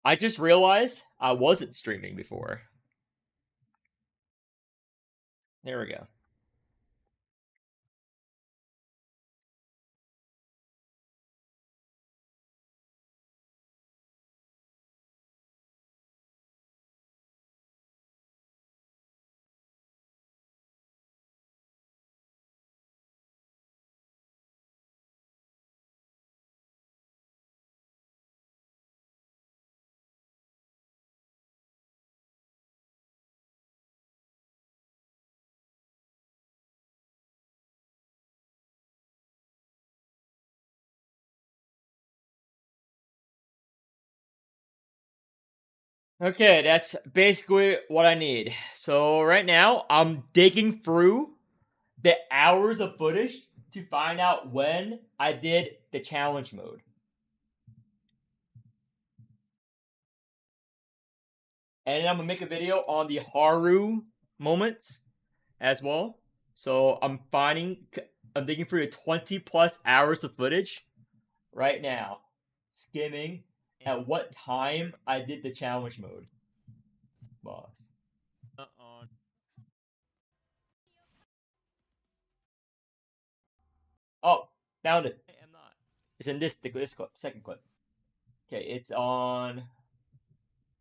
I just realized I wasn't streaming before. There we go. Okay, that's basically what I need. So right now, I'm digging through the hours of footage to find out when I did the challenge mode. And I'm gonna make a video on the Haru moments as well. So I'm digging through the 20 plus hours of footage right now, skimming at what time I did the challenge mode. Boss. Oh, found it. It's in this clip, second clip. Okay, it's on.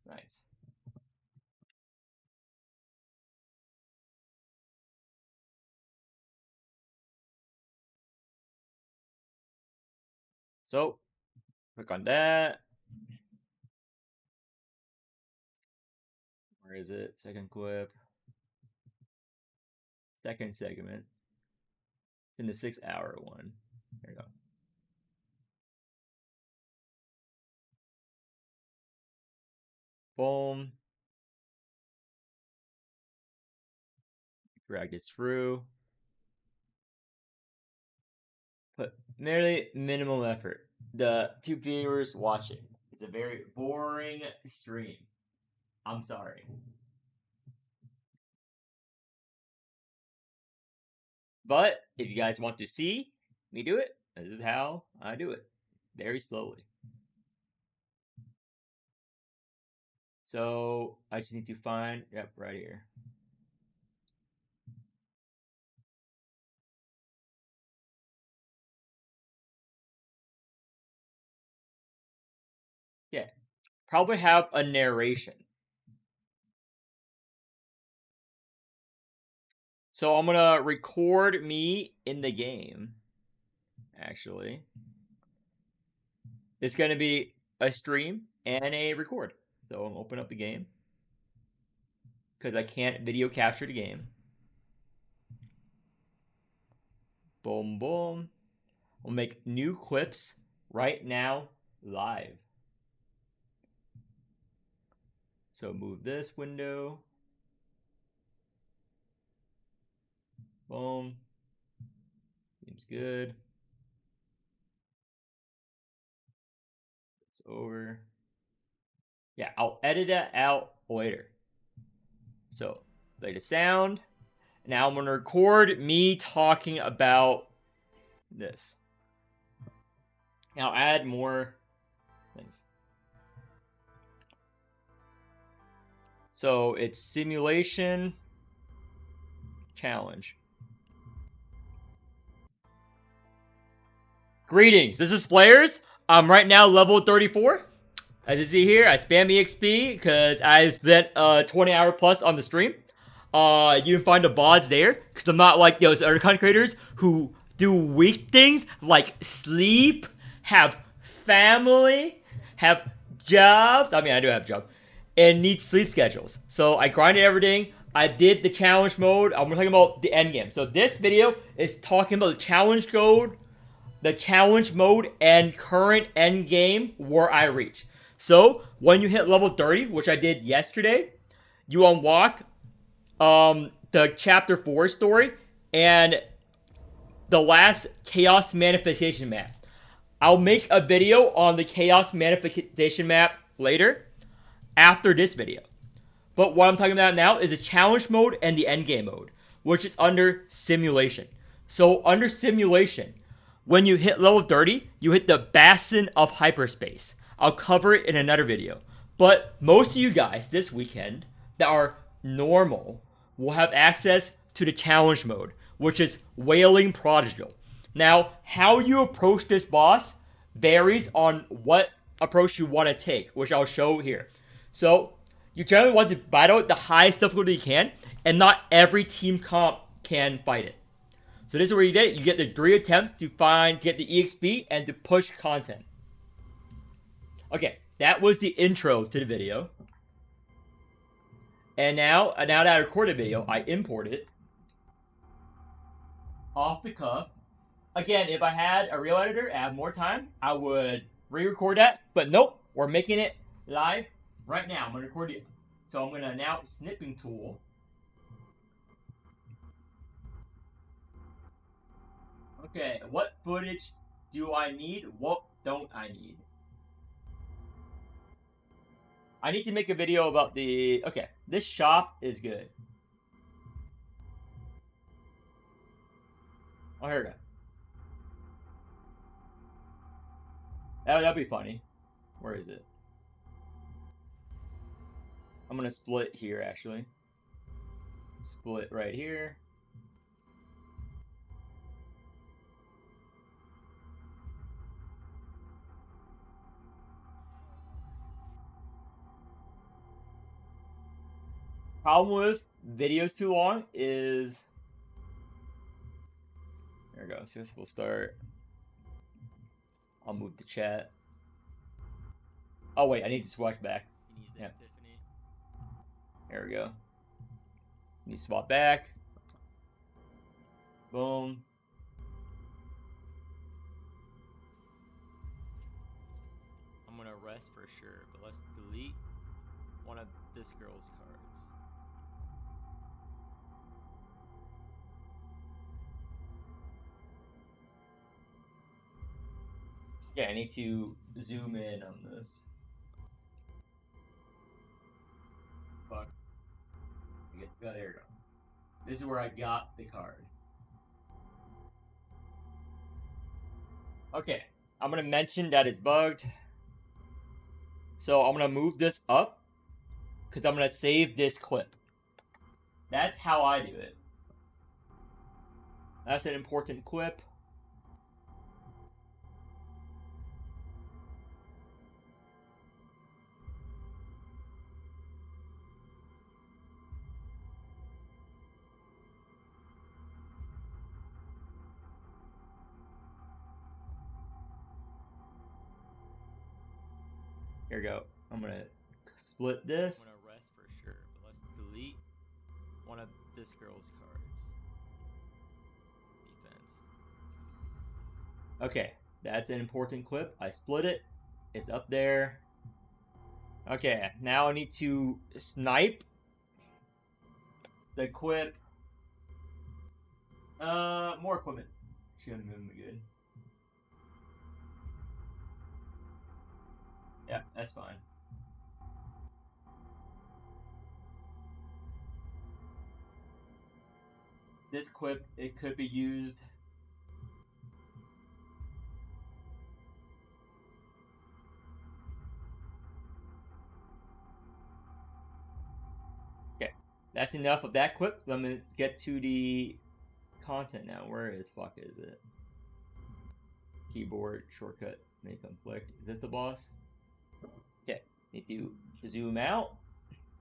Nice. So, click on that. Where is it? Second clip. Second segment. It's in the 6-hour one. There you go. Boom. Drag this through. Put merely minimum effort. The 2 viewers watching. It's a very boring stream. I'm sorry. But if you guys want to see me do it, this is how I do it. Very slowly. So I just need to find, yep, right here. Yeah, probably have a narration. So I'm gonna record me in the game. Actually, it's gonna be a stream and a record. So I'm open up the game because I can't video capture the game. Boom, boom. We'll make new clips right now live. So move this window. Boom. Seems good. It's over. Yeah, I'll edit that out later. So, play the sound. Now I'm going to record me talking about this. And I'll add more things. So, it's simulation challenge. Greetings, this is Players. I'm right now level 34. As you see here, I spam EXP because I spent 20 hour plus on the stream. You can find the VODs there because I'm not like those other content creators who do weak things like sleep, have family, have jobs. I mean, I do have a job and need sleep schedules. So I grinded everything. I did the challenge mode. I'm talking about the end game. So this video is talking about the challenge mode, and current end game where I reach. So when you hit level 30, which I did yesterday, you unlock the chapter 4 story and the last chaos manifestation map. I'll make a video on the chaos manifestation map later after this video. But what I'm talking about now is the challenge mode and the endgame mode, which is under simulation. So under simulation, when you hit level 30, you hit the basin of hyperspace. I'll cover it in another video. But most of you guys this weekend that are normal will have access to the challenge mode, which is Wailing Prodigal. Now, how you approach this boss varies on what approach you want to take, which I'll show here. So, you generally want to battle the highest difficulty you can, and not every team comp can fight it. So this is where you get it. You get the 3 attempts to get the EXP and to push content. Okay, that was the intro to the video. And now that I recorded the video, I import it off the cuff. Again, if I had a real editor and had more time, I would re-record that. But nope, we're making it live right now. I'm gonna record it. So I'm gonna now snipping tool. Okay, what footage do I need? What don't I need? I need to make a video about the... Okay, this shop is good. Oh, here we go. That'll be funny. Where is it? I'm gonna split here, actually. Split right here. Problem with videos too long is... There we go. So we'll start. I'll move the chat. Oh wait, I need to swap back. Yeah. There we go. Need to swap back. Boom. I'm gonna rest for sure, but let's delete one of this girl's cards. Yeah, I need to zoom in on this. Fuck. Okay, there we go. This is where I got the card. Okay, I'm gonna mention that it's bugged. So I'm gonna move this up because I'm gonna save this clip. That's how I do it. That's an important clip. Here we go. I'm gonna split this. I'm gonna rest for sure, but let's delete one of this girl's cards. Defense. Okay, that's an important clip. I split it. It's up there. Okay, now I need to snipe the equip. More equipment. She's gonna move me good. Yeah, that's fine. This quip, it could be used. Okay, that's enough of that quip. I'm gonna get to the content now. Where the fuck is it? Keyboard shortcut may conflict. Is it the boss? Okay, if you zoom out,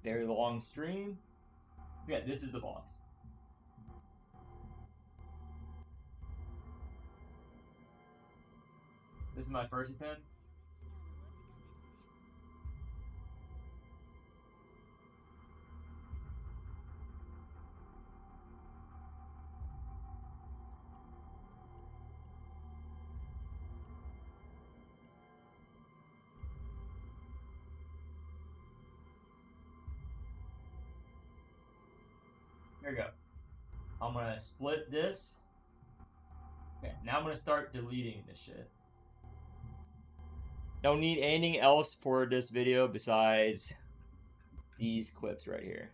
very long stream. Yeah, this is the boss. This is my first attempt. There we go. I'm gonna split this. Okay, now I'm gonna start deleting this shit. Don't need anything else for this video besides these clips right here.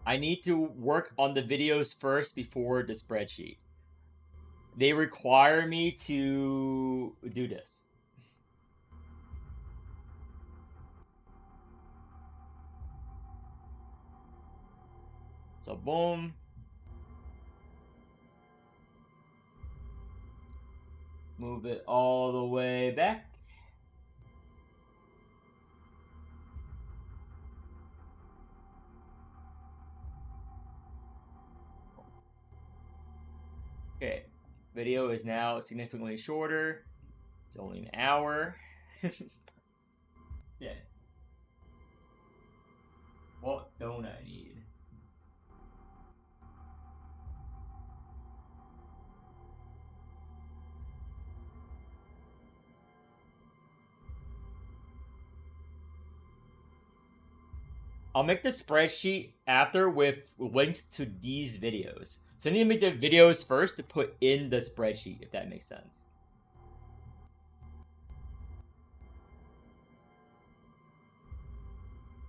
I need to work on the videos first before the spreadsheet. They require me to do this. So boom. Move it all the way back. Okay, video is now significantly shorter. It's only an hour. Yeah. What don't I need? I'll make the spreadsheet after with links to these videos. So I need to make the videos first to put in the spreadsheet, if that makes sense.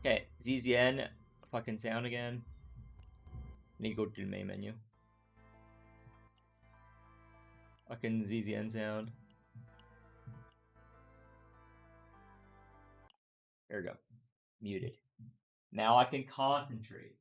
Okay, ZZN, fucking sound again. Need to go to the main menu. Fucking ZZN sound. There we go. Muted. Now I can concentrate.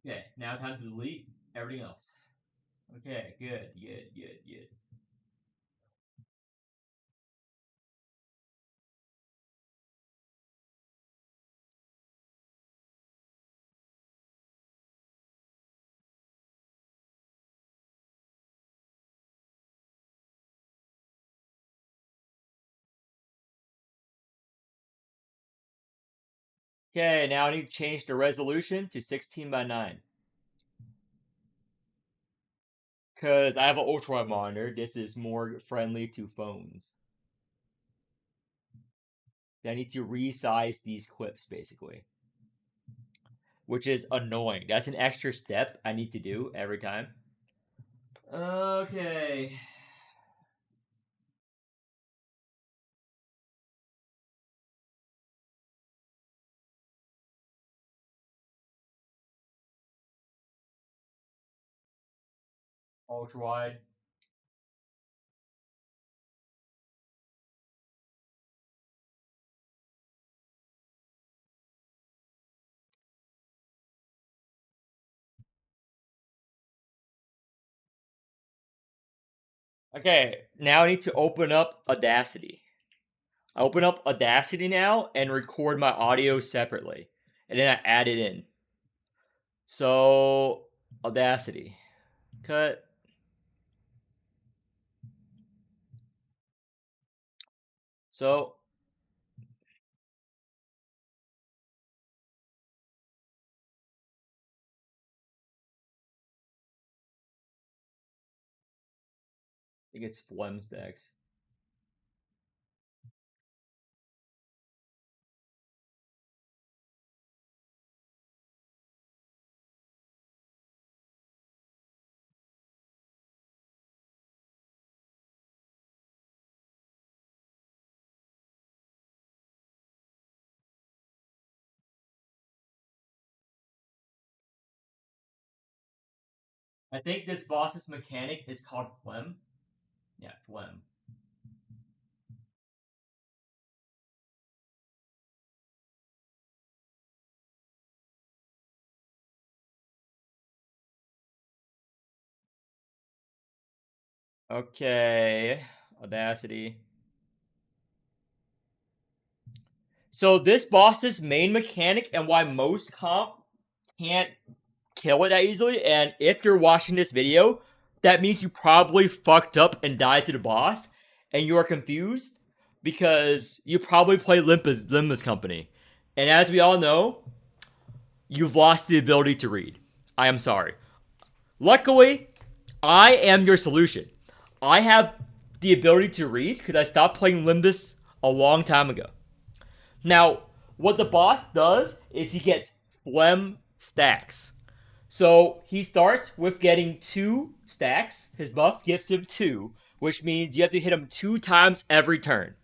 Okay, now time to delete everything else. Okay, good. Okay, now I need to change the resolution to 16:9. Because I have an ultra monitor, this is more friendly to phones. I need to resize these clips, basically. Which is annoying. That's an extra step I need to do every time. Okay. Ultra wide. Okay, now I need to open up Audacity. I open up Audacity now and record my audio separately. And then I add it in. So, Audacity. Cut. So, I think it's phlegm stacks. I think this boss's mechanic is called phlegm. Yeah, phlegm. Okay, Audacity. So this boss's main mechanic and why most comp can't kill it that easily, and if you're watching this video, that means you probably fucked up and died to the boss, and you are confused because you probably play Limbus Company. And as we all know, you've lost the ability to read. I am sorry. Luckily, I am your solution. I have the ability to read because I stopped playing Limbus a long time ago. Now, what the boss does is he gets phlegm stacks. So he starts with getting 2 stacks. His buff gives him 2, which means you have to hit him 2 times every turn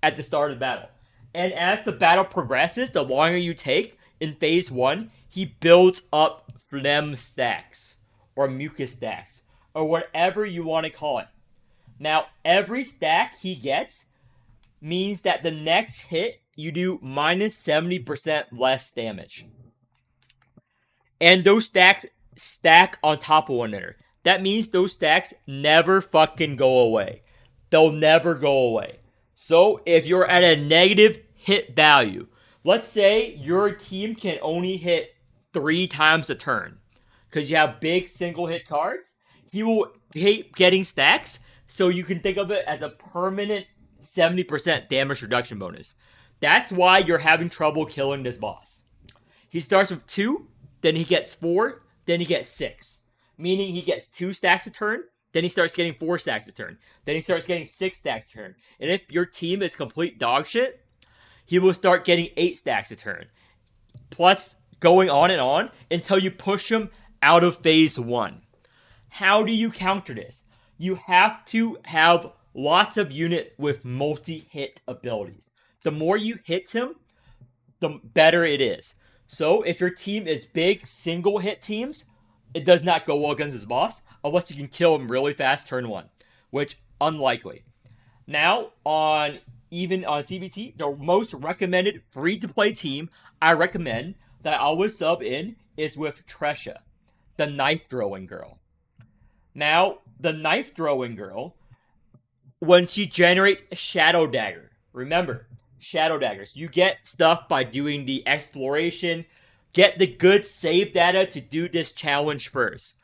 at the start of the battle. And as the battle progresses, the longer you take in phase 1, he builds up phlegm stacks or mucus stacks or whatever you want to call it. Now, every stack he gets means that the next hit you do minus 70% less damage. And those stacks stack on top of one another. That means those stacks never fucking go away. They'll never go away. So if you're at a negative hit value, let's say your team can only hit 3 times a turn because you have big single hit cards, he will hate getting stacks, so you can think of it as a permanent 70% damage reduction bonus. That's why you're having trouble killing this boss. He starts with 2, then he gets 4, then he gets 6. Meaning he gets 2 stacks a turn, then he starts getting 4 stacks a turn. Then he starts getting 6 stacks a turn. And if your team is complete dog shit, he will start getting 8 stacks a turn. Plus, going on until you push him out of phase 1. How do you counter this? You have to have lots of unit with multi-hit abilities. The more you hit him, the better it is. So if your team is big single hit teams, it does not go well against his boss unless you can kill him really fast turn 1, which unlikely. Now on CBT, the most recommended free to play team I recommend that I always sub in is with Tresha, the knife throwing girl. Now the knife throwing girl, when she generates Shadow Dagger, remember, Shadow Daggers, you get stuff by doing the exploration, get the good save data to do this challenge first.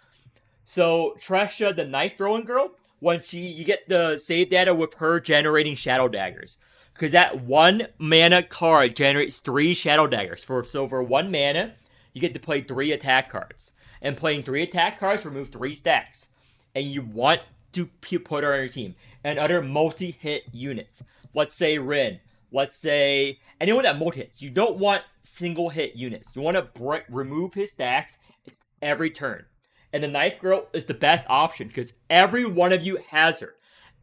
So Tresha, the knife throwing girl, when you get the save data with her generating Shadow Daggers. Because that 1 mana card generates 3 Shadow Daggers. So for 1 mana, you get to play 3 attack cards. And playing 3 attack cards removes 3 stacks. And you want to put her on your team. And other multi-hit units. Let's say Rin. Let's say anyone that multi-hits. You don't want single-hit units. You want to remove his stacks every turn. And the Knife Girl is the best option because every one of you has her.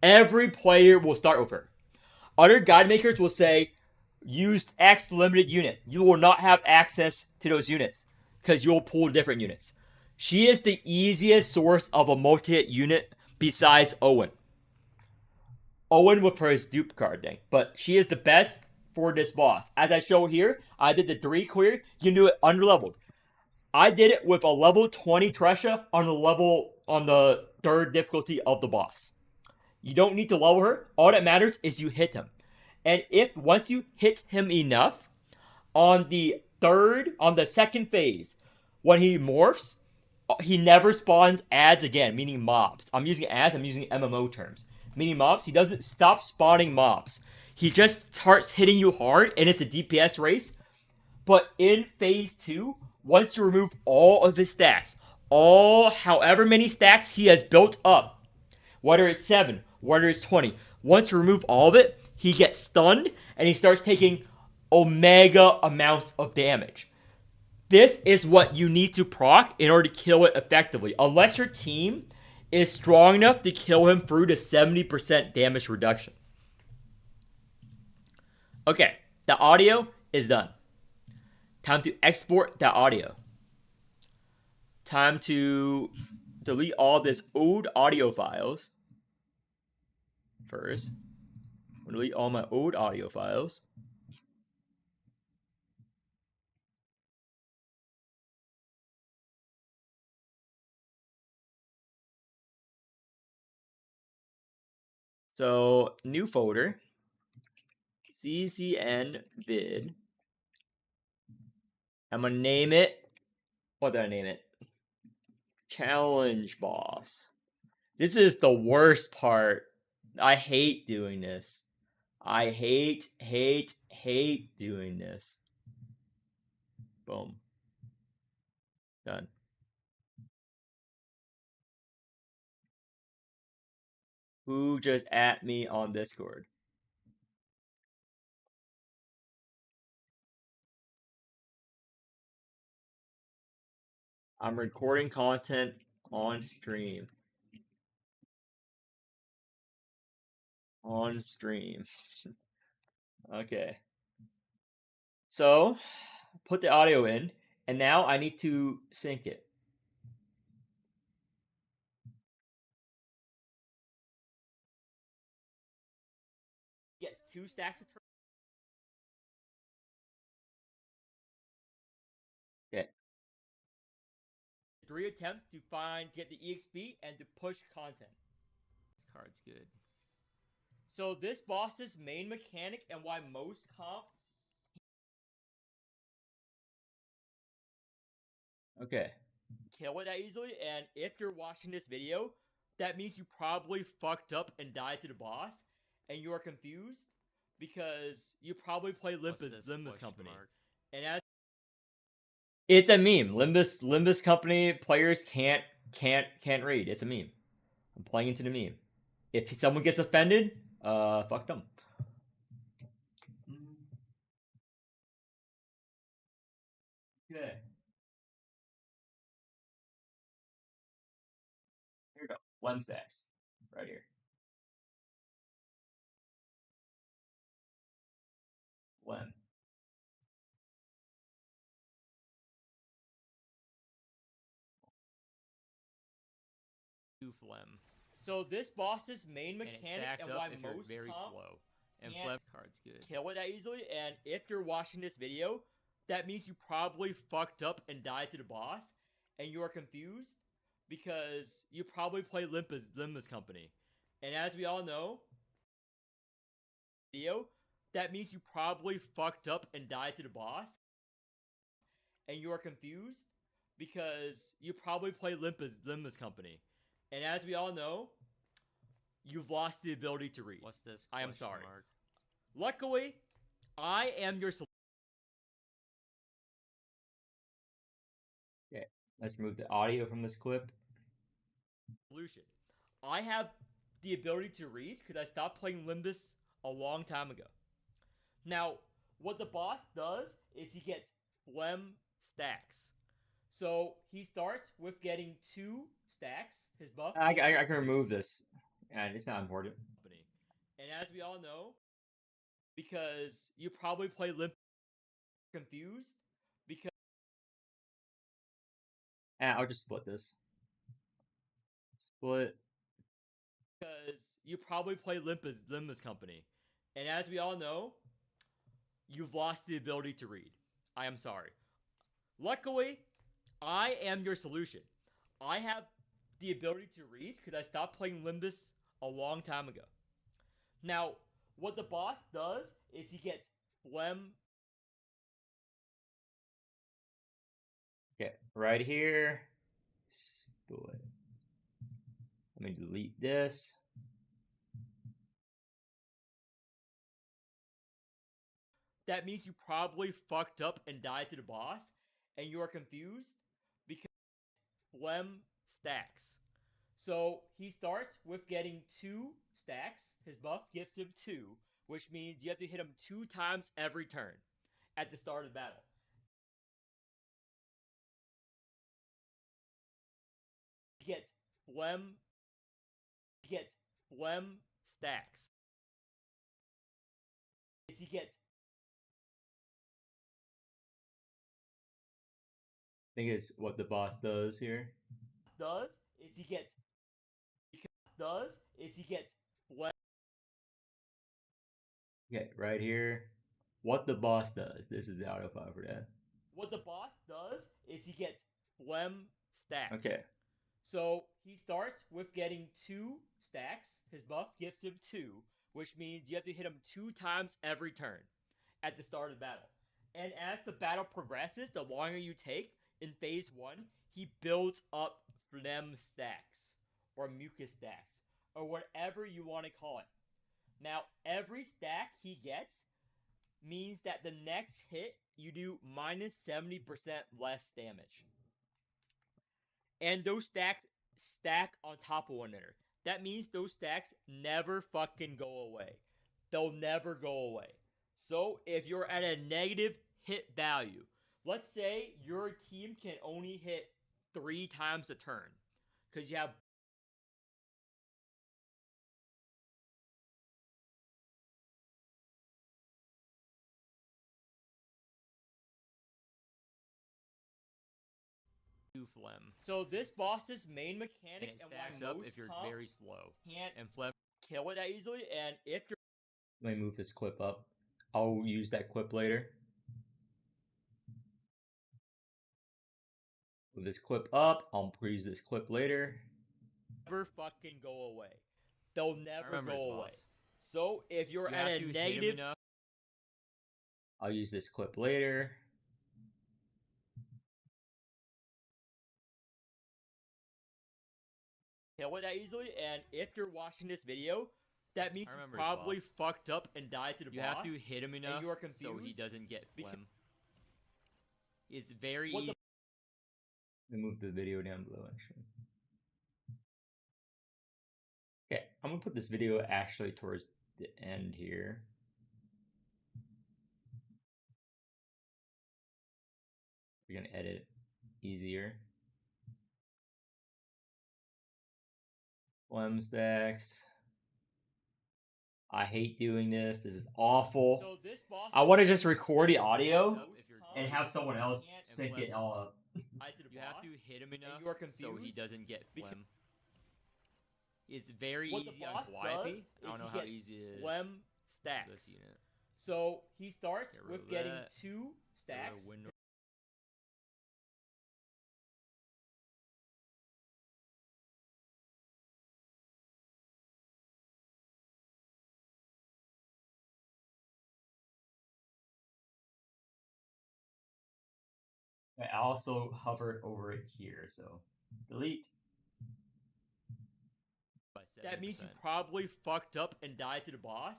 Every player will start with her. Other guide makers will say, use X limited unit. You will not have access to those units because you will pull different units. She is the easiest source of a multi-hit unit besides Owen. Owen with her dupe card thing. But she is the best for this boss. As I show here, I did the 3 clear. You can do it underleveled. I did it with a level 20 Tresha on the 3rd difficulty of the boss. You don't need to level her. All that matters is you hit him. And if once you hit him enough, on the 2nd phase, when he morphs, he never spawns ads again, meaning mobs. I'm using ads, I'm using MMO terms. Meaning mobs, he doesn't stop spawning mobs. He just starts hitting you hard, and it's a DPS race. But in phase 2, once you remove all of his stacks, however many stacks he has built up, whether it's 7, whether it's 20, once you remove all of it, he gets stunned and he starts taking omega amounts of damage. This is what you need to proc in order to kill it effectively. Unless your team is strong enough to kill him through the 70% damage reduction. Okay, the audio is done. Time to export that audio. Time to delete all this old audio files. First, I'm gonna delete all my old audio files. So, new folder, ccn vid. I'm gonna name it, what did I name it? Challenge boss. This is the worst part. I hate doing this. I hate doing this. Boom. Done. Who just at me on Discord? I'm recording content on stream. On stream. Okay. So, put the audio in, and now I need to sync it. Gets 2 stacks of turkey. Okay. 3 attempts to get the EXP and to push content. This card's good. So this boss's main mechanic and why most comp. Okay. Kill it that easily, and if you're watching this video, that means you probably fucked up and died to the boss, and you are confused because you probably play Limbus Company. Mark? And as it's a meme. Limbus Company players can't read. It's a meme. I'm playing into the meme. If someone gets offended, fuck them. Okay. Here we go. Lem stacks. Right here. Lem. Two phlegm. So this boss's main mechanic and why if you're most very comp slow. And can't phlegm card's good. kill it that easily, and if you're watching this video, that means you probably fucked up and died to the boss, and you are confused because you probably play Limbus Company. And as we all know, video, that means you probably fucked up and died to the boss, and you are confused because you probably play Limbus Company. And as we all know, you've lost the ability to read. What's this? I am sorry. Mark? Luckily, I am your solution. Okay, let's remove the audio from this clip. Solution. I have the ability to read because I stopped playing Limbus a long time ago. Now, what the boss does is he gets phlegm stacks. So he starts with getting 2 stacks. His buff. I can remove this, and it's not important. And as we all know, because you probably play Limbus confused, because I'll just split this. Split. Because you probably play Limbus Company. And as we all know, you've lost the ability to read. I am sorry. Luckily, I am your solution. I have the ability to read because I stopped playing Limbus a long time ago. Now, what the boss does is he gets phlegm. Okay, right here. Split. Let me delete this. That means you probably fucked up and died to the boss, and you are confused because phlegm stacks. So he starts with getting 2 stacks. His buff gives him 2, which means you have to hit him 2 times every turn at the start of the battle. He gets phlegm stacks. He gets I think it's what the boss does here. Does is he gets phlegm. Okay, right here. What the boss does. This is the auto file for that. What the boss does is he gets phlegm stacks. Okay. So he starts with getting 2 stacks. His buff gives him 2, which means you have to hit him 2 times every turn at the start of the battle. And as the battle progresses, the longer you take, in phase 1, he builds up phlegm stacks, or mucus stacks, or whatever you want to call it. Now, every stack he gets means that the next hit, you do minus 70% less damage. And those stacks stack on top of one another. That means those stacks never fucking go away. They'll never go away. So if you're at a negative hit value, let's say your team can only hit 3 times a turn. Because you have phlegm. So this boss's main mechanic and why stacks up most if you're comp very slow. can't And phlegm. kill it that easily, and if you're Let me move this clip up. I'll use that clip later. Move this clip up. I'll use this clip later. never fucking go away. They'll never remember his go away. boss. So if you're You at have a to hit him negative, enough. I'll use this clip later. kill it that easily, and if you're watching this video, that means I you remember his probably boss. fucked up and died to the You boss. have to hit him enough you are so he confused doesn't get because- phlegm. It's very What easy. Let me move the video down below, actually. Okay, I'm gonna put this video actually towards the end here. We're gonna edit easier. Phlegm stacks. I hate doing this. This is awful. So this boss I want to just record the audio Most and comp have someone else can't sync it all up. died to the You boss, have to hit him enough you are so he confused doesn't get because- phlegm. It's very What the easy on boss Calliope. does I is don't he know how gets easy it is. phlegm for stacks. this unit. So he starts Get rid with of getting that. 2 Get rid stacks. of wind- I also hover over it here, so delete. by That means you 70%. probably fucked up and died to the boss,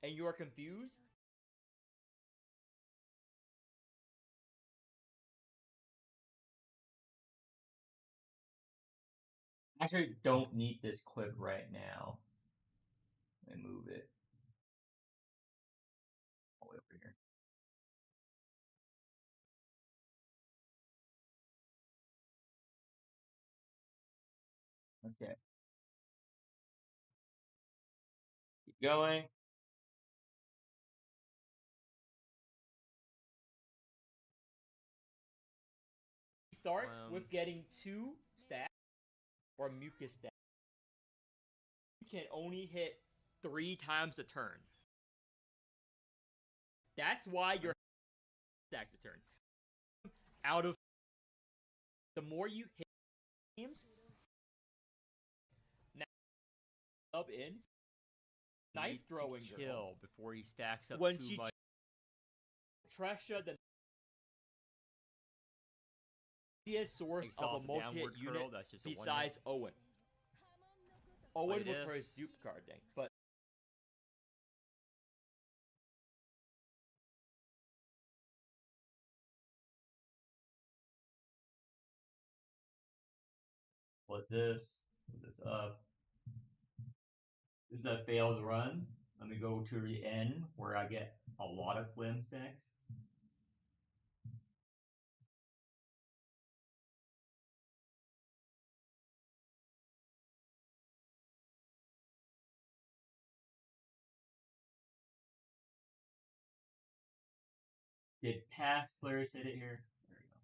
and you are confused. Actually, don't need this clip right now. Let me move it all the way over here. Okay. Keep going. He starts with getting 2 stacks or mucus stacks. You can only hit 3 times a turn. That's why your stacks a turn. Out of the more you hit games, now up in You knife need to throwing kill girl. before he stacks up When too she much. Tresha, the easiest source Takes of off a the multi-hit downward unit curl, that's just a one-hit. besides Owen. Owen Like will throw his this. dupe card thing, but Put this up. This is a failed run. Let me go to the end where I get a lot of phlegm stacks. Did past players hit it here? There we go.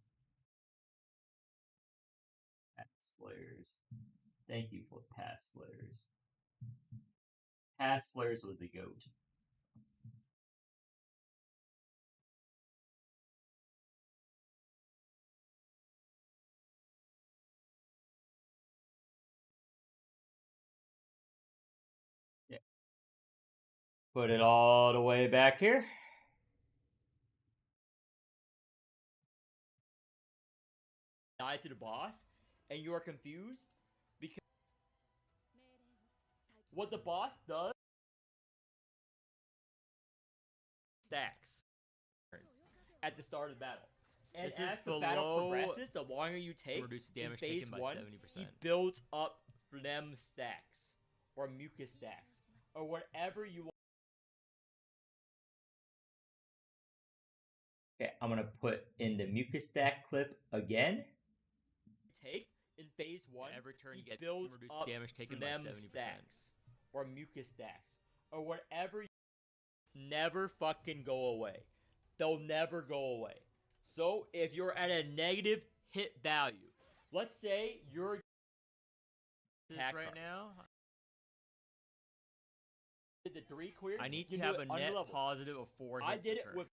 Past players. Thank you for past players. Past players was the GOAT. Yeah. Put it all the way back here. die to the boss, and you are confused because what the boss does stacks at the start of the battle. And This is as the battle below progresses, the longer you take reduce in damage phase taken by 1, 70%. he builds up phlegm stacks or mucus stacks or whatever you want. Okay, I'm gonna put in the mucus stack clip again. take in phase 1, Every turn he he gets builds reduced up damage taken by phlegm 70%. stacks or mucus stacks or whatever. Never fucking go away. They'll never go away. So if you're at a negative hit value, let's say you're This attack right cards. now, The 3 query. I need you to can do have it a net underlevel. positive of 4 hits I did a it turn. with.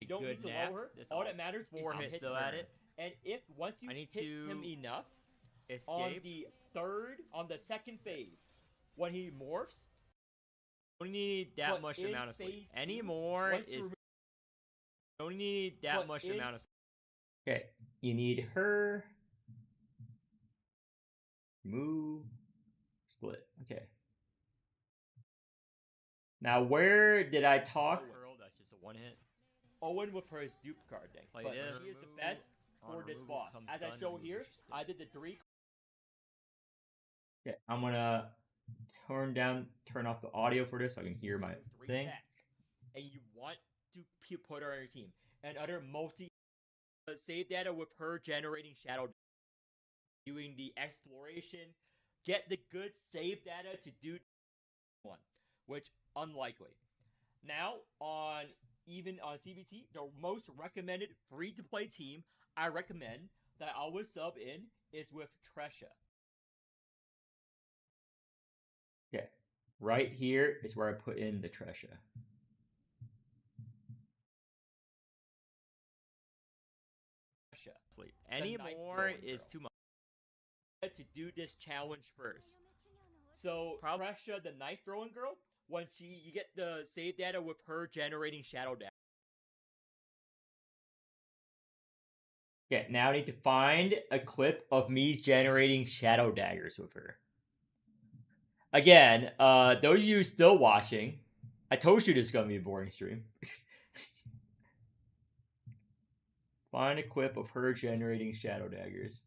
You don't good need to nap. lower her. That's All that matters is 4 you hits hit still turn. at it. And if once you I need hit to him enough escape. on the second phase, when he morphs, Don't need that but much in amount of sleep phase 2, anymore. once you Is don't need that but much in- amount of. Okay, you need her. Move. Split. Okay. Now, where did I talk? Curl, that's just a 1 hit. Owen with her dupe card thing. Play But this. she is the best On for this removal boss. comes As I stun, show removal here, she's skipped. I did the 3. Okay, I'm gonna turn off the audio for this so I can hear my 3 thing. stacks. And you want to put her on your team. And other save data with her generating shadow, doing the exploration, get the good save data to do one, which unlikely. Now on CBT, the most recommended free to play team I recommend that I always sub in is with Tresha. Okay, right here is where I put in the Tresha. Sleep anymore is too much. To do this challenge first. So Tresha, the knife throwing girl, when you get the save data with her generating shadow data. Okay, now I need to find a clip of me generating shadow daggers with her. Again, those of you still watching, I told you this is gonna be a boring stream. Find a clip of her generating shadow daggers.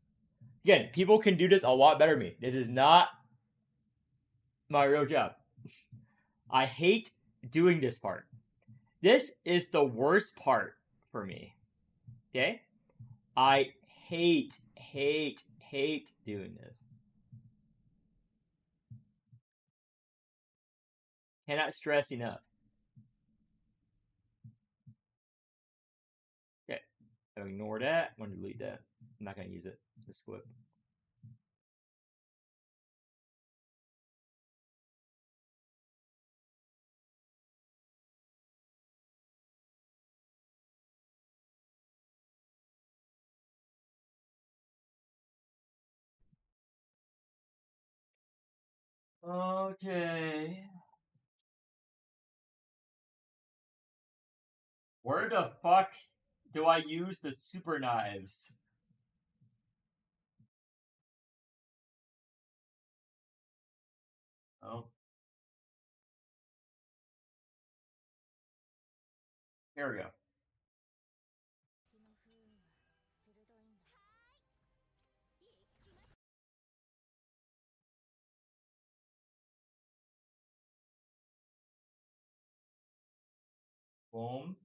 Again, people can do this a lot better than me. This is not my real job. I hate doing this part. This is the worst part for me. Okay? I hate doing this. Cannot stress enough. Okay. I'll ignore that. I'm going to delete that. I'm not going to use it. This clip. Okay. Where the fuck do I use the super knives? Oh. Here we go. Boom.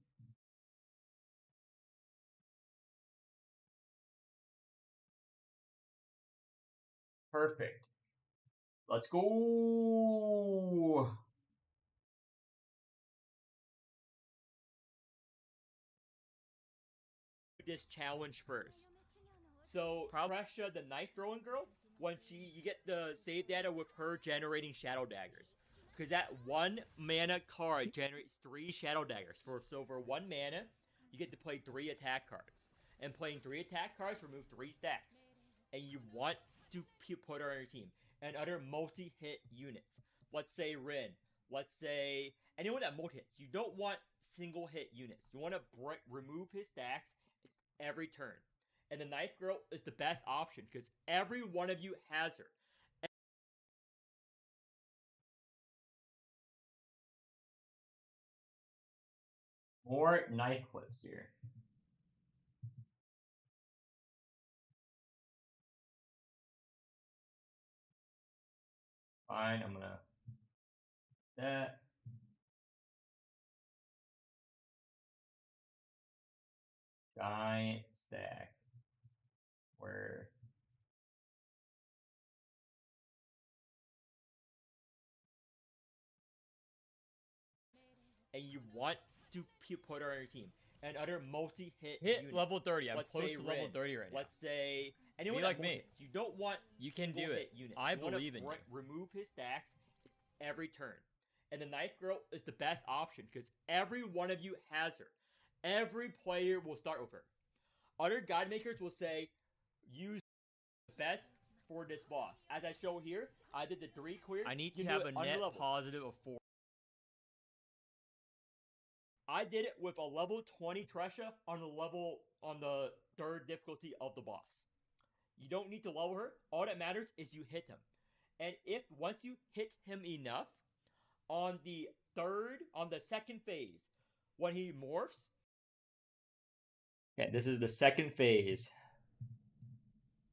Perfect. Let's go. This challenge first. So Tresha, the knife throwing girl, when you get the save data with her generating shadow daggers, because that 1 mana card generates 3 shadow daggers. So for 1 mana, you get to play 3 attack cards, and playing 3 attack cards remove 3 stacks, and you want to put her on your team and other multi-hit units. Let's say Rin. Let's say anyone that multi-hits. You don't want single hit units. You want to remove his stacks every turn. And the knife girl is the best option because every one of you has her. More knife clips here. Fine, I'm gonna that. Giant stack. Where and you want to put her on your team. And other multi-hit Hit units. level 30. I'm Let's close say to level Ren. 30 right now. Let's say anyone like that me. hits. You don't want You can do it. hit units. I You wanna believe in you. Remove his stacks every turn. And the Knife Girl is the best option because every one of you has her. Every player will start with her. Other guide makers will say use the best for this boss. As I show here, I did the 3 clear. I need You to can have do a it net underleveled. positive of 4. I did it with a level 20 Tresha on the 3rd difficulty of the boss. You don't need to level her. All that matters is you hit him. And if once you hit him enough on the 2nd phase, when he morphs. Okay, this is the 2nd phase.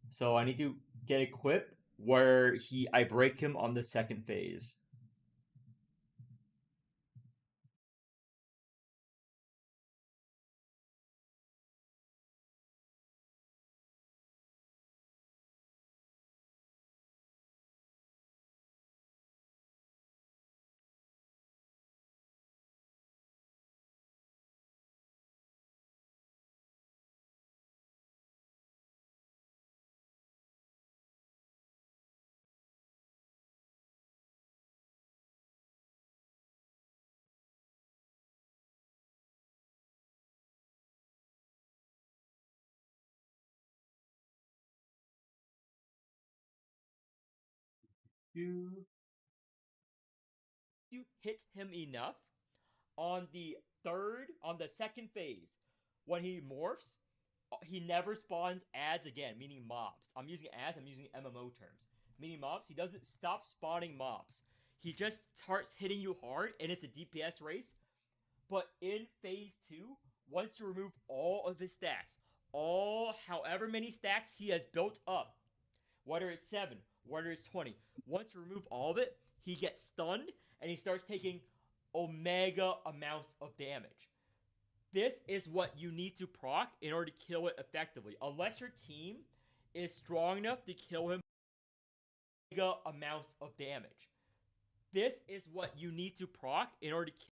So I need to get equipped where I break him on the 2nd phase. You hit him enough on the 2nd phase, when he morphs, he never spawns ads again, meaning mobs. I'm using ads, I'm using MMO terms. Meaning mobs, he doesn't stop spawning mobs. He just starts hitting you hard, and it's a DPS race. But in phase 2, once you remove all of his stacks, however many stacks he has built up, whether it's 7, whether it's 20, once you remove all of it, he gets stunned, and he starts taking omega amounts of damage. This is what you need to proc in order to kill it effectively. Unless your team is strong enough to kill him omega amounts of damage. This is what you need to proc in order to kill.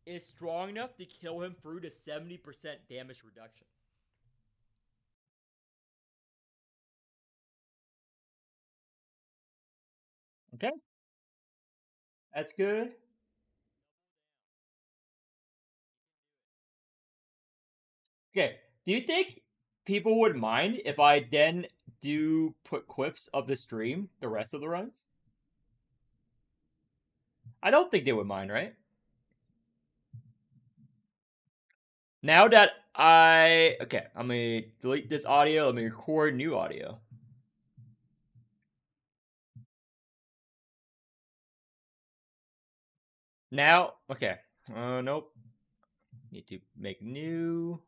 Is strong enough to kill him through to 70% damage reduction. Okay. That's good. Okay. Do you think people would mind if I then do put clips of the stream the rest of the runs? I don't think they would mind, right? Now that okay, I'm gonna delete this audio. Let me record new audio. Now, okay. Nope. Need to make new.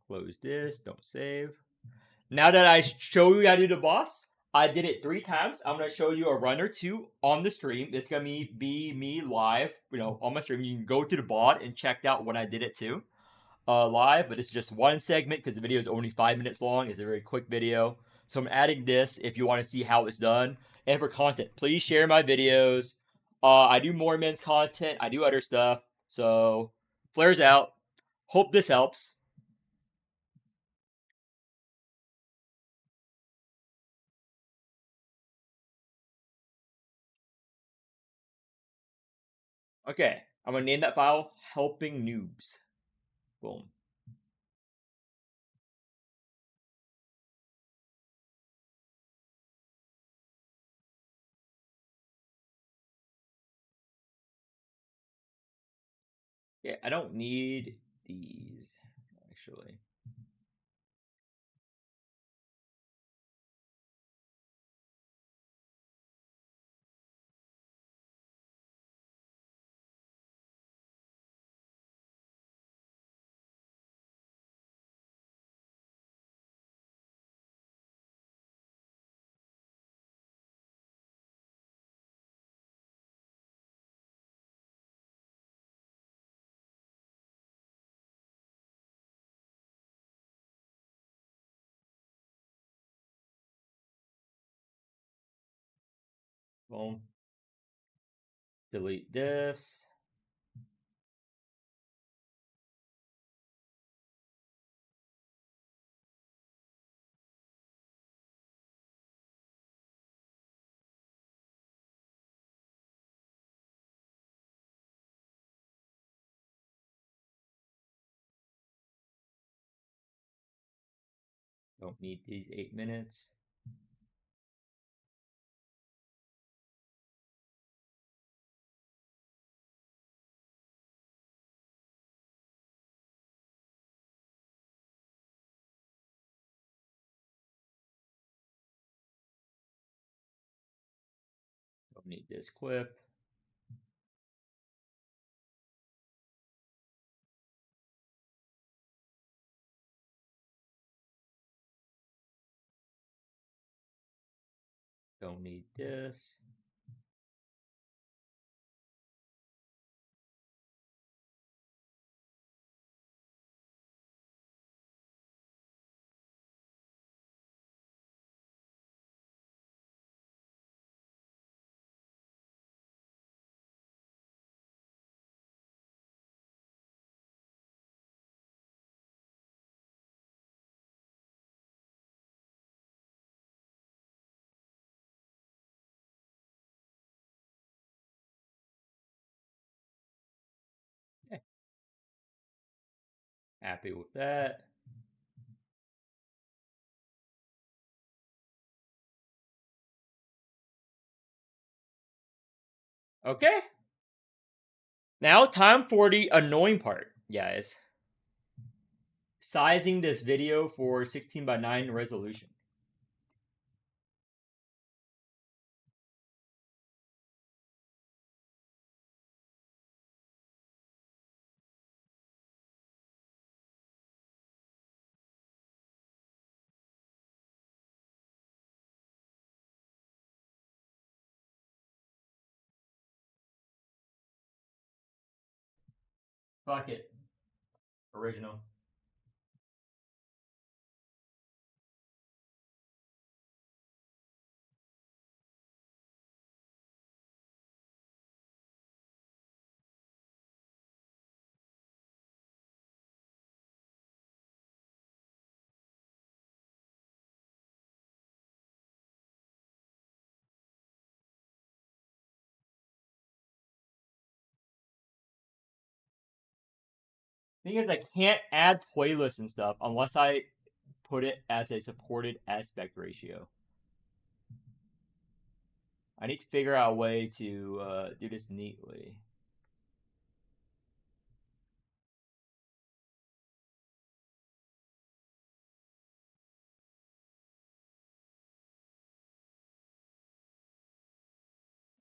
Close this. Don't save. Now that I show you how to do the boss, I did it 3 times. I'm gonna show you a run or 2 on the stream. It's gonna be me live, on my stream. You can go to the bot and check out when I did it too, live. But it's just one segment because the video is only 5 minutes long. It's a very quick video. So I'm adding this if you want to see how it's done. And for content, please share my videos. I do more men's content. I do other stuff. So flares out. Hope this helps. Okay, I'm gonna name that file "Helping Noobs." Boom. Yeah, I don't need these actually. Boom. Delete this. Don't need these 8 minutes. Don't need this clip. Don't need this. Happy with that. Okay. Now time for the annoying part, guys. Sizing this video for 16:9 resolution. Fuck it. Original. Thing is, I can't add playlists and stuff unless I put it as a supported aspect ratio. I need to figure out a way to do this neatly.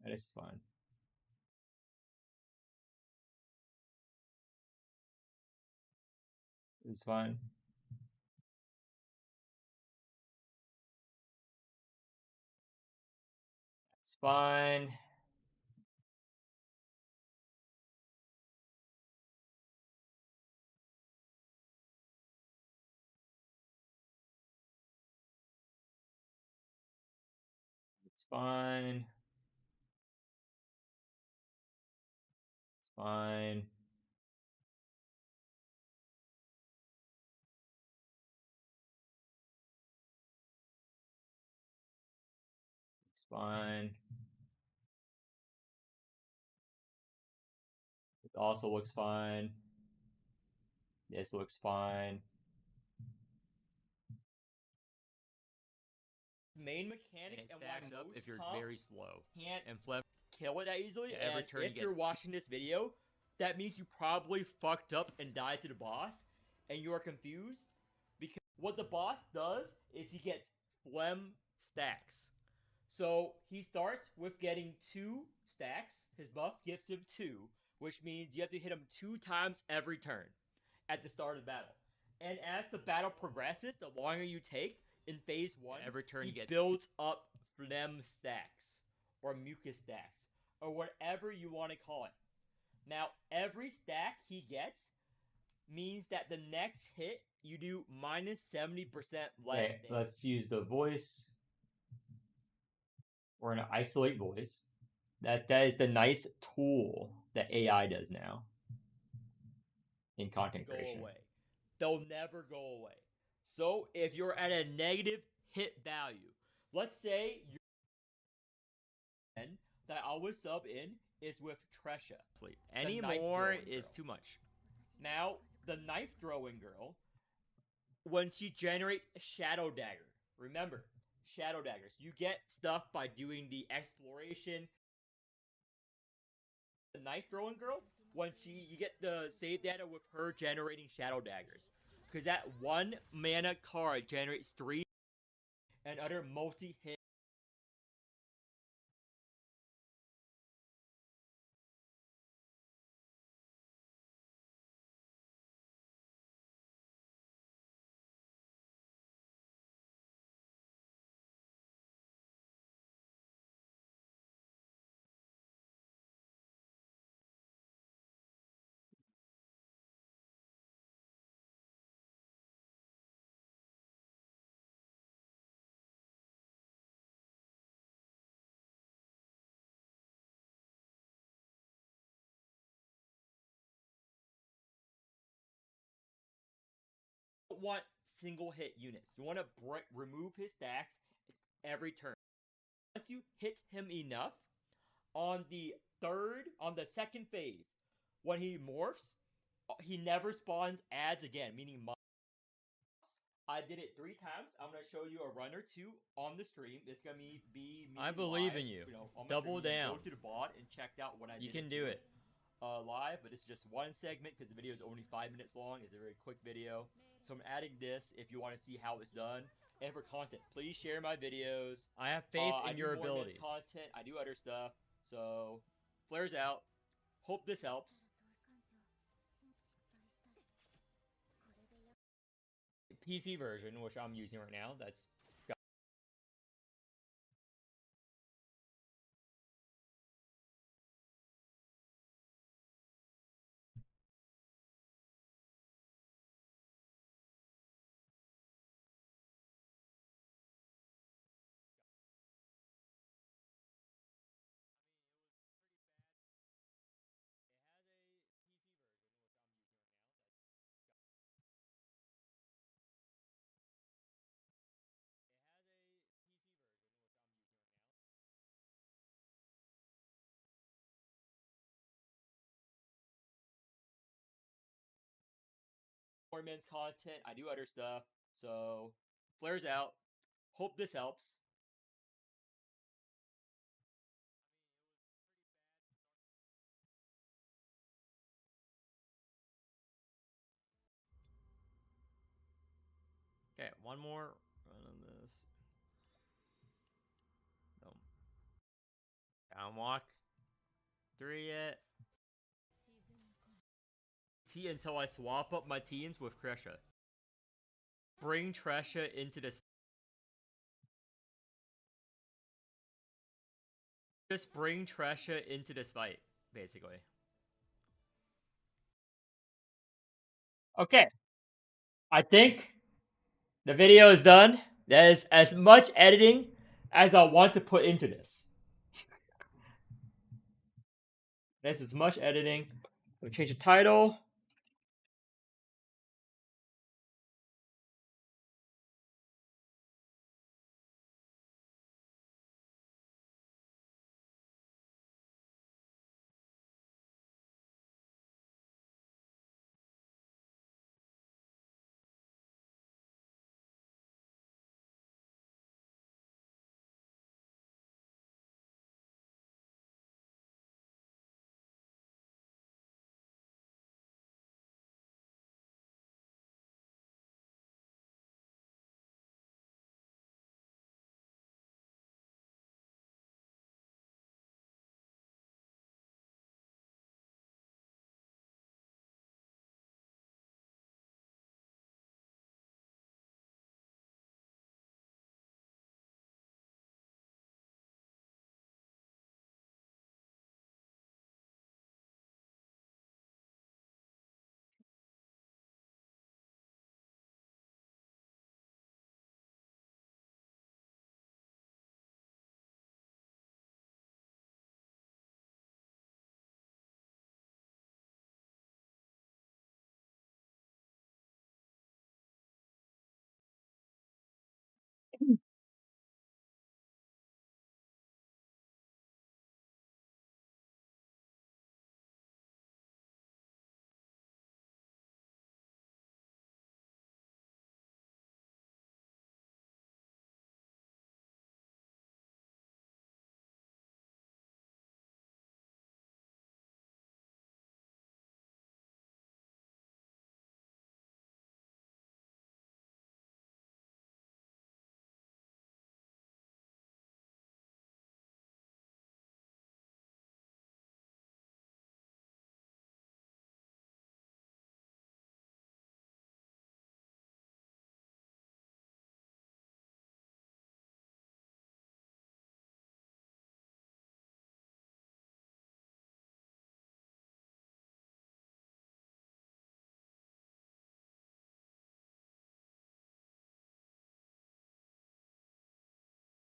That is fine. It's fine. It's fine. It's fine. It's fine. It's fine. It also looks fine. This looks fine. Main mechanic And it and stacks why up most if you're comp very slow. can't And Flem, kill it that easily. Yeah, every And turn he if you're gets watching this video, that means you probably fucked up and died to the boss, and you are confused because what the boss does is he gets phlegm stacks. So he starts with getting 2 stacks. His buff gives him 2, which means you have to hit him 2 times every turn at the start of the battle. And as the battle progresses, the longer you take in phase 1, every turn he he gets builds up phlegm stacks or mucus stacks or whatever you want to call it. Now, every stack he gets means that the next hit you do minus 70% less damage. Let's use the voice. We're gonna isolate voice. That is the nice tool that AI does now in content creation. away. They'll never go away. So if you're at a negative hit value, let's say that I would sub in is with Tresha. Sleep. Any more is too much. Now, the knife throwing girl, when she generates Shadow Dagger, remember, Shadow Daggers, you get stuff by doing the exploration. The knife throwing girl, when you get the save data with her generating Shadow Daggers. Because that one mana card generates 3 and other multi-hit. You don't want single hit units. You want to remove his stacks every turn. Once you hit him enough, on the second phase, when he morphs, he never spawns ads again, meaning I did it 3 times. I'm gonna show you a run or two on the stream. It's gonna be me. I believe live, in you. on my Double stream. down. Go to the bot and check out what I did. You can do it. Live, but it's just one segment because the video is only 5 minutes long. It's a very quick video. So I'm adding this if you want to see how it's done. And for content, please share my videos. I have faith I in do your more abilities. content. I do other stuff. So, flares out. Hope this helps. PC version, which I'm using right now, that's More men's content. I do other stuff. So, flares out. Hope this helps. okay. One more run on this. No. Downwalk. 3 yet. Until I swap up my teams with Tresha. Bring Tresha into this. Just bring Tresha into this fight, basically. Okay. I think the video is done. That is as much editing as I want to put into this. That's as much editing. We'll change the title.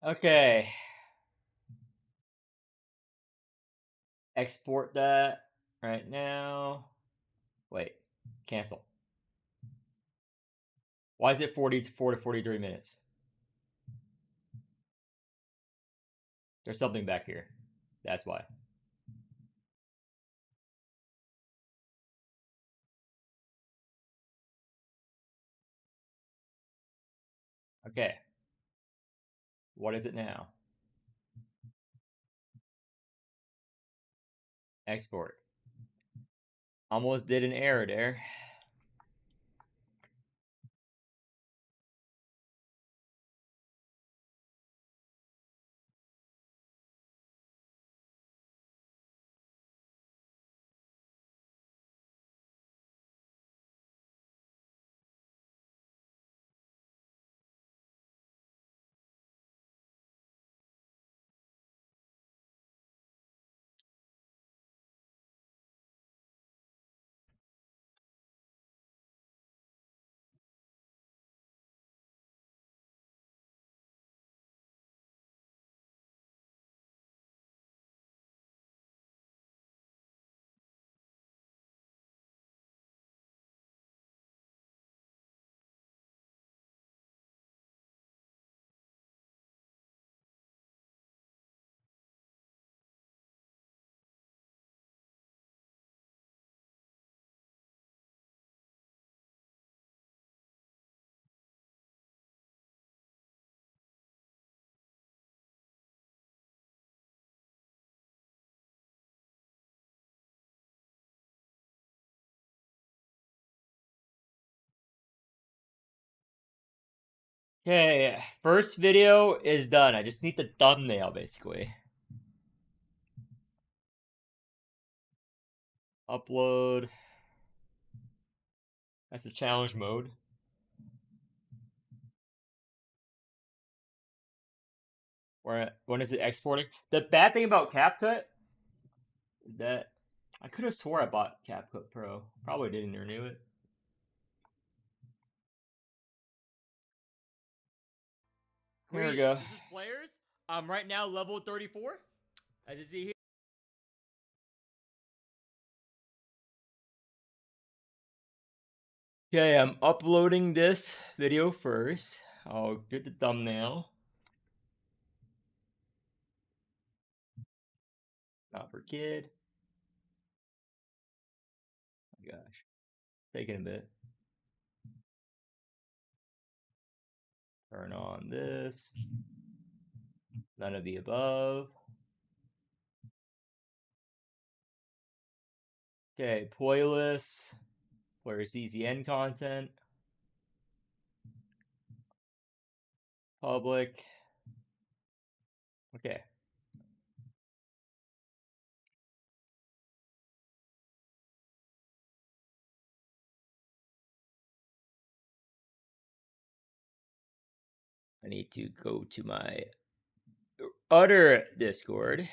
Okay. Export that right now. Wait, cancel. Why is it 44 to 43 minutes? There's something back here. That's why. Okay. What is it now? Export. Almost did an error there. Okay, first video is done. I just need the thumbnail basically. Upload. That's the challenge mode. When is it exporting? The bad thing about CapCut is that I could have swore I bought CapCut Pro. Probably didn't renew it. There we go. This is players. I'm right now level 34. As you see here. Okay, I'm uploading this video first. I'll get the thumbnail. Not for kid. Oh my gosh. Taking a bit. Turn on this. None of the above. Okay, playlists. Player CZN content. Public. Okay. I need to go to my other Discord.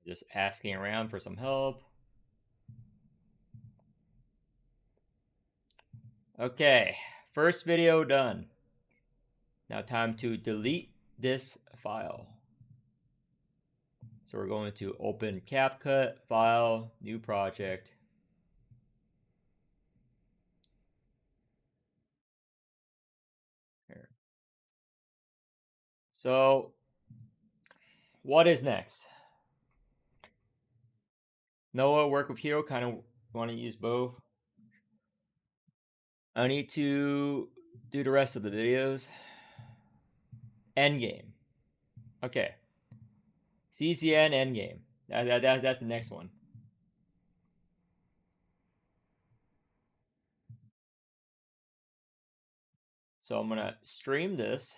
Just asking around for some help. Okay, first video done. Now time to delete this file. So we're going to open CapCut, File, New Project. Here. So, what is next? Noah, work with hero, kind of want to use both. I need to do the rest of the videos. Endgame. Okay. CCN Endgame. That's the next one. So I'm gonna stream this.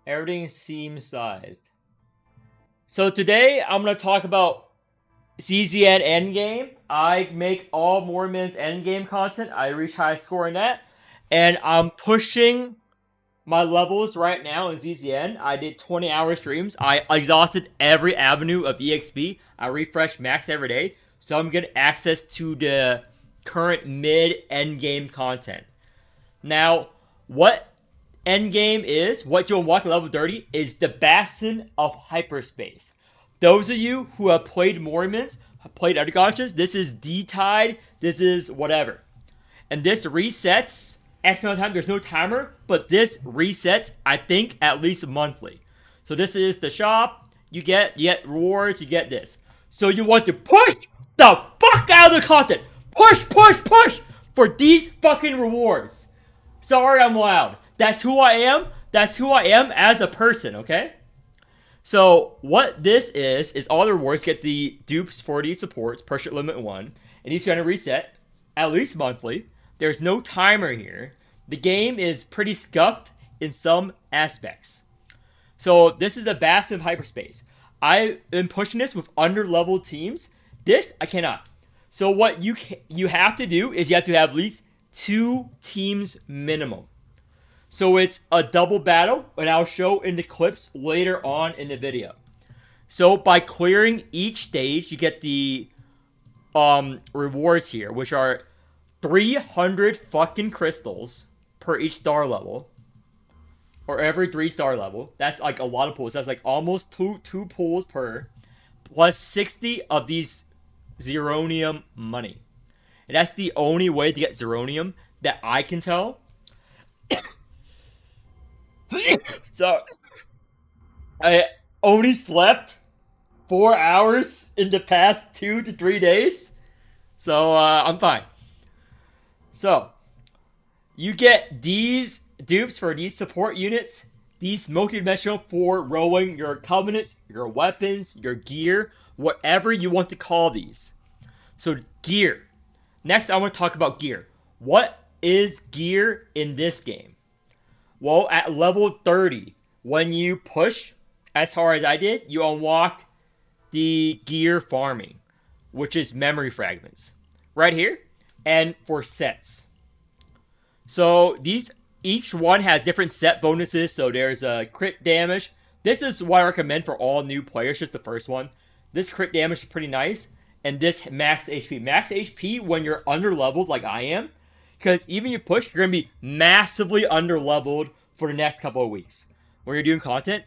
Everything seems sized. So today I'm gonna talk about CZN Endgame. I make all Mormon's Endgame content. I reach high score in that. And I'm pushing my levels right now in ZZN. I did 20-hour streams. I exhausted every avenue of EXP. I refresh max every day. So I'm getting access to the current mid-endgame content. Now, what endgame is, what you'll unlock at level 30, is the Bastion of Hyperspace. Those of you who have played Mormons, have played other gotchas, this is D-Tide, this is whatever. And this resets X amount of time. There's no timer, but this resets, I think, at least monthly. So this is the shop. You get rewards, you get this. So you want to push the fuck out of the content. Push for these fucking rewards. Sorry I'm loud. That's who I am. That's who I am as a person, okay? So what this is all the rewards get the dupes for these supports, purchase limit 1, and these are going to reset at least monthly. There's no timer here. The game is pretty scuffed in some aspects. So this is the Bastion of Hyperspace. I've been pushing this with under-leveled teams. This, I cannot. So what you have to do is you have to have at least 2 teams minimum. So it's a double battle, and I'll show in the clips later on in the video. So by clearing each stage, you get the rewards here, which are 300 fucking crystals per each star level, or every 3-star level. That's like a lot of pools. That's like almost two pools per, plus 60 of these Zeronium money. And that's the only way to get Zeronium that I can tell. So I only slept 4 hours in the past 2 to 3 days, so I'm fine. So you get these dupes for these support units, these multi-dimensional for rolling your covenants, your weapons, your gear, whatever you want to call these. So gear. Next, I want to talk about gear. What is gear in this game? Well, at level 30, when you push as far as I did, you unlock the gear farming, which is memory fragments. Right here, and for sets. So these, each one has different set bonuses. So there's a crit damage. This is what I recommend for all new players, just the first one. This crit damage is pretty nice. And this max HP. Max HP when you're under leveled like I am. Because even you push, you're going to be massively under leveled for the next couple of weeks when you're doing content.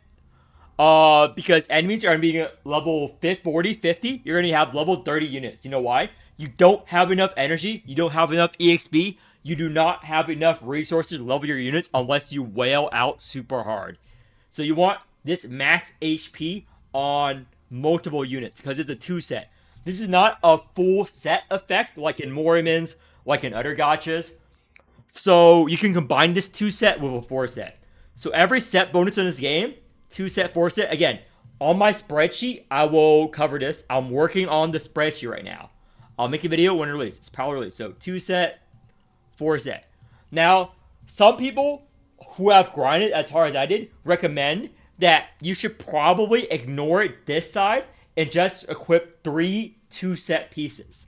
Because enemies are going to be level 40, 50. You're going to have level 30 units. You know why? You don't have enough energy. You don't have enough EXP. You do not have enough resources to level your units unless you wail out super hard. So you want this max HP on multiple units because it's a 2 set. This is not a full set effect like in Mormons, like in other gachas. So you can combine this 2 set with a 4 set. So every set bonus in this game, 2 set, 4 set. Again, on my spreadsheet, I will cover this. I'm working on the spreadsheet right now. I'll make a video when released. It's probably released. So 2 set, 4 set. Now, some people who have grinded as hard as I did recommend that you should probably ignore this side and just equip 3 2-set pieces.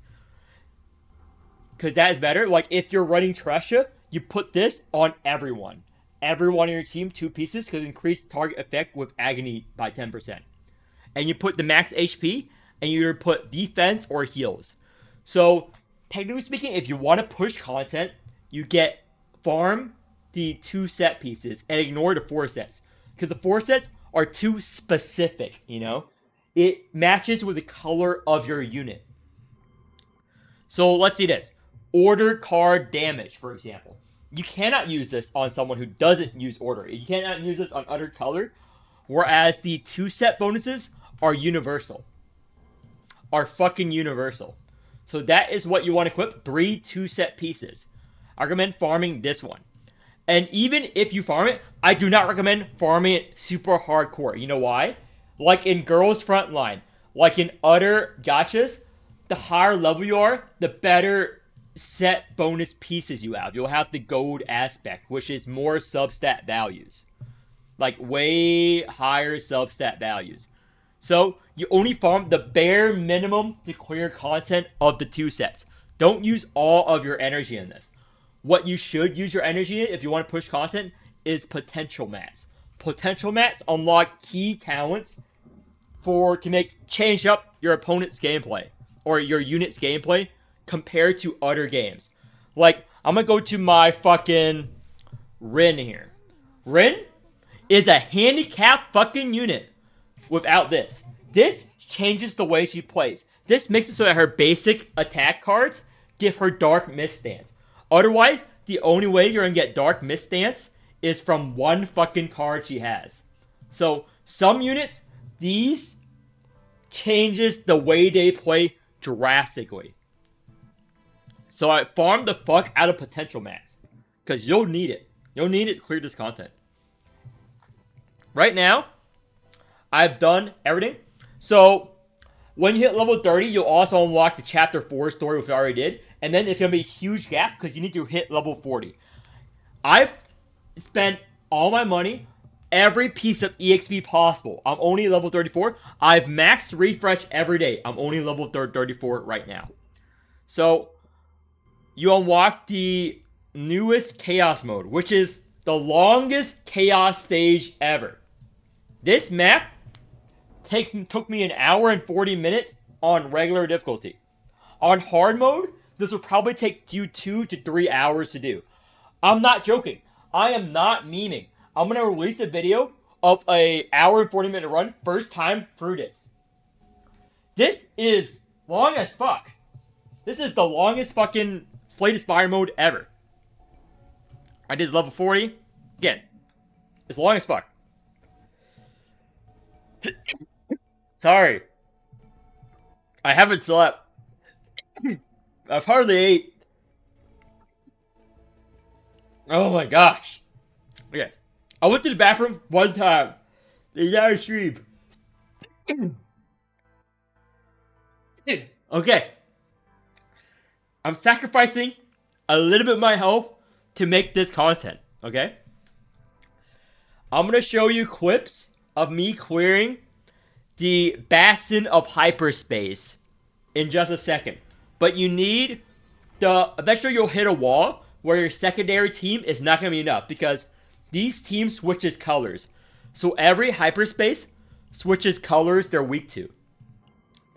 Because that is better. Like, if you're running Tresha, you put this on everyone. Everyone in your team, 2 pieces, because increase target effect with Agony by 10%. And you put the max HP, and you either put defense or heals. So, technically speaking, if you want to push content, you get farm the 2 set pieces and ignore the 4 sets. Because the 4 sets are too specific, you know? It matches with the color of your unit. So let's see this. Order card damage, for example. You cannot use this on someone who doesn't use order. You cannot use this on other color. Whereas the 2 set bonuses are universal. Are fucking universal. So that is what you want to equip. 3 2 set pieces. I recommend farming this one. And even if you farm it, I do not recommend farming it super hardcore. You know why? Like in Girls Frontline, like in other gachas, the higher level you are, the better set bonus pieces you have. You'll have the gold aspect, which is more substat values. Like way higher substat values. So you only farm the bare minimum to clear content of the 2 sets. Don't use all of your energy in this. What you should use your energy in if you want to push content is potential mats. Potential mats unlock key talents to change up your opponent's gameplay or your unit's gameplay compared to other games. Like, I'm gonna go to my fucking Rin here. Rin is a handicapped fucking unit without this. This changes the way she plays. This makes it so that her basic attack cards give her Dark Mist stance. Otherwise, the only way you're gonna get Dark Mist stance is from one fucking card she has. So, some units, these changes the way they play drastically. So I farmed the fuck out of potential mats. Because you'll need it. You'll need it to clear this content. Right now, I've done everything. So, when you hit level 30, you'll also unlock the chapter 4 story, which I already did. And then it's going to be a huge gap because you need to hit level 40. I've spent all my money, every piece of EXP possible. I'm only level 34. I've maxed refresh every day. I'm only level 34 right now. So, you unlock the newest Chaos mode, which is the longest Chaos stage ever. This map took me an hour and 40 minutes on regular difficulty. On hard mode, this will probably take you 2 to 3 hours to do. I'm not joking. I am not memeing. I'm going to release a video of a hour and 40 minute run, first time through this. This is long as fuck. This is the longest fucking Slate Aspire mode ever. I did level 40. Again, it's long as fuck. Sorry. I haven't slept. I've hardly ate. Oh my gosh. Okay. I went to the bathroom one time. The entire stream. Okay. I'm sacrificing a little bit of my health to make this content. Okay? I'm going to show you clips of me clearing the Bastion of Hyperspace in just a second. But you need eventually you'll hit a wall where your secondary team is not going to be enough because these teams switches colors. So every hyperspace switches colors they're weak to.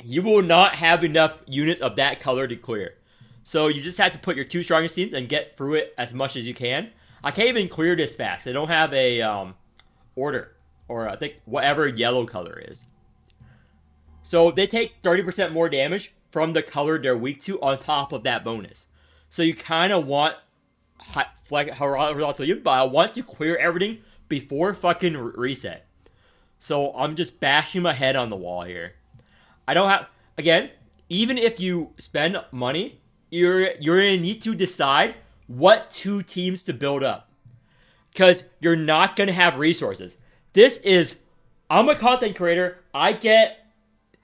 You will not have enough units of that color to clear. So you just have to put your 2 strongest teams and get through it as much as you can. I can't even clear this fast. I don't have a order. Or I think whatever yellow color is. So they take 30% more damage from the color they're weak to on top of that bonus. So you kind of want horizontal unit, but I want to clear everything before fucking reset. So I'm just bashing my head on the wall here. I don't have... Again, even if you spend money, you're gonna need to decide what two teams to build up, because you're not gonna have resources. This is, I'm a content creator. I get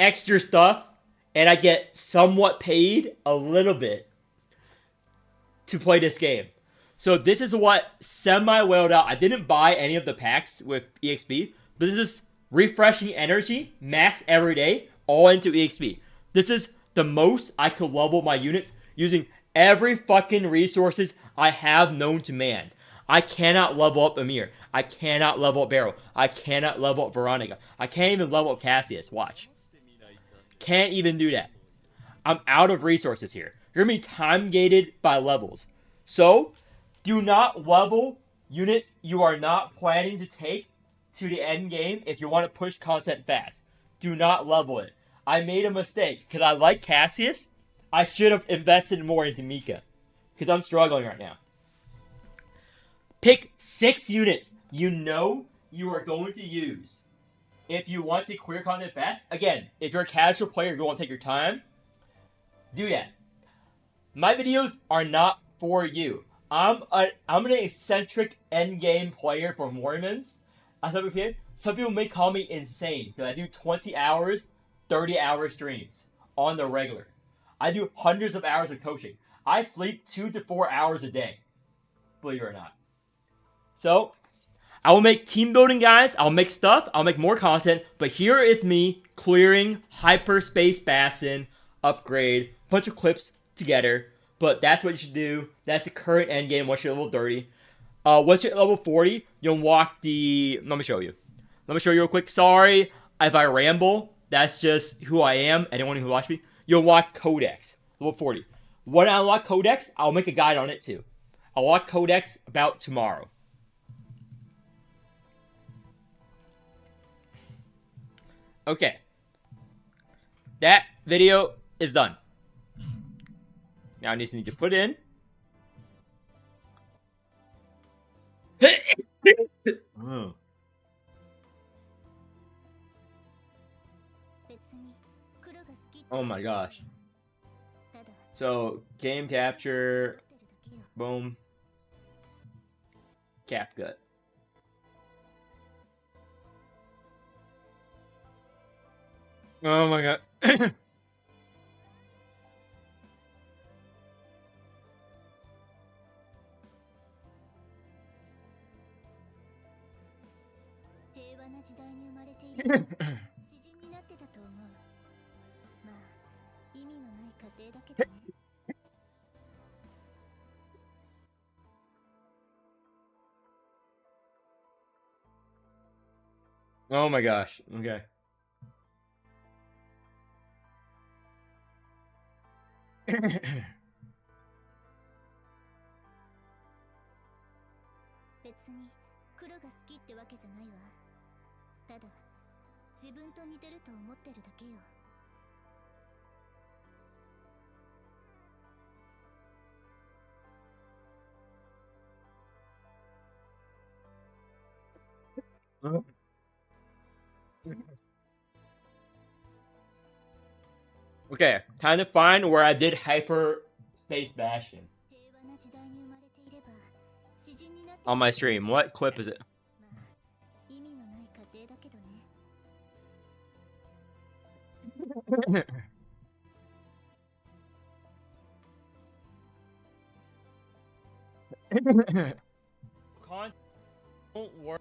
extra stuff, and I get somewhat paid a little bit to play this game. So this is what semi-whaled out. I didn't buy any of the packs with EXP, but this is refreshing energy, max every day, all into EXP. This is the most I could level my units using every fucking resources I have known to man. I cannot level up Amir. I cannot level up Barrow. I cannot level up Veronica. I can't even level up Cassius. Watch. Can't even do that. I'm out of resources here. You're going to be time gated by levels. So, do not level units you are not planning to take to the end game if you want to push content fast. Do not level it. I made a mistake because I like Cassius. I should have invested more into Mika because I'm struggling right now. Pick 6 units you know you are going to use if you want to clear content fast. Again, if you're a casual player, you want to take your time, do that. My videos are not for you. I'm an eccentric endgame player for Mormons. Some people may call me insane because I do 20 hours, 30-hour streams on the regular. I do hundreds of hours of coaching. I sleep 2 to 4 hours a day, believe it or not. So, I will make team building guides, I'll make stuff, I'll make more content, but here is me clearing Hyperspace Bassin, upgrade, bunch of clips together, but that's what you should do. That's the current end game once you're level 30. Once you're at level 40, you'll unlock the... Let me show you real quick. Sorry if I ramble. That's just who I am. Anyone who watch me. You'll unlock Codex, level 40. When I unlock Codex, I'll make a guide on it too. I'll unlock Codex about tomorrow. Okay. That video is done. Now I just need to put in. Oh. Oh my gosh. So, game capture. Boom. Capgut. Oh my god. Oh my gosh. Okay. Okay, time to find where I did Hyperspace Bastion on my stream. What clip is it? Don't worry.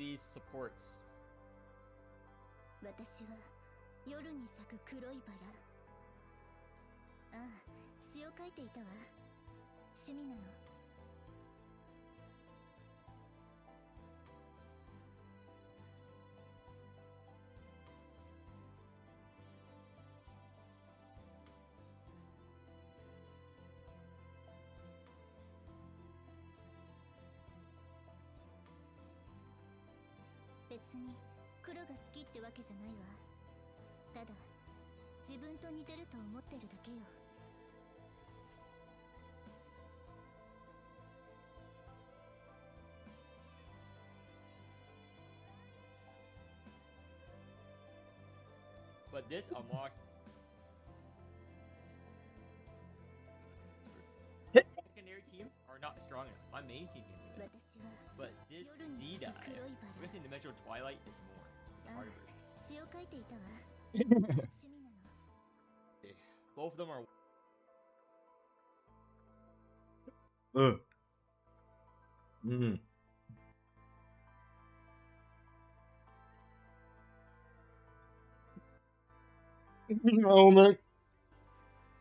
these supports. 私は夜に咲く黒いバラ。ああ、詩を書いていたわ。趣味なの。別に黒が好きってわけじゃないわ。ただ自分と似てると思ってるだけよ。But this unlocks secondary teams are not strong enough. My main team can do it. 私は But this 夜に D 咲 dive, く黒いバ I'm ラ。 guessing Dimensional Twilight is more. The あ harder あ version. 詩を書いていたわ。趣味なの。 Both of them are. Mm. Oh my.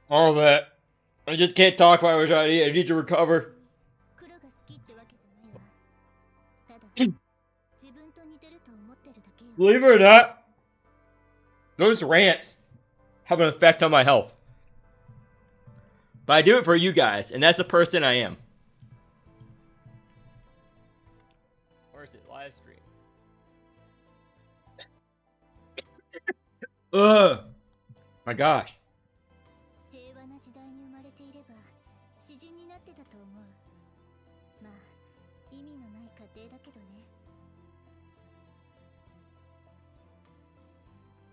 All that. I just can't talk while I was trying to eat. I need to recover. 黒が好きってわけじゃないわ。ただ自分と似てると思ってるだけよ。 Believe it or not, those rants have an effect on my health. But I do it for you guys, and that's the person I am. Or is it live stream? Ugh. My gosh. 平和な時代に生まれていれば詩人になってたと思う。まあ意味のない家庭だけどね。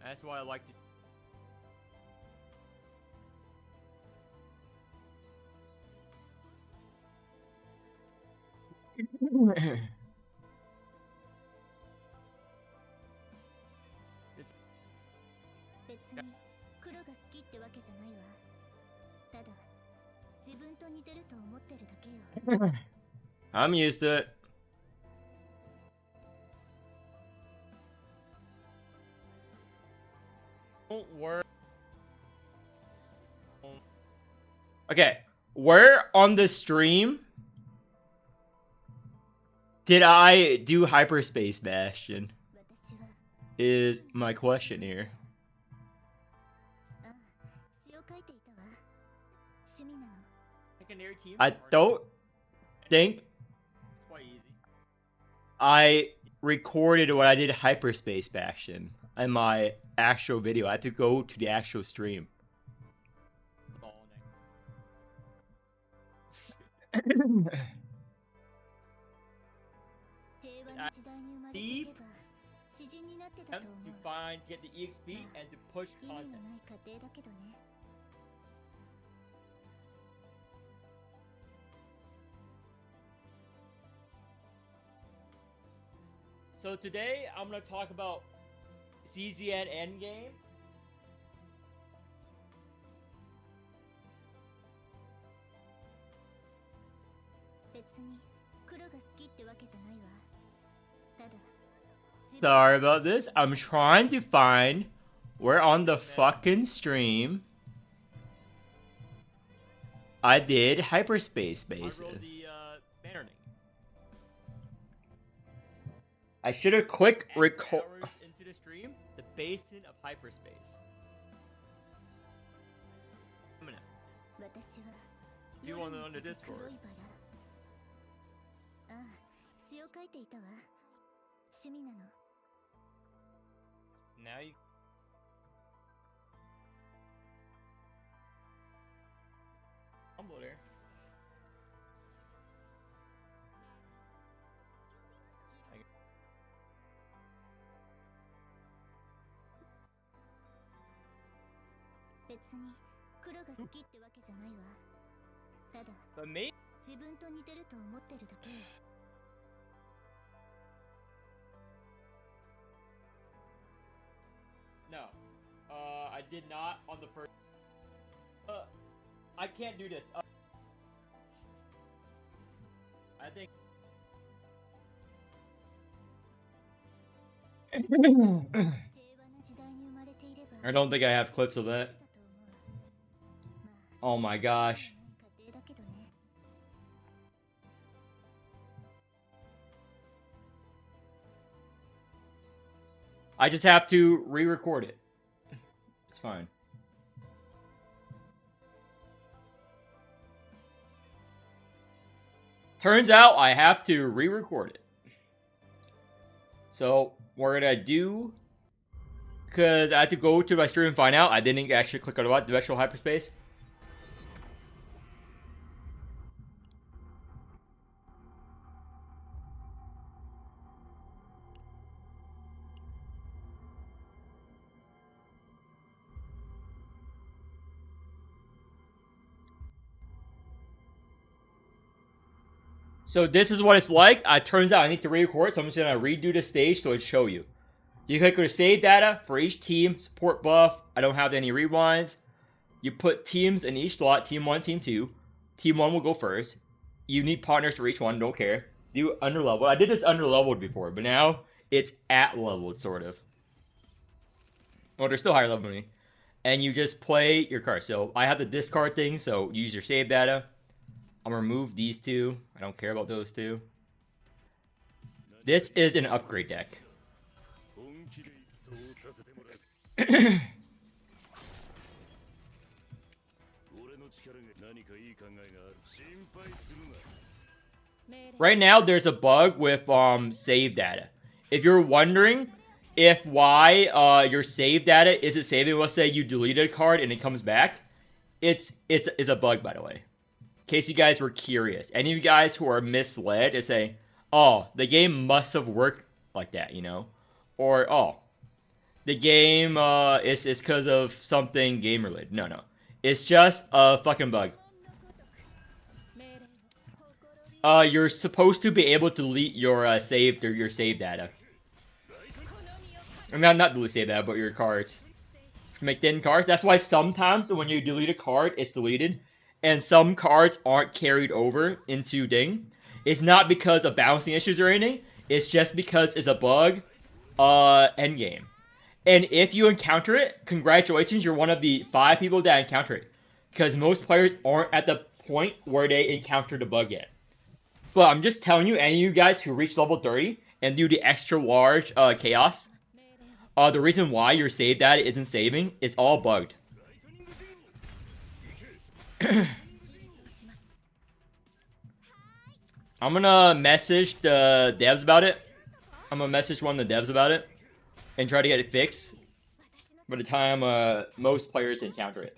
That's why I like to. It's 別に黒が好きってわけじゃないわ。ただ自分と似てると思ってるだけよ。 I'm used to it. don't worry. Okay, where on the stream did I do Hyperspace Bastion? 私は Is my question here. ああ詩を書いていたわ。趣味なの。 Secondary teams. I are don't think quite easy. I recorded when I did Hyperspace Bastion in my actual video. I had to go to the actual stream. Balling. 平和な時代に生まれていれば詩人になってたと Attempts 思 to う。 find, get the EXP, and to push 意味の content. ない家庭だけどね。 So today I'm gonna talk about CZN Endgame. 別に黒が好きってわけじゃないわ。ただ自分 Sorry about this. I'm trying to find where on the fucking stream I did Hyperspace I Basin. rolled the banner name. I should have clicked X record. hours into the stream, the basin of hyperspace. Coming up. 私は You 夜 on に the 咲く Discord. 黒いバラ。ああ詩を書いていたわ。趣味なの。 Now you. Humble there. 別に黒が好きってわけじゃないわ。ただ But me? 自分と似てると思ってるだけよ。 No. I did not on the first. I can't do this. I think. I don't think I have clips of that. Oh my gosh. I just have to re-record it. It's fine. Turns out I have to re-record it. So, what we're gonna do, because I had to go to my stream and find out, I didn't actually click on what, dimensional hyperspace. So this is what it's like. Turns out I need to re-record, so I'm just gonna redo the stage so it show you. You click on save data for each team, support buff. I don't have any rewinds. You put teams in each slot, team 1, team 2. Team 1 will go first. You need partners for each one, don't care. Do underleveled. I did this underleveled before, but now it's at leveled, sort of. Well, they're still higher level than me. And you just play your card. So I have the discard thing, so use your save data. I'm gonna remove these two. I don't care about those two. This is an upgrade deck. Right now, there's a bug with save data. If you're wondering if why your save data isn't saving, let's say you deleted a card and it comes back, it's a bug, by the way. In case you guys were curious. Any of you guys who are misled and say, oh, the game must have worked like that, you know? Or, oh, the game is because of something game related. No. It's just a fucking bug. You're supposed to be able to delete your save data. I mean, not delete save data, but your cards. Make thin cards. That's why sometimes when you delete a card, it's deleted. And some cards aren't carried over into Ding. It's not because of balancing issues or anything. It's just because it's a bug endgame. And if you encounter it, congratulations, you're one of the 5 people that encounter it. Because most players aren't at the point where they encounter the bug yet. But I'm just telling you, any of you guys who reach level 30 and do the extra large chaos, the reason why your save data isn't saving is all bugged. I'm gonna message the devs about it. I'm gonna message one of the devs about it and try to get it fixed by the time most players encounter it.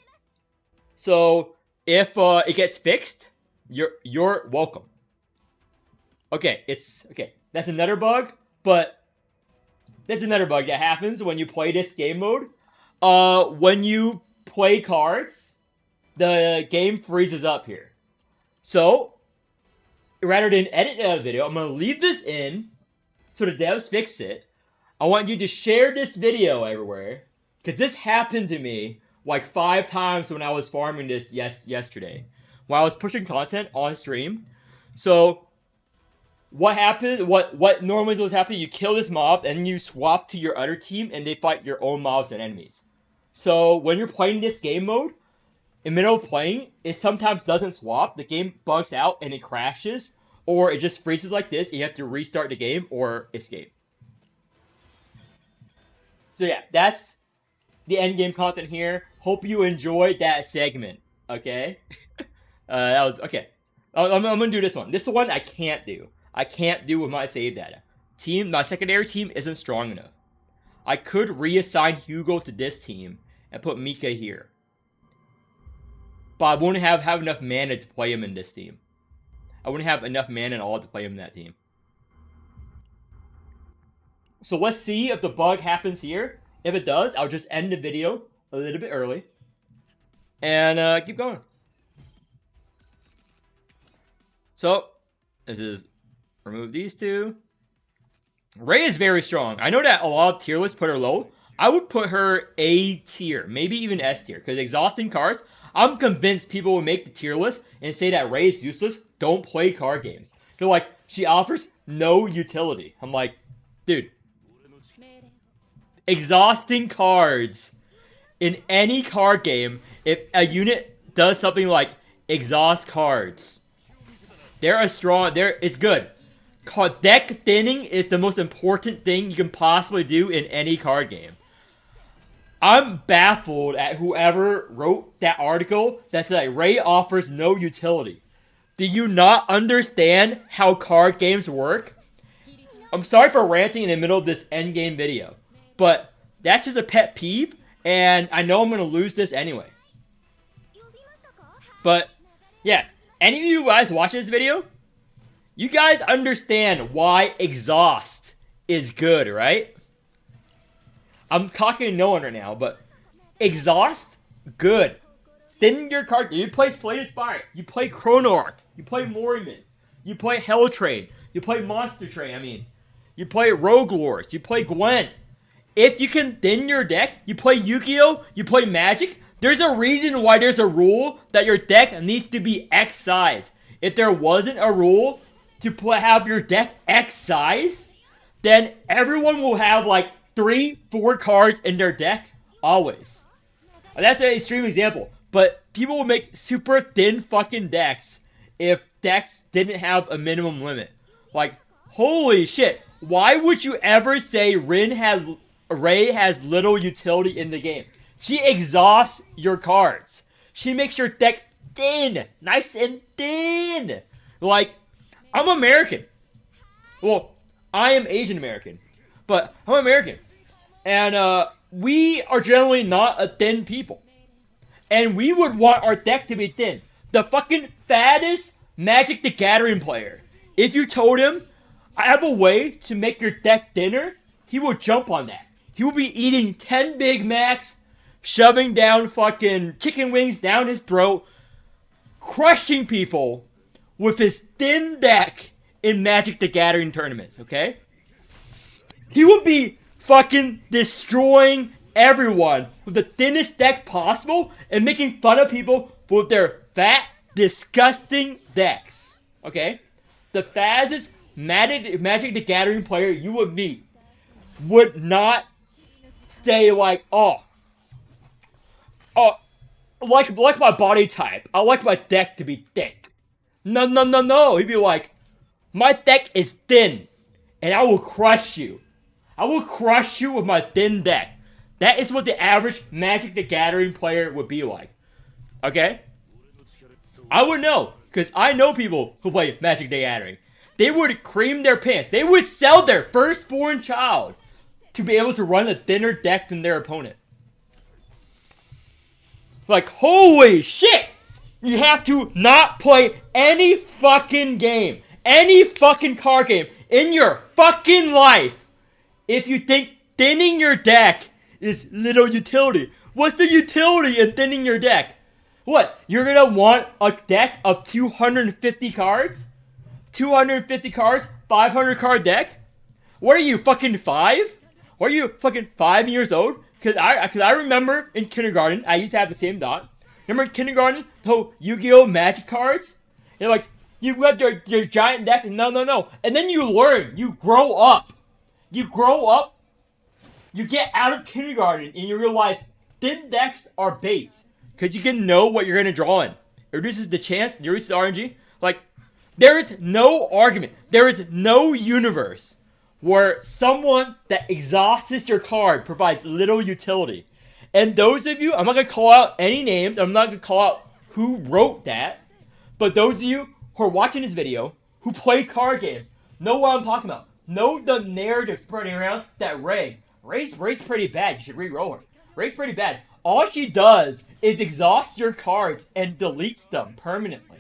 So if it gets fixed, you're welcome. Okay, that's another bug, but that's another bug that happens when you play this game mode. When you play cards, the game freezes up here. So, rather than edit a video, I'm going to leave this in so the devs fix it. I want you to share this video everywhere, because this happened to me like 5 times when I was farming this yesterday. When I was pushing content on stream. So, what happened, what normally does happen, you kill this mob, and you swap to your other team, and they fight your own mobs and enemies. So, when you're playing this game mode, in the middle of playing, it sometimes doesn't swap. The game bugs out and it crashes. Or it just freezes like this and you have to restart the game or escape. So yeah, that's the end game content here. Hope you enjoyed that segment. Okay? That was... Okay. I'm gonna do this one. This one I can't do. I can't do with my save data. My secondary team isn't strong enough. I could reassign Hugo to this team and put Mika here. But I wouldn't have enough mana to play him in this team. I wouldn't have enough mana at all to play him in that team. So let's see if the bug happens here. If it does, I'll just end the video a little bit early. And keep going. So, this is... remove these two. Ray is very strong. I know that a lot of tier lists put her low. I would put her A tier. Maybe even S tier. Because exhausting cards... I'm convinced people will make the tier list and say that Ray is useless, don't play card games. They're like, she offers no utility. I'm like, dude, exhausting cards in any card game if a unit does something like exhaust cards. It's good. Deck thinning is the most important thing you can possibly do in any card game. I'm baffled at whoever wrote that article that said that Ray offers no utility. Do you not understand how card games work? I'm sorry for ranting in the middle of this endgame video, but that's just a pet peeve, and I know I'm going to lose this anyway. But, yeah, any of you guys watching this video, you guys understand why exhaust is good, right? I'm talking to no one right now, but exhaust, good. Thin your card. You play Slay the Spire. You play Chrono Arc. You play Morrimans. You play Hell Train. You play Monster Train, You play Rogue Lords. You play Gwen. If you can thin your deck, you play Yu-Gi-Oh! You play Magic. There's a reason why there's a rule that your deck needs to be X size. If there wasn't a rule to have your deck X size, then everyone will have like 3-4 cards in their deck, always. And that's an extreme example, but people will make super thin fucking decks if decks didn't have a minimum limit. Like, holy shit, why would you ever say Ray has little utility in the game? She exhausts your cards. She makes your deck thin, nice and thin. Like, I'm American. Well, I am Asian American, but I'm American. And we are generally not a thin people. And we would want our deck to be thin. The fucking fattest Magic the Gathering player, if you told him, I have a way to make your deck thinner, he will jump on that. He will be eating 10 Big Macs, shoving down fucking chicken wings down his throat, crushing people with his thin deck in Magic the Gathering tournaments, okay? He would be fucking destroying everyone with the thinnest deck possible and making fun of people with their fat, disgusting decks, okay? The fastest Magic the Gathering player you would meet would not say like, like my body type, I like my deck to be thick. No. He'd be like, my deck is thin, and I will crush you. I will crush you with my thin deck. That is what the average Magic the Gathering player would be like. Okay? I would know, because I know people who play Magic the Gathering. They would cream their pants. They would sell their firstborn child to be able to run a thinner deck than their opponent. Like, holy shit! You have to not play any fucking game, any fucking card game in your fucking life if you think thinning your deck is little utility. What's the utility in thinning your deck? What? You're gonna want a deck of 250 cards? 250 cards? 500 card deck? What are you, fucking 5? What are you, fucking 5 years old? Cause I remember in kindergarten, I used to have the same thought. Remember in kindergarten, the whole Yu-Gi-Oh! Magic cards? You're like, you got your giant deck, no. And then you learn, you grow up. You get out of kindergarten and you realize thin decks are base. Because you can know what you're going to draw in. It reduces the chance, it reduces the RNG. Like, there is no argument. There is no universe where someone that exhausts your card provides little utility. And those of you, I'm not going to call out any names. I'm not going to call out who wrote that. But those of you who are watching this video, who play card games, know what I'm talking about. Know the narrative spreading around that Ray's pretty bad. You should re-roll her. Ray's pretty bad. All she does is exhaust your cards and deletes them permanently.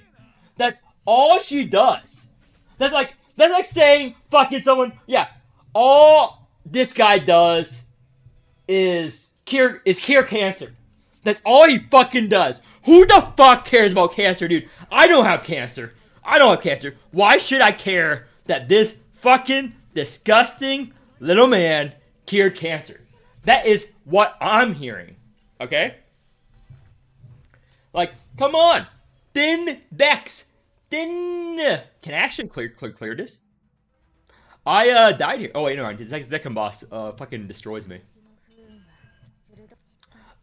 That's all she does. That's like saying fucking someone, yeah, all this guy does is cure cancer. That's all he fucking does. Who the fuck cares about cancer, dude? I don't have cancer. Why should I care that this fucking disgusting little man cured cancer? That is what I'm hearing. Okay? Like, come on. Thin decks. Can I actually clear this? I died here. Oh wait, no, this next deck boss fucking destroys me.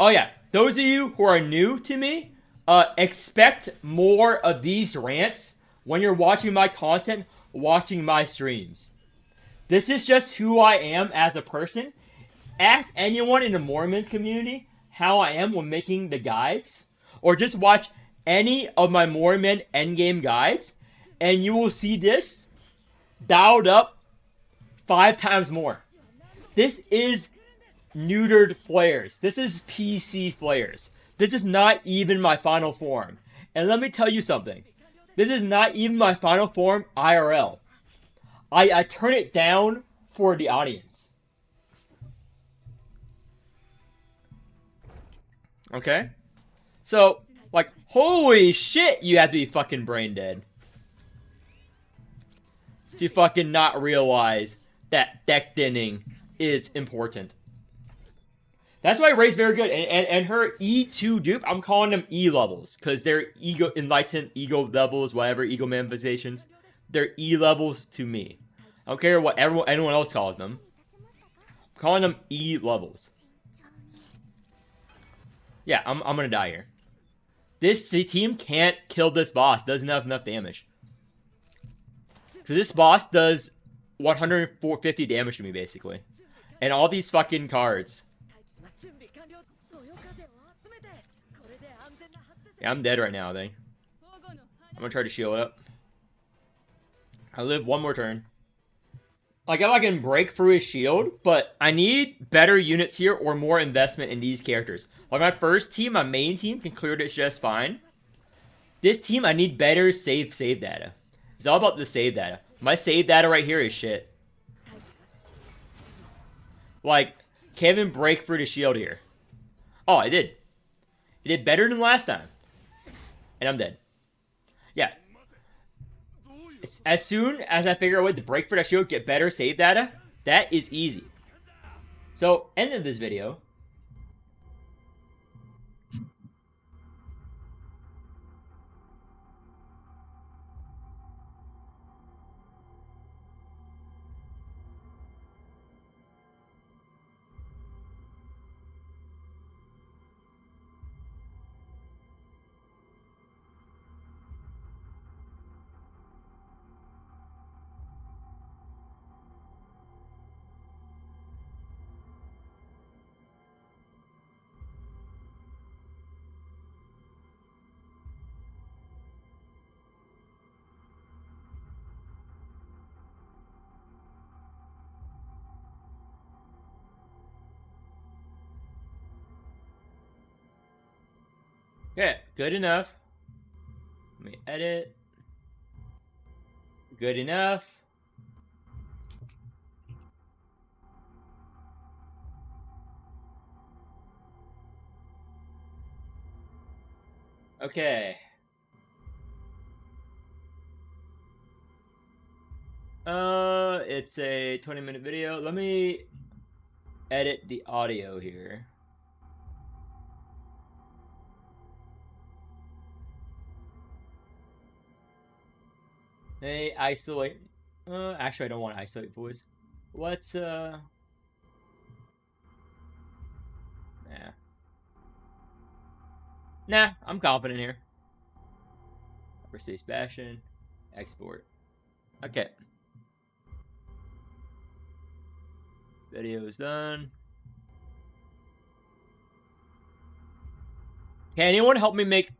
Oh yeah, those of you who are new to me, expect more of these rants when you're watching my content, watching my streams. This is just who I am as a person. Ask anyone in the Mormons community how I am when making the guides, or just watch any of my Mormon endgame guides, and you will see this dialed up 5 times more. This is neutered flares. This is PC flares. This is not even my final form. And let me tell you something. This is not even my final form IRL. I turn it down for the audience. Okay? So, like, holy shit, you have to be fucking brain dead to fucking not realize that deck thinning is important. That's why Ray's very good. And her E2 dupe, I'm calling them E levels. Because they're ego, enlightened ego levels, whatever, ego manifestations. They're E levels to me. I don't care what anyone else calls them. I'm calling them E levels. Yeah, I'm gonna die here. This team can't kill this boss. Doesn't have enough damage. So this boss does 150 damage to me, basically. And all these fucking cards. Yeah, I'm dead right now, I think. I'm gonna try to shield up. I live one more turn. Like, if I can break through his shield, but I need better units here or more investment in these characters. Like, my first team, my main team, can clear this just fine. This team, I need better save data. It's all about the save data. My save data right here is shit. Like, can't even break through the shield here. Oh, I did. It did better than last time. And I'm dead. Yeah. As soon as I figure out a way to break through that shield, get better save data, that is easy. So, end of this video. Yeah, good enough. Let me edit. Good enough. Okay. It's a 20-minute video. Let me edit the audio here. Hey, isolate. Actually, I don't want to isolate voice. Let's, Nah. Nah, I'm confident here. Overseas Bastion. Export. Okay. Video is done. Can anyone help me make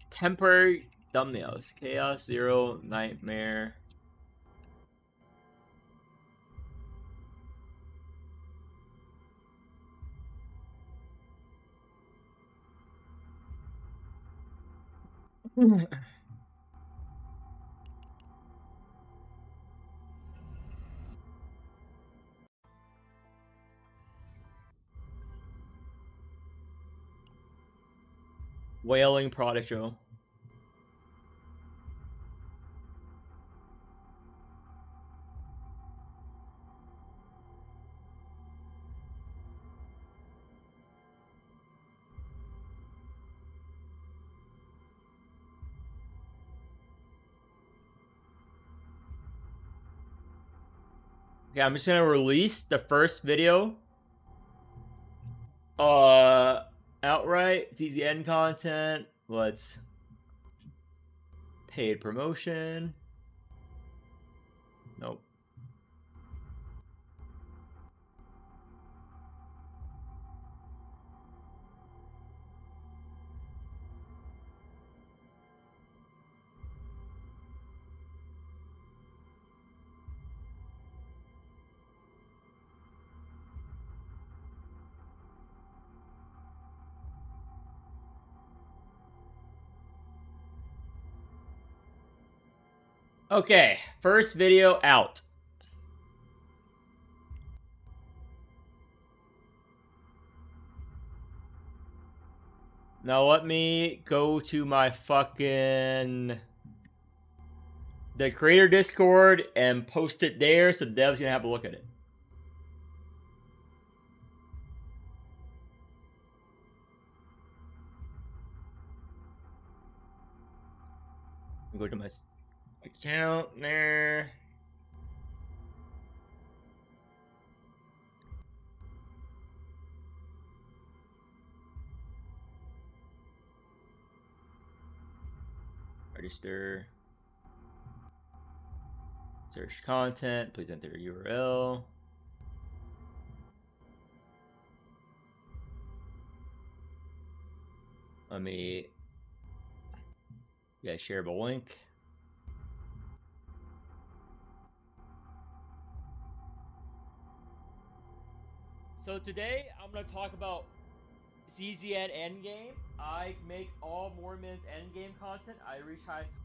temporary thumbnails? Chaos Zero Nightmare. Wailing Prodigal. Okay, I'm just gonna release the first video outright. It's easy end content. Let's paid promotion. Nope. Okay, first video out. Now let me go to my fucking the creator Discord and post it there so devs can have a look at it. Go to my account there. Register. Search content. Please enter your URL. Let me get a shareable link. So today I'm gonna talk about CZN Endgame. I make all Mormon's Endgame content. I reach high school.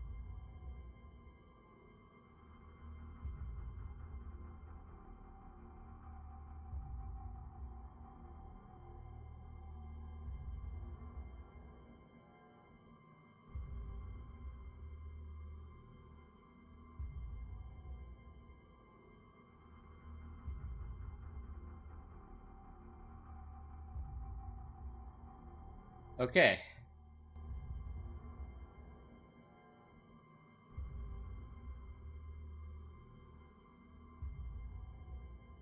Okay.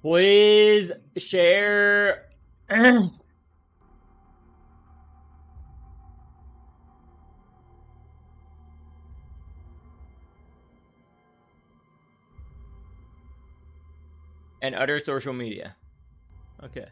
Please share. And other social media. Okay.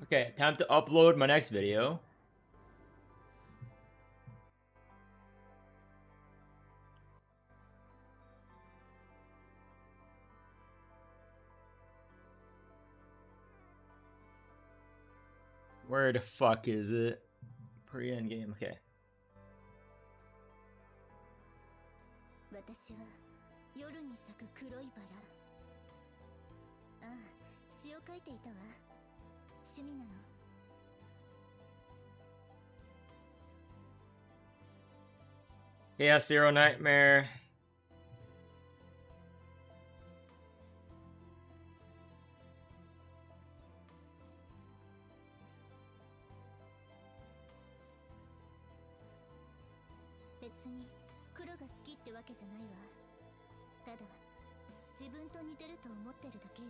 Okay, time to upload my next video. Where the fuck is it? Pre-end game, okay. 私は夜に咲く黒いバラ。ああ、詩を書いていたわ。趣味なの。Yeah, Zero Nightmare. 別に黒が好きってわけじゃないわ。ただ自分と似てると思ってるだけよ。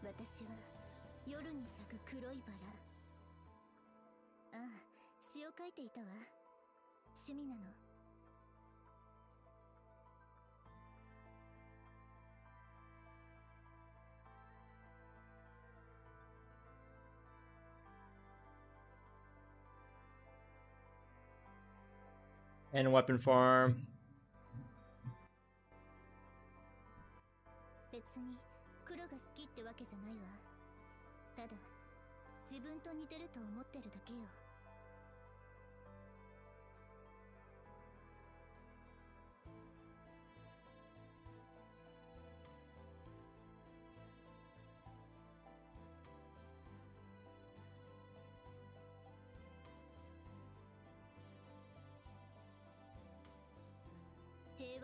私は夜に咲く黒いバラ。ああ、詩を書いていたわ。趣味なの。And weapon farm. 別に黒が好きってわけじゃないわ。ただ自分と似てると思ってるだけよ。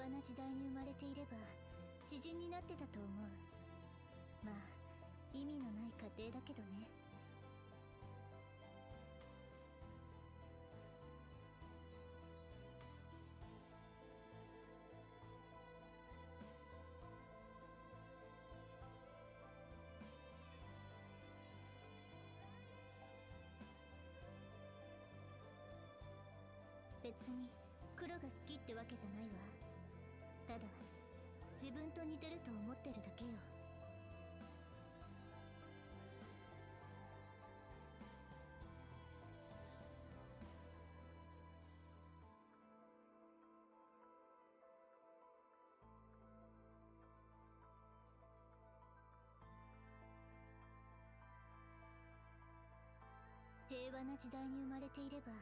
和な時代に生まれていれば詩人になってたと思う。まあ意味のない過程だけどね。別に黒が好きってわけじゃないわ。ただ自分と似てると思ってるだけよ。平和な時代に生まれていれば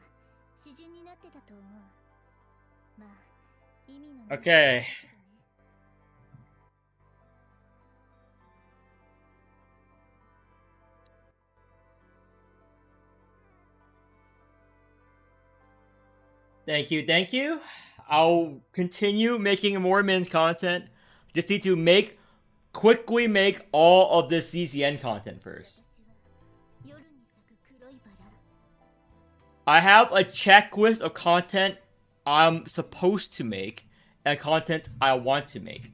詩人になってたと思う。まあ意味のない Okay. Thank you, thank you. I'll continue making more men's content. Just need to quickly make all of the CCN content first. I have a checklist of content I'm supposed to make and content I want to make.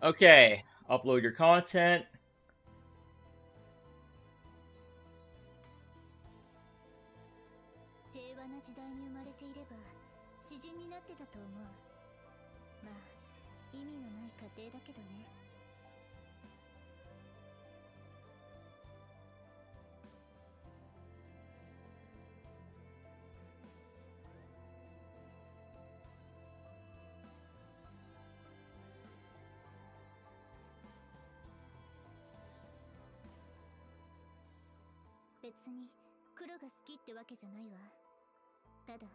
Okay, upload your content.別に黒が好きってわけじゃないわ。ただ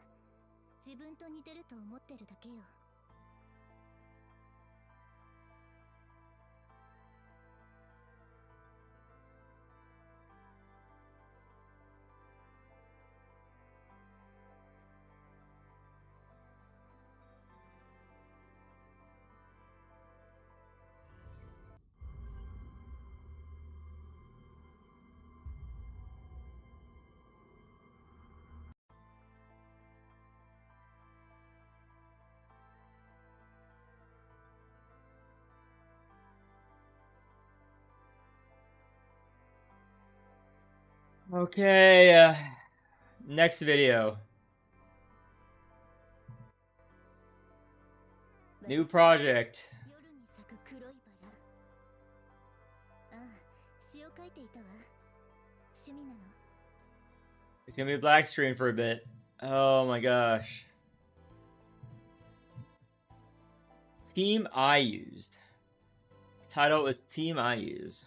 自分と似てると思ってるだけよ。Okay, next video. New project. It's gonna be a black screen for a bit. Oh my gosh. Team I used. Title is Team I Use.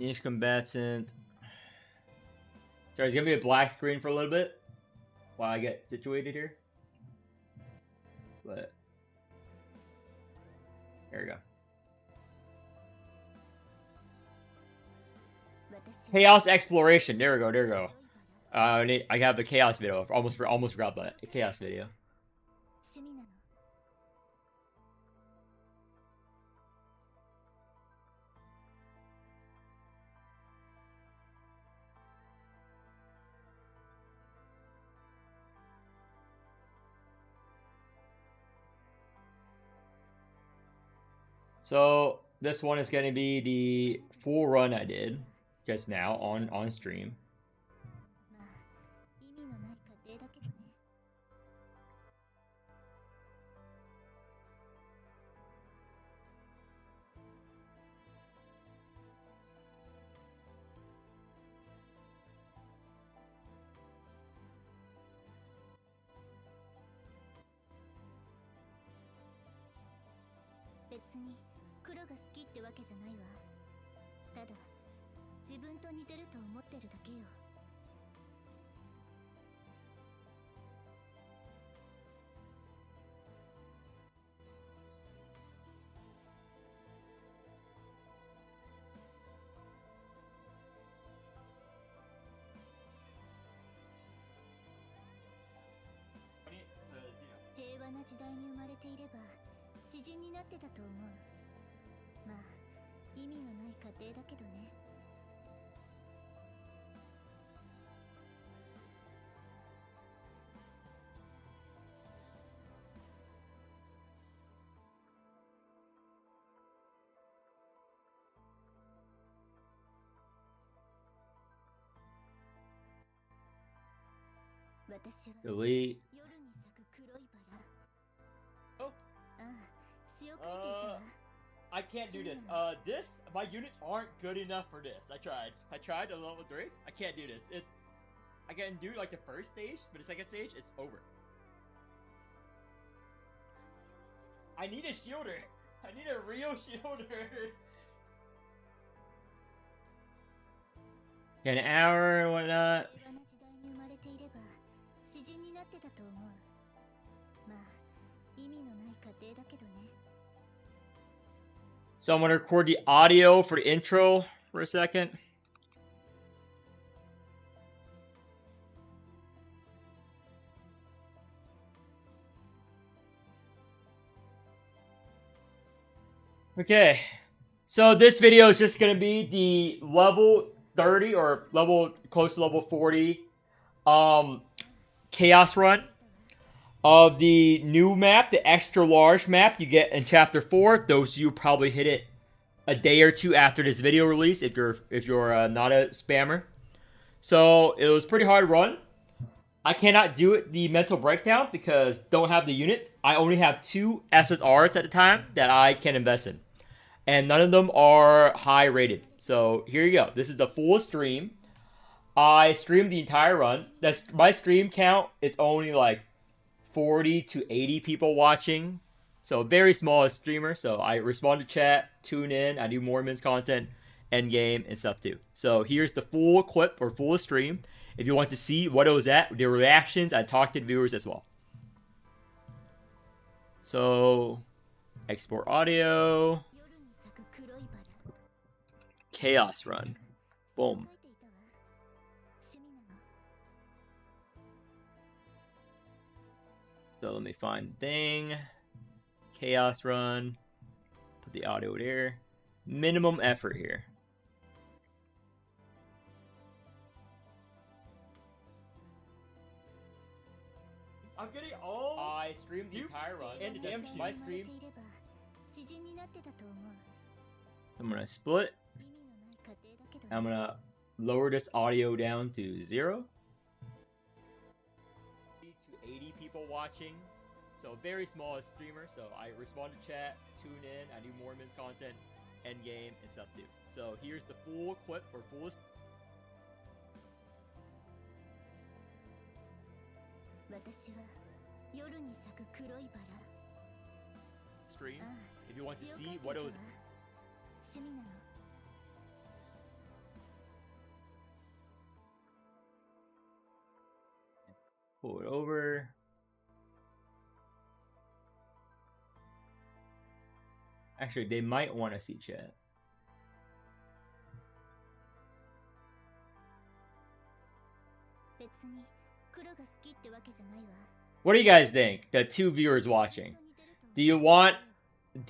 Niche combatant. Sorry, it's gonna be a black screen for a little bit while I get situated here. But there we go. Chaos exploration. There we go. There we go. I have the chaos video. Almost forgot about it. Chaos video. So this one is going to be the full run I did just now on stream. 別に黒が好きってわけじゃないわ。ただ自分と似てると思ってるだけよ。平和な時代に生まれていれば詩人になってたと思う。まあ意味のない家庭だけどね。私は Delete. 夜に咲く黒いバラ。 Oh. ああ、詩を書いていたわ。 I can't do this. My units aren't good enough for this. I tried at level 3. I can't do this. I can do like the first stage, but the second stage, it's over. I need a shielder. I need a real shielder. An hour and whatnot. 平和な時代に生まれていれば詩人になってたと思う。まあ意味のない家庭だけどね。 So I'm gonna record the audio for the intro for a second. Okay, so this video is just gonna be the level 30 or level close to level 40 chaos run of the new map, the extra large map you get in chapter 4. Those of you probably hit it a day or two after this video release if you're not a spammer. So it was pretty hard run. I cannot do it the mental breakdown because don't have the units. I only have 2 SSRs at the time that I can invest in, and none of them are high rated. So here you go. This is the full stream. I streamed the entire run. That's my stream count. It's only like 40 to 80 people watching, so very small streamer. So I respond to chat, tune in, I do more men's content, end game and stuff too. So here's the full clip or full stream if you want to see what it was at, the reactions. I talked to the viewers as well. So export audio, 夜に咲く黒いバラ。 chaos run, boom. 詩を書いていたわ。趣味なの。 So let me find the thing. Chaos run. Put the audio there. Minimum effort here. I'm getting all. I streamed the Dupes entire run, and the 平和 damn な時代 my に生まれ stream. ていれば詩人になってたと思う。 I'm gonna split. 意味のない家庭だけどね。 I'm gonna lower this audio down to 0. To 80 people watching, so very small streamer. So I respond to chat, tune in, I do more men's content, end game and stuff too. So here's the full clip or full. 私は夜に咲く黒いバラ。 Stream ああ、 if you want to 詩を書い see ていた what it わ。 was. 趣味なの。 Pull it over. Actually, they might want to see chat. 別に黒が好きってわけじゃないわ。 What do you guys think? The 2 viewers watching. Do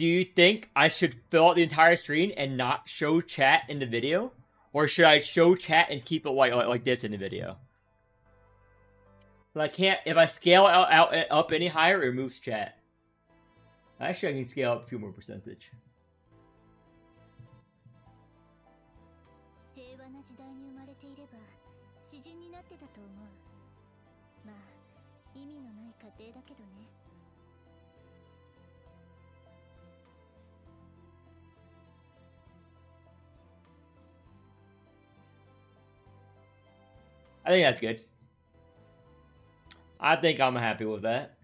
you think I should fill out the entire screen and not show chat in the video? Or should I show chat and keep it like this in the video? But I can't, if I scale up any higher, it removes chat. Actually, I can scale up a few more percentage. 平和な時代に生まれていれば詩人になってたと思う。まあ意味のない家庭だけどね。 I think that's good. I think I'm happy with that.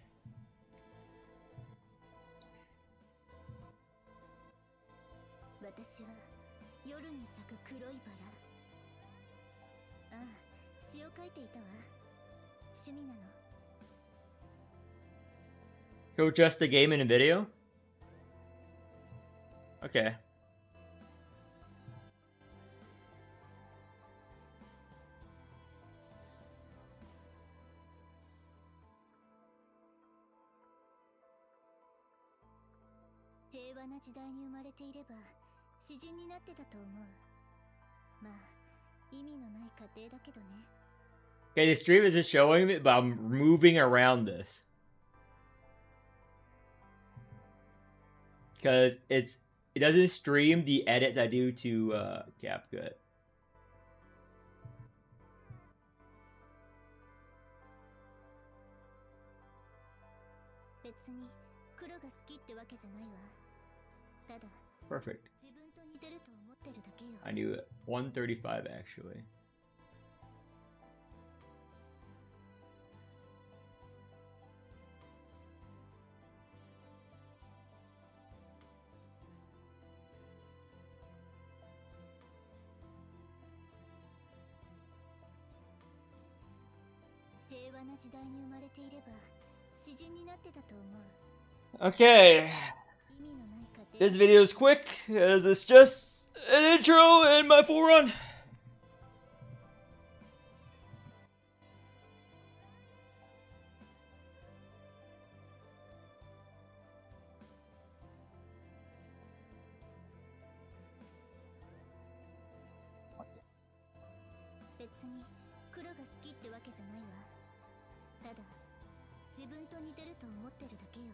いていたわ。趣味なの。 He'll adjust the game in a video? Okay. 平和な時代に生まれていれば詩人になってたと思う。まあ意味のない過程だけどね。 Okay, the stream isn't showing it, but I'm moving around this. Because it doesn't stream the edits I do to CapCut. 別に黒が好きってわけじゃないわ。ただ Perfect. 自分と似てると思ってるだけよ。 I knew it. 135 actually. 平和な時代に生まれていれば詩人になってたと思う。 Okay. 意味のない過程。 This video is quick, as it's just an intro and my full run. 別に黒が好きってわけじゃないわ。ただ自分と似てると思ってるだけよ。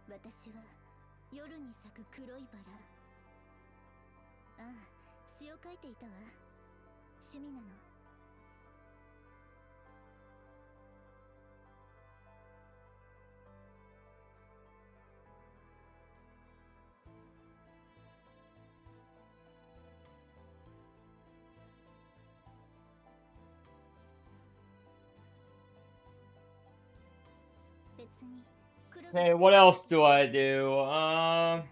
私は夜に咲く黒いバラ。ああ、詩を書いていたわ。趣味なの。 別に黒が Okay, what else do I do?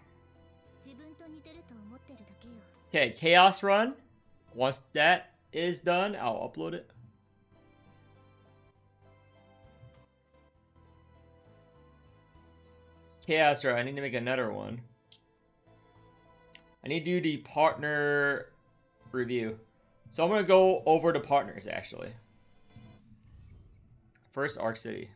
自分と似てると思ってるだけよ。 Okay, Chaos Run. Once that is done, I'll upload it. Chaos Run, I need to make another one. I need to do the partner review. So I'm gonna go over the partners actually. First, Arc City.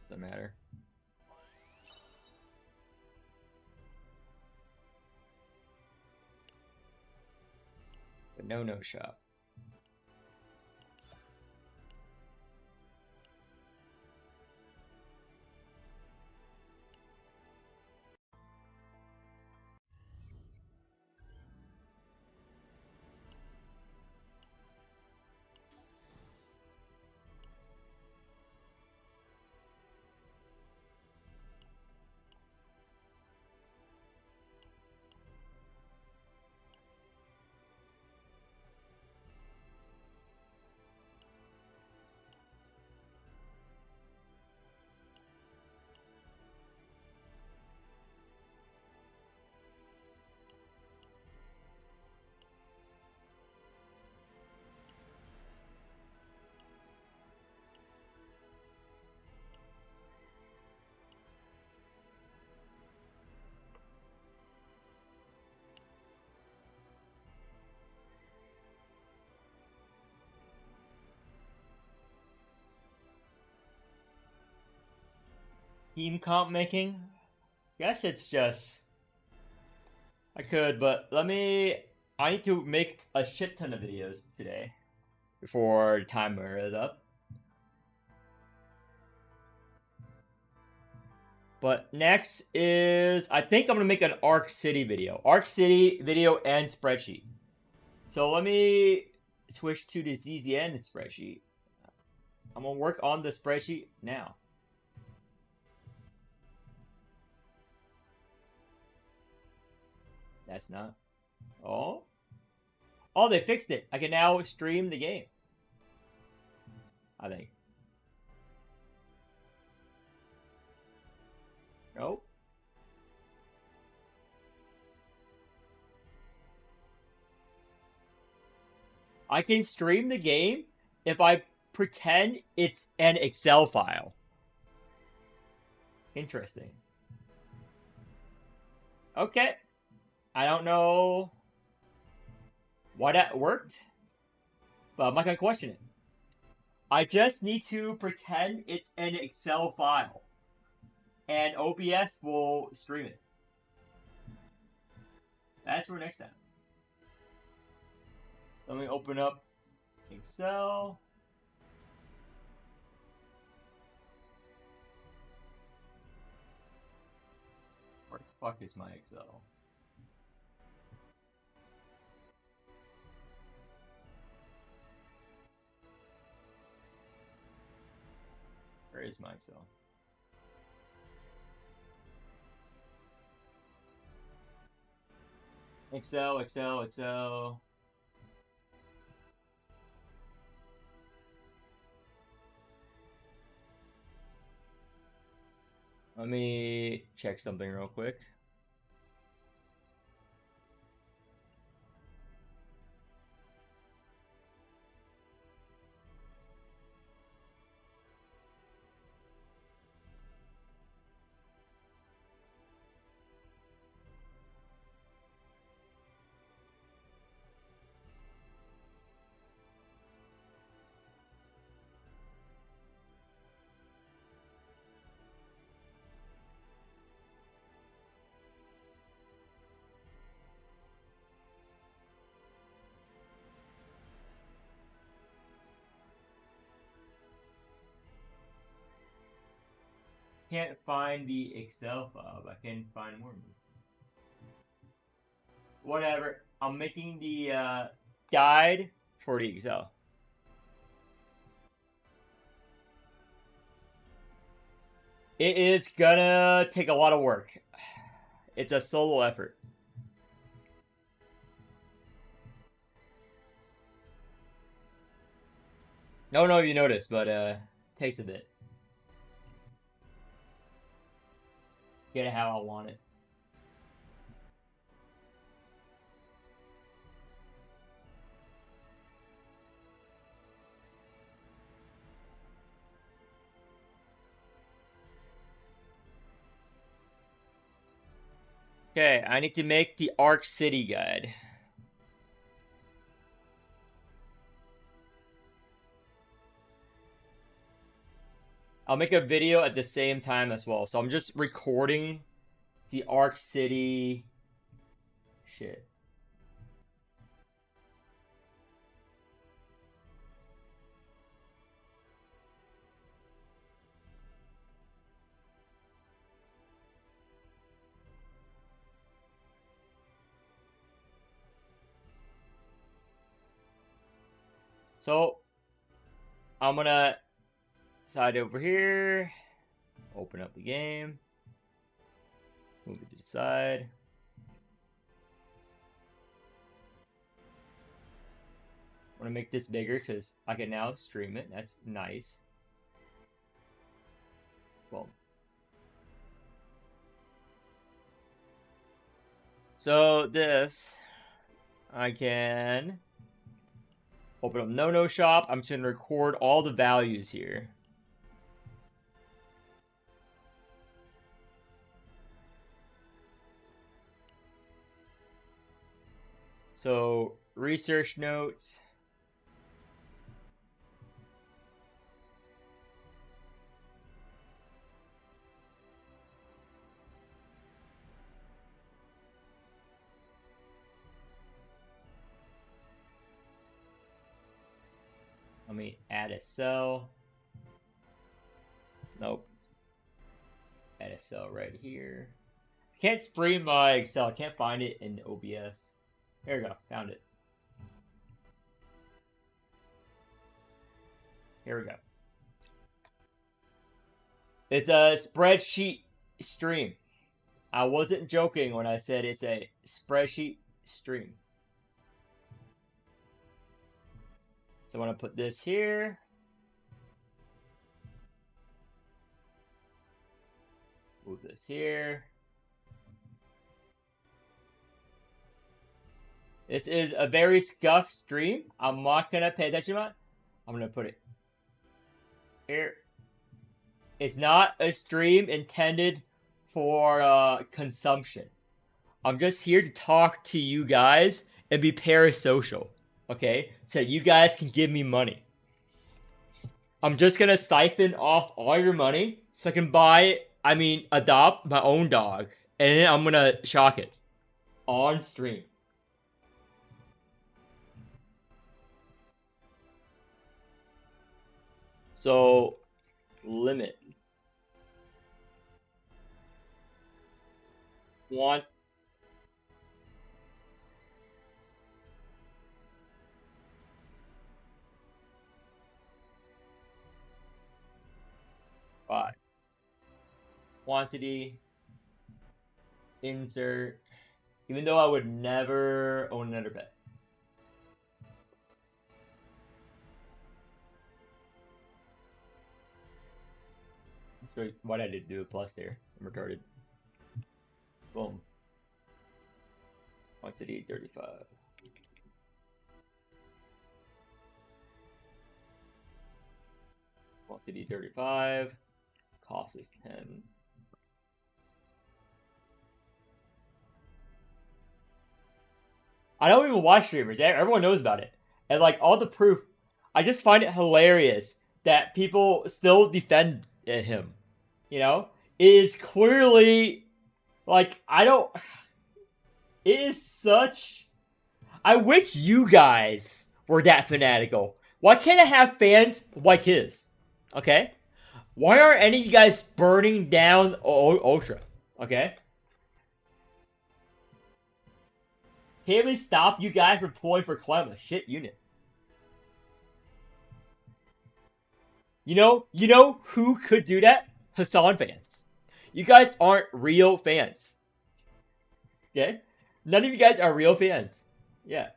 Doesn't matter. The no shop. Team comp making? Guess it's just I could, but I need to make a shit ton of videos today before the timer is up. But next is I think I'm gonna make an Arc City video. Arc City video and spreadsheet. So let me switch to the ZZN spreadsheet. I'm gonna work on the spreadsheet now. That's not. Oh. Oh, they fixed it. I can now stream the game. I think. Nope. I can stream the game if I pretend it's an Excel file. Interesting. Okay. I don't know why that worked, but I'm not gonna question it. I just need to pretend it's an Excel file, and OBS will stream it. That's for next time. Let me open up Excel. Where the fuck is my Excel? Where is my Excel? Excel, Excel, Excel. Let me check something real quick. Can't find the Excel file, but I can find more. Whatever. I'm making the guide for the Excel. It is gonna take a lot of work. It's a solo effort. I don't know if you noticed, but takes a bit. Get it how I want it. Okay, I need to make the Arc City guide. I'll make a video at the same time as well. So I'm just recording the Arc City shit. So I'm gonna side over here, open up the game, move it to the side. I'm gonna make this bigger because I can now stream it. That's nice. Well, so this I can open up No Shop. I'm just gonna record all the values here. So research notes. Let me add a cell. Nope. Add a cell right here. I can't stream my Excel. I can't find it in OBS. There we go. Found it. Here we go. It's a spreadsheet stream. I wasn't joking when I said it's a spreadsheet stream. So I want to put this here. Move this here. This is a very scuffed stream. I'm not gonna pay attention to it. I'm gonna put it here. It's not a stream intended for consumption. I'm just here to talk to you guys and be parasocial, okay? So you guys can give me money. I'm just gonna siphon off all your money so I can adopt my own dog. And then I'm gonna shock it on stream. So, limit. Want. Five. Quantity. Insert. Even though I would never own another pet. So why did I do a plus there? I'm retarded. Boom. Quantity 35. Quantity 35. Cost is 10. I don't even watch streamers. Everyone knows about it. And like all the proof, I just find it hilarious that people still defend him. You know? It is clearly like it is such. I wish you guys were that fanatical. Why can't I have fans like his? Okay? Why aren't any of you guys burning down Ultra? Okay? Can't even stop you guys from pulling for Clem, a shit unit. You know who could do that? Hassan fans. You guys aren't real fans. Okay? None of you guys are real fans. Yeah.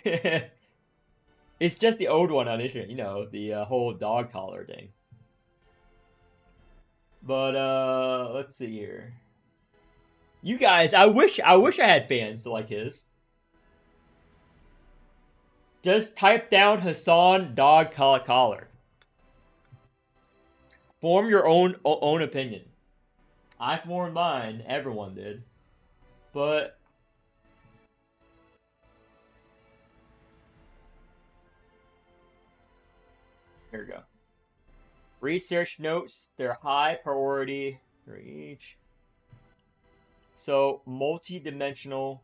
It's just the old one on internet, the whole dog collar thing. But let's see here. You guys, I wish I had fans like his. Just type down Hassan dog collar. Form your own opinion. I formed mine. Everyone did. But here we go. Research notes. They're high priority for each. So multi-dimensional.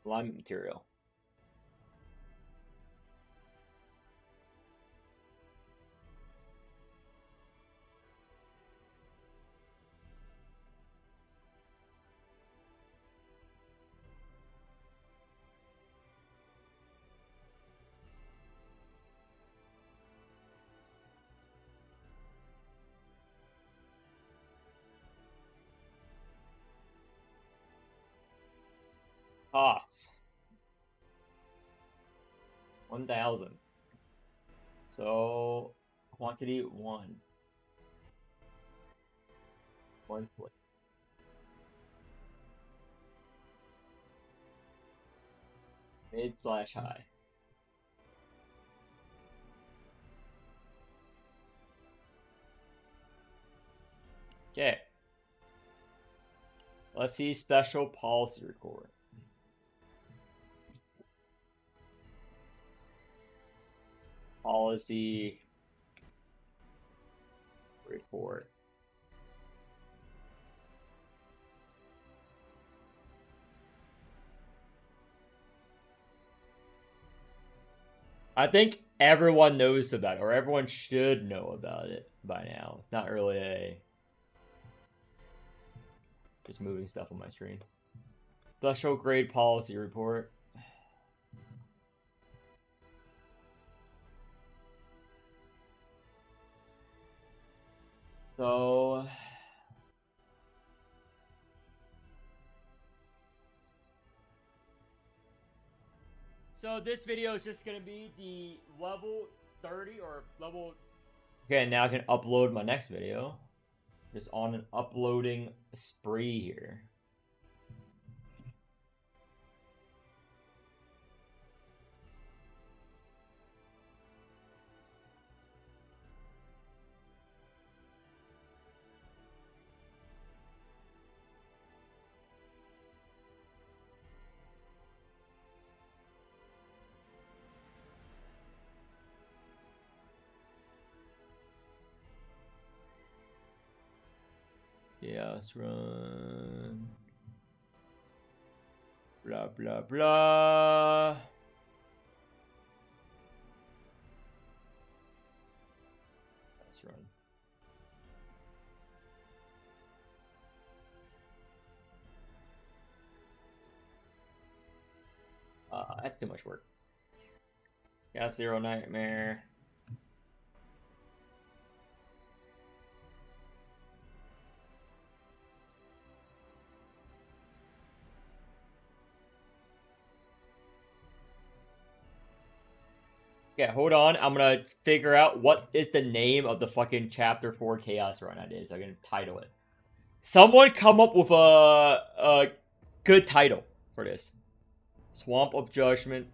Alignment material. Costs. 1,000. So quantity 1. 1 foot. Mid/high. Okay. Let's see special policy report. Policy report. I think everyone knows about it, or everyone should know about it by now. It's not really a... Just moving stuff on my screen. Special grade policy report. So this video is just gonna be the level 30 or level. Okay, now I can upload my next video. Just on an uploading spree here. Yeah, let's run. Blah, blah, blah. Let's run. That's too much work. Yeah, Zero Nightmare. Okay, hold on. I'm gonna figure out what is the name of the fucking Chapter 4 Chaos Run I did, so I can title it. Someone come up with a good title for this. Swamp of Judgment.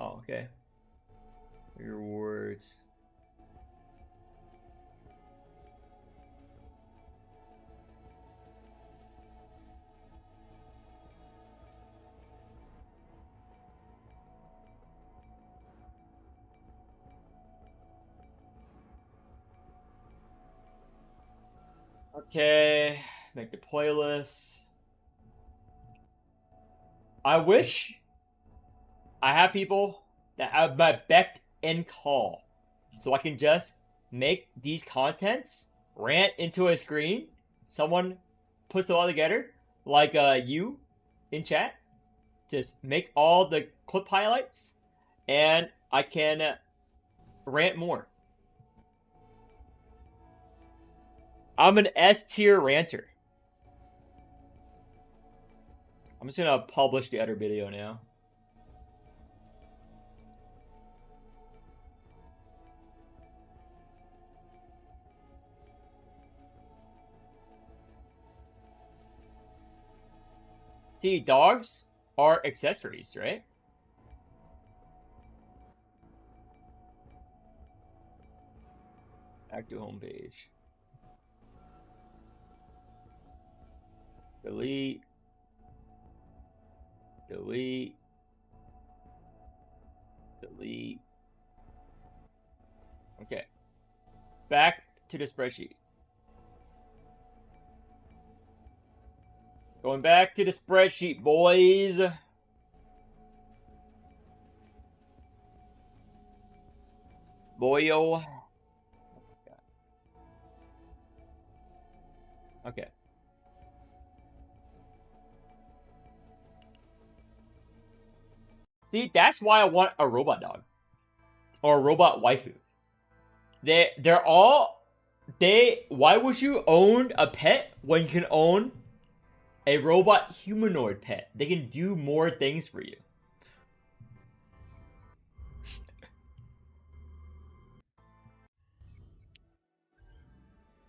Oh, okay. Your words. Okay, make the playlist. I wish I have people that have my beck and call, so I can just make these contents rant into a screen. Someone puts it all together, like you in chat. Just make all the clip highlights, and I can rant more. I'm an S tier ranter. I'm just gonna publish the other video now. See, dogs are accessories, right? Back to homepage. Delete. Delete. Delete. Okay. Back to the spreadsheet. Going back to the spreadsheet, boys. Boyo. Okay. See, that's why I want a robot dog. Or a robot waifu. They're all... Why would you own a pet when you can own a robot humanoid pet? They can do more things for you.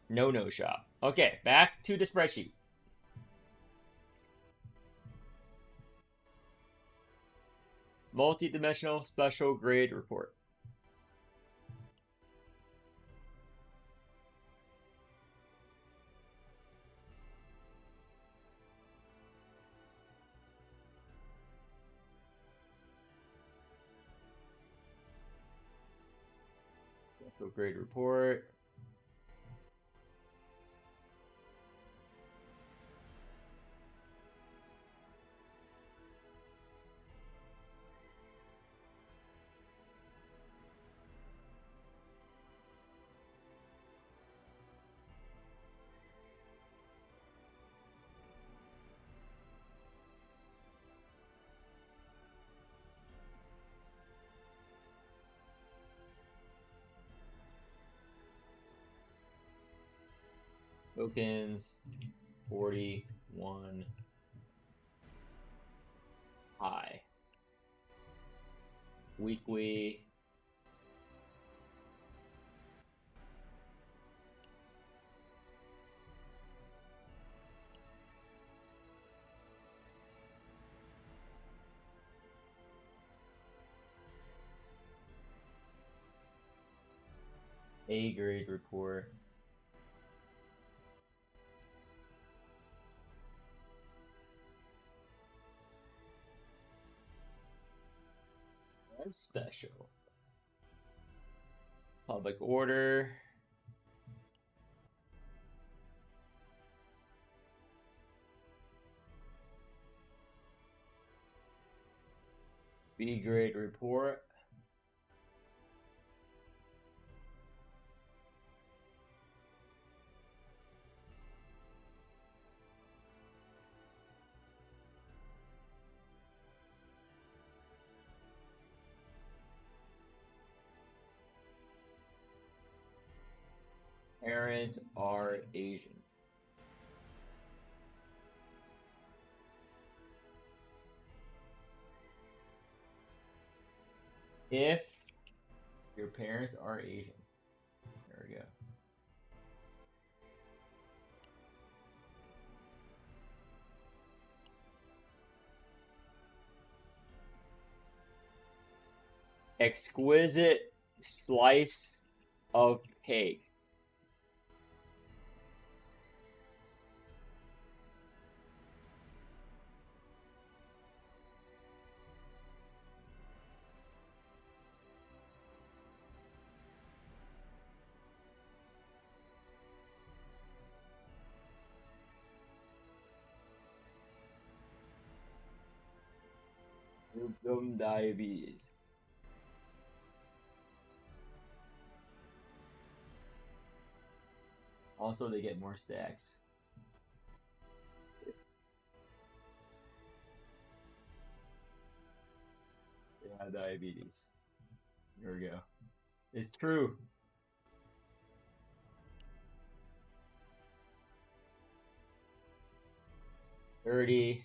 No shop. Okay, back to the spreadsheet. Multi-dimensional special grade report. So grade report. Tokens 41 high. Weekly. A grade report. And special. Public order. B grade report. Parents are Asian. If your parents are Asian. There we go. Exquisite slice of pig. Them diabetes. Also, they get more stacks. They have diabetes. There we go. It's true. $30.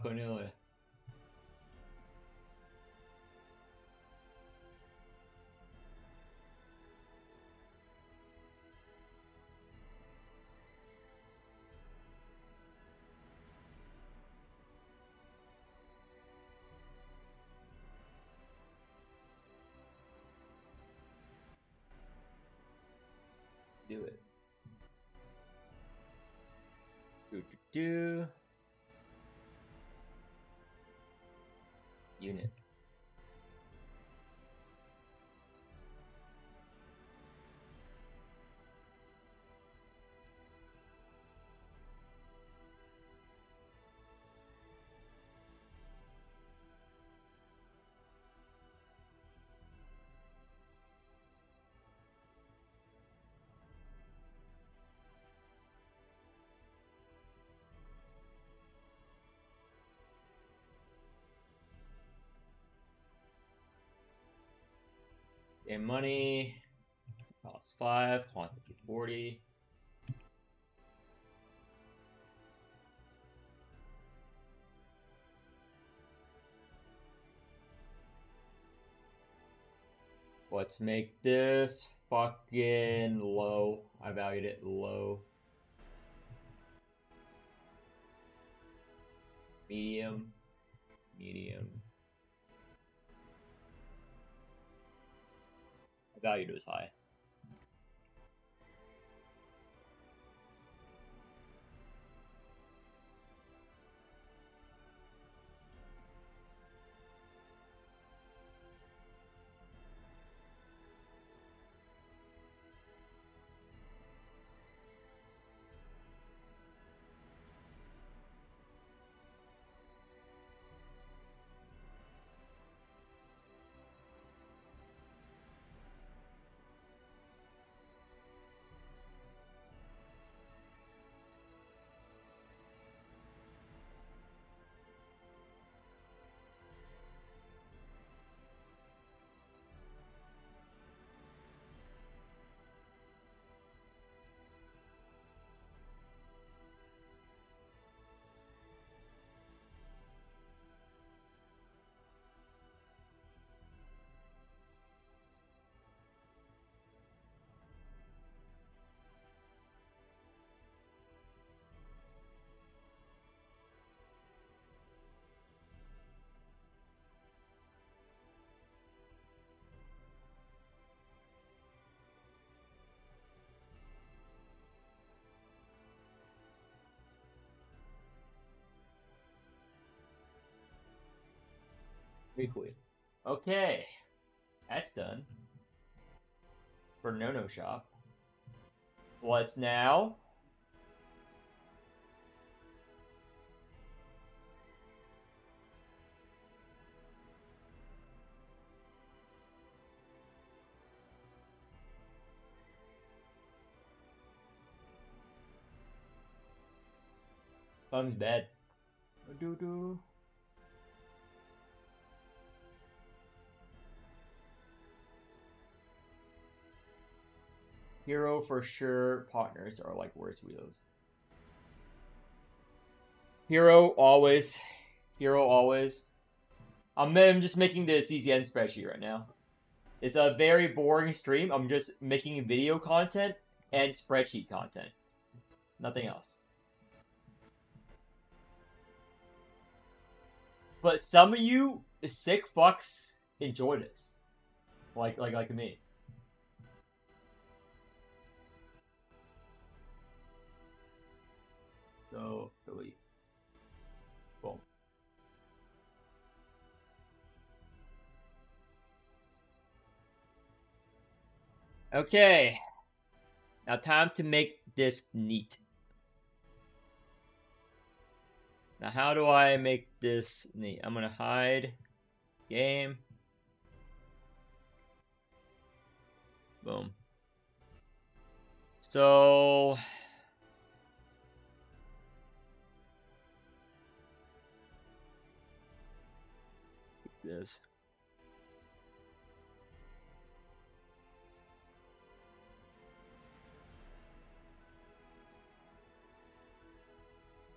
Vanilla. Do it. Do. Unit. And money. Cost 5, quantity 40. Let's make this fucking low. I valued it low. Medium. Medium. I valued it as high. Weekly. Okay. That's done. For No Shop. What's now? Thumb's bad. Doo-doo. Hero for sure. Partners are like worse wheels. Hero always. Hero always. I'm just making this CZN spreadsheet right now. It's a very boring stream. I'm just making video content and spreadsheet content. Nothing else. But some of you sick fucks enjoy this. Like me. So delete. Boom. Okay. Now time to make this neat. Now how do I make this neat? I'm gonna hide game. Boom. So this.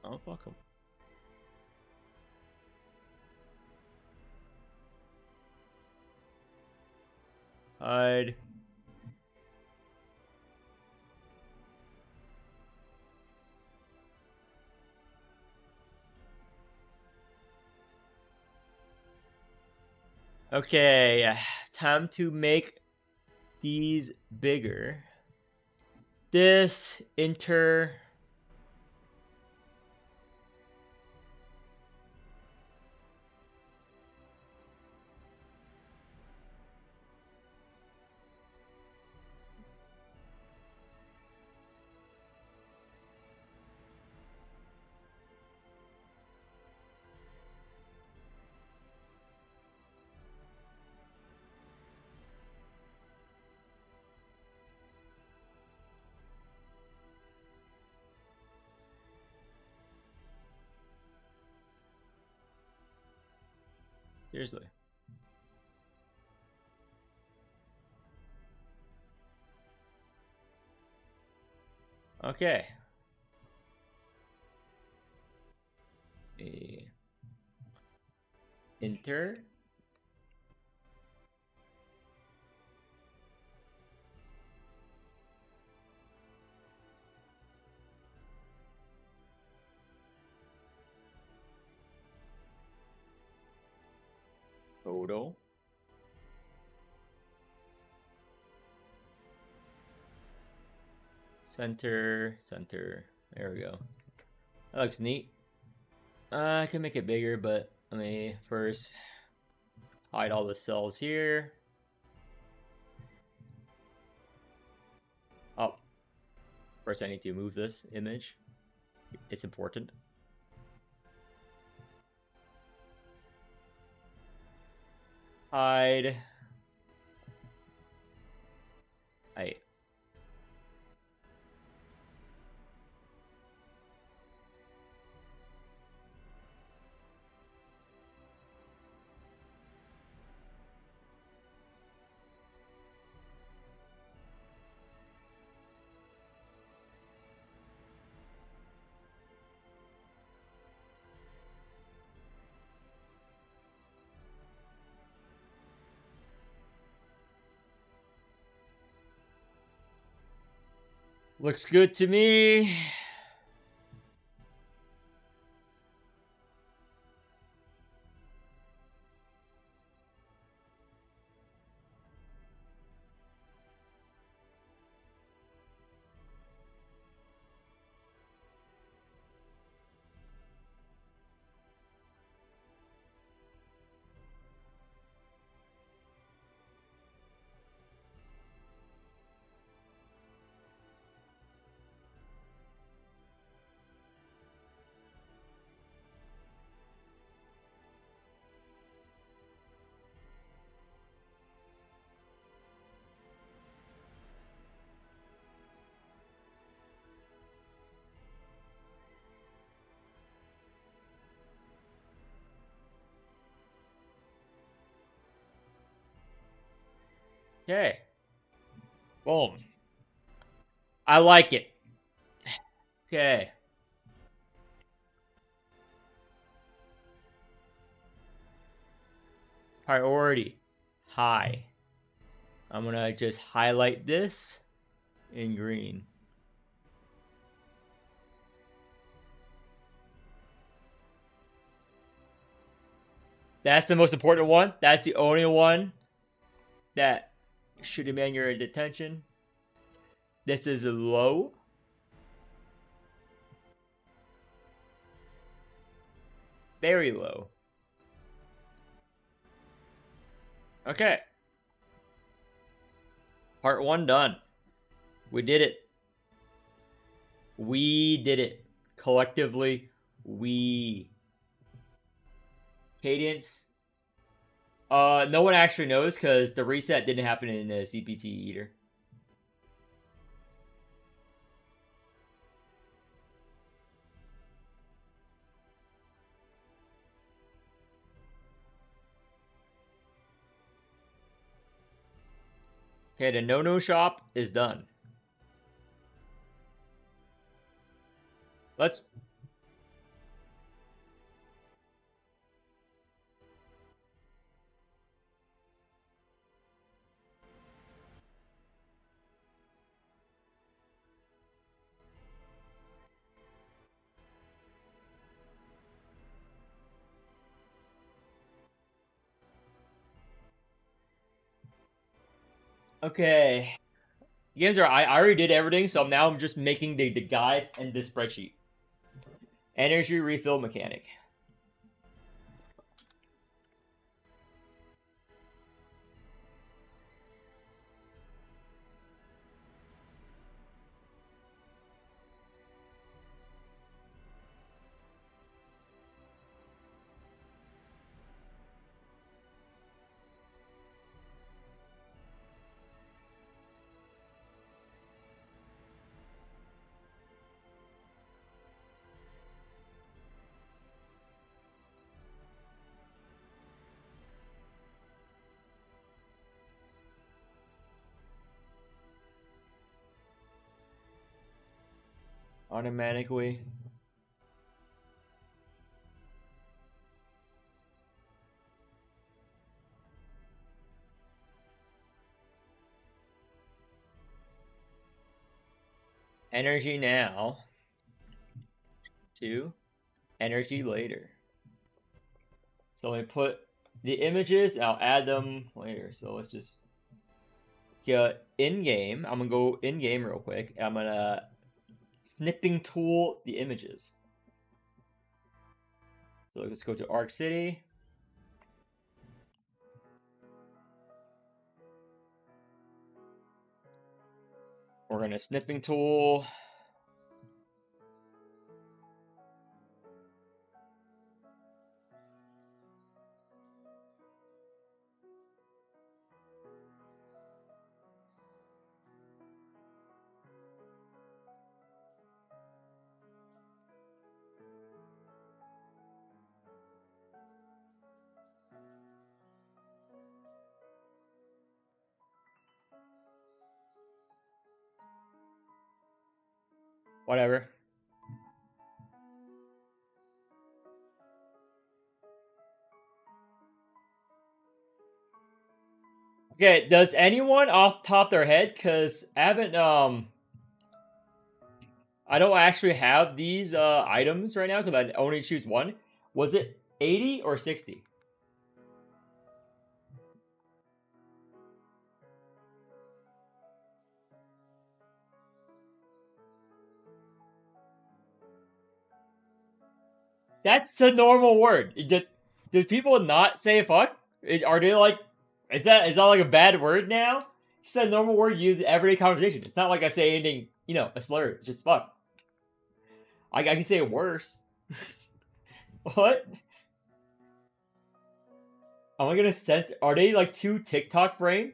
Oh, fuck him. Hide. Okay, time to make these bigger. This enter. Seriously. Okay. Enter. Photo. Center. There we go. That looks neat. I can make it bigger, but let me first hide all the cells here. Oh, first I need to move this image. It's important. Hide. Looks good to me. Okay. Boom. I like it. Okay. Priority. High. I'm gonna just highlight this in green. That's the most important one. That's the only one that should demand your attention. This is low. Very low. Okay. Part 1 done. We did it. We did it. Collectively, we. Cadence. No one actually knows because the reset didn't happen in the CPT either. Okay, the no-no shop is done. Let's... Okay. Games are... I already did everything, so now I'm just making the guides and the spreadsheet. Energy refill mechanic. automatically. Energy now to energy later. So let me put the images, I'll add them later. So let's just get in game. I'm gonna go in game real quick. I'm gonna snipping tool the images. So let's go to Arc City. We're gonna snipping tool. Whatever. Okay, does anyone off the top of their head, cause I haven't I don't actually have these items right now because I only choose one. Was it 80 or 60? That's a normal word. Did people not say fuck? Are they like, is that like a bad word now? It's a normal word used in everyday conversation. It's not like I say anything, a slur. It's just fuck. I can say it worse. What? Am I gonna sense? Are they like too TikTok brain?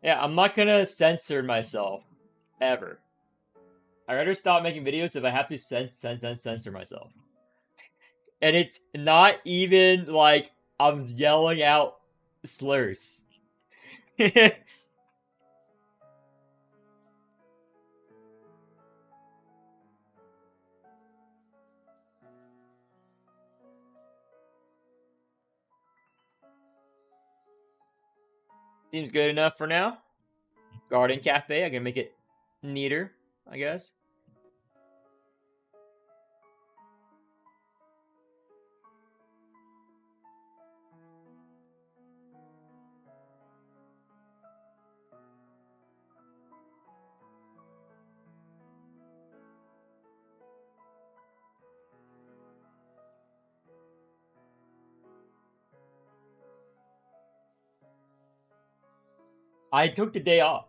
Yeah, I'm not gonna censor myself ever. I'd rather stop making videos if I have to censor myself. And it's not even like I'm yelling out slurs. Seems good enough for now. Garden Cafe, I can make it neater, I guess. I took the day off.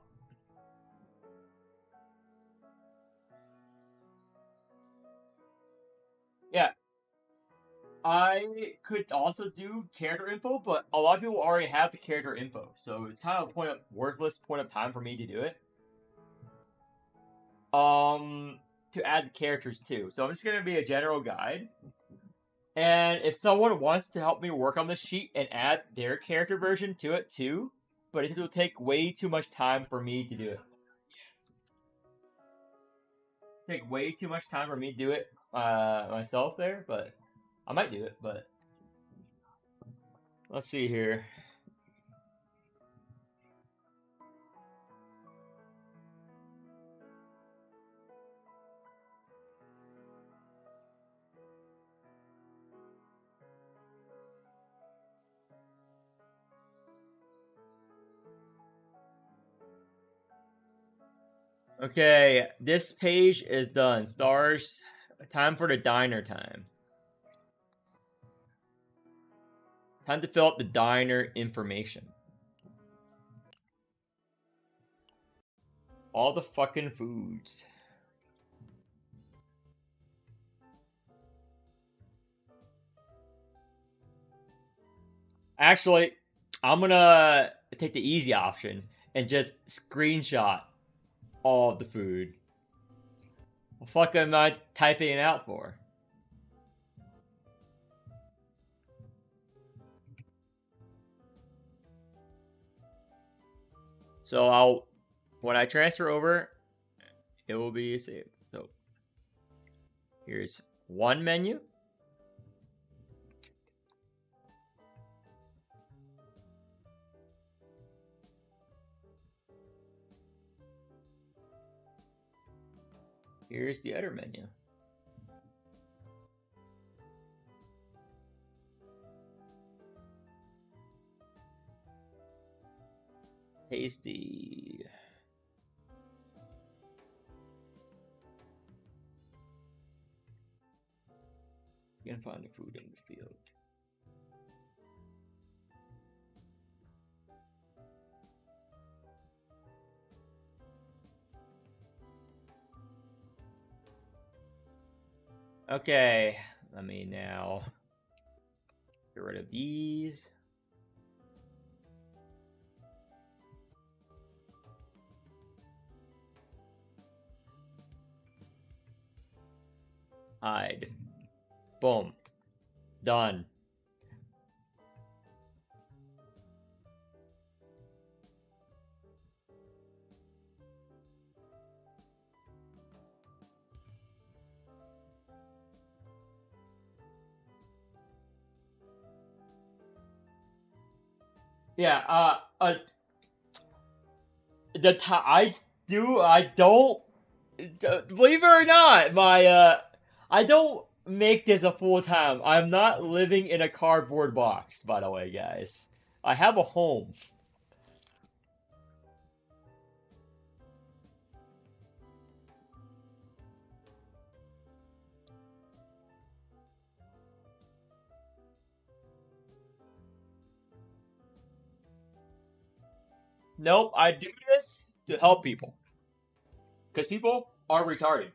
Yeah. I could also do character info, but a lot of people already have the character info, so it's kind of a worthless point of time for me to do it. To add the characters too. So I'm just gonna be a general guide. And if someone wants to help me work on this sheet and add their character version to it too, but it will take way too much time for me to do it. Take way too much time for me to do it myself there, but I might do it, but let's see here. Okay, this page is done. Stars, time for the diner time. Time to fill out the diner information. All the fucking foods. Actually, I'm gonna take the easy option and just screenshot all of the food. What the fuck am I typing it out for? So when I transfer over, it will be saved. So here's one menu. Here's the other menu. Tasty. You can find the food in the field. Okay, let me now get rid of these. Hide. Boom. Done. Yeah, I don't, believe it or not, I don't make this a full-time. I'm not living in a cardboard box, by the way, guys. I have a home. Nope, I do this to help people. Because people are retarded.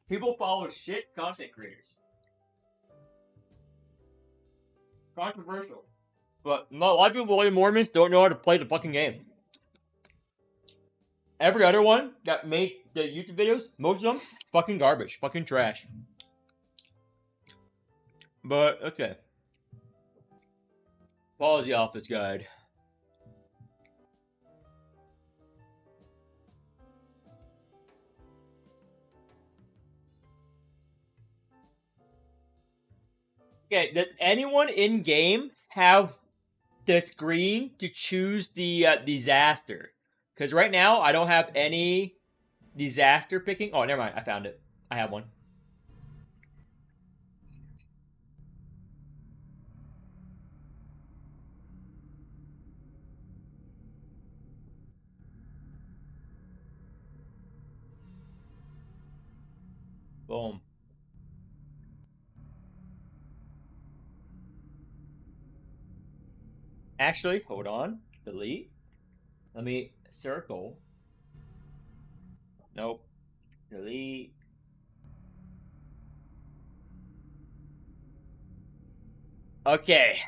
People follow shit content creators. Controversial. But a lot of people believe Mormons don't know how to play the fucking game. Every other one that made the YouTube videos, most of them, fucking garbage. Fucking trash. But, okay. Policy Office Guide. Okay, does anyone in game have the screen to choose the disaster? Because right now I don't have any disaster picking. Oh, never mind. I found it. I have one. Boom. Actually, hold on. Delete. Let me circle. Nope. Delete. Okay.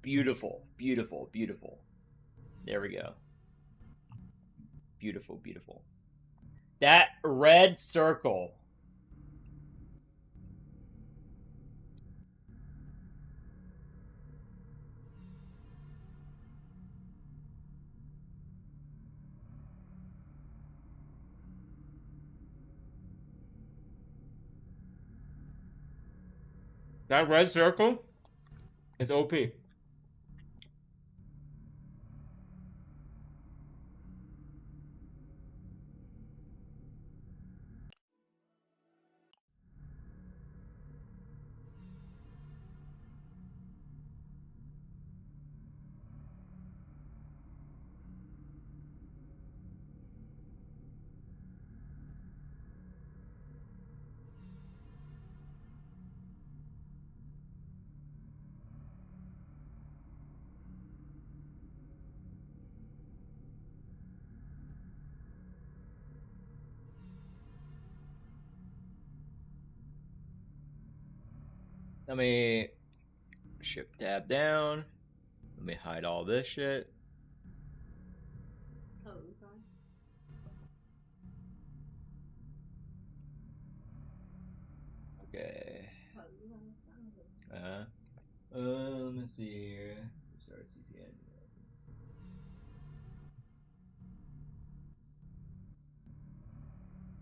Beautiful. Beautiful. Beautiful. There we go. Beautiful. Beautiful. That red circle. That red circle is OP. Let me shift tab down. Let me hide all this shit. Okay. Let me see here. Start CCN.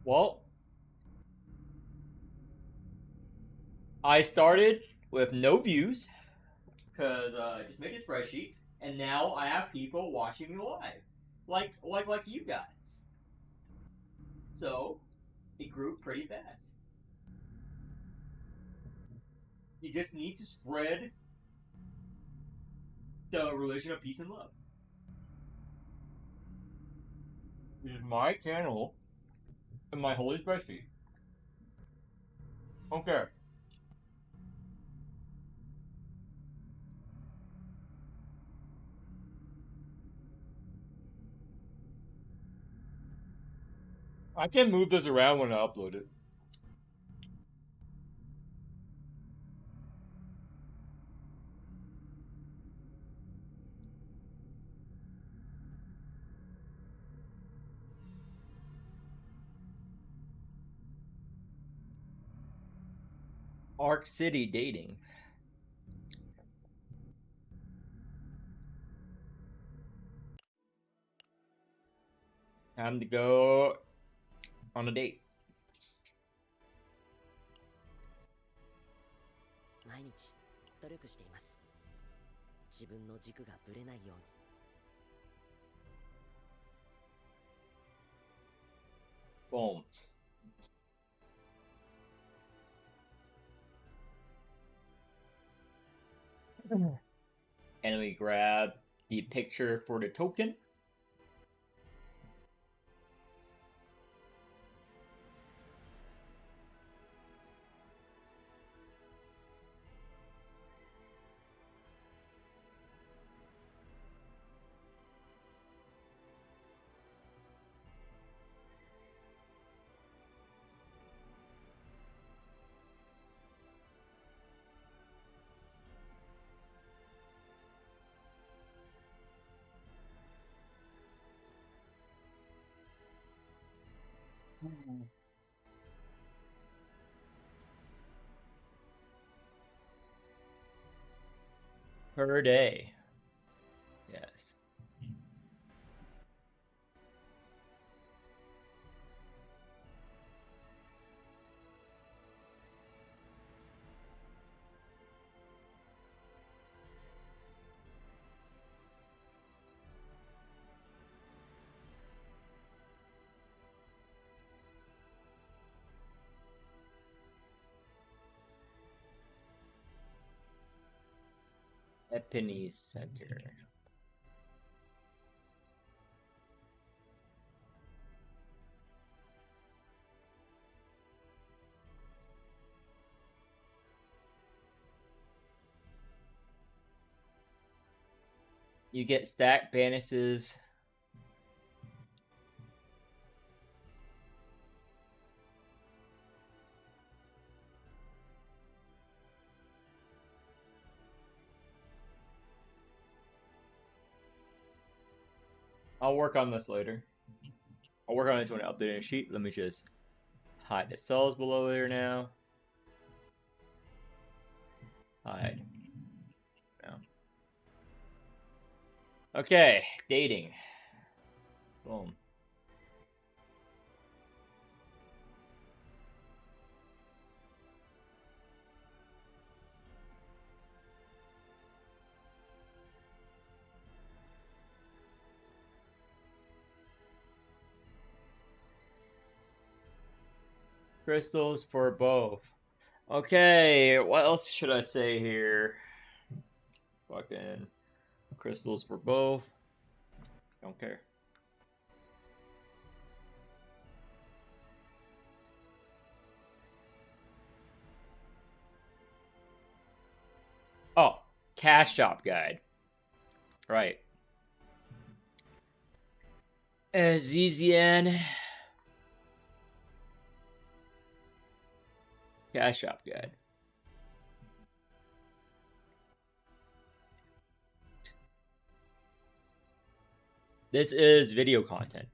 Well, I started with no views because I just made a spreadsheet, and now I have people watching me live, like you guys. So it grew pretty fast. You just need to spread the religion of peace and love. This is my channel and my holy spreadsheet. Okay. I can move this around when I upload it. Arc City dating. Time to go on a date. 毎日努力しています。自分の軸がぶれないように。Boom. And we grab the picture for the token. Per day. Yes. Epinese Center. You get stack bonuses. I'll work on this later. I'll work on this when I update a sheet. Let me just hide the cells below there now. Hide. No. Okay, dating. Boom. Crystals for both. Okay, what else should I say here? Fucking crystals for both. Don't care. Oh, cash shop guide. Right. Zizian. Cash shop guide. This is video content.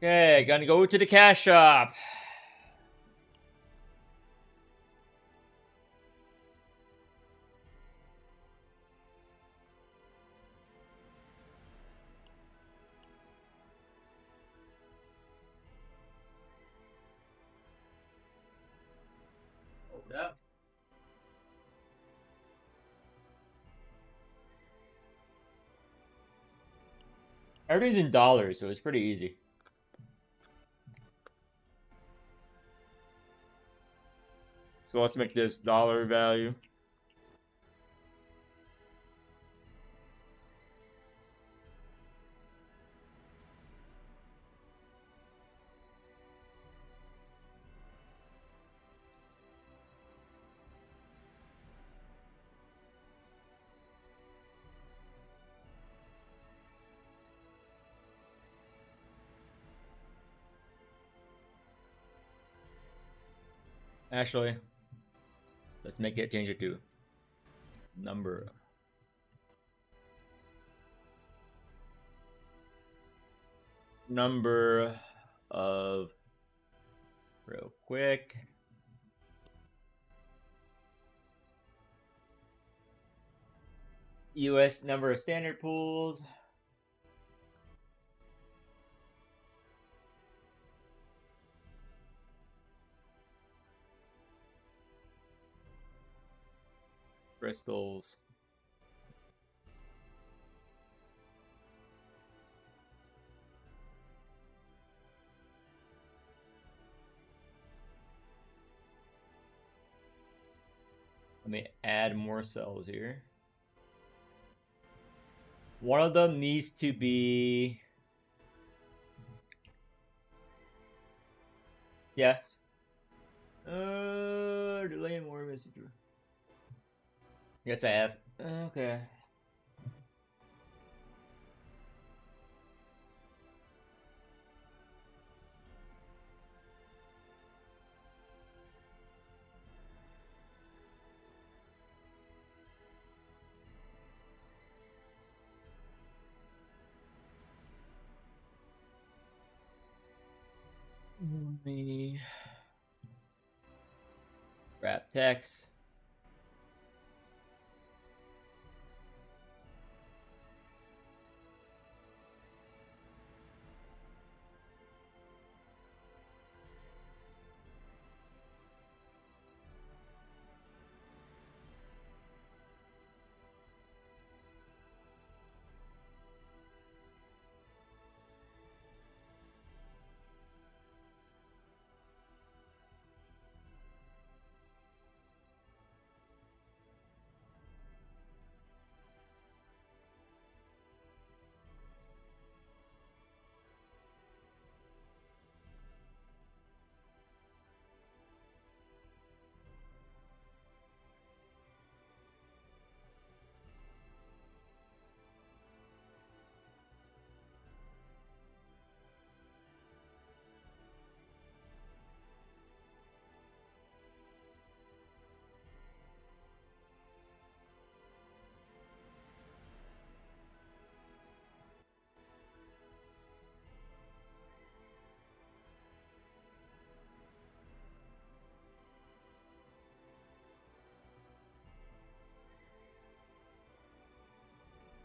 Okay, gonna go to the cash shop. Open up. Everything's in dollars, so it's pretty easy. So let's make this dollar value. Actually, let's change it to number. Number of, real quick. US number of standard pools. Crystals. Let me add more cells here. One of them needs to be... Yes. Delay more message. Yes, I have. Okay. Let me wrap text.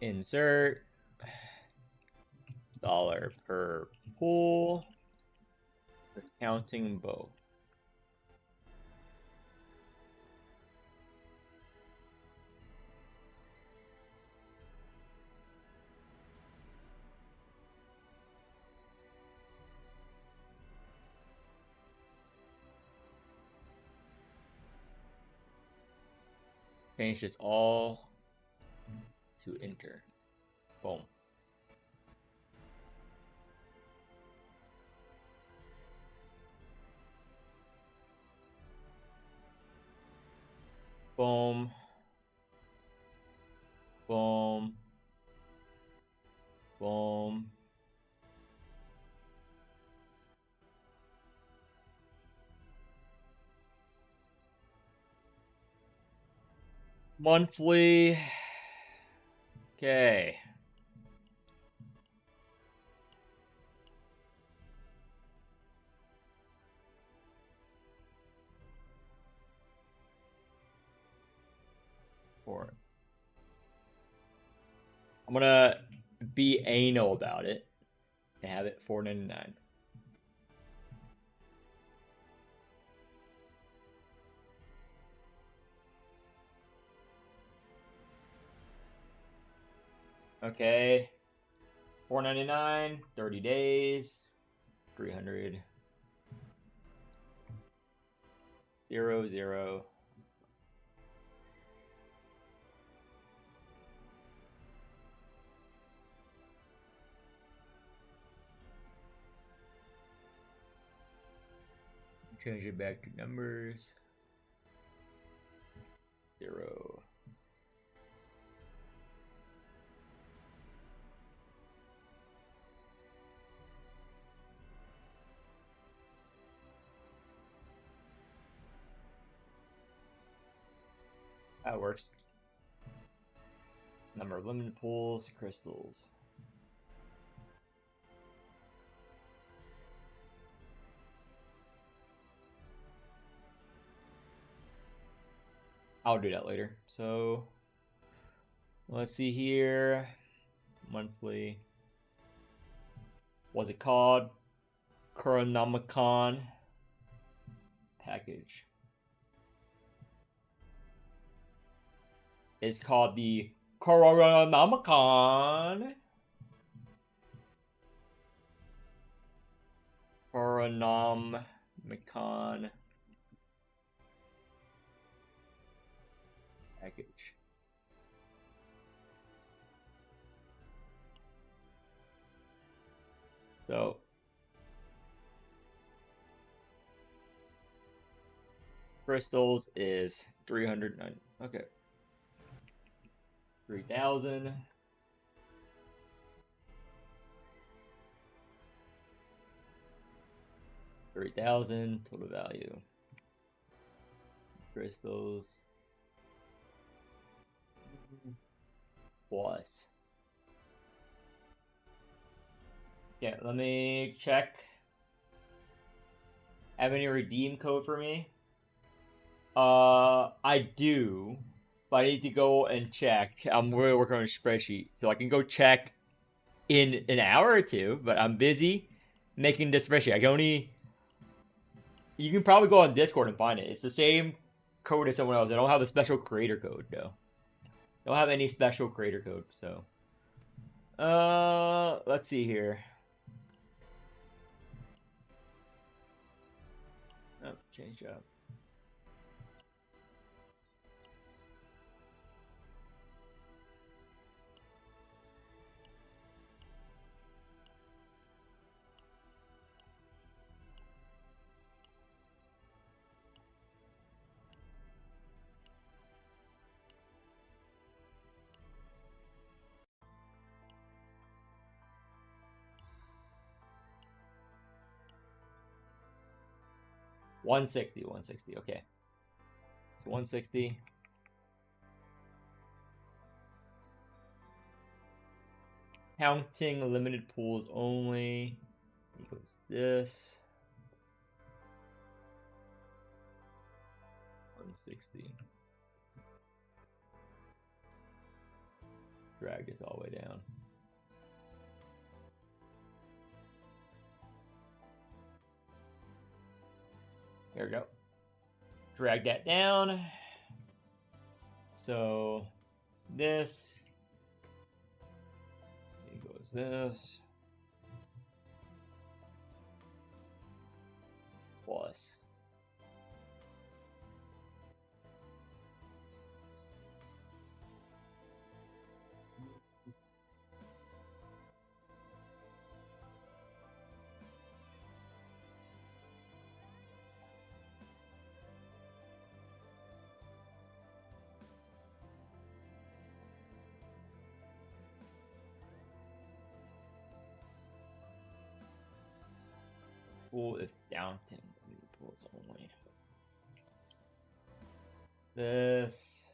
Insert dollar per pool. Counting both. Change this all to enter. Boom. Boom. Boom. Boom. Monthly. Okay. 4. I'm gonna be anal about it and have it $4.99. Okay. $4.99, 30 days, 300, 0, 0. Change it back to numbers. 0. That works. Number of limited pools, crystals. I'll do that later. So let's see here. Monthly. What's it called? Chronomicon package. It's called the Chronomicon. Chronomicon package. So crystals is 390. Okay. 3,000. Total value. Crystals. Plus. Yeah, let me check. Have any redeem code for me? I do, but I need to go and check. I'm really working on a spreadsheet, so I can go check in an hour or two. But I'm busy making this spreadsheet. I can only. You can probably go on Discord and find it. It's the same code as someone else. I don't have a special creator code though. Don't have any special creator code. So, let's see here. Oh, change up. $160. Okay, so 160. Counting limited pools only equals this. 160. Drag this all the way down. There we go. Drag that down. So this equals this plus. Pool if downtown pools only. This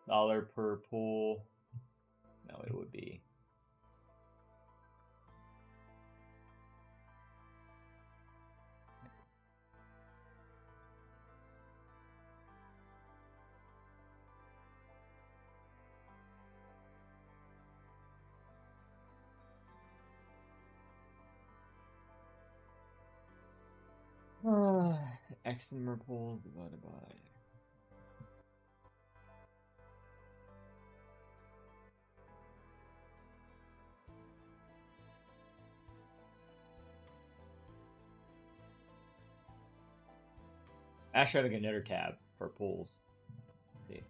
dollar per pool. No, it would be X number of pulls divided by. Actually, having another tab for pulls. Let's see.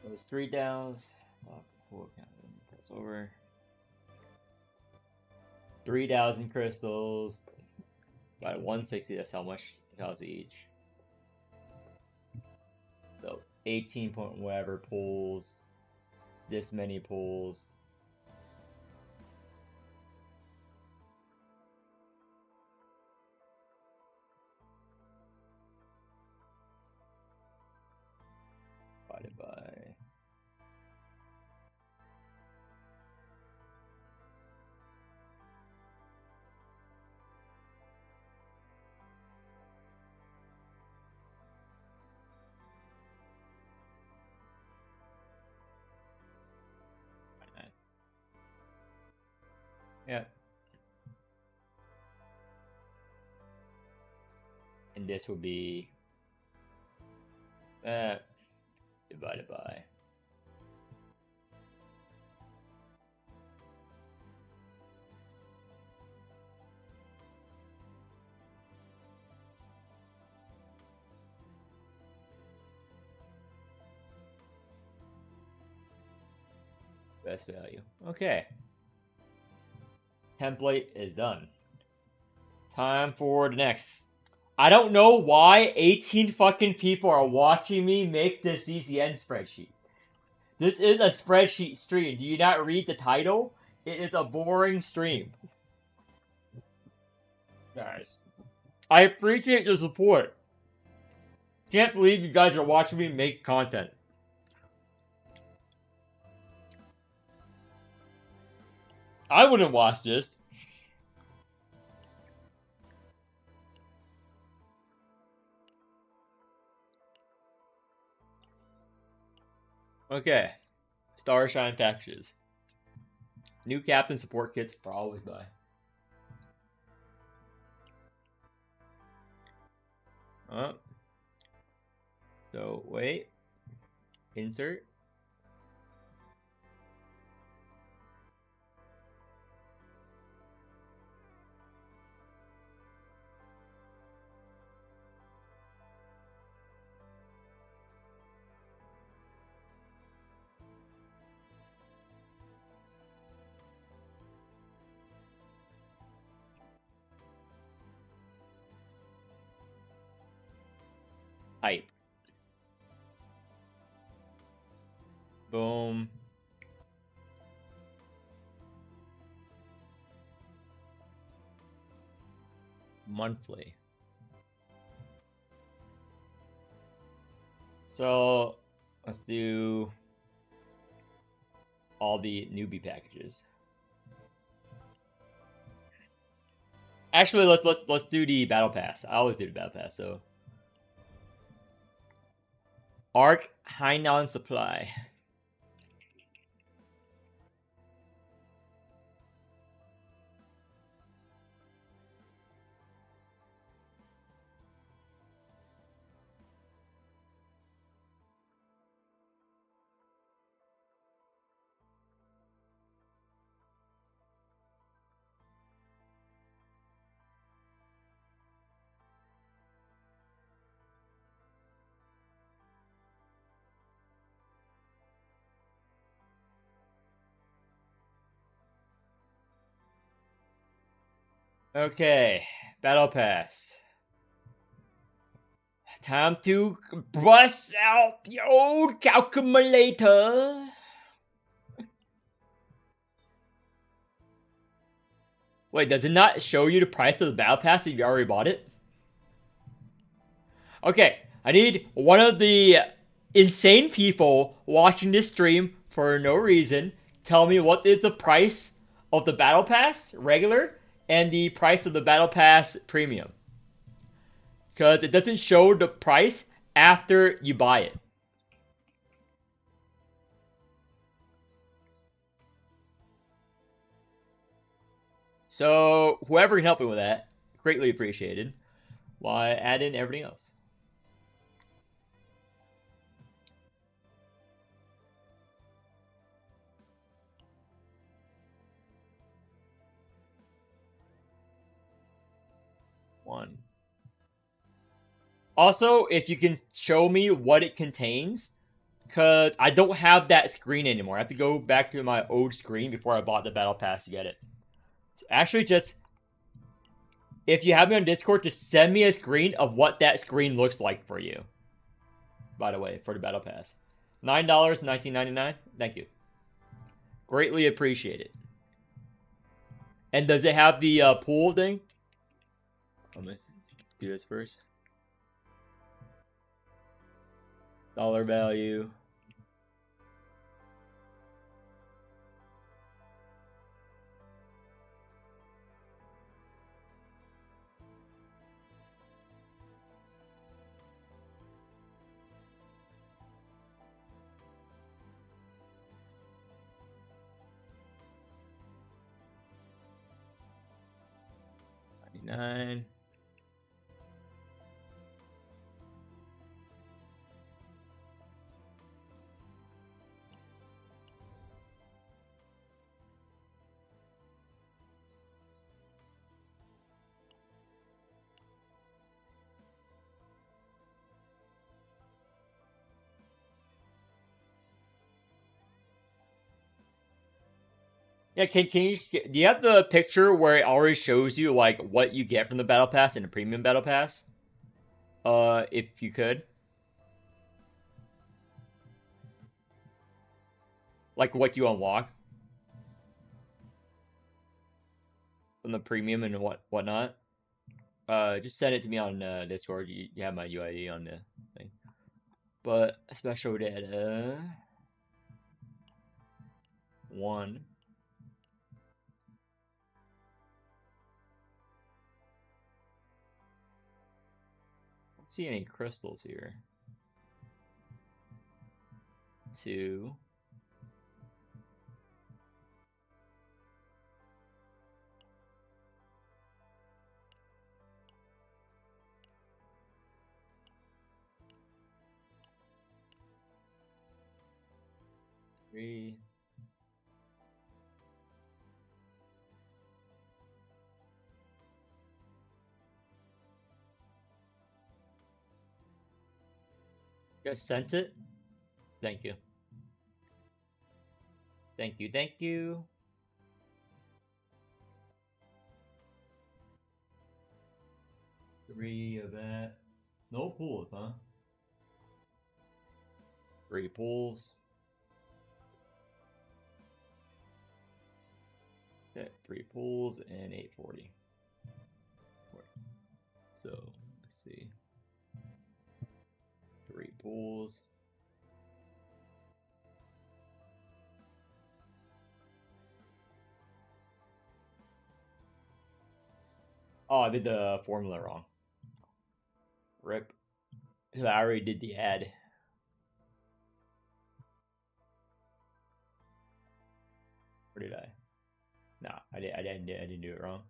Those 3 downs. Press over. 3,000 crystals. About 160. That's how much it costs each. So 18 point whatever pulls. This many pulls. Divided by. Yeah. And this would be divided by. Best value. Okay. Template is done. Time for the next. I don't know why 18 fucking people are watching me make this CCN spreadsheet. This is a spreadsheet stream. Do you not read the title? It is a boring stream. Guys, I appreciate your support. Can't believe you guys are watching me make content. I wouldn't watch this. Okay. Starshine packages. New captain support kits for always buy. So wait. Insert. Hype. Boom. Monthly. So let's do all the newbie packages. Actually, let's do the battle pass. I always do the battle pass. So Arc Hainan Supply. Okay, battle pass. Time to bust out the old calculator. Wait, does it not show you the price of the battle pass if you already bought it? Okay, I need one of the insane people watching this stream for no reason tell me what is the price of the Battle Pass regular and the price of the Battle Pass premium. Because it doesn't show the price after you buy it. So, whoever can help me with that, greatly appreciated. Why add in everything else? One. Also, if you can show me what it contains, because I don't have that screen anymore. I have to go back to my old screen before I bought the Battle Pass to get it. So actually, just if you have me on Discord, just send me a screen of what that screen looks like for you. By the way, for the Battle Pass. $9, $19.99. Thank you. Greatly appreciate it. And does it have the pool thing? I'm gonna do this first. Dollar value. $99. Yeah, can you do you have the picture where it already shows you like what you get from the Battle Pass and the Premium Battle Pass? If you could. Like what you unlock from the premium and whatnot. Just send it to me on Discord. You have my UID on the thing. But special data 1. Don't see any crystals here. 2. Three. You guys sent it? Thank you. Thank you, thank you. Three of that. No pools, huh? 3 pools. Okay, 3 pools and 840. So let's see. 3 pools. Oh, I did the formula wrong. Rip. I already did the ad. Or did I? No, I didn't do it wrong.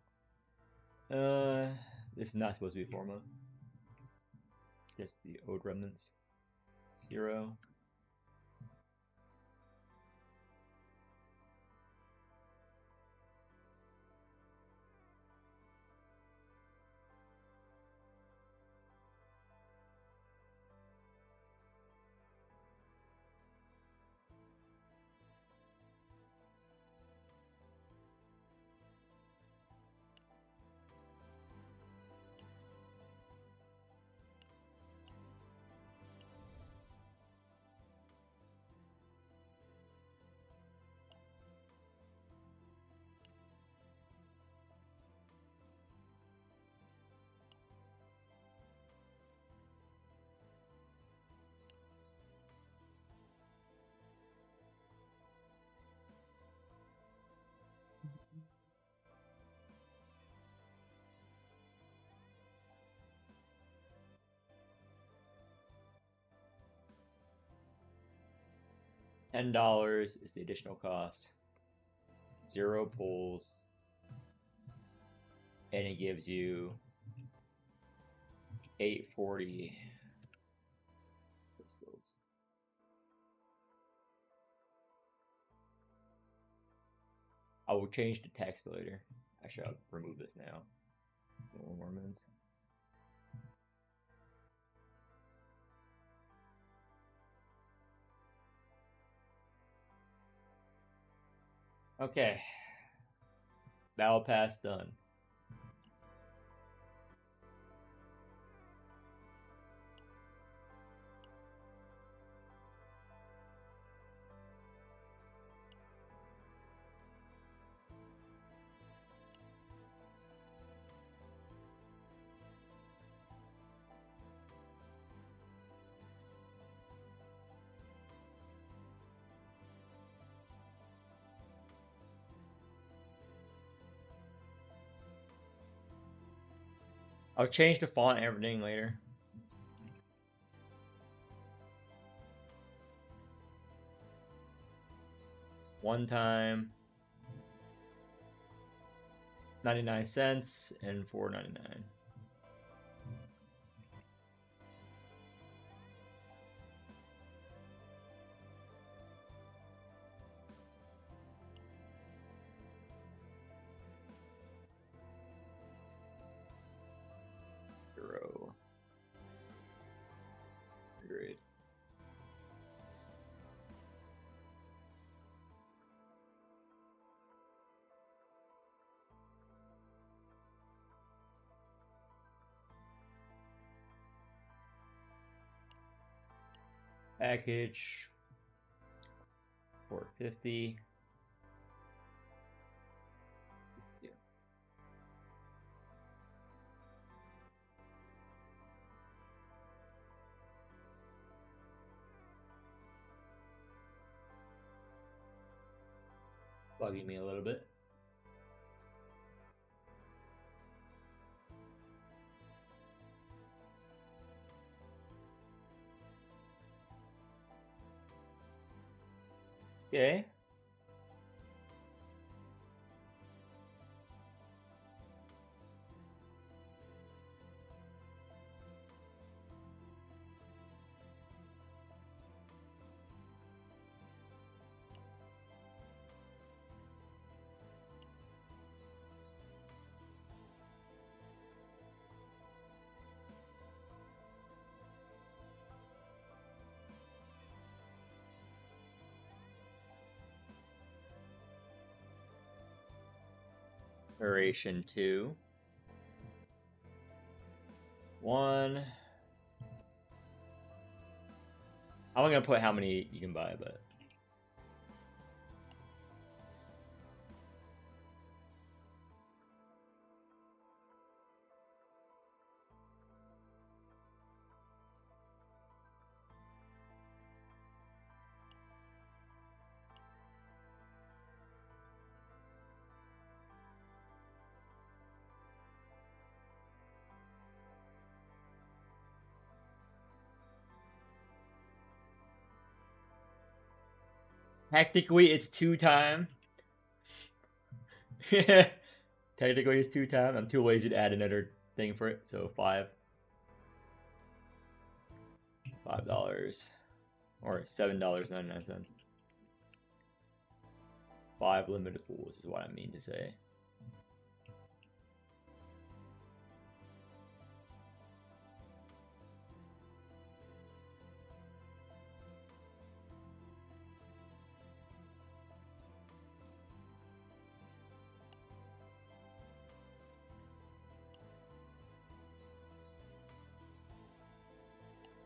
This is not supposed to be formula. Just the ode remnants. 0. $10 is the additional cost. 0 pulls. And it gives you 840 crystals. I will change the text later. Actually, I'll remove this now. More minutes. Okay. Battle pass done. I'll change the font and everything later. One time, 99 cents and $4.99. Euro. Great. Package 450. Yeah. Bugging me a little bit. Okay. Duration 2. 1. I'm not gonna put how many you can buy, but technically it's 2 time. Technically it's 2 time. I'm too lazy to add another thing for it, so $5 or $7.99. 5 limited pools is what I mean to say.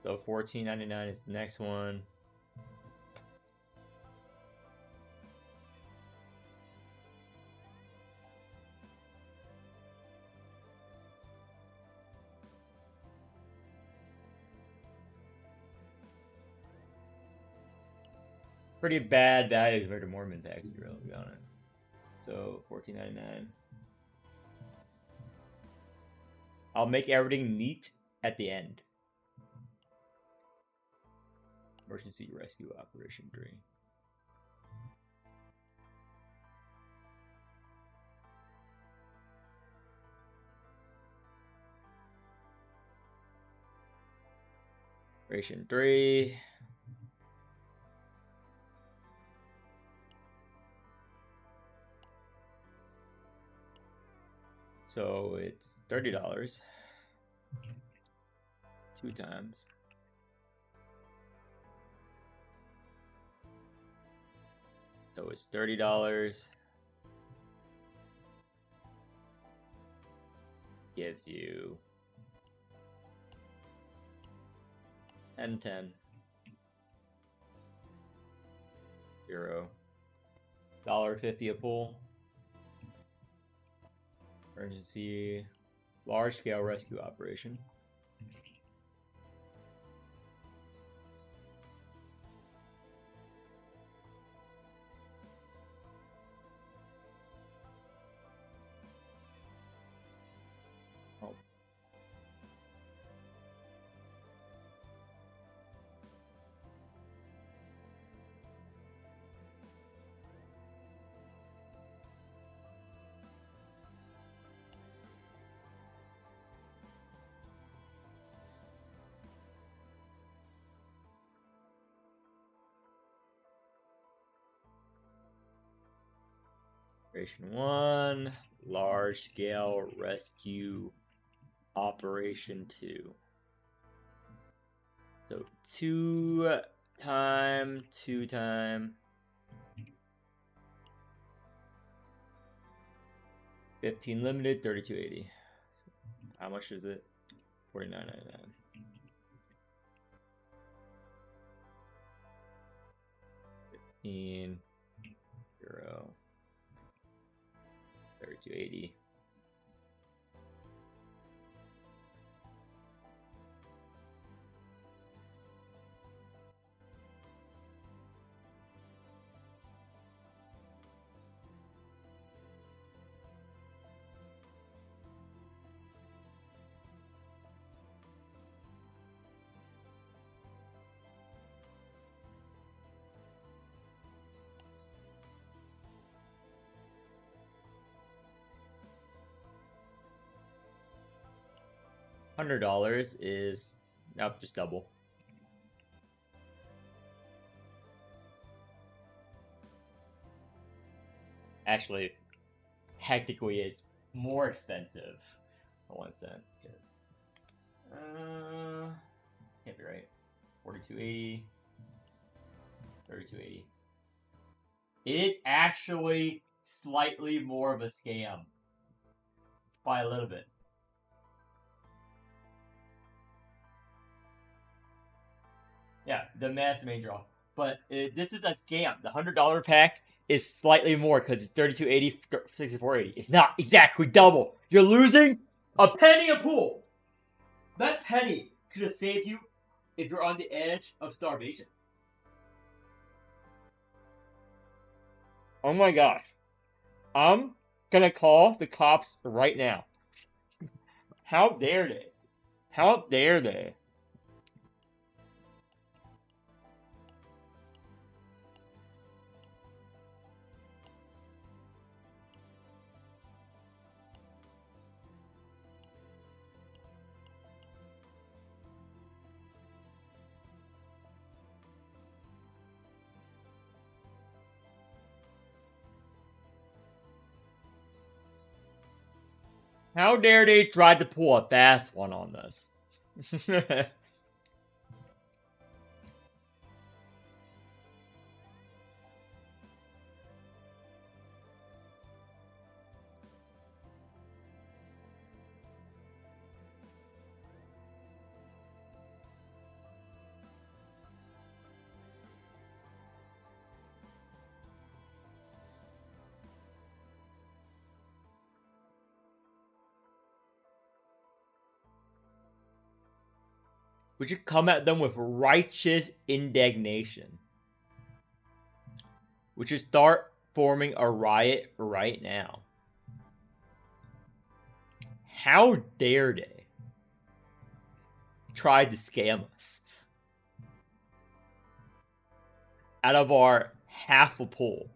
So $14.99 is the next one. Pretty bad value compared to Mormon tax, to really be honest. So $14.99. I'll make everything neat at the end. Emergency Rescue Operation 3. Operation 3. So it's $30. 2 times. So it's $30. Gives you 10. 0. $1.50 a pull. Emergency large scale rescue operation. Oh. Operation 1, large scale rescue operation 2. So 2 time, 2 time. 15 limited, 32.80. So how much is it? 49.99. $15, 0, 32.80. $100 is just double. Actually, technically, it's more expensive. 1 cent, because can't be right. 42.80, 32.80. It is actually slightly more of a scam by a little bit. Yeah, the mass main draw. But this is a scam. The $100 pack is slightly more because it's 32.80, 64.80. It's not exactly double. You're losing a penny a pool. That penny could have saved you if you're on the edge of starvation. Oh my gosh. I'm gonna call the cops right now. How dare they? How dare they? How dare they try to pull a fast one on this? We should come at them with righteous indignation. We should start forming a riot right now. How dare they try to scam us out of our half a pool?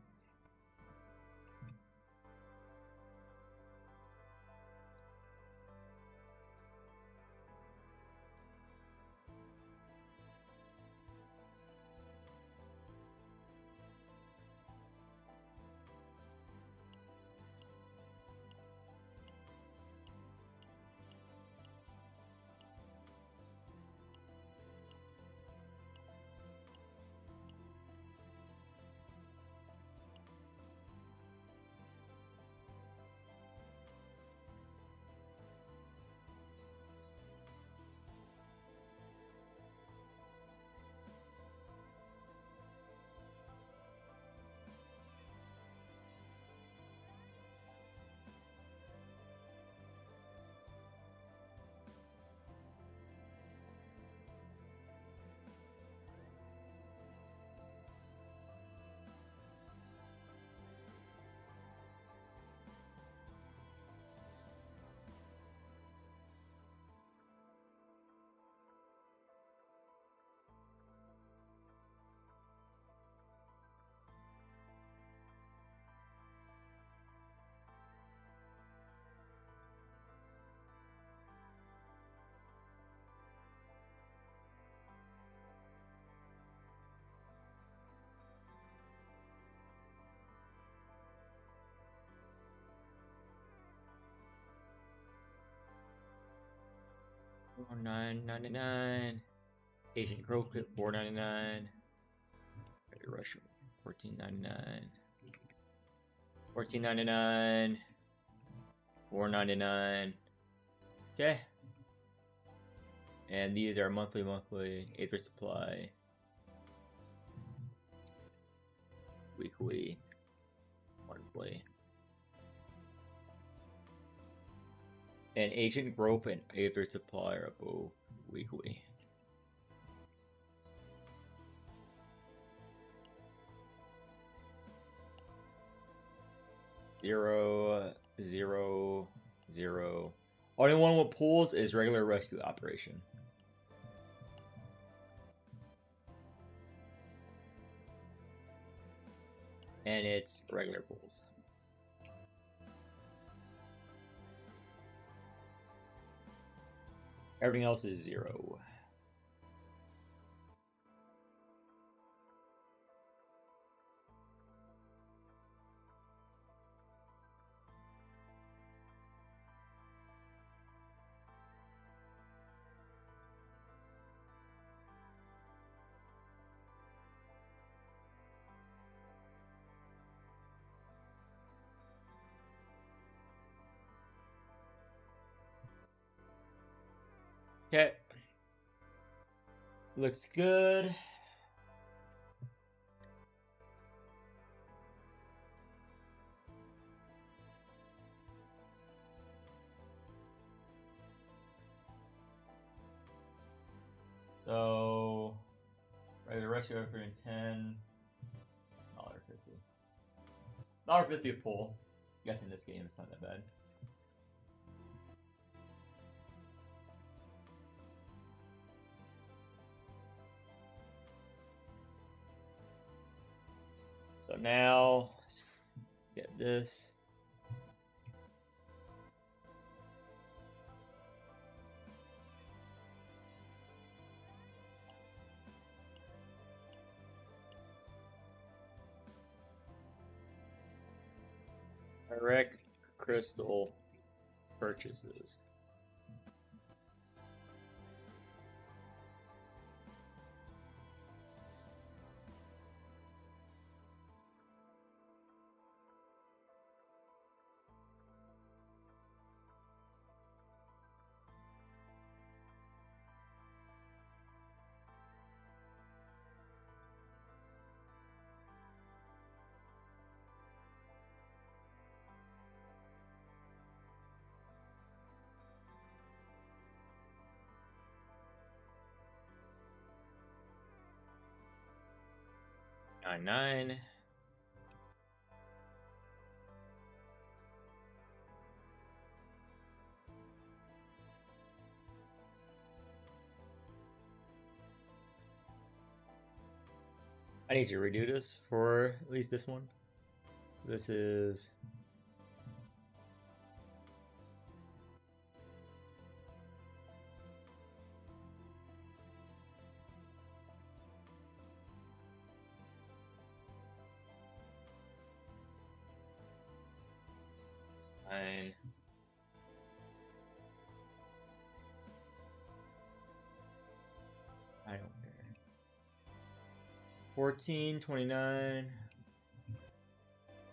$9.99. Agent Crowkit $4.99. Ready Rush $14.99. $14.99. $4.99. Okay. And these are monthly, Aether Supply, weekly, monthly. And Agent Growth and Aether Supply are both weekly. Zero, zero, zero. Only one with pulls is regular rescue operation. And it's regular pulls. Everything else is 0. Okay. Looks good. So, regular rescue for $10. $1.50 a pull. I guess in this game it's not that bad. So now, let's get this. Direct crystal purchases. $9.99. I need to redo this for at least this one. This is fine. I don't care. 14.29,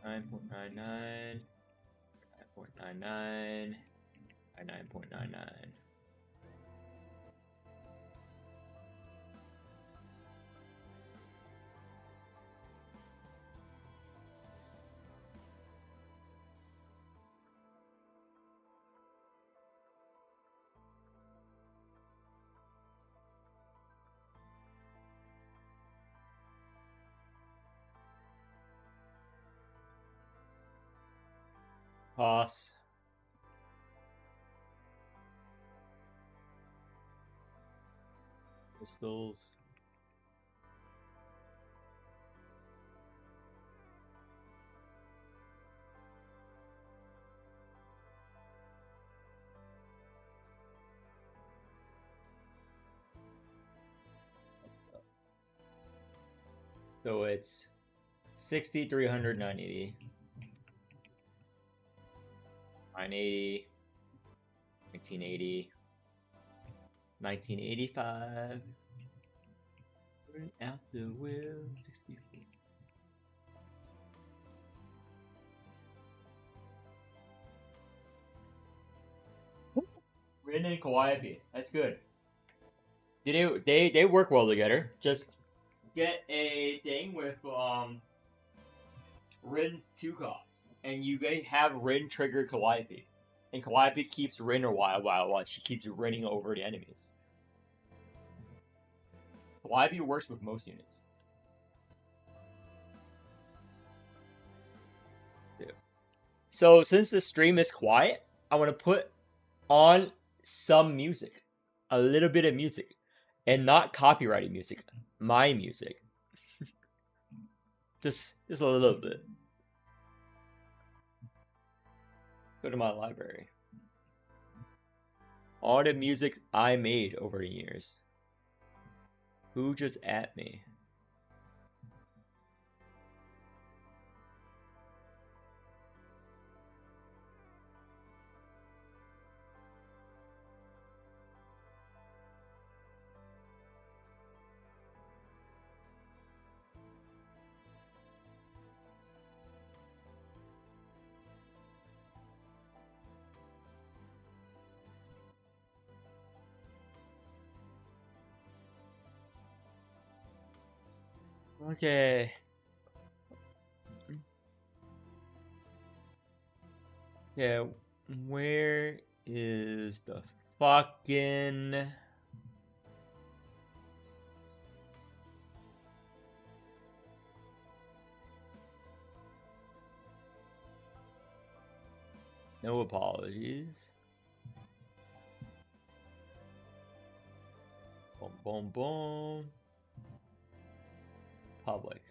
9.99, 9.99, 9.99. Pass. Crystals. So it's 60, 300, 980. 980, 1980, 1985. Burn out the will. 64. Rin and Calliope. That's good. They work well together. Just get a thing with Rin's 2 costs, and you have Rin trigger Calliope, and Calliope keeps Rin a while she keeps Rinning over the enemies. Calliope works with most units. Yeah. So since the stream is quiet, I want to put on some music, a little bit of music, and not copyrighted music, my music. just a little bit. Go to my library. All the music I made over the years. Who just at me? Okay. Yeah, where is the fucking... No apologies. Boom, boom, boom. Public.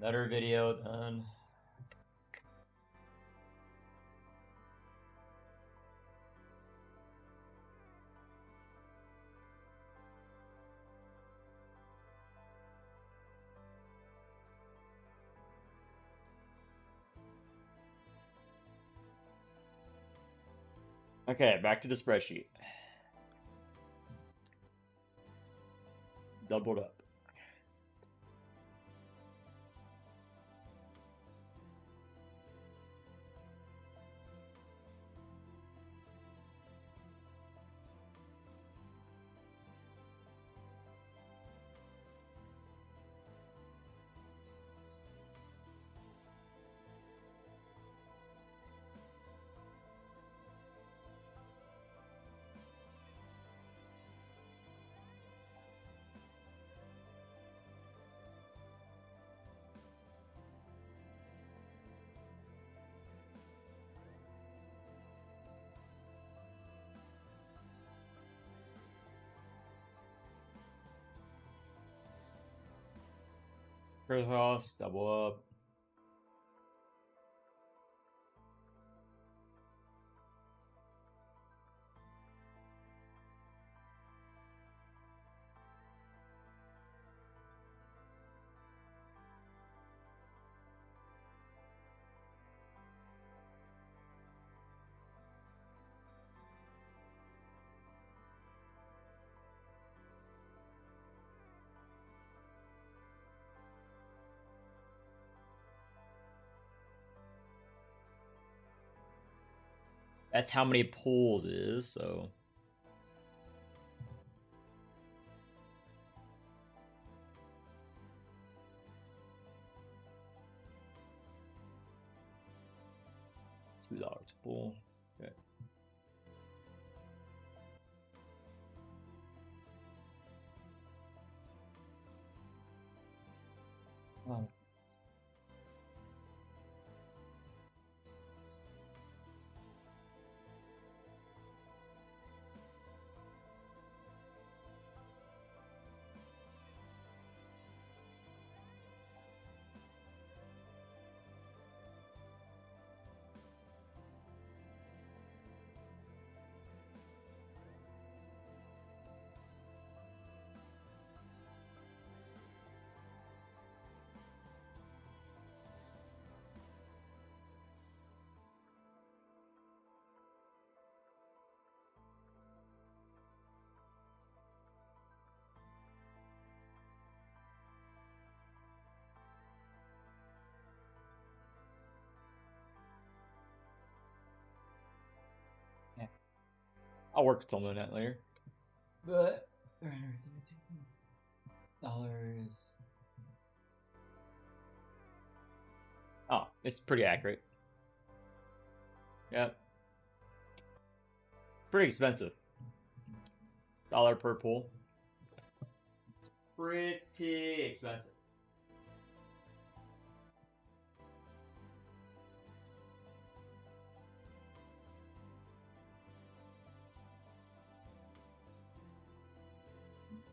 Another video done. Okay, back to the spreadsheet. Doubled up. First house, double up. That's how many pulls is, so... $2 to pull. Okay. Oh. I'll work something on that later. But dollars. Oh, it's pretty accurate. Yep. Pretty expensive. $1 per pool. It's pretty expensive.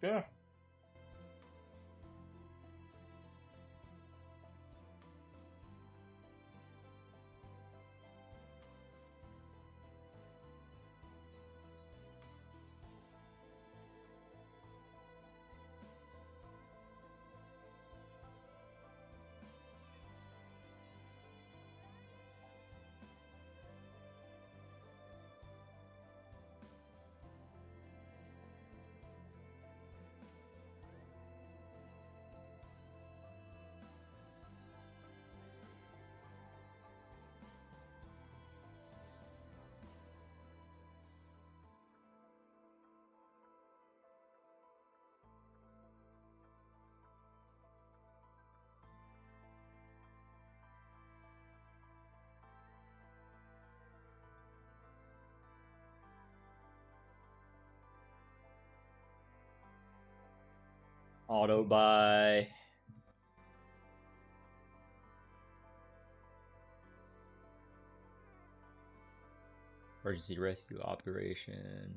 Yeah. Auto buy. Emergency rescue operation.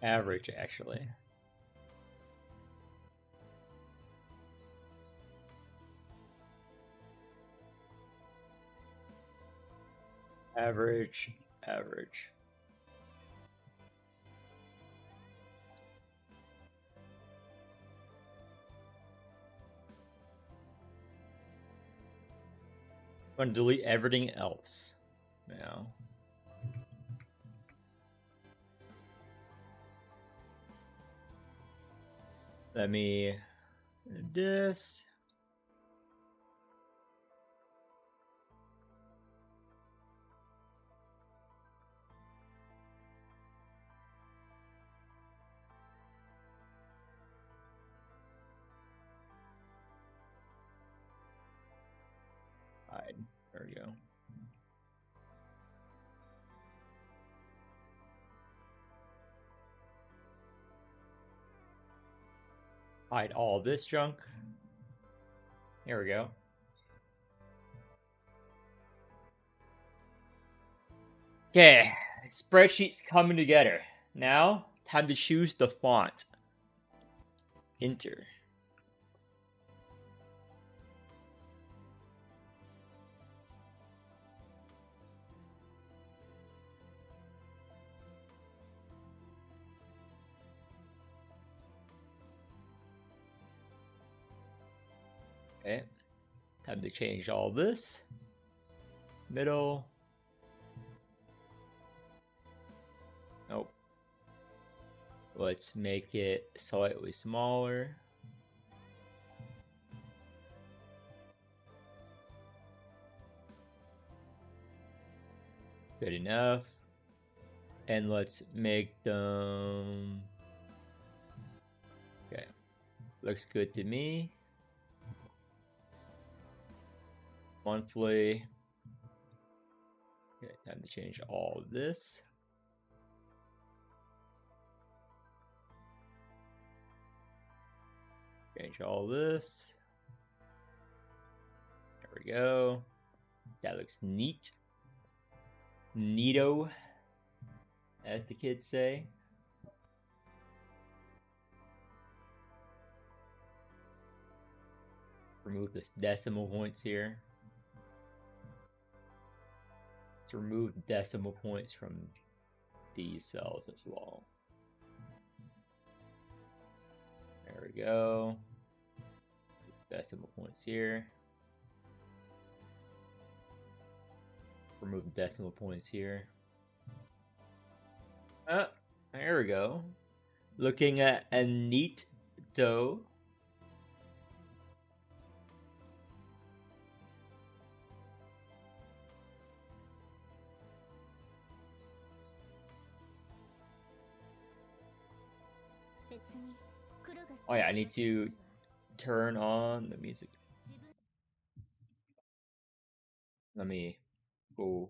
Average, actually. Average, average. I'm going to delete everything else now. Let me do this. Hide. There we go. Hide all this junk. Here we go. Okay, spreadsheet's coming together. Now, time to choose the font. Enter. Okay, time to change all this. Middle. Nope. Let's make it slightly smaller. Good enough. And let's make them... Okay. Looks good to me. Monthly. Okay, time to change all of this. Change all this. There we go. That looks neat. Neato, as the kids say. Remove this decimal points here. Let's remove the decimal points from these cells as well. There we go. Decimal points here. Remove the decimal points here. There we go. Looking at a neat dough. Oh yeah, I need to turn on the music. Let me go.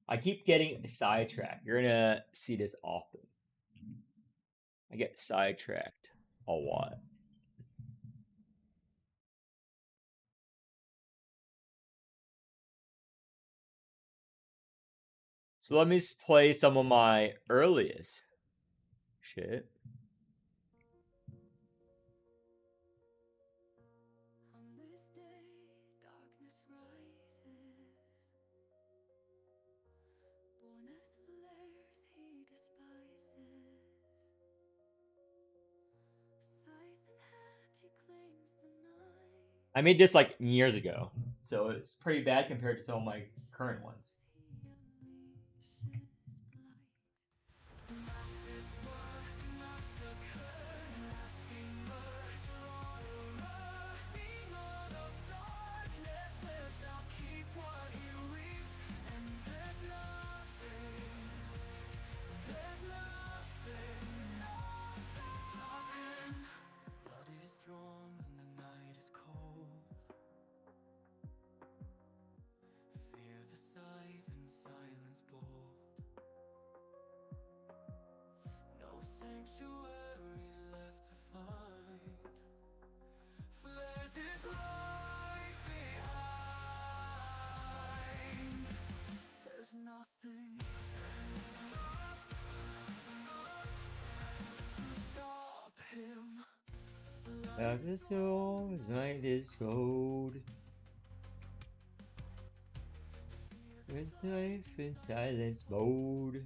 I keep getting sidetracked. You're gonna see this often. I get sidetracked a lot. So let me play some of my earliest shit. I made this like years ago, so it's pretty bad compared to some of my current ones. Of the souls like this gold, with life in silence mode,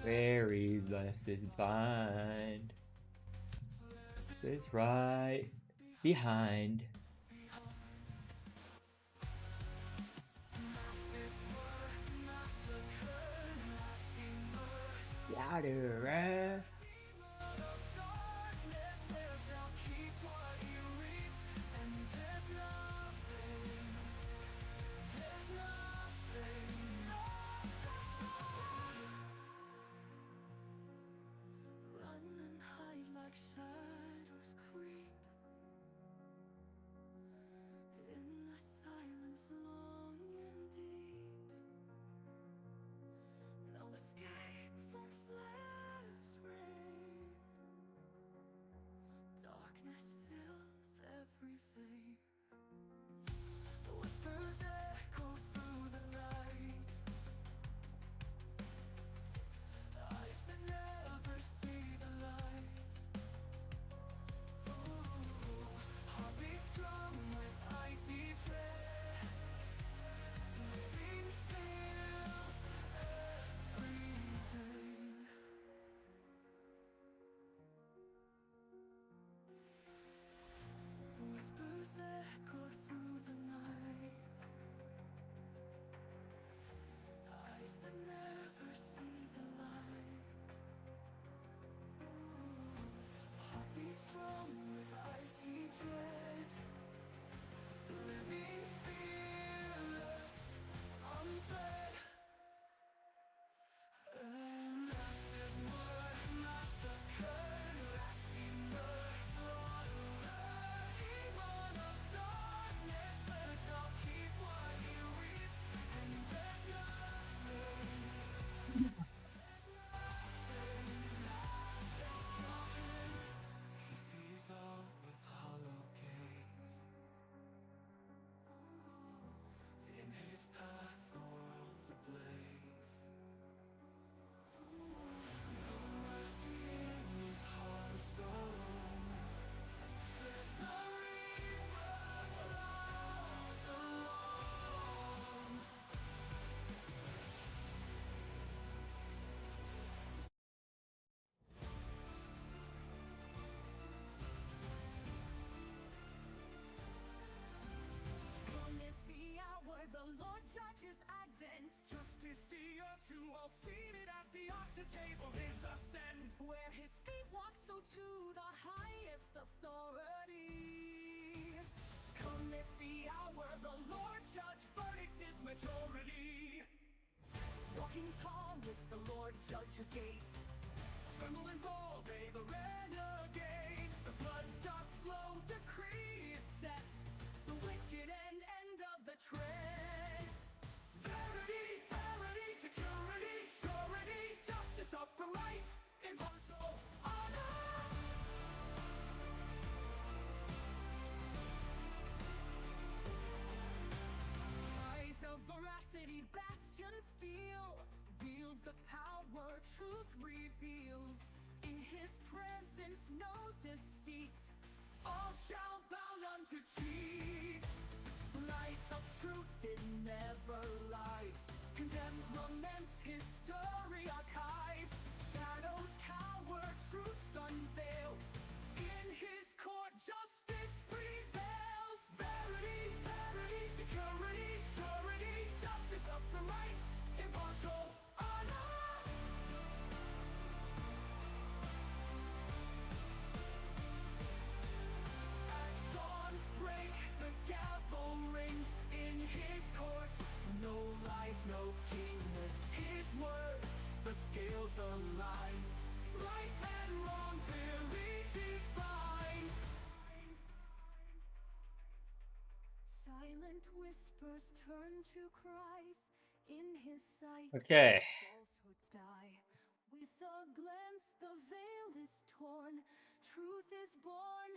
very left behind, is right behind. Yada. to table his ascent. Where his feet walk, so to the highest authority. Cometh the hour, the Lord judge, verdict is majority. Walking tall is the Lord judge's gate. Tremble and roll, they the renegade. The blood doth flow, decree is set. The wicked end of the trend. Verity, parity, security, surety, justice, upright, impartial, honor. Eyes of veracity, bastion steel, wields the power, truth reveals. In his presence no deceit, all shall bow, none to cheat. Light of truth, it never lies. Condemned laments, history archives. Shadows cower, truths unveil. In his court, justice prevails. Verity, parity, security, surety, justice, upright, impartial, honor. At dawn's break, the gavel rings. In his court, no lies, no king. With his word, the scales align. Right and wrong clearly defined. Silent whispers turn to cries. In his sight, Okay. falsehoods die. With a glance, the veil is torn. Truth is born.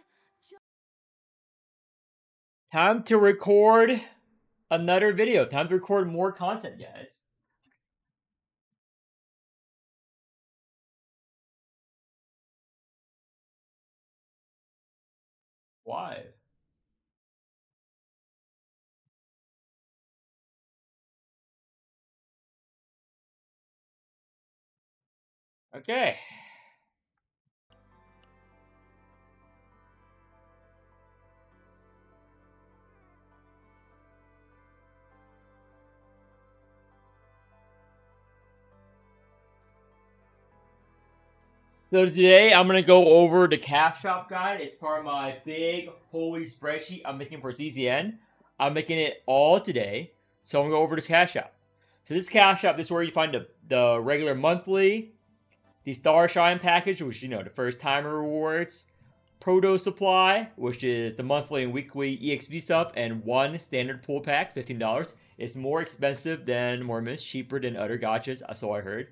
Time to record another video. Time to record more content, guys. Why? Okay. So today I'm gonna go over the cash shop guide. It's part of my big holy spreadsheet I'm making for CZN. I'm making it all today, so I'm gonna go over the cash shop. So this cash shop, this is where you find the regular monthly, the Star Shine package, which the first timer rewards, Proto Supply, which is the monthly and weekly EXP stuff, and one standard pool pack, $15. It's more expensive than Mormons, cheaper than other gachas, so I heard.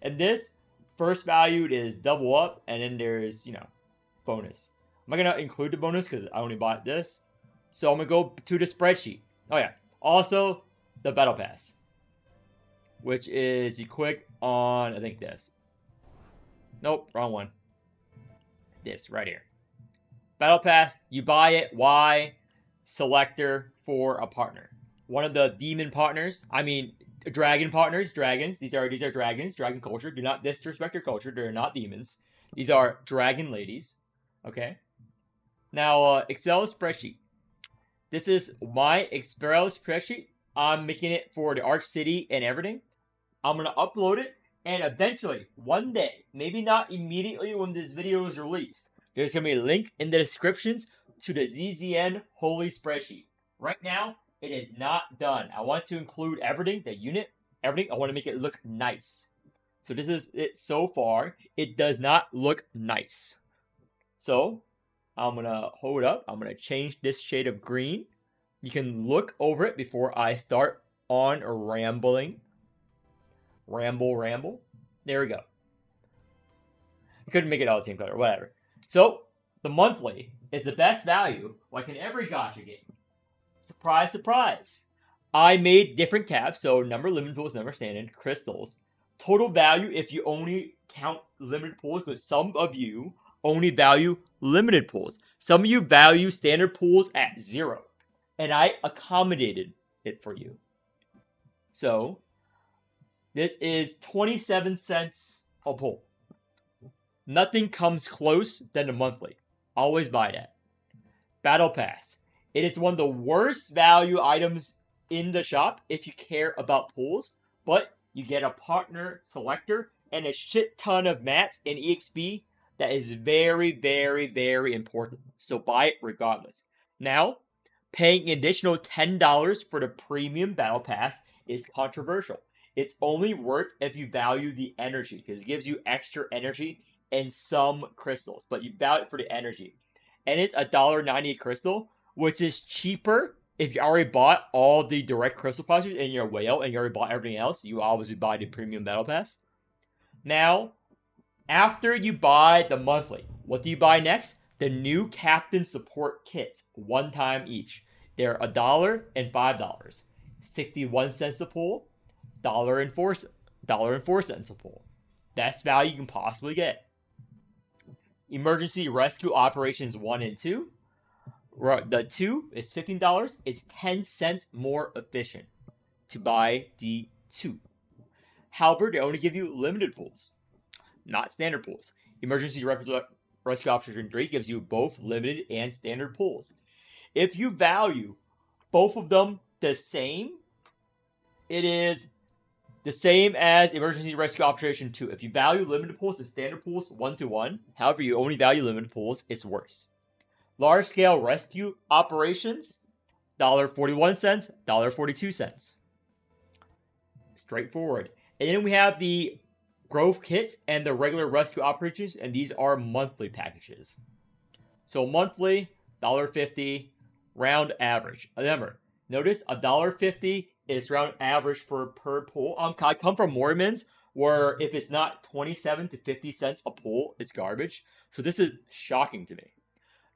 And this first valued is double up, and then there's bonus. I'm not gonna include the bonus because I only bought this, so I'm gonna go to the spreadsheet. Oh yeah, also the battle pass, which is you click on I think this. Nope, wrong one. This right here. Battle pass, you buy it. Why? Selector for a partner. One of the demon partners. I mean, dragon partners. Dragons. These are dragons. Dragon culture. Do not disrespect their culture. They're not demons. These are dragon ladies. Okay. Now, Excel spreadsheet. This is my Excel spreadsheet. I'm making it for the Arc City and everything. I'm gonna upload it, and eventually, one day, maybe not immediately when this video is released, there's going to be a link in the descriptions to the ZZN Holy Spreadsheet. Right now, it is not done. I want to include everything, the unit, everything. I want to make it look nice. So this is it so far. It does not look nice. So I'm going to hold up. I'm going to change this shade of green. You can look over it before I start on rambling. Ramble. There we go. I couldn't make it all the same color, whatever. So, the monthly is the best value, like in every gacha game. Surprise, surprise. I made different tabs, so number of limited pools, number standard, crystals. Total value if you only count limited pools, because some of you only value limited pools. Some of you value standard pools at 0. And I accommodated it for you. So, this is 27 cents a pool. Nothing comes close than the monthly. Always buy that. Battle Pass. It is one of the worst value items in the shop if you care about pools, but you get a partner selector and a shit ton of mats and EXP that is very, very, very important. So buy it regardless. Now, paying an additional $10 for the premium battle pass is controversial. It's only worth if you value the energy, because it gives you extra energy and some crystals, but you value it for the energy. And it's $1.90 a crystal, which is cheaper if you already bought all the direct crystal pouches in your whale and you already bought everything else. You obviously buy the premium battle pass. Now, after you buy the monthly, what do you buy next? The new captain support kits, one time each. They're $1 and $5. 61 cents a pull, $1.04 a pull. Best value you can possibly get. Emergency Rescue Operations 1 and 2. The 2 is $15. It's 10 cents more efficient to buy the 2. However, they only give you limited pulls, not standard pulls. Emergency Rescue Operation 3 gives you both limited and standard pulls. If you value both of them the same, it is the same as Emergency Rescue Operation 2. If you value limited pulls and standard pulls 1-to-1, however, you only value limited pulls, it's worse. Large Scale Rescue Operations, $1.41, $1.42. Straightforward. And then we have the Growth Kits and the regular Rescue Operations, and these are monthly packages. So monthly, $1.50, round average. Remember, notice $1.50 is round average for per pull. I come from Mormons, where if it's not 27 to 50 cents a pull, it's garbage. So this is shocking to me.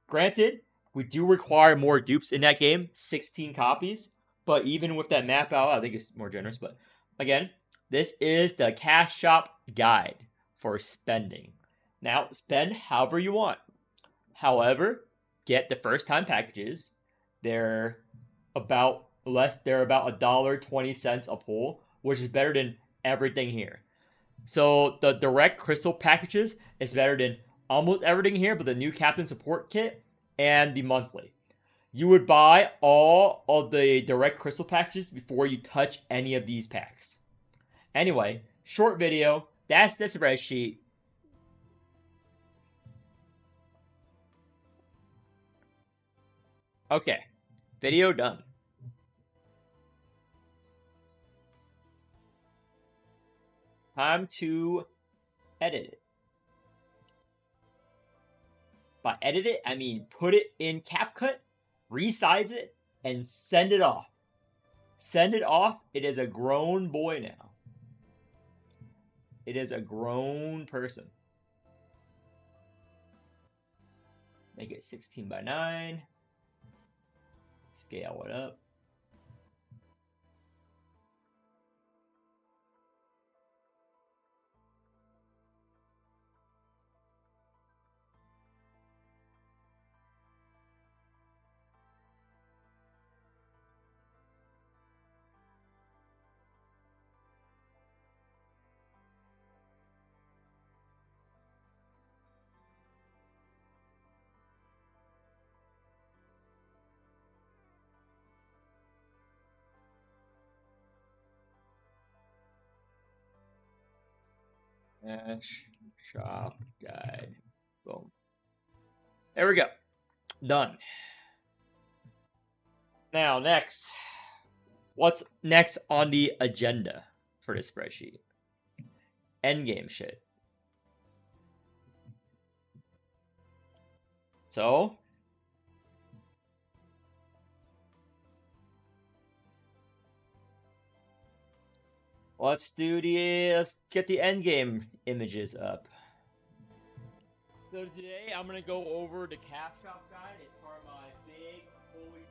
Granted, we do require more dupes in that game, 16 copies. But even with that map out, I think it's more generous. But again, this is the Cash Shop guide for spending. Now, spend however you want. However, get the first time packages. They're about $1.20 a pull, which is better than everything here. So the direct crystal packages is better than almost everything here, but the new captain support kit and the monthly. You would buy all of the direct crystal packages before you touch any of these packs. Anyway, short video. That's the spreadsheet. Okay, video done. Time to edit it. By edit it, I mean put it in CapCut, resize it, and send it off. Send it off. It is a grown boy now. It is a grown person. Make it 16 by 9. Scale it up. Cash Shop Guide. Boom. There we go. Done. Now, next. What's next on the agenda for this spreadsheet? Endgame shit. So, let's get the endgame images up. So today I'm gonna go over the Cash Shop Guide as part of my big holy.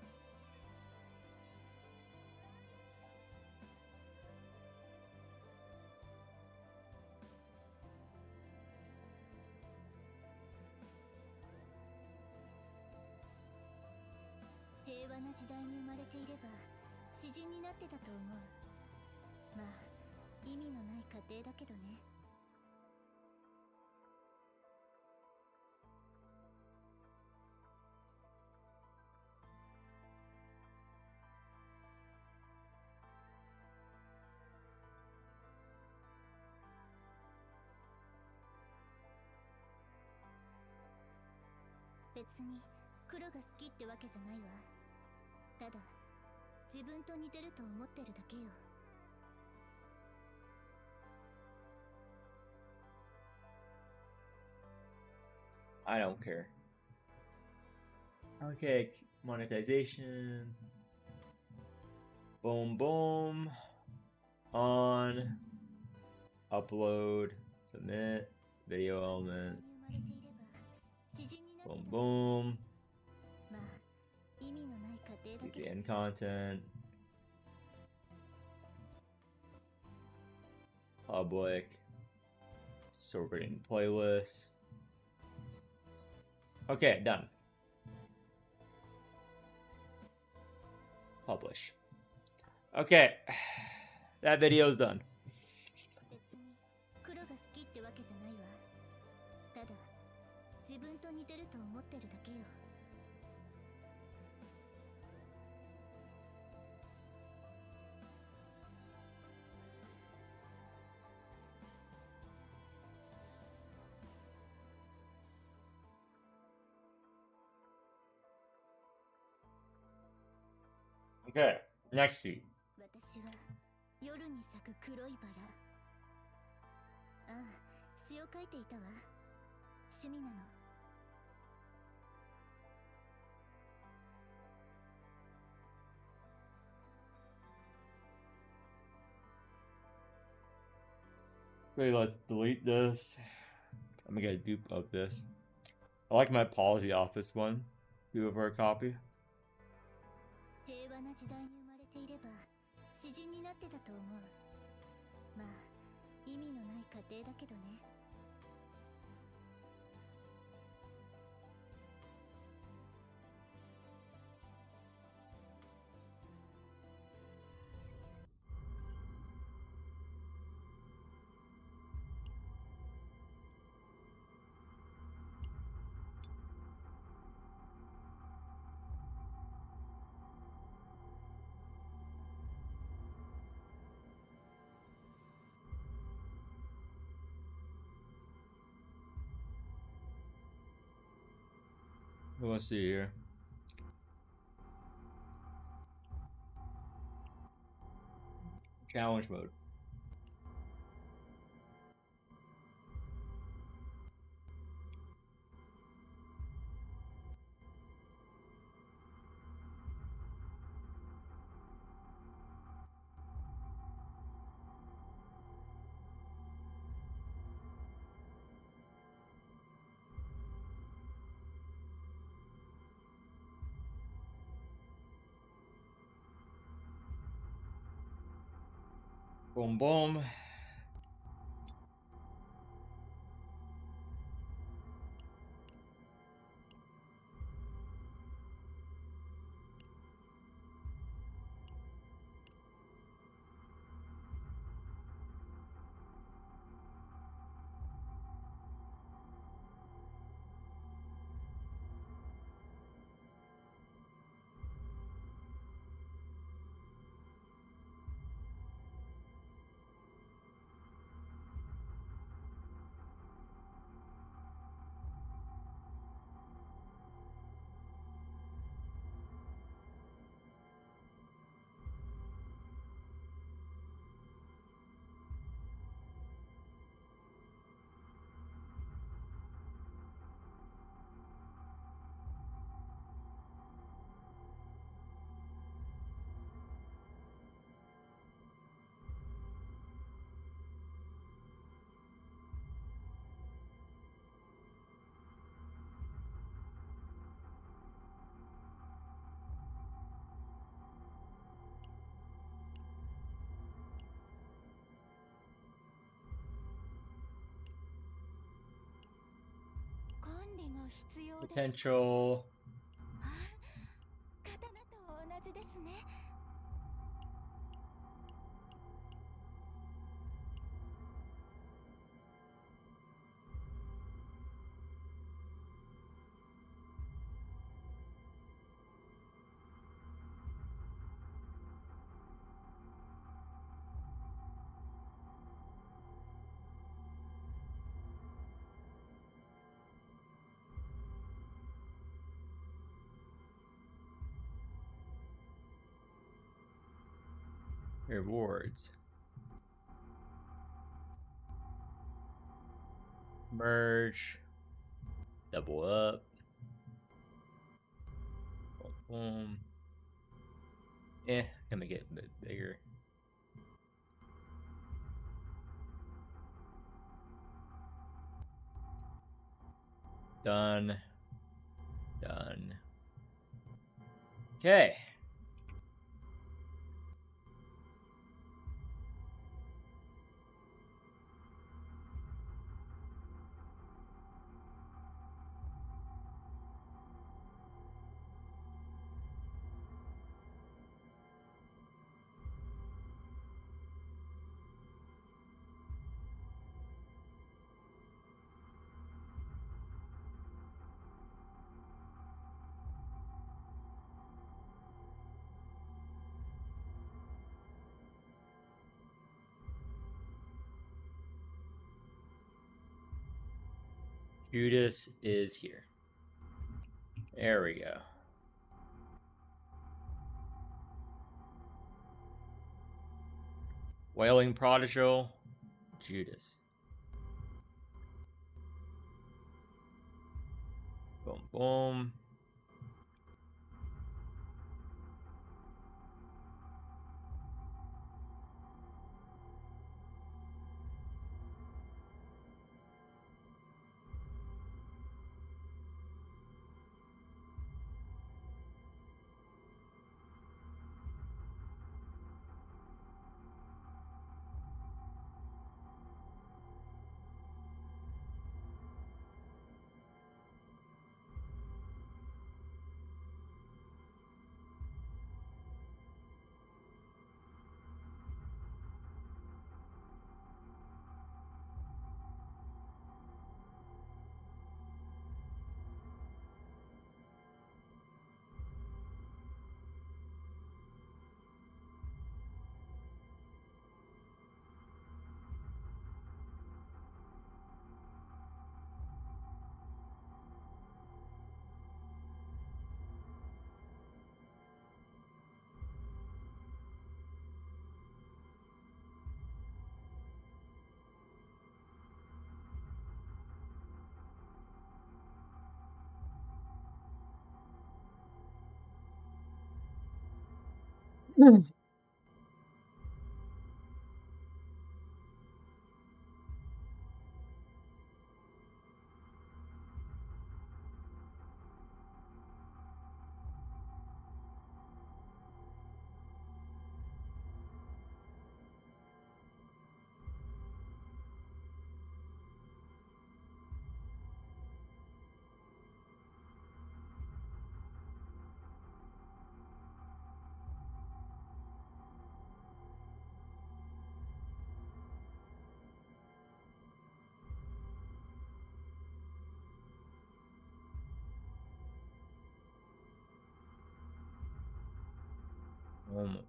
別に黒が好きってわけじゃないわ。ただ自分と似てると思ってるだけよ。 I don't care. Okay, monetization. Boom, boom. On. Upload. Submit. Video element. Boom, boom. VPN content. Public. Sorting playlists. Okay, done. Publish. Okay, that video's done. 別に黒が好きってわけじゃないわ。ただ自分と似てると思ってるだけよ。 Okay, next sheet. 私は夜に咲く黒いバラ。ああ、詩を書いていたわ。趣味なの。 Okay, let's delete this. I'm gonna get a dupe of this. I like my policy office one. Do over a copy. 平和な時代に生まれていれば詩人になってたと思う。まあ意味のない家庭だけどね。 Let's see here. Challenge mode. Boom, boom. Potential. 刀と同じですね。Rewards. Merge. Double up. Boom, boom. Gonna get a bit bigger. Done. Done. Okay. Judas is here. There we go. Wailing Prodigal, Judas. Boom, boom.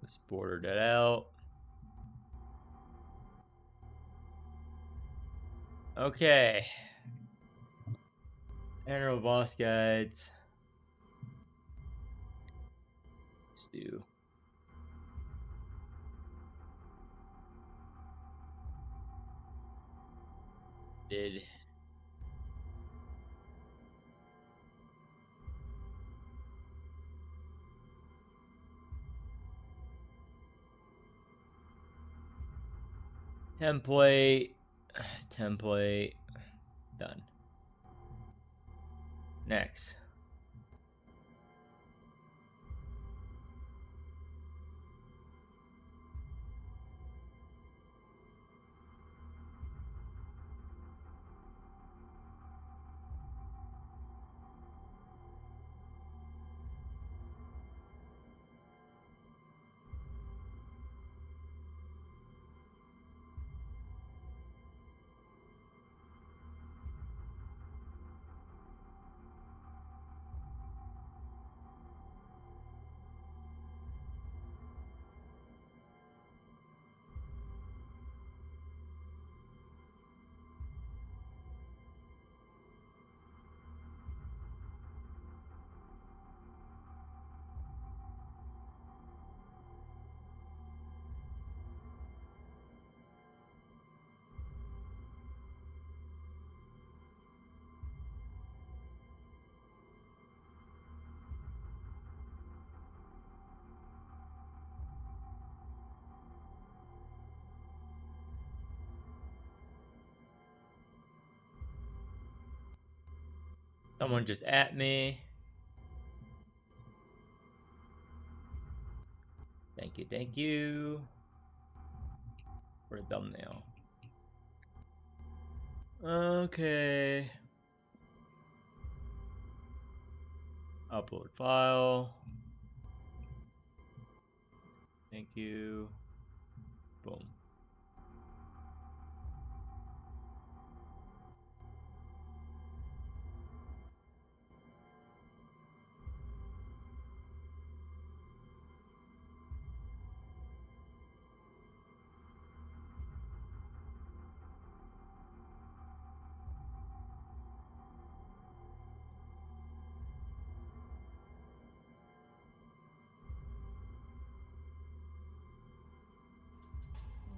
Let's border that out. Okay. General boss guides. Let's do. Did. Template. Template. Done. Next. Someone just at me. Thank you. For the thumbnail. Okay. Upload file. Thank you. Boom.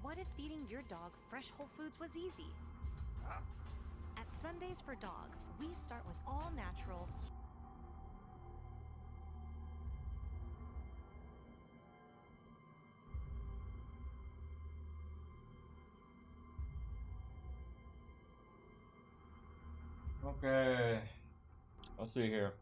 What if feeding your dog fresh whole foods was easy? At Sundays for Dogs, we start with all natural. Okay. Let's see here.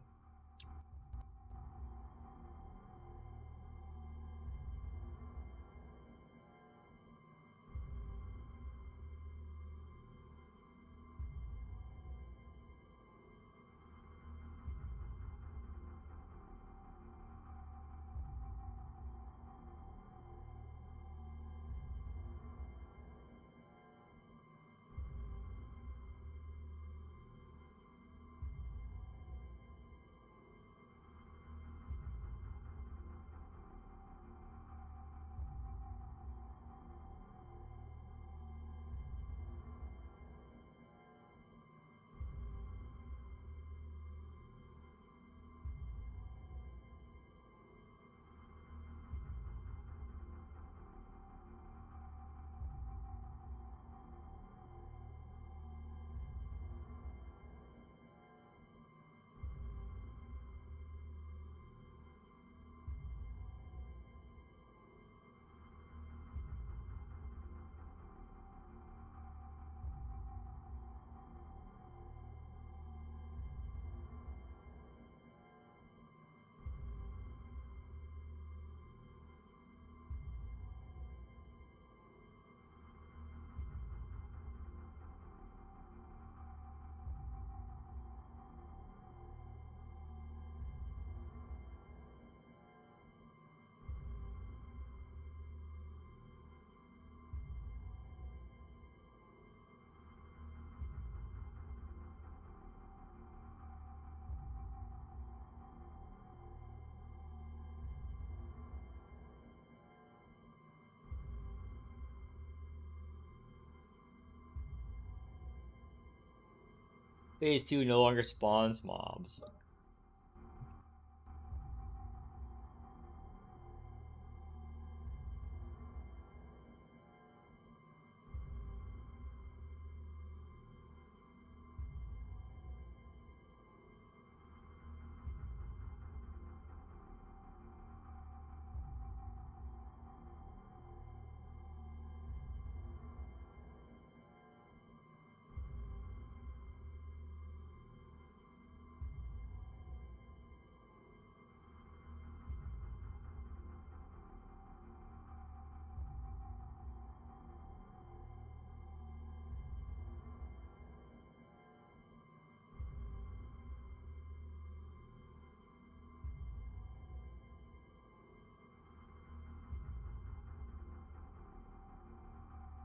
Phase 2 no longer spawns mobs.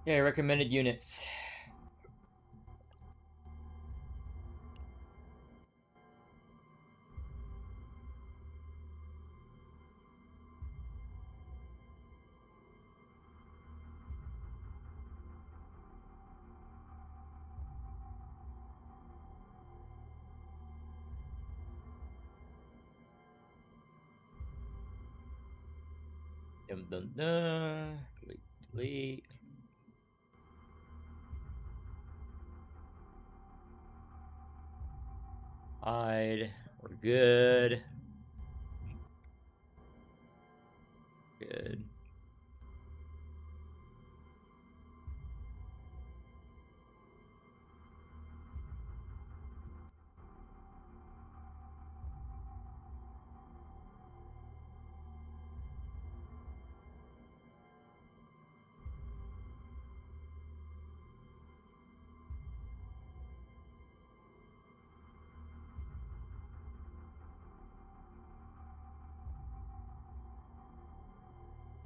Okay, recommended units. Dum dum dum. Delete. Hide. We're good. Good.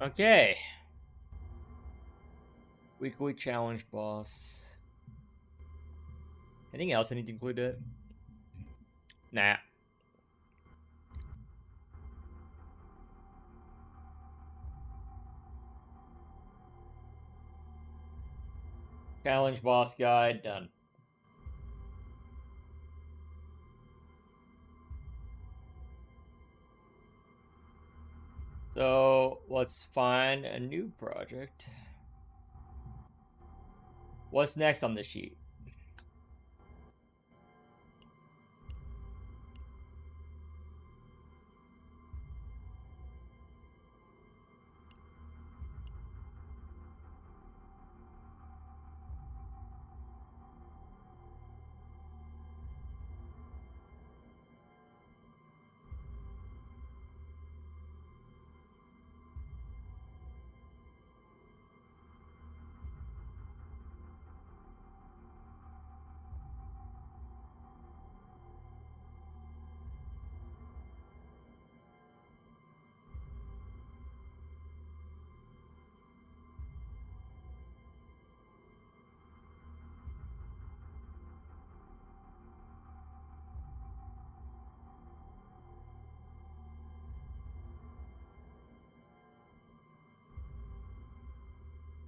Okay. Weekly challenge boss. Anything else I need to include it? Nah. Challenge boss guide, done. So let's find a new project. What's next on the sheet?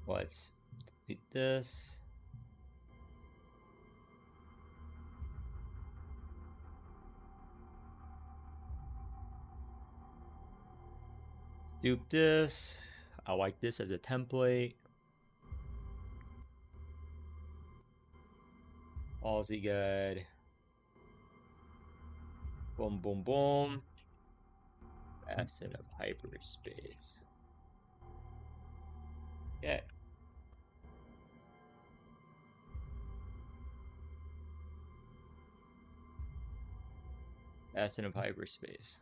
Let's delete this. Dupe this. I like this as a template. Aussie guide. Boom, boom, boom. Facet of hyperspace. Okay. Facet of hyperspace.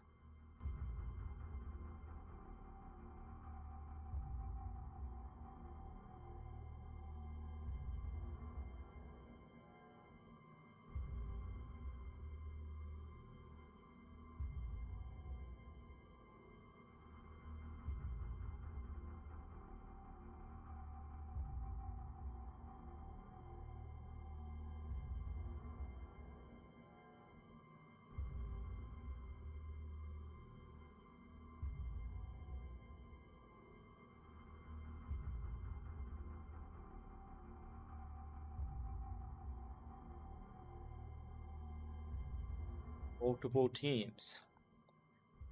Multiple teams.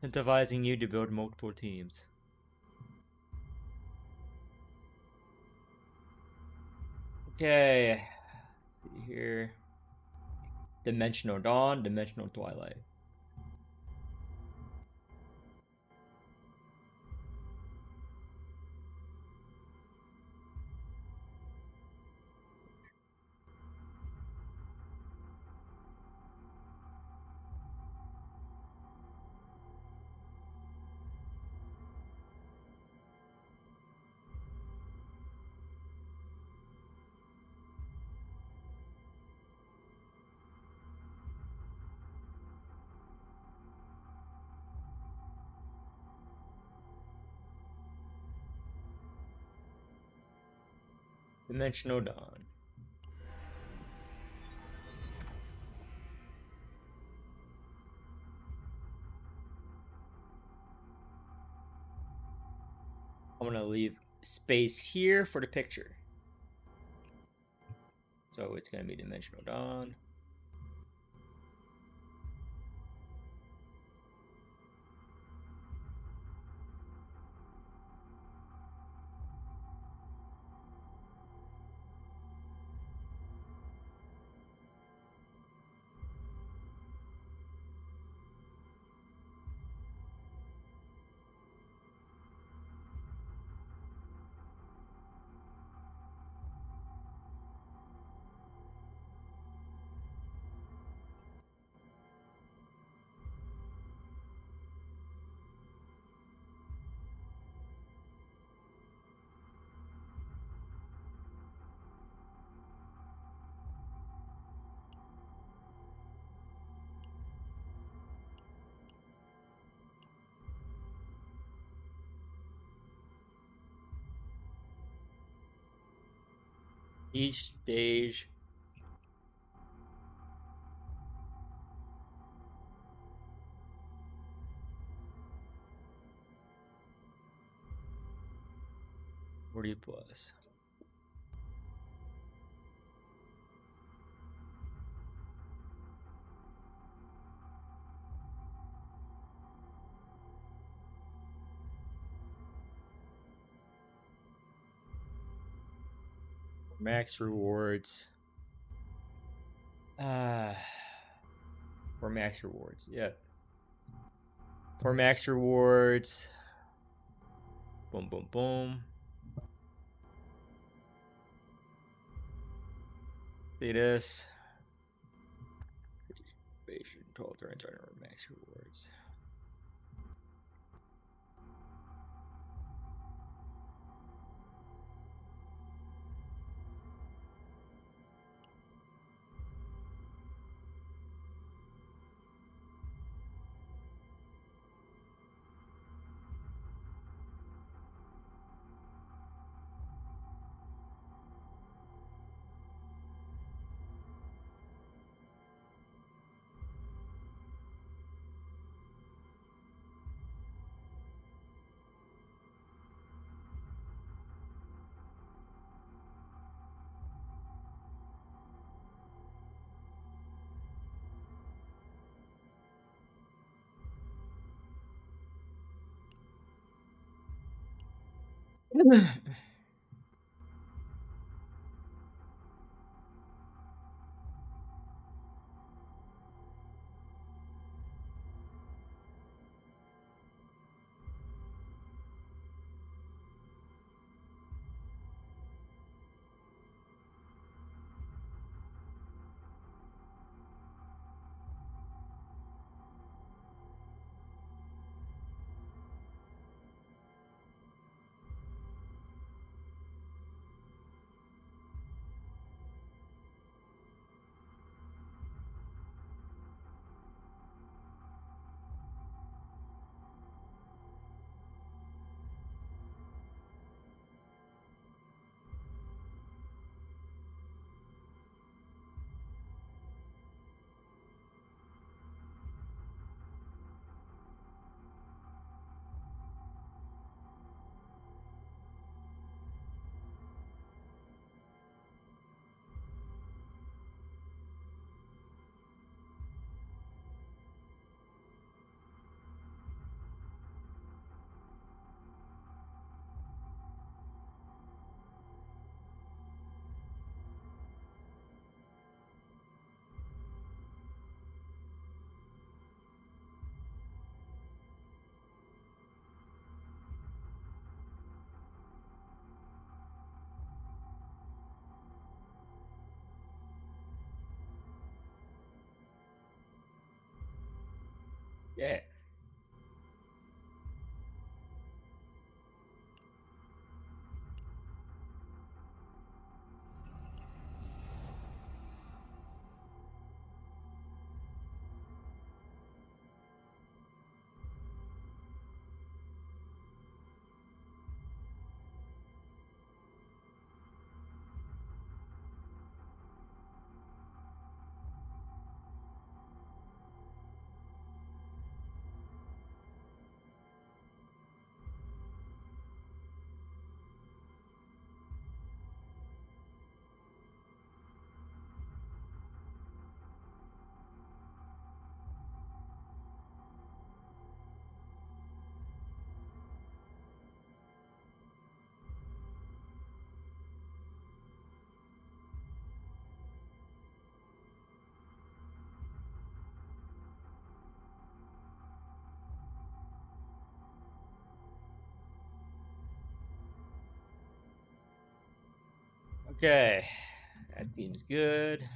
Incentivizing you to build multiple teams. Okay. Let's see here. Dimensional dawn, dimensional twilight. Dimensional dawn. I'm gonna leave space here for the picture. So it's gonna be dimensional dawn. Each stage. $40 plus. Max rewards. For max rewards, yep. For max rewards. Boom, boom, boom. See this. Total turns are max rewards. Yeah. Okay. That seems good.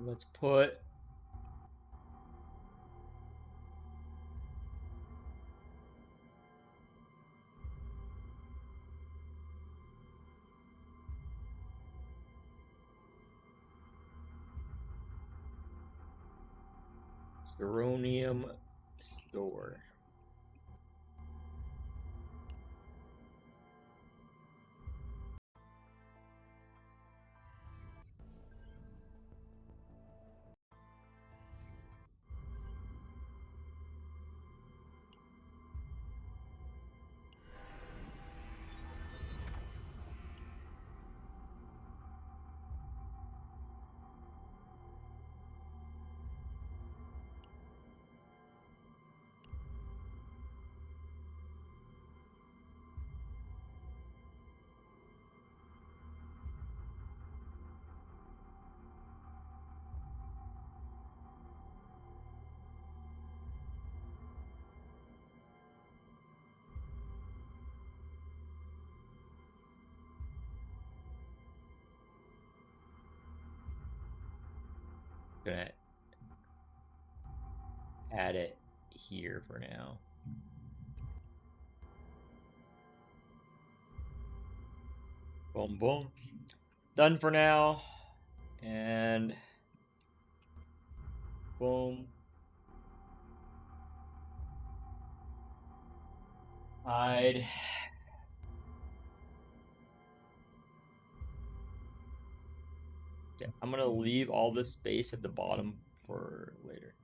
Let's put Seronium store. Gonna add it here for now. Boom, boom. Done for now. And boom. Hide. Okay, I'm gonna leave all this space at the bottom for later.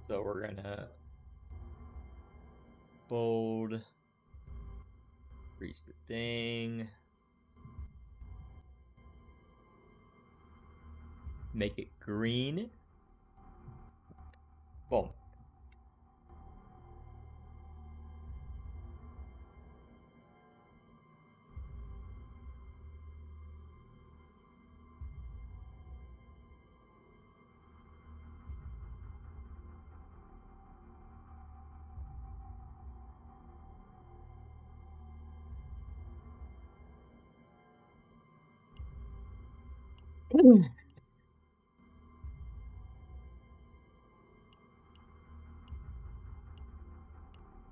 So we're gonna bold, increase the thing, make it green. Boom.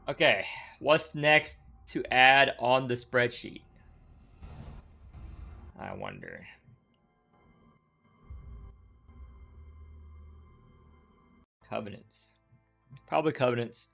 Okay, what's next to add on the spreadsheet? I wonder. Covenants. Probably covenants.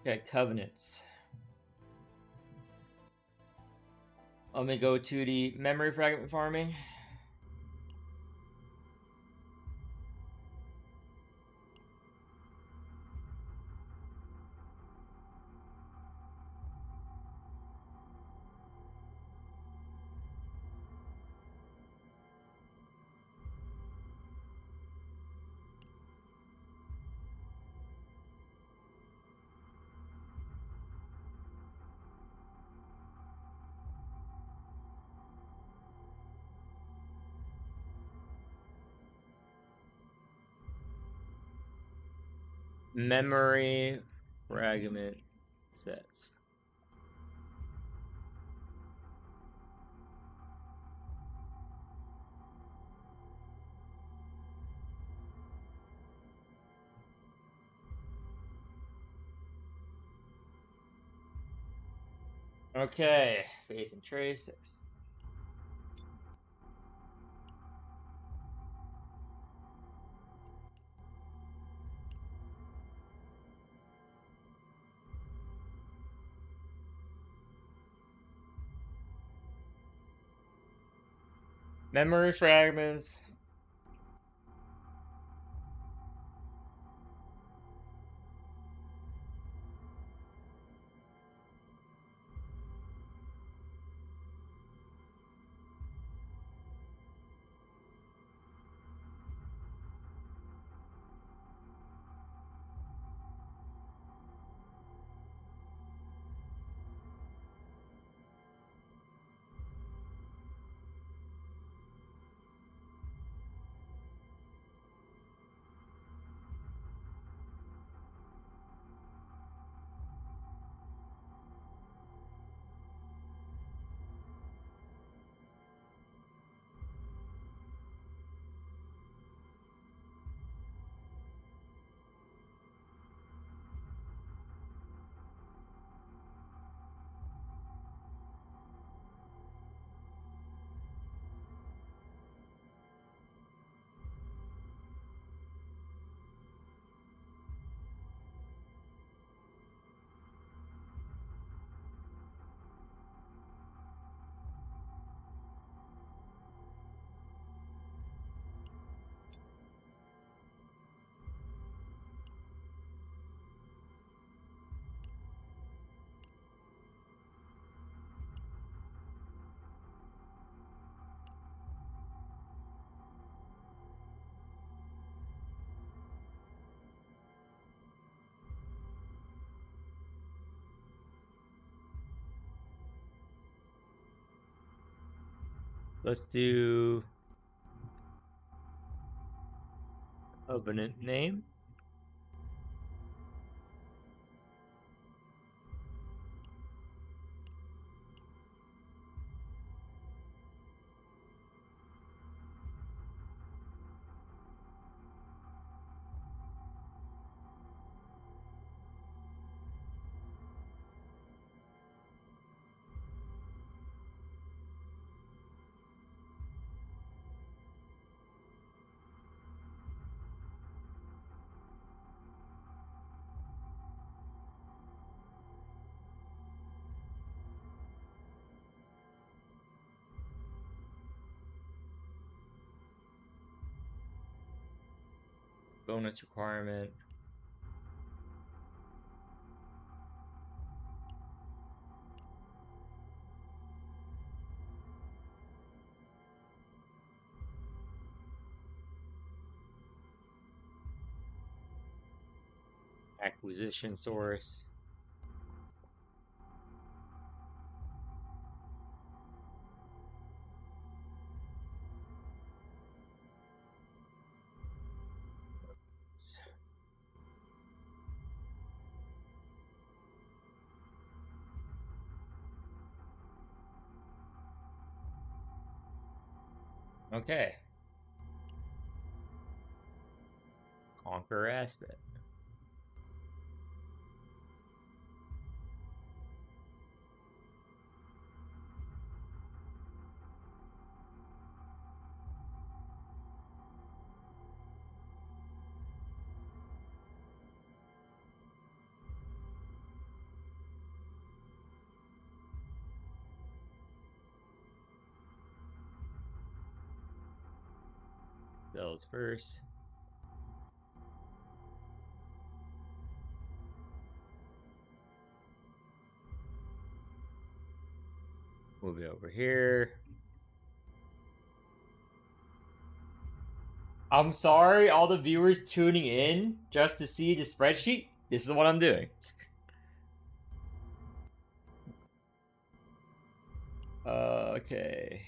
Okay, covenants. Let me go to the memory fragment farming. Memory fragment sets. Okay, base and tracers. Memory fragments. Let's do abundant name. Bonus requirement. Acquisition source. Okay. Conquer aspect. Spells first. Move it over here. I'm sorry, all the viewers tuning in just to see the spreadsheet. This is what I'm doing. Okay.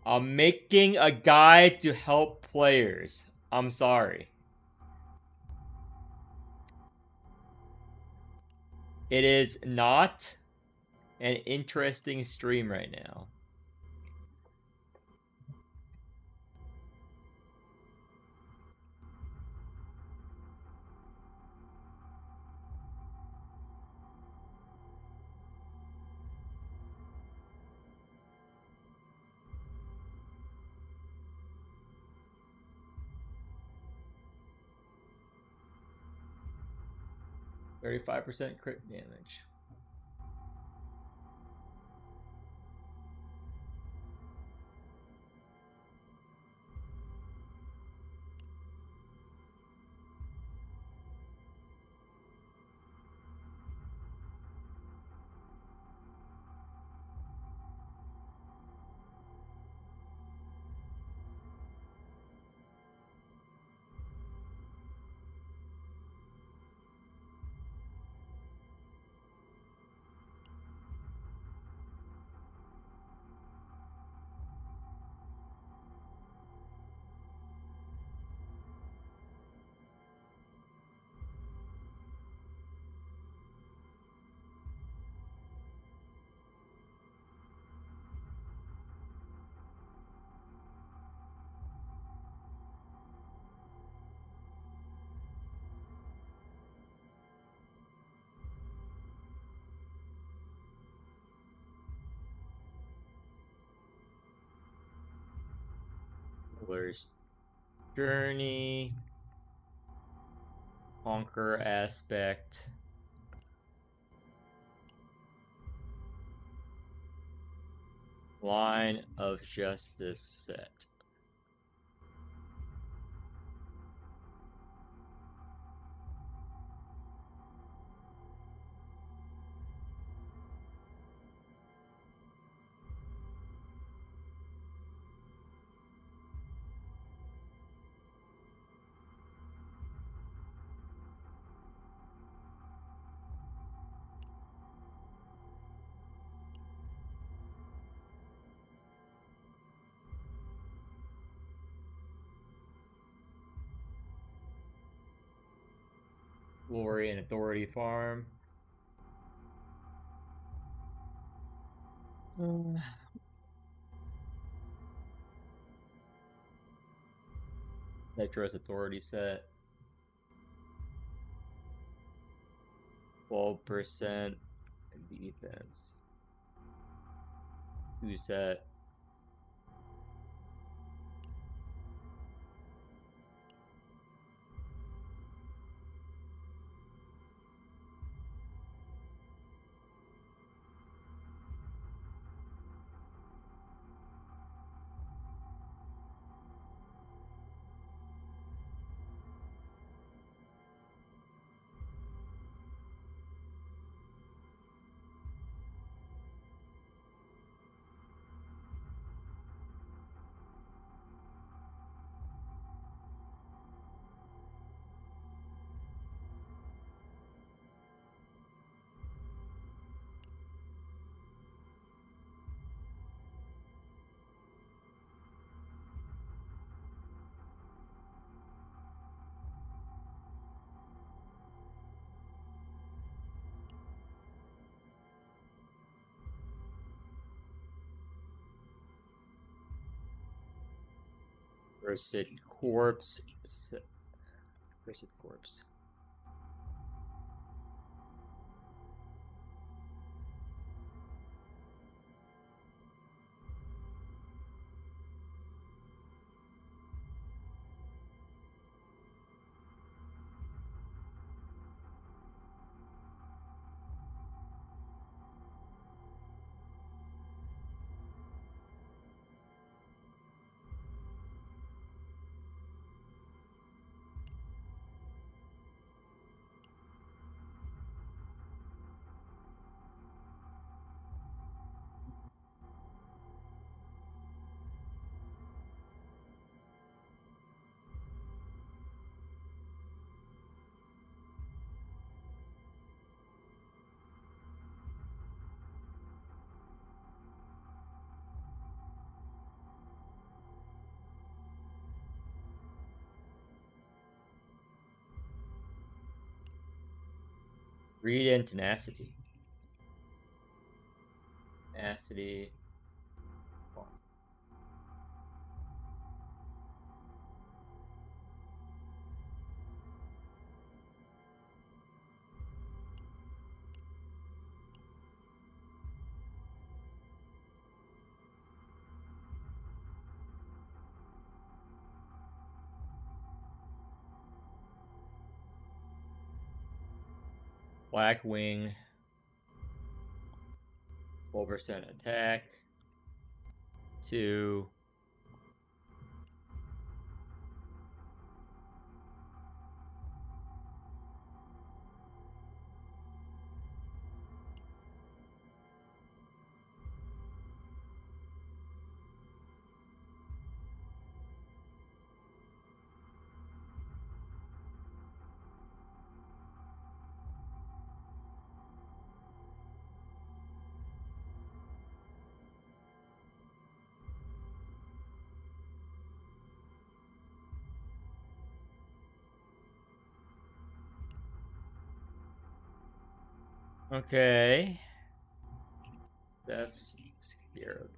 I'm making a guide to help players. I'm sorry. It is not an interesting stream right now. %35 crit damage. Healer's Journey. Conquer aspect. Line of Justice set. Glory and Authority Farm. Necros Authority set. 12% defense. 2 set. Cursed Corpse. Cursed Corpse. Greed and Tenacity. Tenacity. Black Wing. 12% attack. 2. Okay. Steph's Scarab.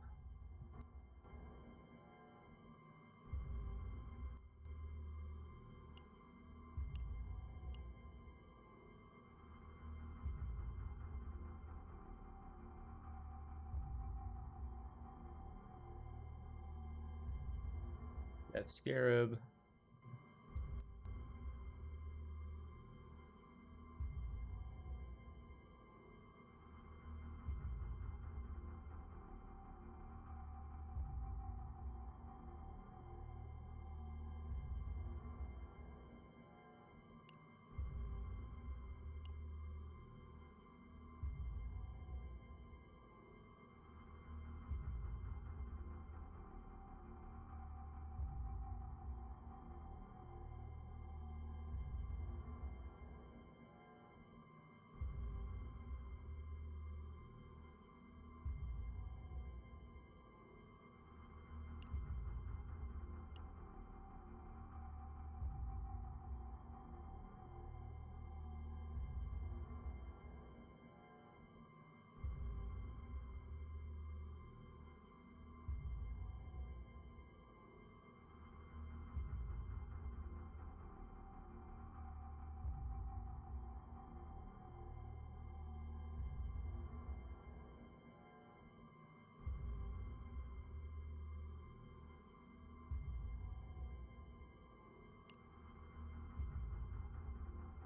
Steph Scarab.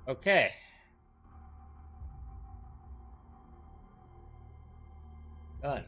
Okay. Done.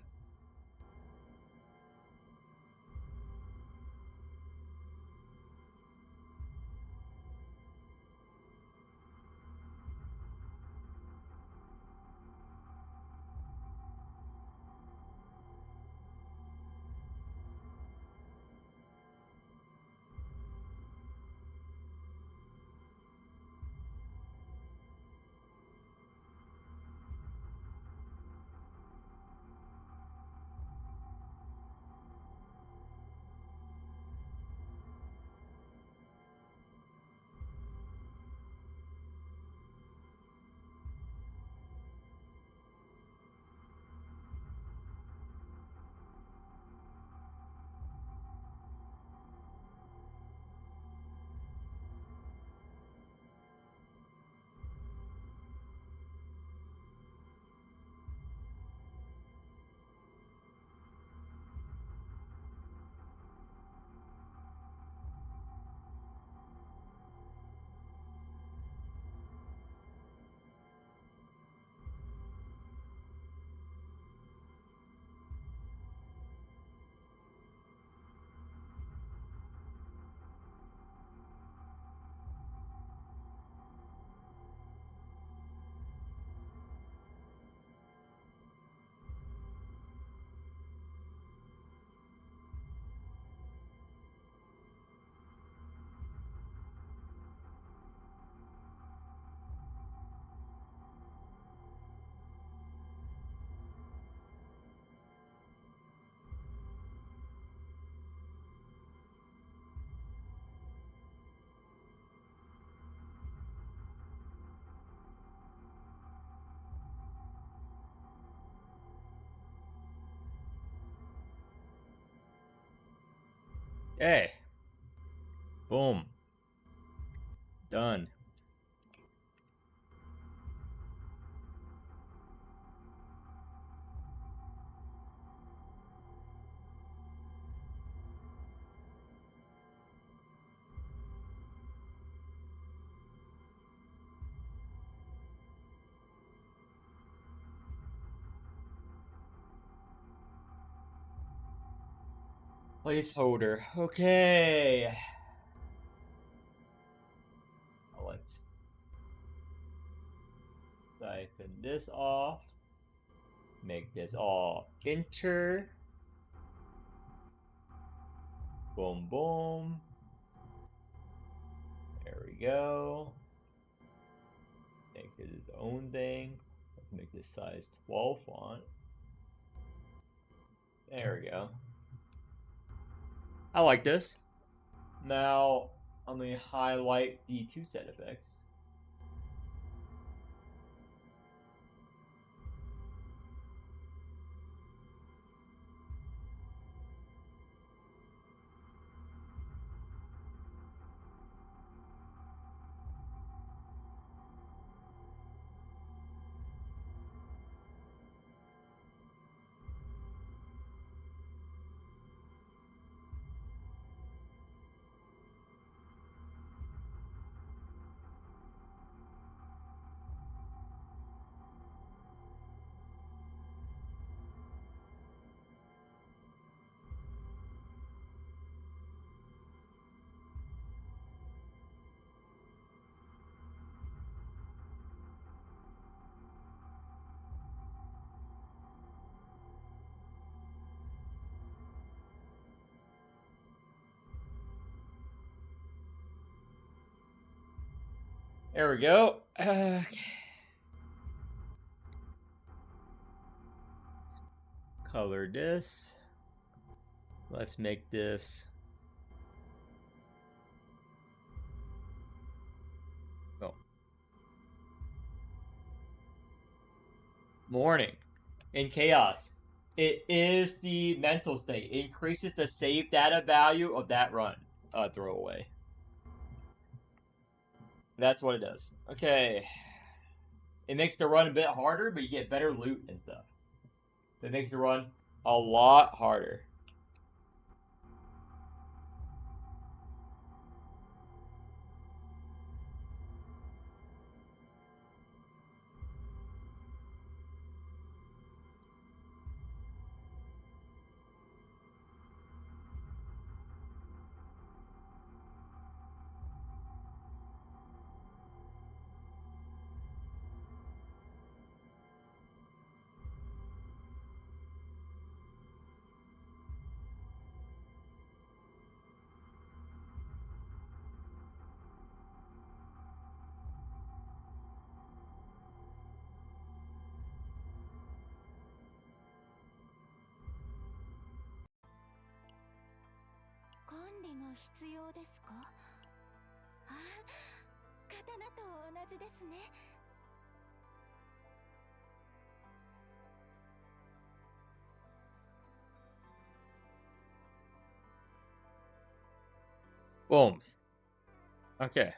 Okay. Boom. Done. Placeholder. Okay. Let's siphon this off. Make this all enter. Boom, boom. There we go. Make it his own thing. Let's make this size 12 font. There we go. I like this. Now, I'm going to highlight the two set effects. There we go. Okay. Let's color this. Let's make this. Oh. Morning. In chaos. It is the mental state. It increases the save data value of that run. Throwaway. That's what it does. Okay. It makes the run a bit harder, but you get better loot and stuff. It makes the run a lot harder. 必要ですか？あ、刀と同じですね。Boom. Okay.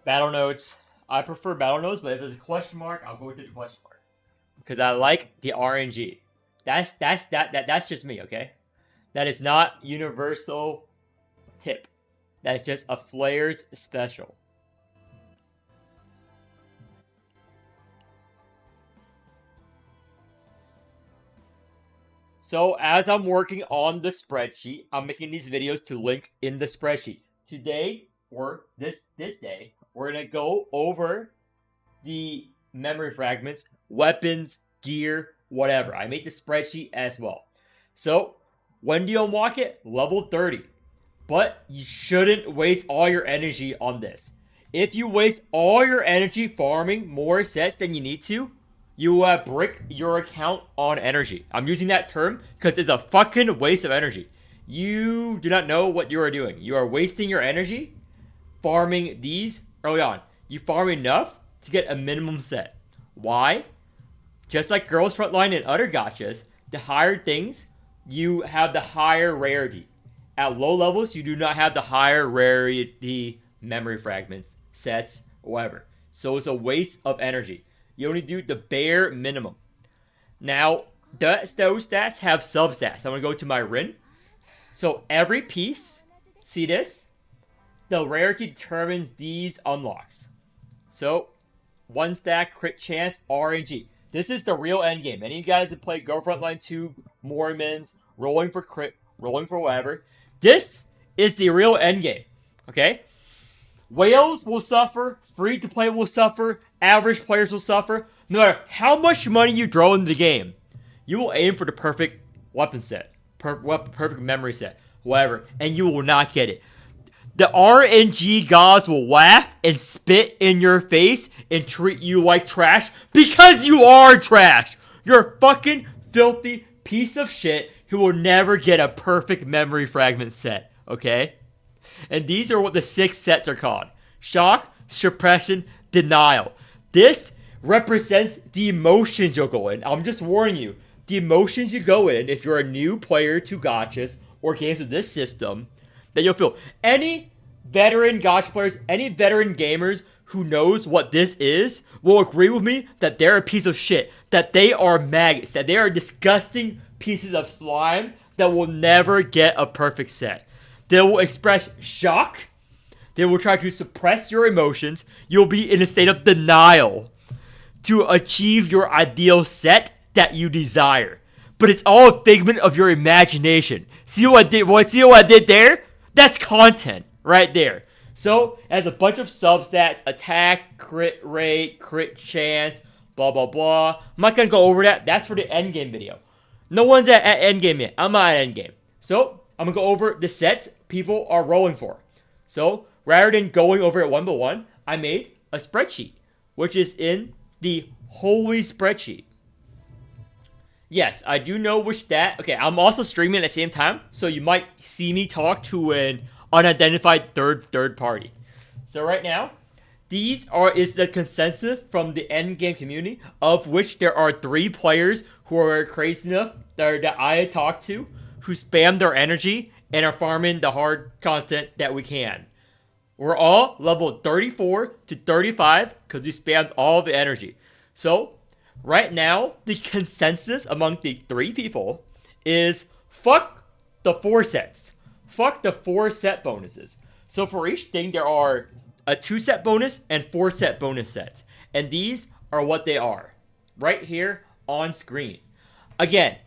Battle notes. I prefer battle notes, but if there's a question mark, I'll go with the question mark because I like the RNG. That's just me, okay? That is not universal tip. That's just a Flayer's special. So as I'm working on the spreadsheet, I'm making these videos to link in the spreadsheet. Today, or this day, we're gonna go over the memory fragments, weapons, gear, whatever. I made the spreadsheet as well. So when do you unlock it? Level 30. But you shouldn't waste all your energy on this. If you waste all your energy farming more sets than you need to, you will brick your account on energy. I'm using that term because it's a fucking waste of energy. You do not know what you are doing. You are wasting your energy farming these early on. You farm enough to get a minimum set. Why? Just like Girls Frontline and other gachas, the higher things, you have the higher rarity. At low levels, you do not have the higher rarity memory fragments, sets, or whatever. So it's a waste of energy. You only do the bare minimum. Now, those stats have substats. I'm going to go to my Rin. So every piece, see this? The rarity determines these unlocks. So, 1 stack, crit chance, RNG. This is the real endgame. Any of you guys that play Go Frontline 2, Mormons, rolling for crit, rolling for whatever. This is the real endgame. Okay? Whales will suffer, free to play will suffer, average players will suffer. No matter how much money you throw in the game, you will aim for the perfect weapon set, perfect memory set, whatever, and you will not get it. The RNG gods will laugh and spit in your face and treat you like trash because you are trash. You're a fucking filthy piece of shit who will never get a perfect memory fragment set, okay? And these are what the 6 sets are called. Shock, suppression, denial. This represents the emotions you'll go in. I'm just warning you. The emotions you go in if you're a new player to gachas or games with this system, that you'll feel. Any veteran gacha players, any veteran gamers who knows what this is will agree with me that they're a piece of shit. That they are maggots. That they are disgusting pieces of slime that will never get a perfect set. They will express shock. They will try to suppress your emotions. You'll be in a state of denial to achieve your ideal set that you desire. But it's all a figment of your imagination. See what I did? See what I did there? That's content right there. So, it has a bunch of substats, attack, crit rate, crit chance, blah, blah, blah. I'm not going to go over that. That's for the endgame video. No one's at endgame yet. I'm not at endgame. So, I'm going to go over the sets people are rolling for. So, rather than going over it one by one, I made a spreadsheet, which is in the holy spreadsheet. Yes, I do know which stat. Okay, I'm also streaming at the same time, so you might see me talk to an unidentified third party. So right now, is the consensus from the endgame community, of which there are 3 players who are crazy enough that I talked to, who spam their energy and are farming the hard content that we can. We're all level 34 to 35 because we spammed all the energy. So, right now, the consensus among the 3 people is fuck the 4 sets. Fuck the 4 set bonuses. So for each thing, there are a 2-set bonus and 4-set bonus sets. And these are what they are. Right here on screen. Again,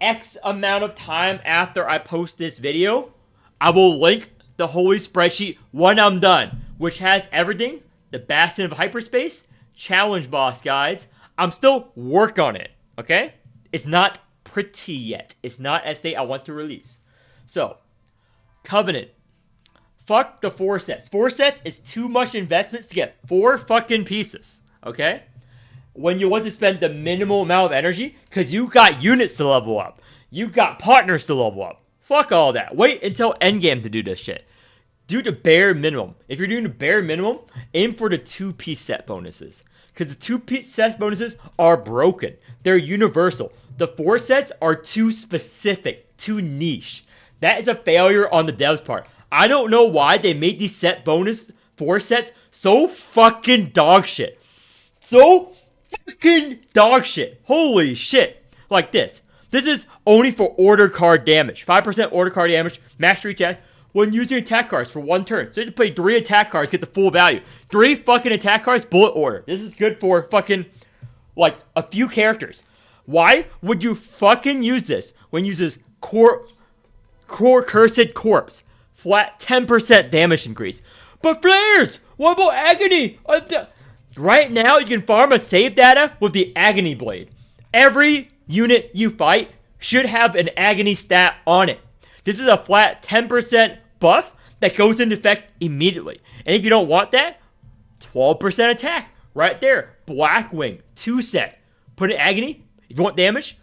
X amount of time after I post this video, I will link the holy spreadsheet when I'm done, which has everything: the Bastion of Hyperspace, challenge boss guides. I'm still work on it, okay? It's not pretty yet. It's not as they I want to release. So, Covenant. Fuck the 4 sets. 4 sets is too much investments to get 4 fucking pieces, okay? When you want to spend the minimal amount of energy, because you got units to level up. You got partners to level up. Fuck all that. Wait until endgame to do this shit. Do the bare minimum. If you're doing the bare minimum, aim for the 2-piece set bonuses. Because the 2-piece set bonuses are broken. They're universal. The 4 sets are too specific, too niche. That is a failure on the devs' part. I don't know why they made these set bonus 4 sets so fucking dog shit. So fucking dog shit. Holy shit. Like this. This is only for order card damage. 5% order card damage, max reach attack, when using attack cards for 1 turn. So you have to play 3 attack cards, get the full value. 3 fucking attack cards, bullet order. This is good for fucking, like, a few characters. Why would you fucking use this when it uses core Cursed Corpse? Flat 10% damage increase. But flares! What about Agony? Right now, you can farm a save data with the Agony Blade. Every unit you fight should have an Agony stat on it. This is a flat 10% buff that goes into effect immediately. And if you don't want that, 12% attack right there. Blackwing, 2-set. Put in Agony if you want damage.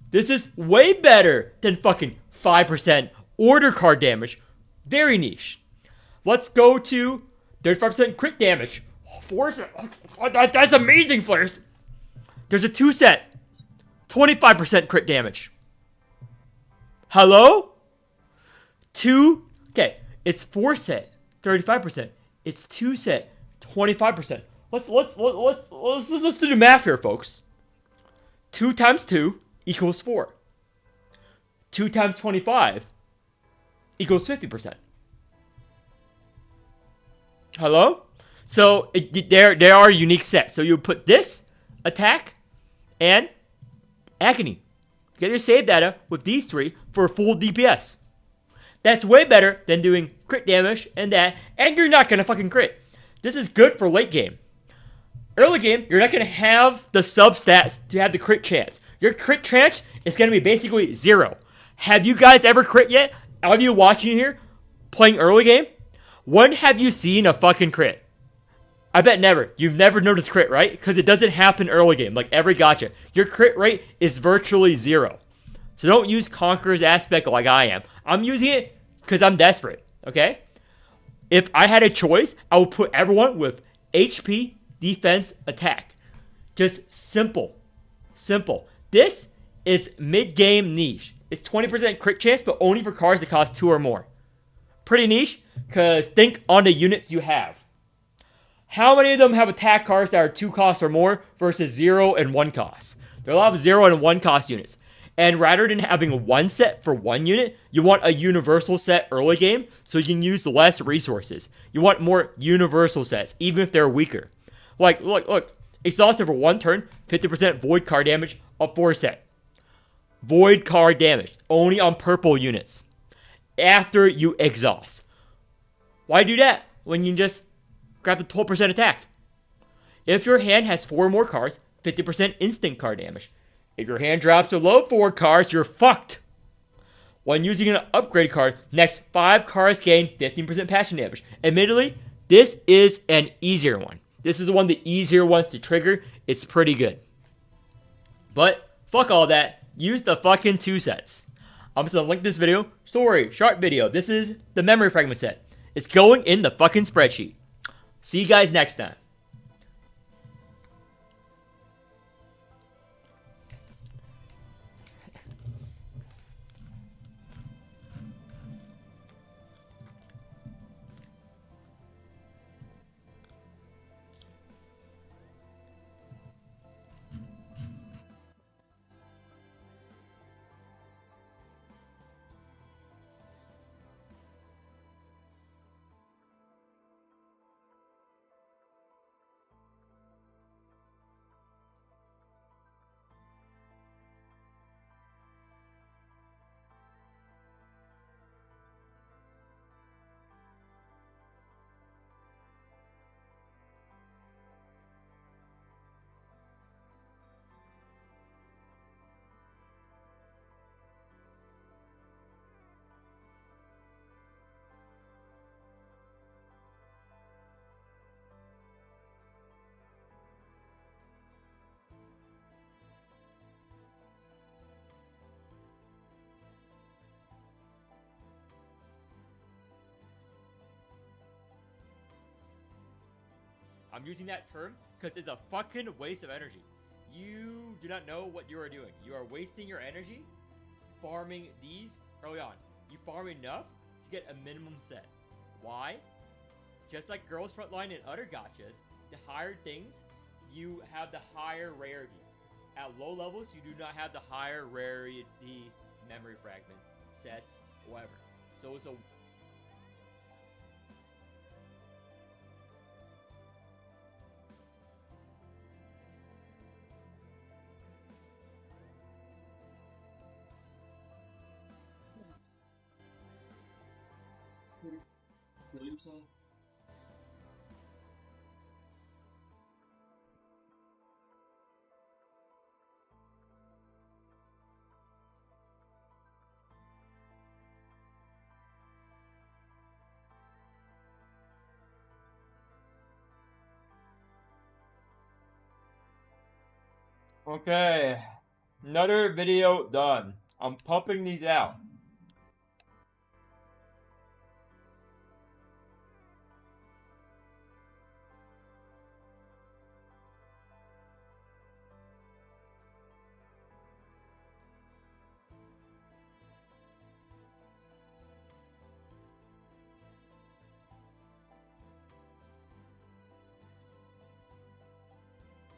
This is way better than fucking 5% order card damage. Very niche. Let's go to 35% crit damage. 4-set. Oh, that's amazing, flares. There's a 2-set. 25% crit damage. Hello? Okay, it's 4-set, 35%. It's 2-set, 25%. Let's do the math here, folks. 2 times 2 equals 4. 2 times 25 equals 50%. Hello? So there are unique sets. So you put this attack and Agony. Get your save data with these 3 for full DPS. That's way better than doing crit damage and that, and you're not gonna fucking crit. This is good for late game. Early game, you're not gonna have the sub-stats to have the crit chance. Your crit chance is gonna be basically 0. Have you guys ever crit yet? All of you watching here, playing early game? When have you seen a fucking crit? I bet never. You've never noticed crit, right? Because it doesn't happen early game, like every gacha. Your crit rate is virtually 0. So don't use Conqueror's aspect like I am. I'm using it because I'm desperate, okay? If I had a choice, I would put everyone with HP, defense, attack. Just simple. Simple. This is mid-game niche. It's 20% crit chance, but only for cards that cost 2 or more. Pretty niche, because think on the units you have. How many of them have attack cards that are 2 costs or more versus 0 and 1 costs? There are a lot of 0 and 1 cost units. And rather than having 1 set for 1 unit, you want a universal set early game so you can use less resources. You want more universal sets, even if they're weaker. Like, look. Exhausted for 1 turn, 50% void card damage, a 4 set. Void card damage, only on purple units. After you exhaust. Why do that when you can just grab the 12% attack? If your hand has 4 more cards, 50% instant card damage. If your hand drops below 4 cards, you're fucked. When using an upgrade card, next 5 cards gain 15% passion damage. Admittedly, this is an easier one. This is one of the easier ones to trigger. It's pretty good. But, fuck all that. Use the fucking 2 sets. I'm just gonna link this video. Story, short video. This is the memory fragment set. It's going in the fucking spreadsheet. See you guys next time. I'm using that term because it's a fucking waste of energy. You do not know what you are doing. You are wasting your energy farming these early on. You farm enough to get a minimum set. Why? Just like Girls Frontline and other gachas, the higher things, you have the higher rarity. At low levels, you do not have the higher rarity memory fragments, sets, whatever. So it's a Okay, another video done. I'm pumping these out.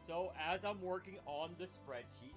So as I'm working on the spreadsheet,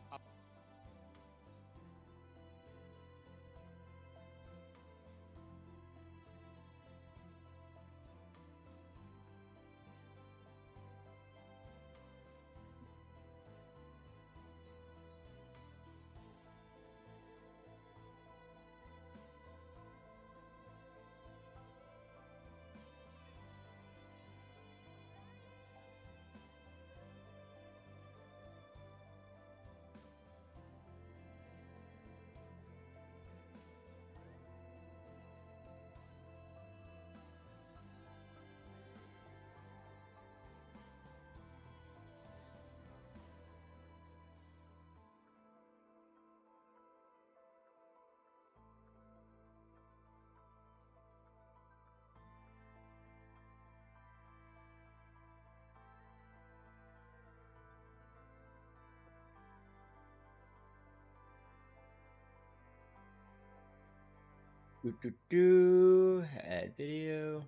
Add video.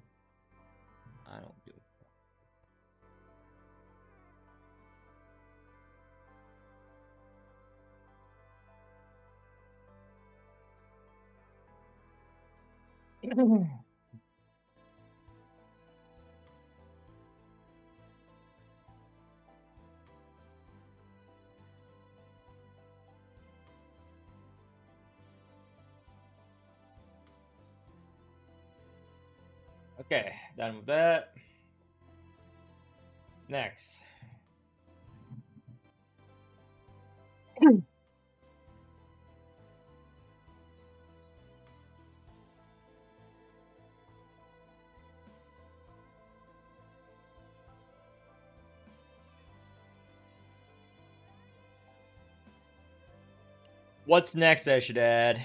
I don't do it. Okay, done with that. Next. What's next I should add?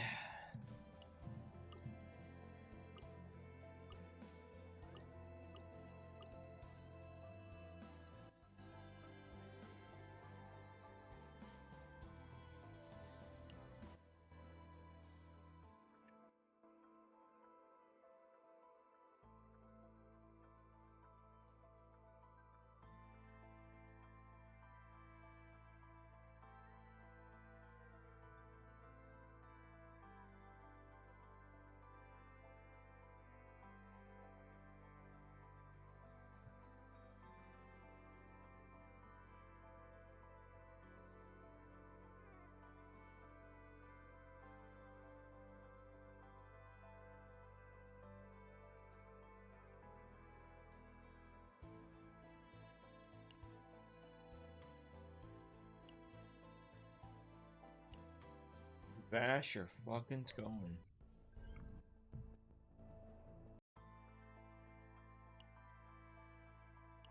Bash your fucking scone.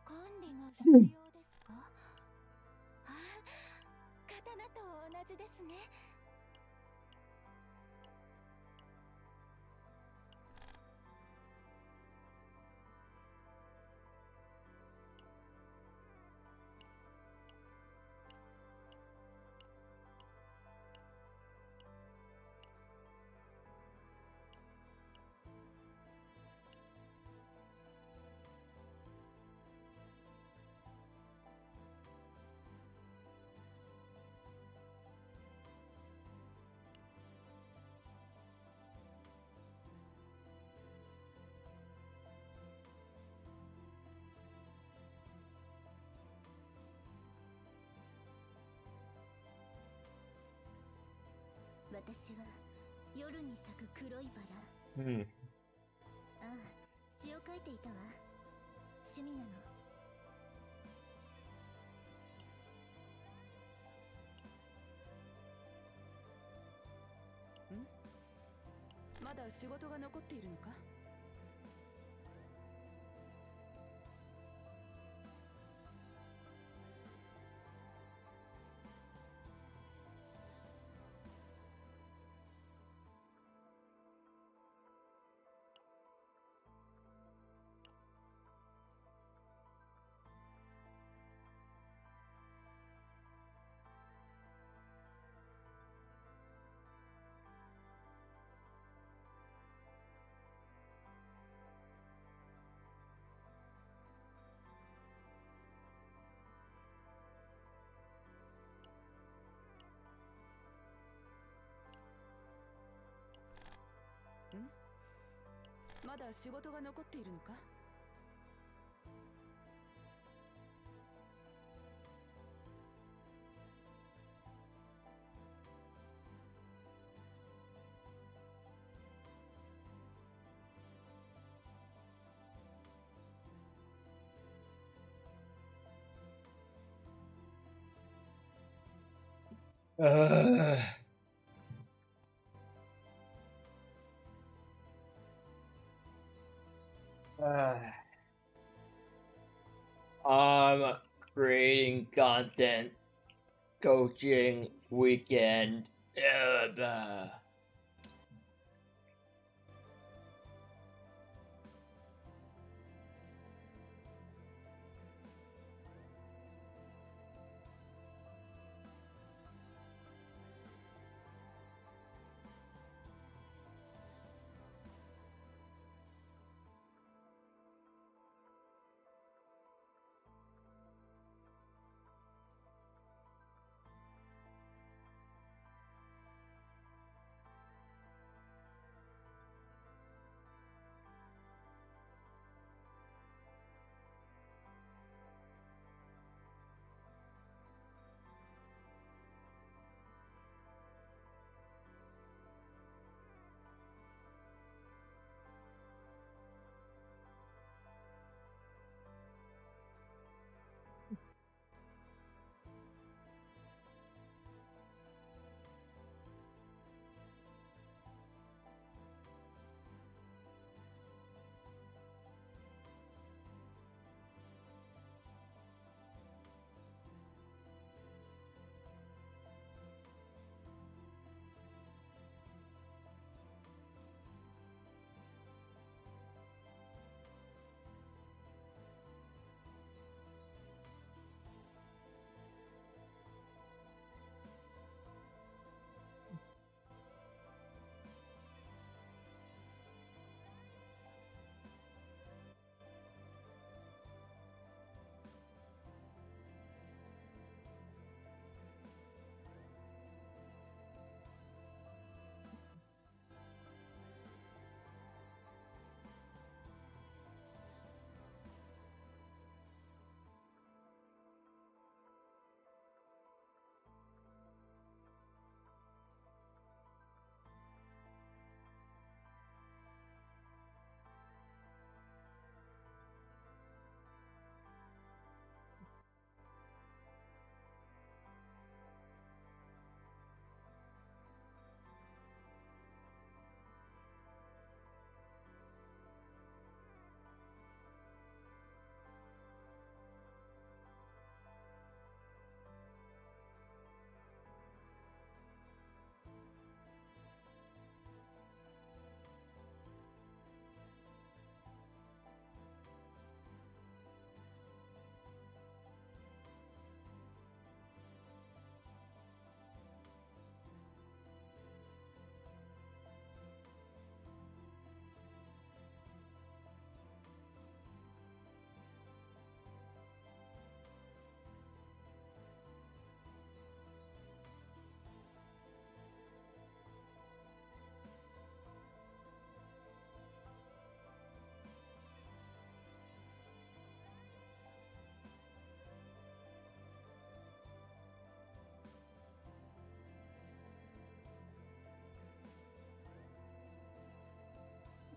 管理が必要ですか？あ、刀と同じですね。私は夜に咲く黒いバラ。Hmm. ああ、詩を書いていたわ。趣味なの。まだ仕事が残っているのか？まだ仕事が残っているのか？I'm creating content, coaching, weekend.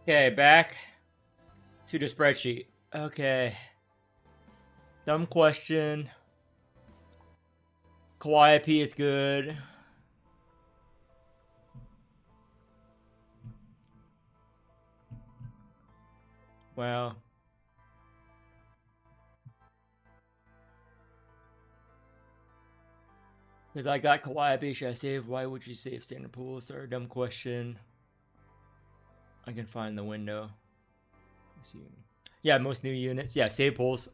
Okay, back to the spreadsheet. Okay. Dumb question. Kawaii P is good. Well. Because I got Kawaii P, should I save? Why would you save standard pools? Sorry, dumb question. I can find the window. Let's see. Yeah, most new units. Yeah, save pools.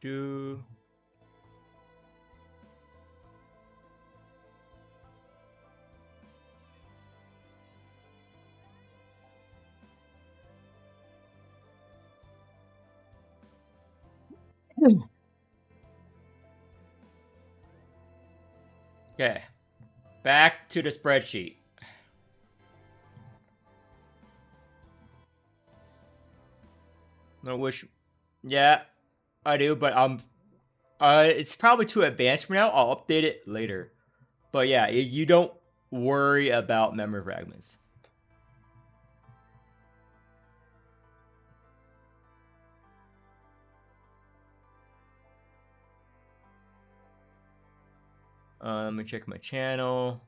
Do. Okay. Back to the spreadsheet. Which, yeah, I do, but it's probably too advanced for now. I'll update it later. But yeah, you don't worry about memory fragments. Let me check my channel.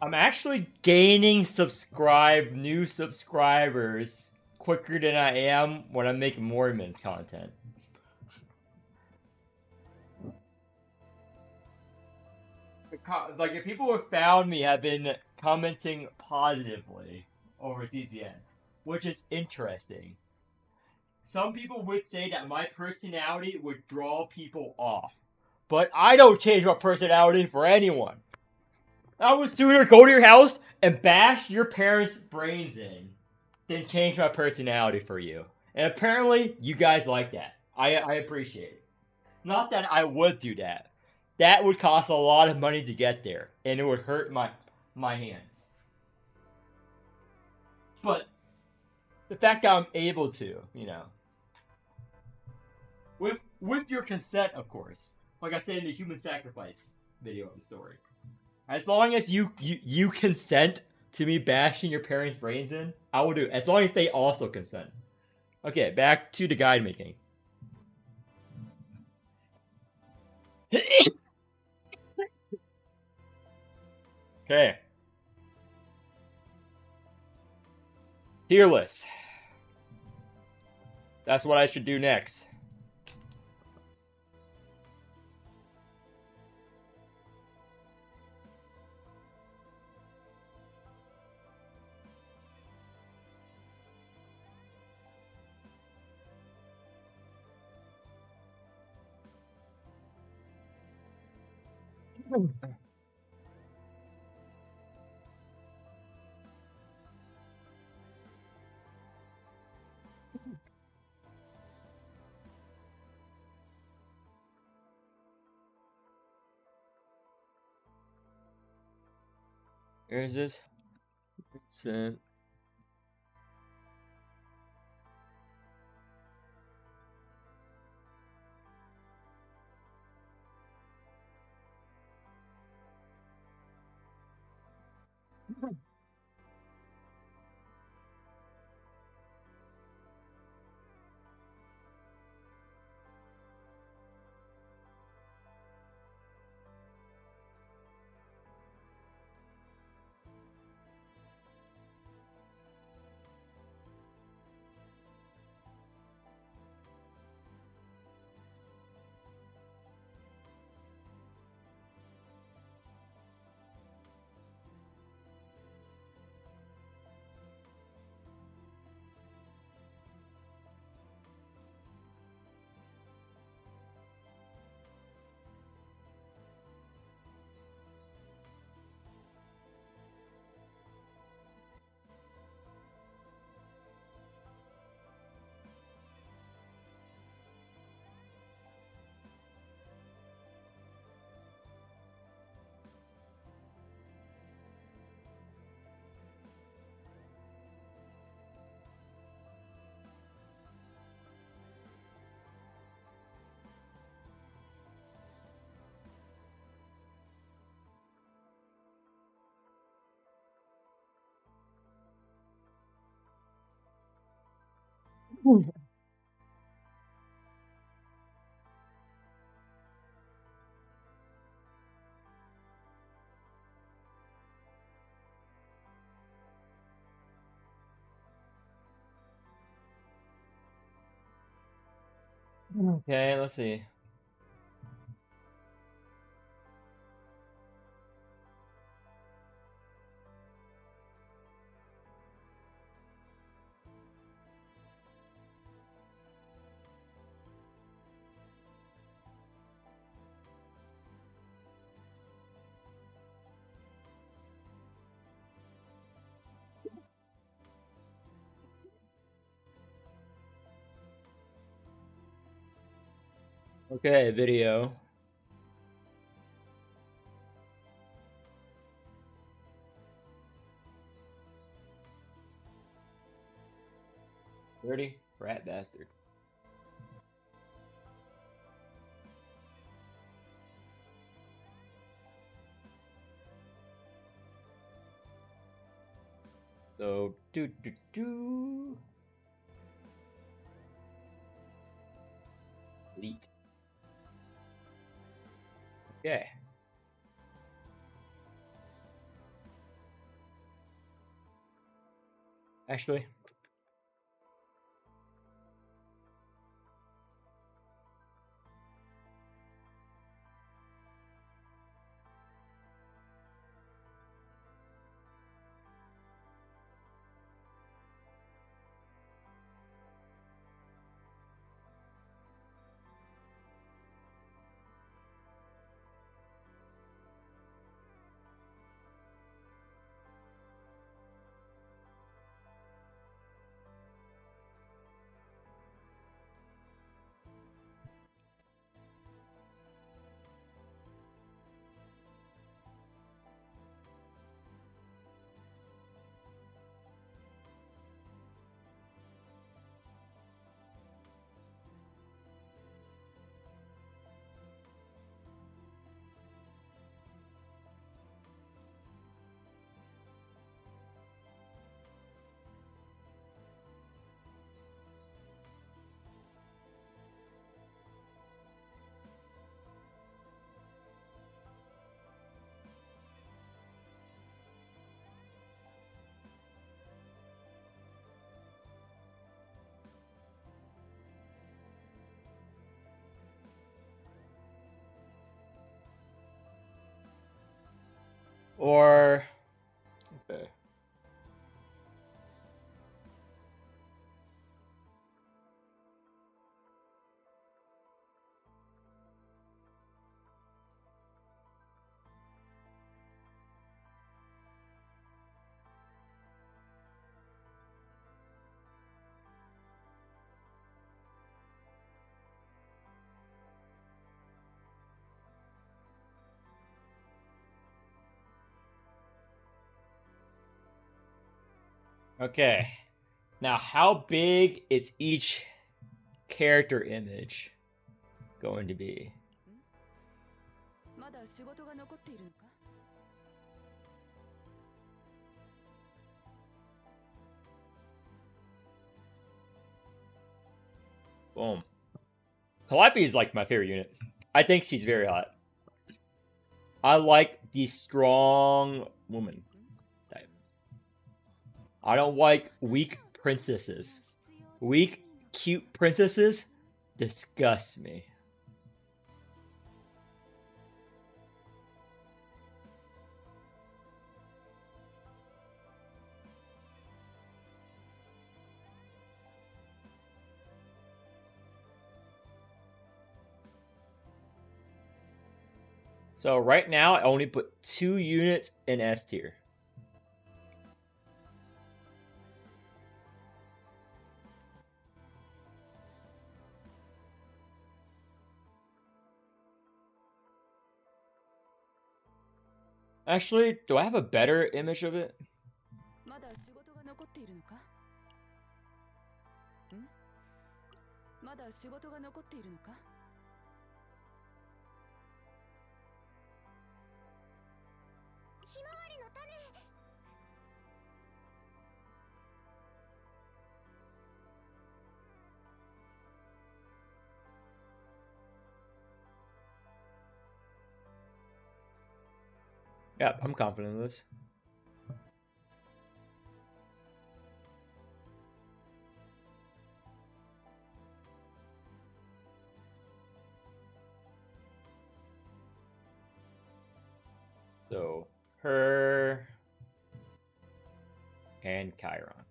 I'm actually gaining new subscribers quicker than I am when I'm making more Mormons content. Like, if people who found me have been commenting positively over CCN, which is interesting. Some people would say that my personality would draw people off, but I don't change my personality for anyone. I would sooner go to your house and bash your parents' brains in than change my personality for you. And apparently, you guys like that. I appreciate it. Not that I would do that. That would cost a lot of money to get there, and it would hurt my hands. But the fact that I'm able to, with your consent, of course. Like I said in the human sacrifice video of the story. As long as you consent to me bashing your parents' brains in, I will do it. As long as they also consent. Okay, back to the guide making. Okay. Tier list. That's what I should do next. Where is this? Consent. Okay, let's see. Okay, video. Dirty rat bastard. So delete. Okay. Actually, Or okay. Okay. Now, how big is each character image going to be? まだ仕事が残っているのか Boom. Calliope is like my favorite unit. I think she's very hot. I like the strong woman type. I don't like weak princesses. Weak, cute princesses disgust me. So right now, I only put 2 units in S tier. Actually, do I have a better image of it? まだ仕事が残っているのかんまだ仕事が残っているのかひまわりの種 Yep, I'm confident in this. So, her and Chiron.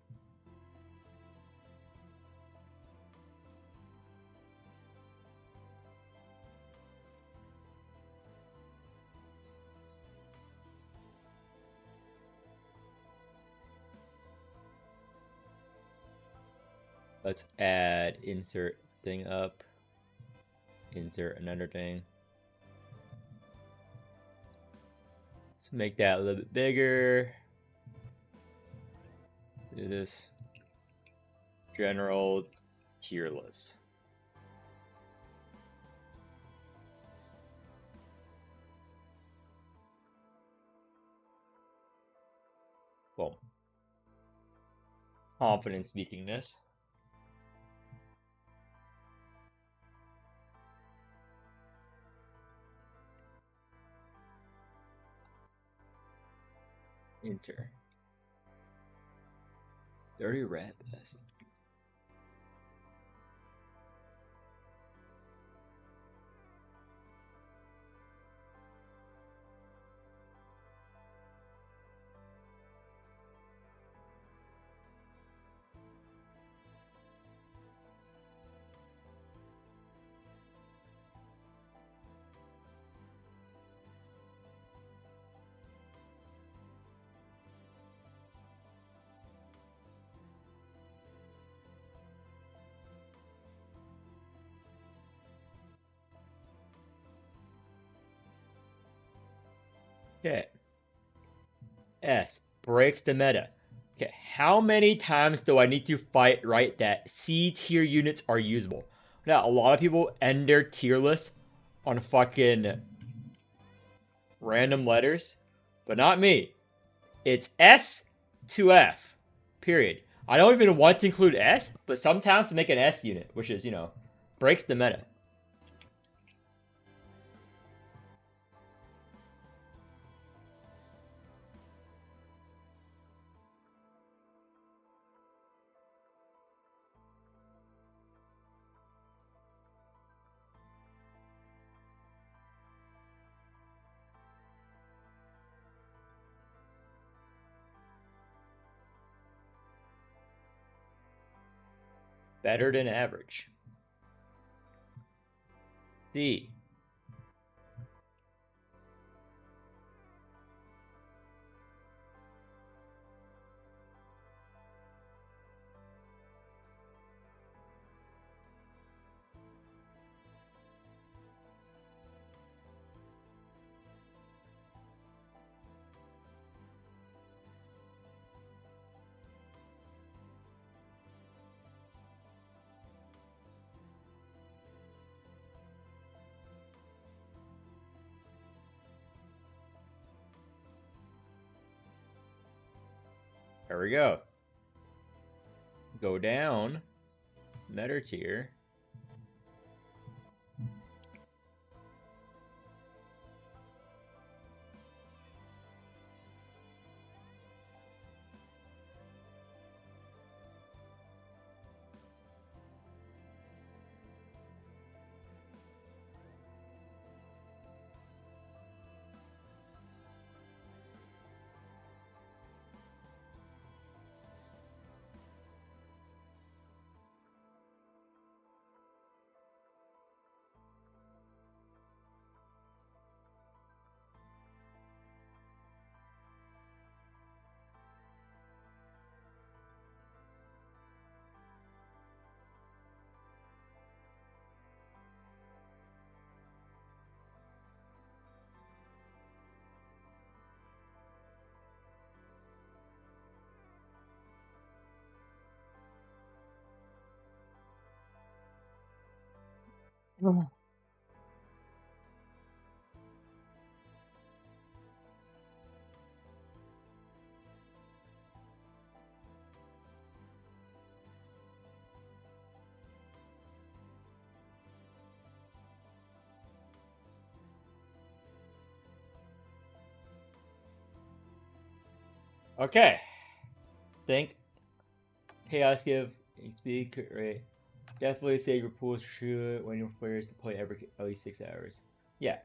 Let's add insert thing up. Insert another thing. Let's make that a little bit bigger. Do this. General tier list. Boom. Confident speaking this. Enter. 30 red best. Okay. S breaks the meta. Okay, how many times do I need to fight right that C tier units are usable? Now, a lot of people end their tier list on fucking random letters, but not me. It's S to F, period. I don't even want to include S, but sometimes to make an S unit, which is, breaks the meta. Better than average. D. There we go. Go down. Another tier. Okay. Think Chaos give XP right. Definitely save your pool true when your players to play every at least 6 hours. Yeah.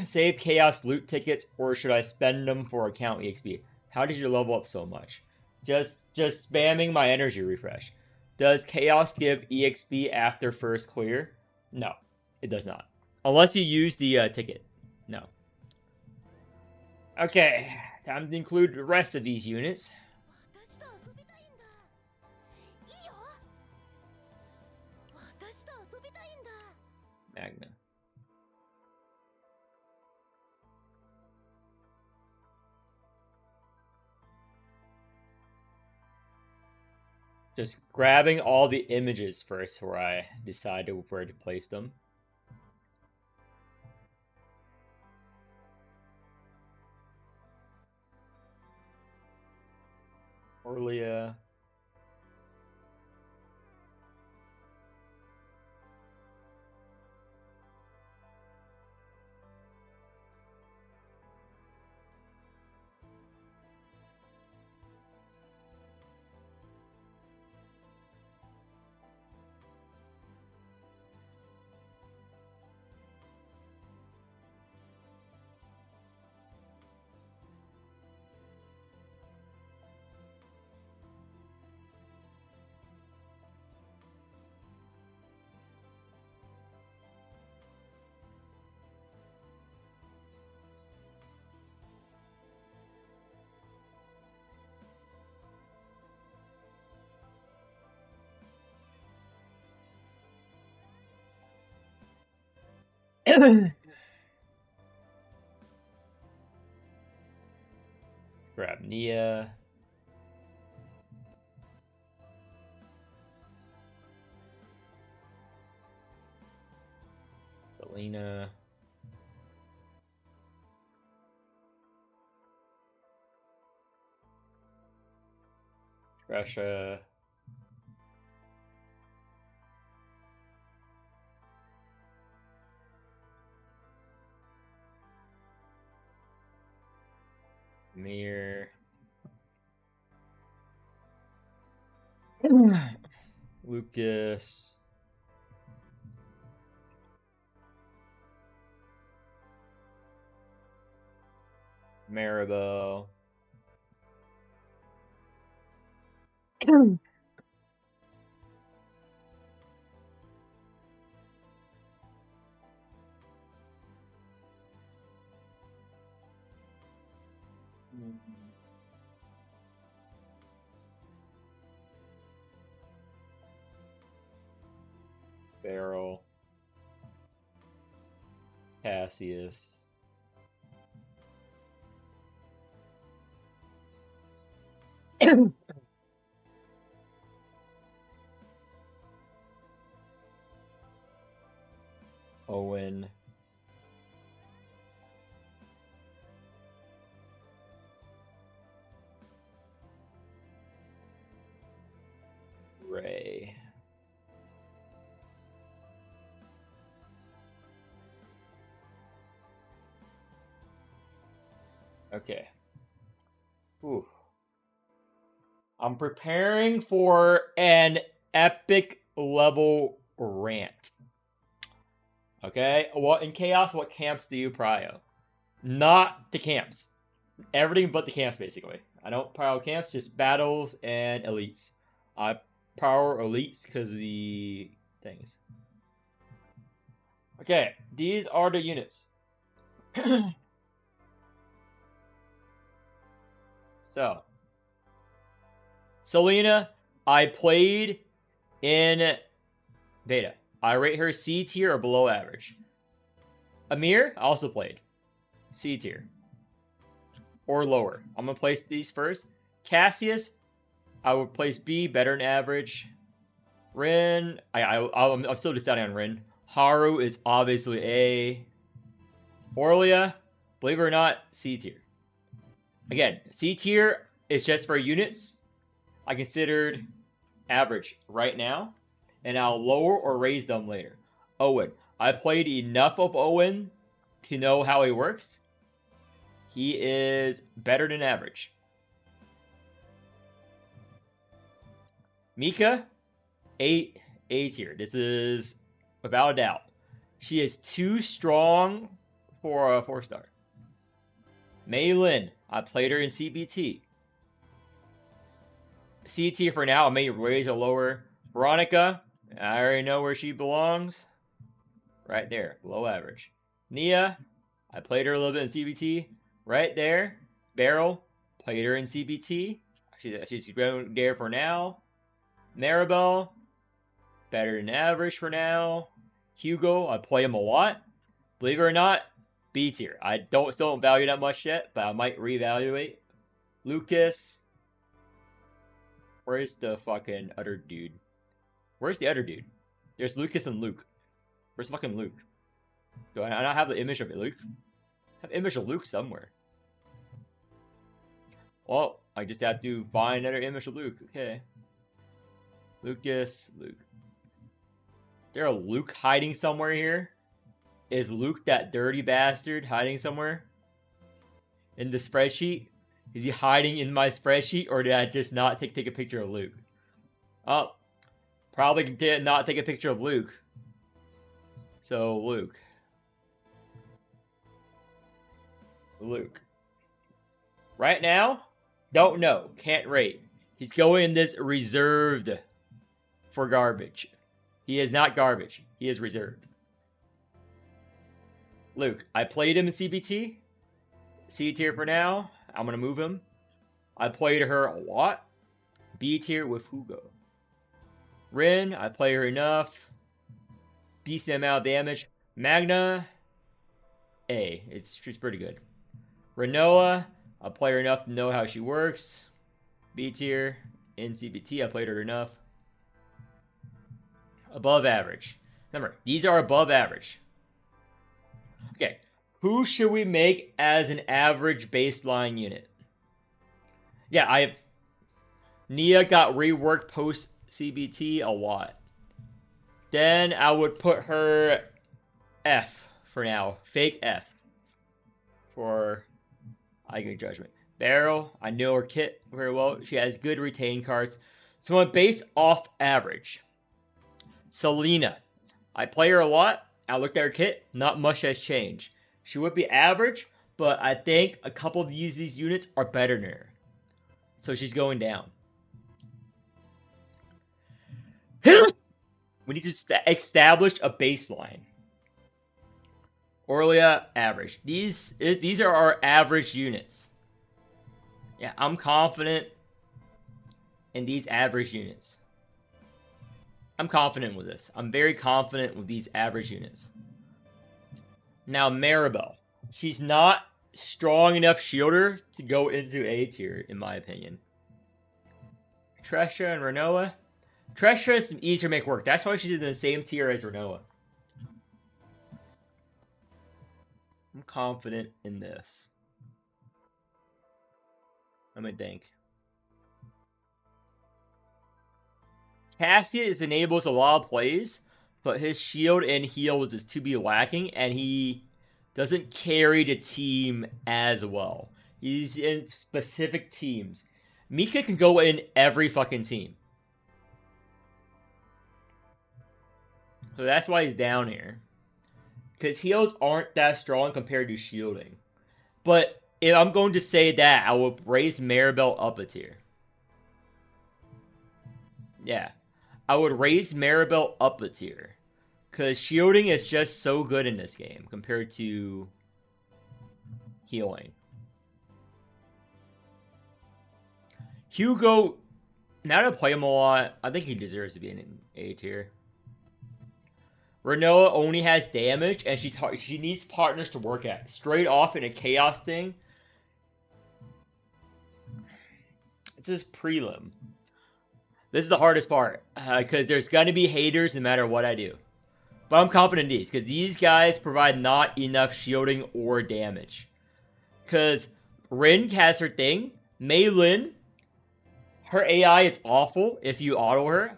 Save Chaos loot tickets, or should I spend them for account EXP? How did you level up so much? Just spamming my energy refresh. Does Chaos give EXP after first clear? No, it does not. Unless you use the ticket. No. Okay, time to include the rest of these units. 私と遊びたいんだ。いいよ。私と遊びたいんだ。 Magna. Just grabbing all the images first where I decide where to place them. Orlia. Grab Nia. Selena. Tresha. Mir. Lucas. Maribel. Barrel. Cassius. Owen. Ray. Okay. Ooh. I'm preparing for an epic level rant. Okay? What in Chaos, what camps do you prio? Not the camps. Everything but the camps, basically. I don't prio camps, just battles and elites. I power elites because of the things. Okay, these are the units. So, Selena, I played in beta. I rate her C tier or below average. Amir, I also played C tier or lower. I'm gonna place these first. Cassius, I would place B, better than average. Rin, I'm still deciding on Rin. Haru is obviously A. Orlia, believe it or not, C tier. Again, C tier is just for units. I considered average right now, and I'll lower or raise them later. Owen, I played enough of Owen to know how he works. He is better than average. Mika, A tier. This is without a doubt. She is too strong for a 4-star. Mei Lin, I played her in CBT. C tier for now. I may raise or lower. Veronica, I already know where she belongs. Right there, below average. Nia, I played her a little bit in CBT. Right there. Beryl, played her in CBT. She's going there for now. Maribel, better than average for now. Hugo, I play him a lot. Believe it or not, B tier. I still don't value that much yet, but I might reevaluate. Lucas. Where's the fucking other dude? Where's the other dude? There's Lucas and Luke. Where's fucking Luke? Do I not have the image of Luke? I have image of Luke somewhere. Well, I just have to find another image of Luke. Okay. Lucas, Luke. There a Luke hiding somewhere here? Is Luke that dirty bastard hiding somewhere? In the spreadsheet? Is he hiding in my spreadsheet, or did I just not take a picture of Luke? Oh, probably did not take a picture of Luke. So, Luke. Right now, don't know. Can't rate. He's going in this reserved for garbage. He is not garbage. He is reserved. Luke, I played him in CBT. C tier for now. I'm going to move him. I played her a lot. B tier with Hugo. Rin, I play her enough. Decent amount of damage. Magna, A. She's pretty good. Renoa, I play her enough to know how she works. B tier. In CBT, I played her enough. Above average. Remember, these are above average. Okay, who should we make as an average baseline unit? Yeah, Nia got reworked post CBT a lot. Then I would put her F for now. Fake F. For Eigen Judgment. Beryl, I know her kit very well. She has good retain cards. So I'm base off average. Selena, I play her a lot. I looked at her kit. Not much has changed. She would be average, but I think a couple of these units are better than her. So she's going down. We need to establish a baseline. Orlia, average. These are our average units. Yeah, I'm confident in these average units. I'm confident with this. I'm very confident with these average units. Now, Maribel. She's not strong enough shielder to go into A tier, in my opinion. Tresha and Renoa. Tresha is easier to make work. That's why she's in the same tier as Renoa. I'm confident in this. Let me think. Cassius enables a lot of plays, but his shield and heals is to be lacking, and he doesn't carry the team as well. He's in specific teams. Mika can go in every fucking team. So that's why he's down here. Because heals aren't that strong compared to shielding. But if I'm going to say that, I will raise Maribel up a tier. Yeah. I would raise Maribel up a tier. Because shielding is just so good in this game compared to healing. Hugo, now that I play him a lot, I think he deserves to be in A tier. Renoa only has damage, and she needs partners to work at. Straight off in a chaos thing. It's just prelim. This is the hardest part, because there's going to be haters no matter what I do. But I'm confident in these, because these guys provide not enough shielding or damage. Because Rin has her thing. Mei Lin, her AI is awful if you auto her.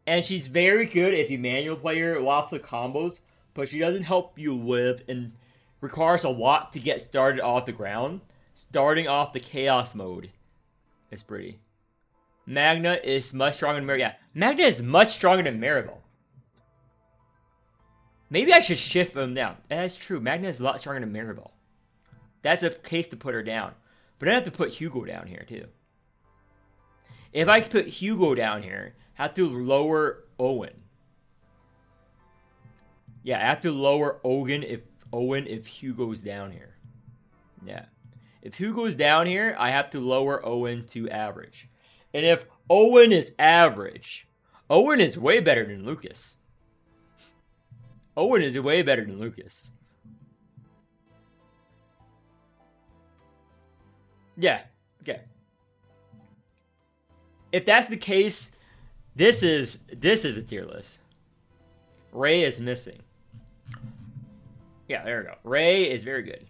And she's very good if you manual play her, lots of combos. But she doesn't help you live and requires a lot to get started off the ground. Starting off the chaos mode is pretty. Magna is much stronger than Maribel. Yeah, Magna is much stronger than Maribel. Maybe I should shift them down. That's true. Magna is a lot stronger than Maribel. That's a case to put her down. But I have to put Hugo down here, too. If I put Hugo down here, I have to lower Owen. Yeah, I have to lower Owen if Hugo's down here. Yeah. If Hugo's down here, I have to lower Owen to average. And if Owen is average, Owen is way better than Lucas. Owen is way better than Lucas. Yeah, okay. If that's the case, this is a tier list. Ray is missing. Yeah, there we go. Ray is very good.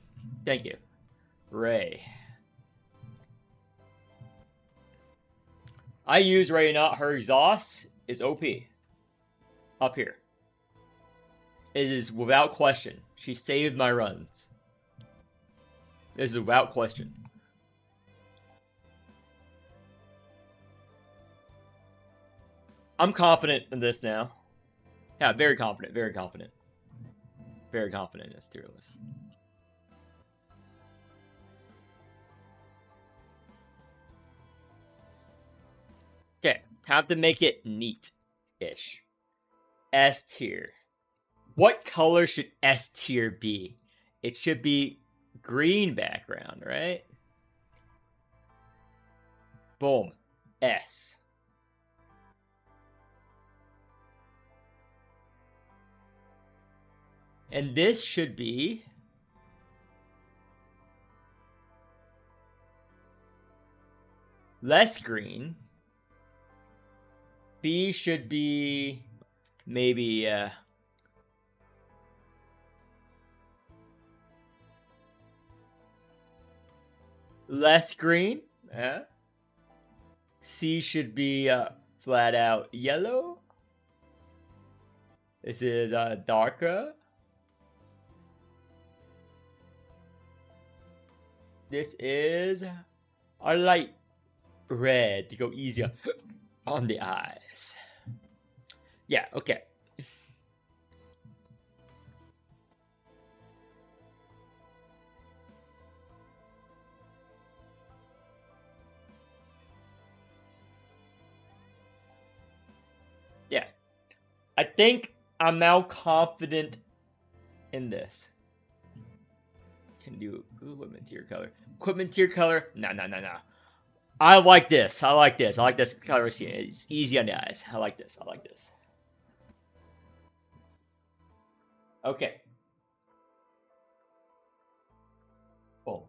Thank you. Ray. I use Ray not her exhaust is OP. Up here. It is without question. She saved my runs. This is without question. I'm confident in this now. Yeah, very confident, very confident. Very confident in this tier list. Okay, time to make it neat-ish. S tier. What color should S tier be? It should be green background, right? Boom. S. And this should be less green. B should be maybe less green. C should be flat out yellow. This is darker. This is a light red to go easier on the eyes. Yeah, okay. Yeah. I think I'm now confident in this. Can do equipment tier color. Equipment tier color? Nah. I like this. I like this. I like this color scheme. It's easy on the eyes. I like this. I like this. Okay. Boom.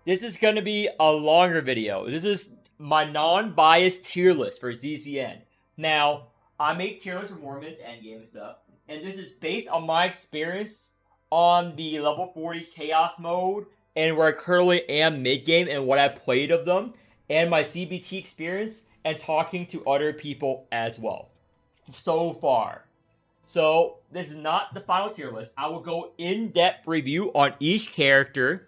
This is going to be a longer video. This is my non-biased tier list for ZZN. Now, I make tier lists for Mormons and game and stuff, and this is based on my experience on the level 40 Chaos mode, and where I currently am mid-game and what I played of them, and my CBT experience, and talking to other people as well. So far. So, this is not the final tier list. I will go in-depth review on each character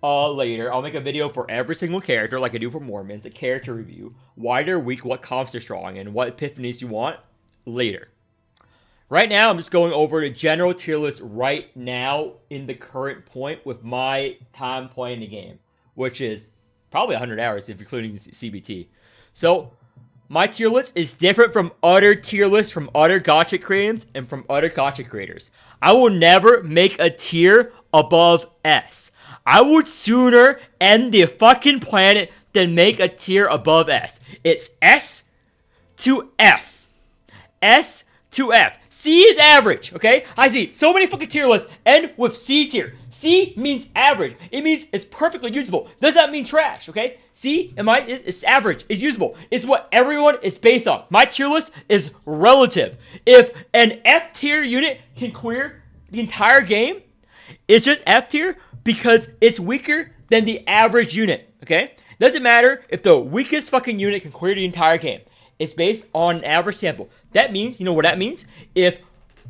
later. I'll make a video for every single character like I do for Mormons, a character review, why they're weak, what comps they're strong, and what epiphanies you want later. Right now, I'm just going over the general tier list right now in the current point with my time playing the game, which is probably 100 hours if including CBT. So, my tier list is different from other tier lists from other gacha creators and from other gacha creators. I will never make a tier above S. I would sooner end the fucking planet than make a tier above S. It's S to F. S to F. C is average, okay? I see so many fucking tier lists end with C tier. C means average. It means it's perfectly usable. Does that mean trash, okay? C is average, is usable. It's what everyone is based on. My tier list is relative. If an F tier unit can clear the entire game, it's just F tier because it's weaker than the average unit, okay? Doesn't matter if the weakest fucking unit can clear the entire game. It's based on an average sample. That means, you know what that means? If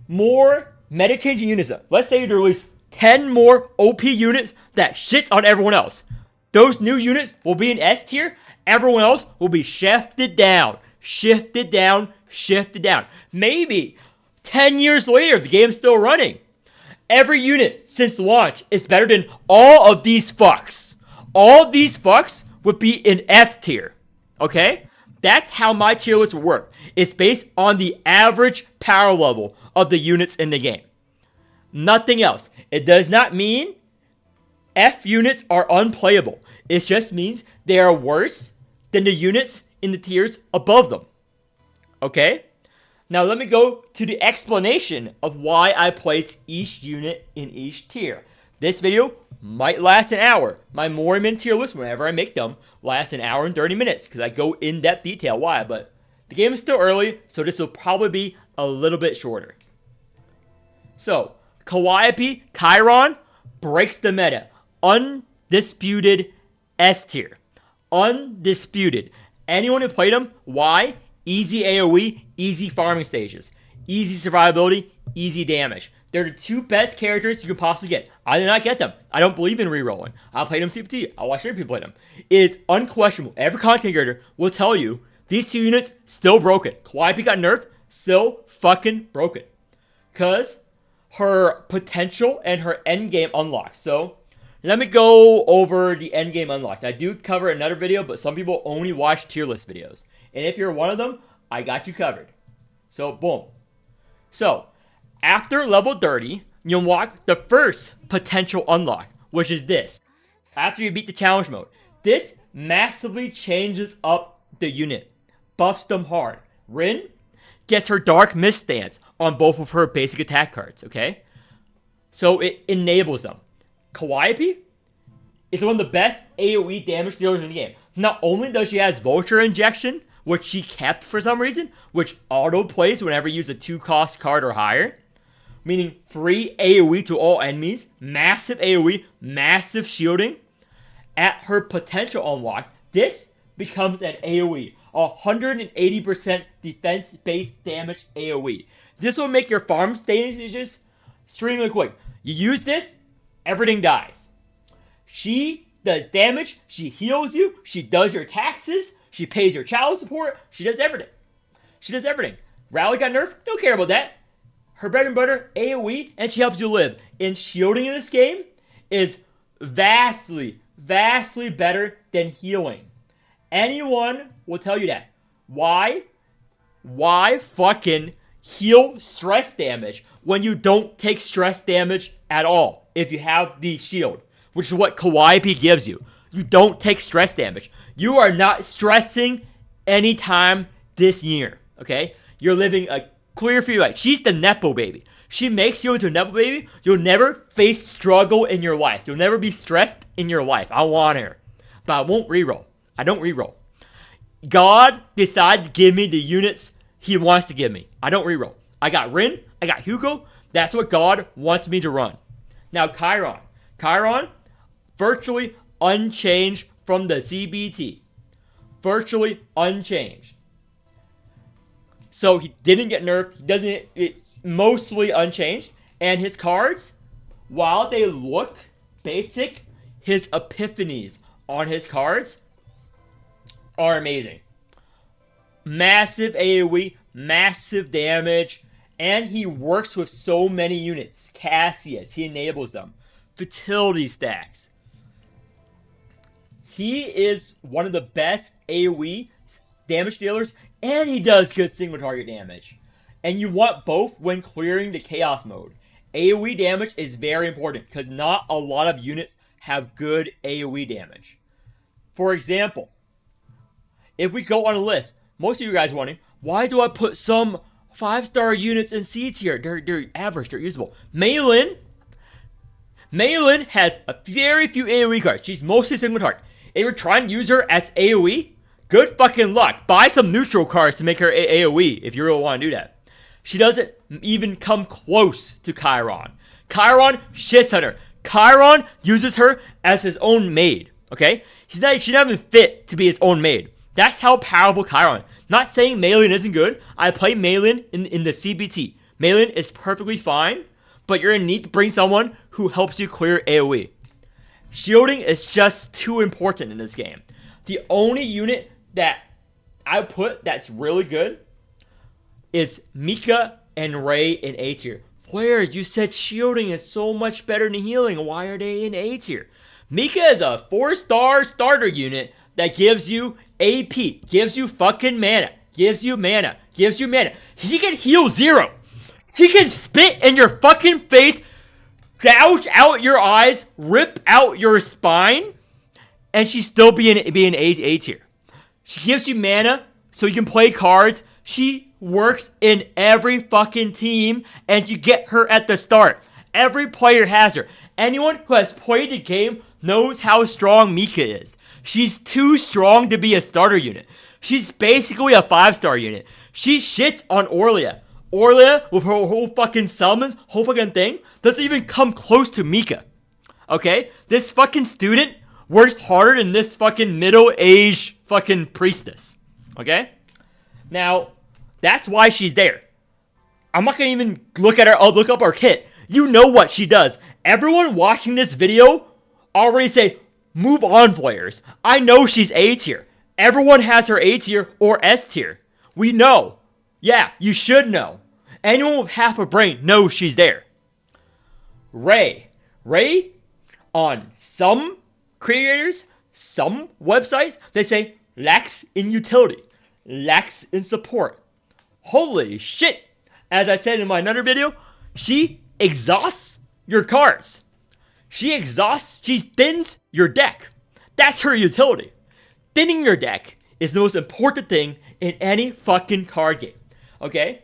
more meta-changing units, let's say you release 10 more OP units that shits on everyone else. Those new units will be in S tier. Everyone else will be shifted down. Shifted down. Shifted down. Maybe 10 years later, the game's still running. Every unit since launch is better than all of these fucks. All of these fucks would be in F tier. Okay? That's how my tier list will work. It's based on the average power level of the units in the game. Nothing else. It does not mean F units are unplayable. It just means they are worse than the units in the tiers above them. Okay? Now let me go to the explanation of why I place each unit in each tier. This video might last an hour. My Mormon tier list, whenever I make them, lasts an hour and 30 minutes because I go in depth detail why, but the game is still early, so this will probably be a little bit shorter. So, Calliope Chiron breaks the meta. Undisputed S tier. Undisputed. Anyone who played them, why? Easy AoE, easy farming stages. Easy survivability, easy damage. They're the two best characters you can possibly get. I did not get them. I don't believe in rerolling. I'll play them CPT. I'll watch other people play them. It's unquestionable. Every content creator will tell you these two units still broken. Calliope got nerfed, still fucking broken. Because her potential and her endgame unlocked. So, let me go over the endgame unlocks. I do cover another video, but some people only watch tier list videos. And if you're one of them, I got you covered. So, boom. So, after level 30, you unlock the first potential unlock, which is this. After you beat the challenge mode, this massively changes up the unit. Buffs them hard. Rin gets her Dark Mist stance on both of her basic attack cards, okay? So it enables them. Calliope is one of the best AoE damage dealers in the game. Not only does she have Vulture Injection, which she kept for some reason, which auto-plays whenever you use a 2-cost card or higher, meaning free AoE to all enemies, massive AoE, massive shielding. At her potential unlock, this becomes an AoE, 180% defense-based damage AoE. This will make your farm stages extremely quick. You use this, everything dies. She does damage, she heals you, she does your taxes, she pays your child support, she does everything. She does everything. Rally got nerfed, don't care about that. Her bread and butter, AoE, and she helps you live. And shielding in this game is vastly, vastly better than healing. Anyone will tell you that. Why? Why fucking heal stress damage when you don't take stress damage at all if you have the shield, which is what Kawaii gives you. You don't take stress damage. You are not stressing anytime this year, okay? You're living a clear free life. She's the Nepo baby. She makes you into a Nepo baby. You'll never face struggle in your life. You'll never be stressed in your life. I want her. But I won't reroll. I don't reroll. God decided to give me the units he wants to give me. I don't reroll. I got Rin. I got Hugo. That's what God wants me to run. Now, Chiron. Chiron, virtually unchanged from the CBT. Virtually unchanged. So he didn't get nerfed. He doesn't. Mostly unchanged. And his cards, while they look basic, his epiphanies on his cards are amazing. Massive AoE, massive damage, and he works with so many units. Cassius, he enables them. Fertility stacks. He is one of the best AoE damage dealers, and he does good single target damage. And you want both when clearing the chaos mode. AoE damage is very important because not a lot of units have good AoE damage. For example, if we go on a list, most of you guys wondering, why do I put some 5-star units in C tier? They're average, they're usable. Maylin has a very few AoE cards. She's mostly single target. If you're trying to use her as AoE, good fucking luck. Buy some neutral cards to make her AoE if you really want to do that. She doesn't even come close to Chiron. Chiron shits on her. Chiron uses her as his own maid, okay? She's not even fit to be his own maid. That's how powerful Chiron. Not saying Maylin isn't good. I play Maylin in the CBT. Maylin is perfectly fine, but you're going to need to bring someone who helps you clear AoE. Shielding is just too important in this game. The only unit that I put that's really good is Mika and Ray in A tier. Players, you said shielding is so much better than healing. Why are they in A tier? Mika is a 4-star starter unit that gives you AP, gives you fucking mana, gives you mana. He can heal 0. He can spit in your fucking face, gouge out your eyes, rip out your spine, and she still be in A tier. She gives you mana so you can play cards. She works in every fucking team, and you get her at the start. Every player has her. Anyone who has played the game knows how strong Mika is. She's too strong to be a starter unit. She's basically a 5-star unit. She shits on Orlia. Orlia, with her whole fucking summons, whole fucking thing, doesn't even come close to Mika. Okay? This fucking student works harder than this fucking middle-aged fucking priestess. Okay? Now, that's why she's there. I'm not gonna even look at her. I'll look up her kit. You know what she does. Everyone watching this video already say, move on, players. I know she's A tier. Everyone has her A tier or S tier. We know. Yeah, you should know. Anyone with half a brain knows she's there. Ray, on some creators, some websites, they say lacks in utility, lacks in support. Holy shit! As I said in my another video, she exhausts your cards. She thins your deck. That's her utility. Thinning your deck is the most important thing in any fucking card game. Okay?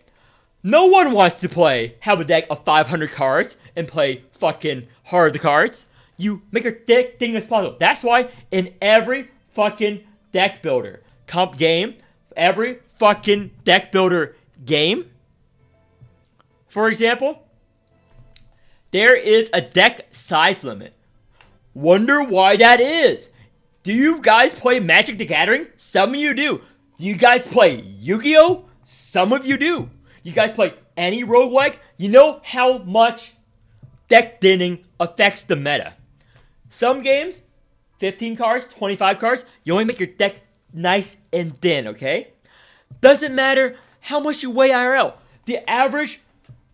No one wants to have a deck of 500 cards and play fucking hard the cards. You make your deck thing as possible. That's why in every fucking deck builder comp game, every fucking deck builder game, for example, there is a deck size limit. Wonder why that is. Do you guys play Magic the Gathering? Some of you do. Do you guys play Yu-Gi-Oh? Some of you do. You guys play any roguelike? You know how much deck thinning affects the meta. Some games, 15 cards, 25 cards, you only make your deck nice and thin, okay? Doesn't matter how much you weigh IRL. The average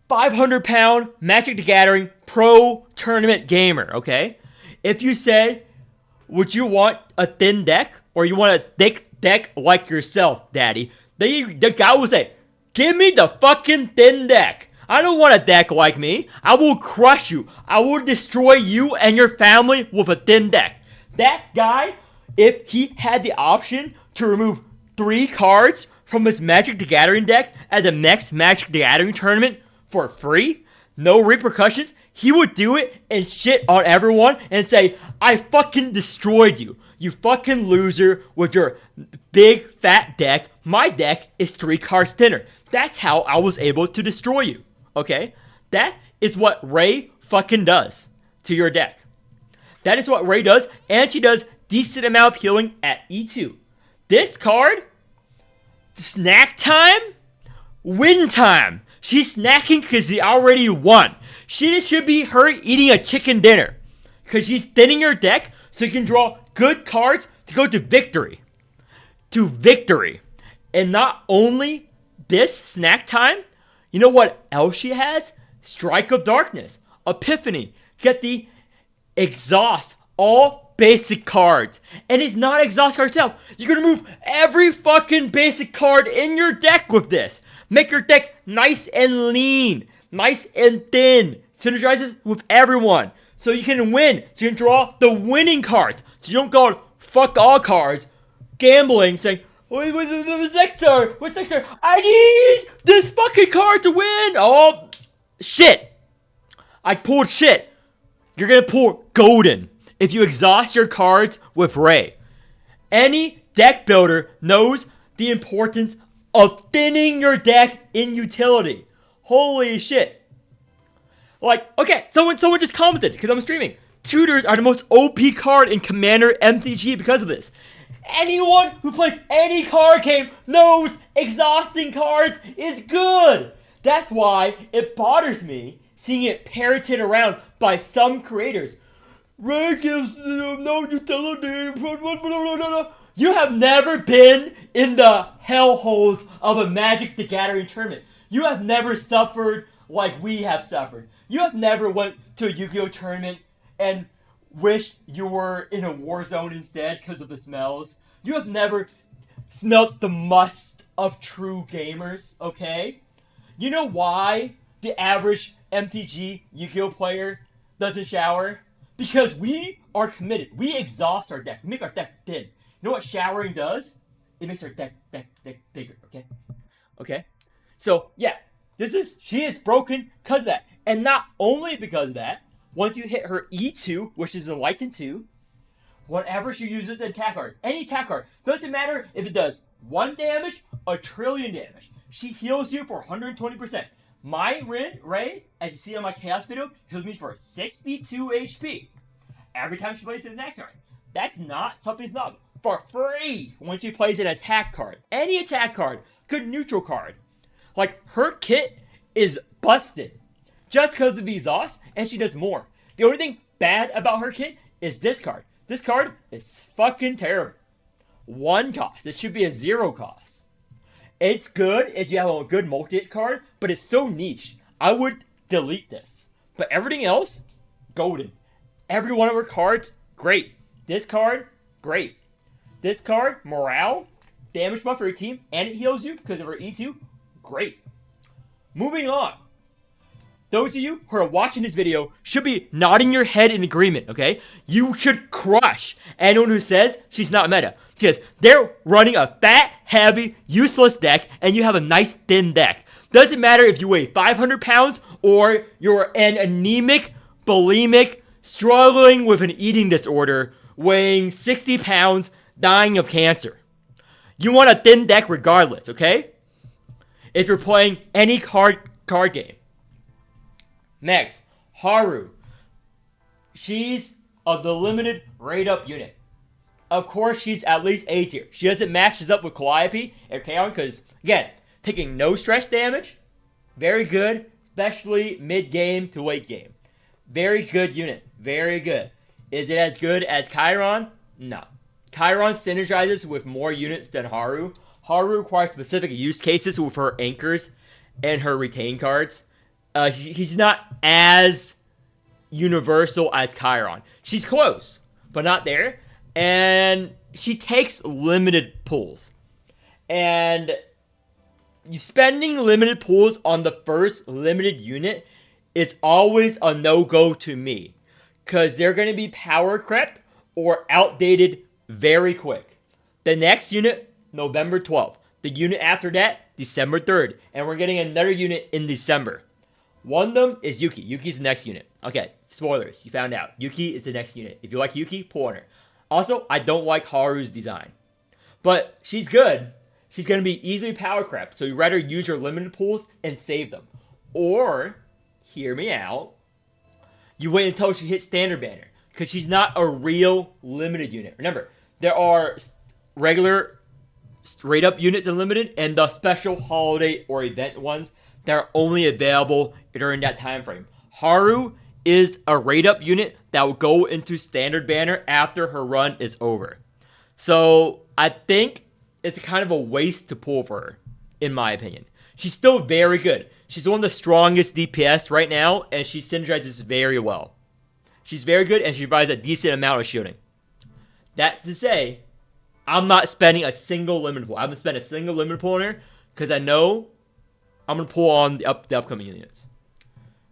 500-pound Magic the Gathering pro tournament gamer, okay? If you say, would you want a thin deck or you want a thick deck like yourself, daddy? The guy will say, give me the fucking thin deck. I don't want a deck like me. I will crush you. I will destroy you and your family with a thin deck. That guy, if he had the option to remove 3 cards from his Magic the Gathering deck at the next Magic the Gathering tournament for free, no repercussions, he would do it and shit on everyone and say, I fucking destroyed you. You fucking loser with your big fat deck. My deck is 3 cards thinner. That's how I was able to destroy you. Okay? That is what Ray fucking does to your deck. That is what Ray does, and she does decent amount of healing at E2. This card, snack time, win time. She's snacking because she already won. She should be her eating a chicken dinner. Because she's thinning her deck so you can draw good cards to go to victory. To victory. And not only this snack time, you know what else she has? Strike of Darkness, Epiphany, get the exhaust, all basic cards. And it's not exhaust card itself. You can remove every fucking basic card in your deck with this. Make your deck nice and lean, nice and thin. Synergizes with everyone. So you can win. So you can draw the winning cards. So you don't go fuck all cards, gambling, saying, what's next card? What's next card? I need this fucking card to win. Oh, shit. I pulled shit. You're going to pull golden if you exhaust your cards with Ray. Any deck builder knows the importance of thinning your deck in utility. Holy shit. Like, okay, someone just commented, because I'm streaming. Tutors are the most OP card in Commander MTG because of this. Anyone who plays any card game knows exhausting cards is good. That's why it bothers me seeing it parroted around by some creators. Ray gives no utility. You have never been in the hellholes of a Magic the Gathering tournament. You have never suffered like we have suffered. You have never went to a Yu-Gi-Oh tournament and wished you were in a war zone instead because of the smells. You have never smelt the must of true gamers, okay? You know why the average MTG Yu-Gi-Oh player doesn't shower? Because we are committed. We exhaust our deck. We make our deck thin. You know what showering does? It makes our deck bigger, okay? Okay? So, yeah. She is broken because of that. And not only because of that, once you hit her E2, which is Enlightened 2, whenever she uses an attack card, any attack card, doesn't matter if it does 1 damage, a trillion damage, she heals you for 120%. My Ray, as you see on my Chaos video, heals me for 62 HP every time she plays an attack card. That's not something snug. For free when she plays an attack card. Any attack card, good neutral card. Like, her kit is busted just because of the exhaust, and she does more. The only thing bad about her kit is this card. This card is fucking terrible. 1 cost. It should be a 0 cost. It's good if you have a good multi-hit card, but it's so niche. I would delete this. But everything else, golden. Every one of her cards, great. This card, great. This card, morale, damage buff for your team, and it heals you because of her E2, great. Moving on. Those of you who are watching this video should be nodding your head in agreement, okay? You should crush anyone who says she's not meta. Because they're running a fat, heavy, useless deck, and you have a nice, thin deck. Doesn't matter if you weigh 500 pounds or you're an anemic, bulimic, struggling with an eating disorder, weighing 60 pounds, dying of cancer. You want a thin deck regardless, okay? If you're playing any card game. Next, Haru. She's of the limited rate-up unit. Of course, she's at least A tier. She doesn't match this up with Calliope or Kaon because, again, taking no stress damage, very good, especially mid-game to late game. Very good unit. Very good. Is it as good as Chiron? No. Chiron synergizes with more units than Haru. Haru requires specific use cases with her anchors and her retain cards. He's not as universal as Chiron. She's close, but not there. And she takes limited pulls. And you spending limited pools on the first limited unit, it's always a no-go to me. Because they're going to be power crept or outdated very quick. The next unit, November 12th. The unit after that, December 3rd. And we're getting another unit in December. One of them is Yuki. Yuki's the next unit. Okay, spoilers. You found out. Yuki is the next unit. If you like Yuki, pull on her. Also, I don't like Haru's design. But she's good. She's going to be easily power crept. So you rather use your limited pools and save them. Or, hear me out, you wait until she hits standard banner. Because she's not a real limited unit. Remember, there are regular straight up units in limited and the special holiday or event ones that are only available during that time frame. Haru is a rate up unit that will go into standard banner after her run is over. So I think it's kind of a waste to pull for her, in my opinion. She's still very good. She's one of the strongest DPS right now, and she synergizes very well. She's very good, and she provides a decent amount of shielding. That to say, I'm not spending a single limit pool. I haven't spent a single limit pool on her, because I know I'm going to pull on the upcoming units.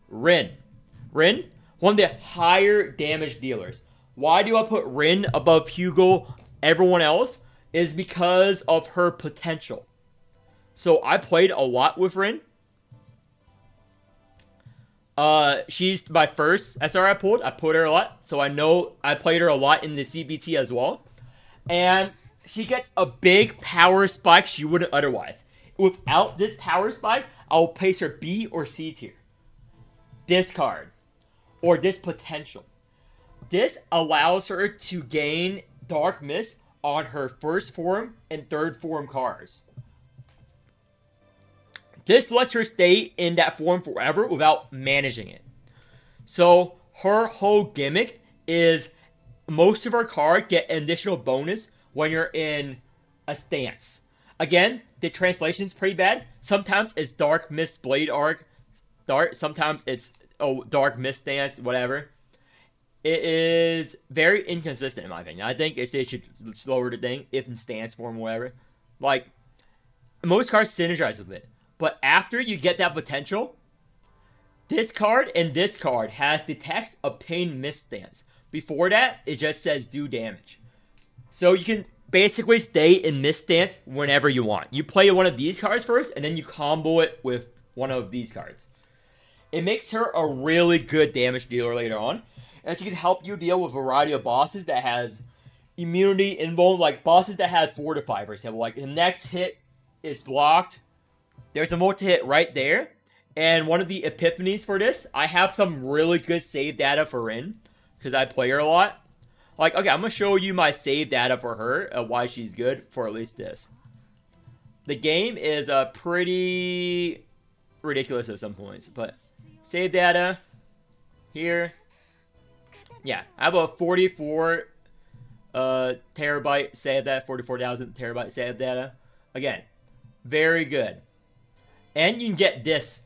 Rin. Rin, one of the higher damage dealers. Why do I put Rin above Hugo, everyone else? Is because of her potential. So I played a lot with Rin. She's my first SR I pulled. I pulled her a lot. So I know I played her a lot in the CBT as well. And she gets a big power spike she wouldn't otherwise. Without this power spike, I'll place her B or C tier. This card. Or this potential. This allows her to gain Dark Mist on her first form and third form cards. This lets her stay in that form forever without managing it. So her whole gimmick is most of her cards get an additional bonus when you're in a stance. Again, the translation is pretty bad. Sometimes it's Dark Mist Blade Arc Dart. Sometimes it's Dark Mist Stance, whatever. It is very inconsistent in my opinion. I think they should slower the thing if in stance form or whatever. Like, most cards synergize with it. But after you get that potential, this card and this card has the text Obtain Mist Stance. Before that, it just says do damage. So you can basically stay in Mist Stance whenever you want. You play one of these cards first, and then you combo it with one of these cards. It makes her a really good damage dealer later on. And she can help you deal with a variety of bosses that has immunity involved, like bosses that have Fortify, for example. Like the next hit is blocked. There's a multi-hit right there. And one of the epiphanies for this, I have some really good save data for Rin, because I play her a lot. Like, okay, I'm going to show you my save data for her, why she's good, for at least this. The game is pretty ridiculous at some points, but save data here. Yeah, I have a 44 terabyte save data, 44,000 terabyte save data. Again, very good. And you can get this.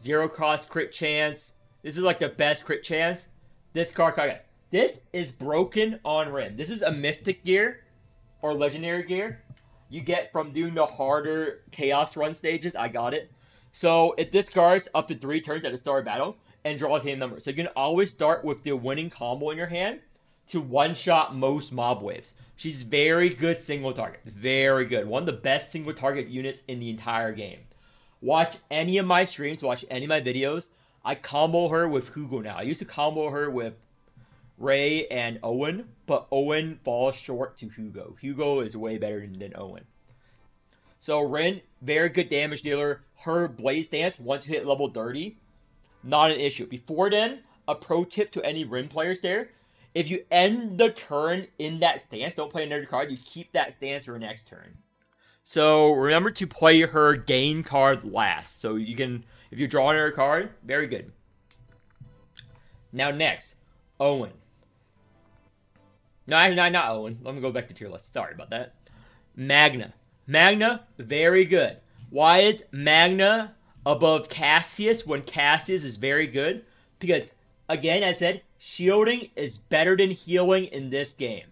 0 cost crit chance. This is like the best crit chance. This card. This is broken on Rin. This is a mythic gear or legendary gear you get from doing the harder chaos run stages. I got it. So it discards up to 3 turns at the start of battle and draws a number. So you can always start with the winning combo in your hand to one-shot most mob waves. She's very good single target. Very good. One of the best single target units in the entire game. Watch any of my streams, watch any of my videos. I combo her with Hugo now. I used to combo her with Ray and Owen, but Owen falls short to Hugo. Hugo is way better than Owen. So Rin, very good damage dealer. Her Blaze Dance, once you hit level 30, not an issue. Before then, a pro tip to any Rin players there, if you end the turn in that stance, don't play another card, you keep that stance for your next turn. So remember to play her gain card last. So you can, if you draw another card, very good. Now next, Owen. No, not Owen. Let me go back to tier list. Sorry about that. Magna. Magna, very good. Why is Magna above Cassius when Cassius is very good? Because, again, as I said, shielding is better than healing in this game.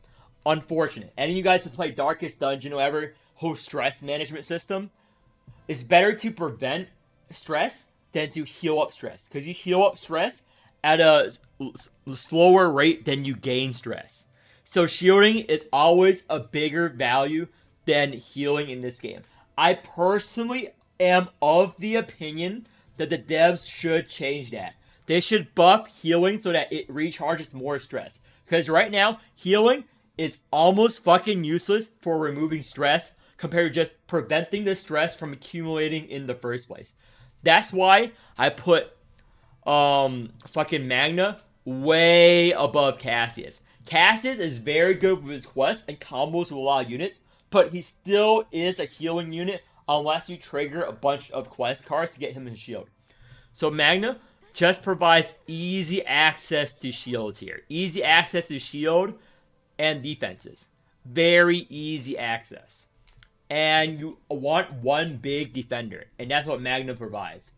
Unfortunate. Any of you guys who play Darkest Dungeon or whatever, whole stress management system, it's better to prevent stress than to heal up stress. Because you heal up stress at a slower rate than you gain stress. So shielding is always a bigger value than healing in this game. I personally am of the opinion that the devs should change that. They should buff healing so that it recharges more stress. Because right now, healing is almost fucking useless for removing stress compared to just preventing the stress from accumulating in the first place. That's why I put fucking Magna way above Cassius. Cassius is very good with his quests and combos with a lot of units, but he still is a healing unit unless you trigger a bunch of quest cards to get him his shield. So Magna just provides easy access to shields here. Easy access to shield and defenses. Very easy access. And you want one big defender, and that's what Magna provides.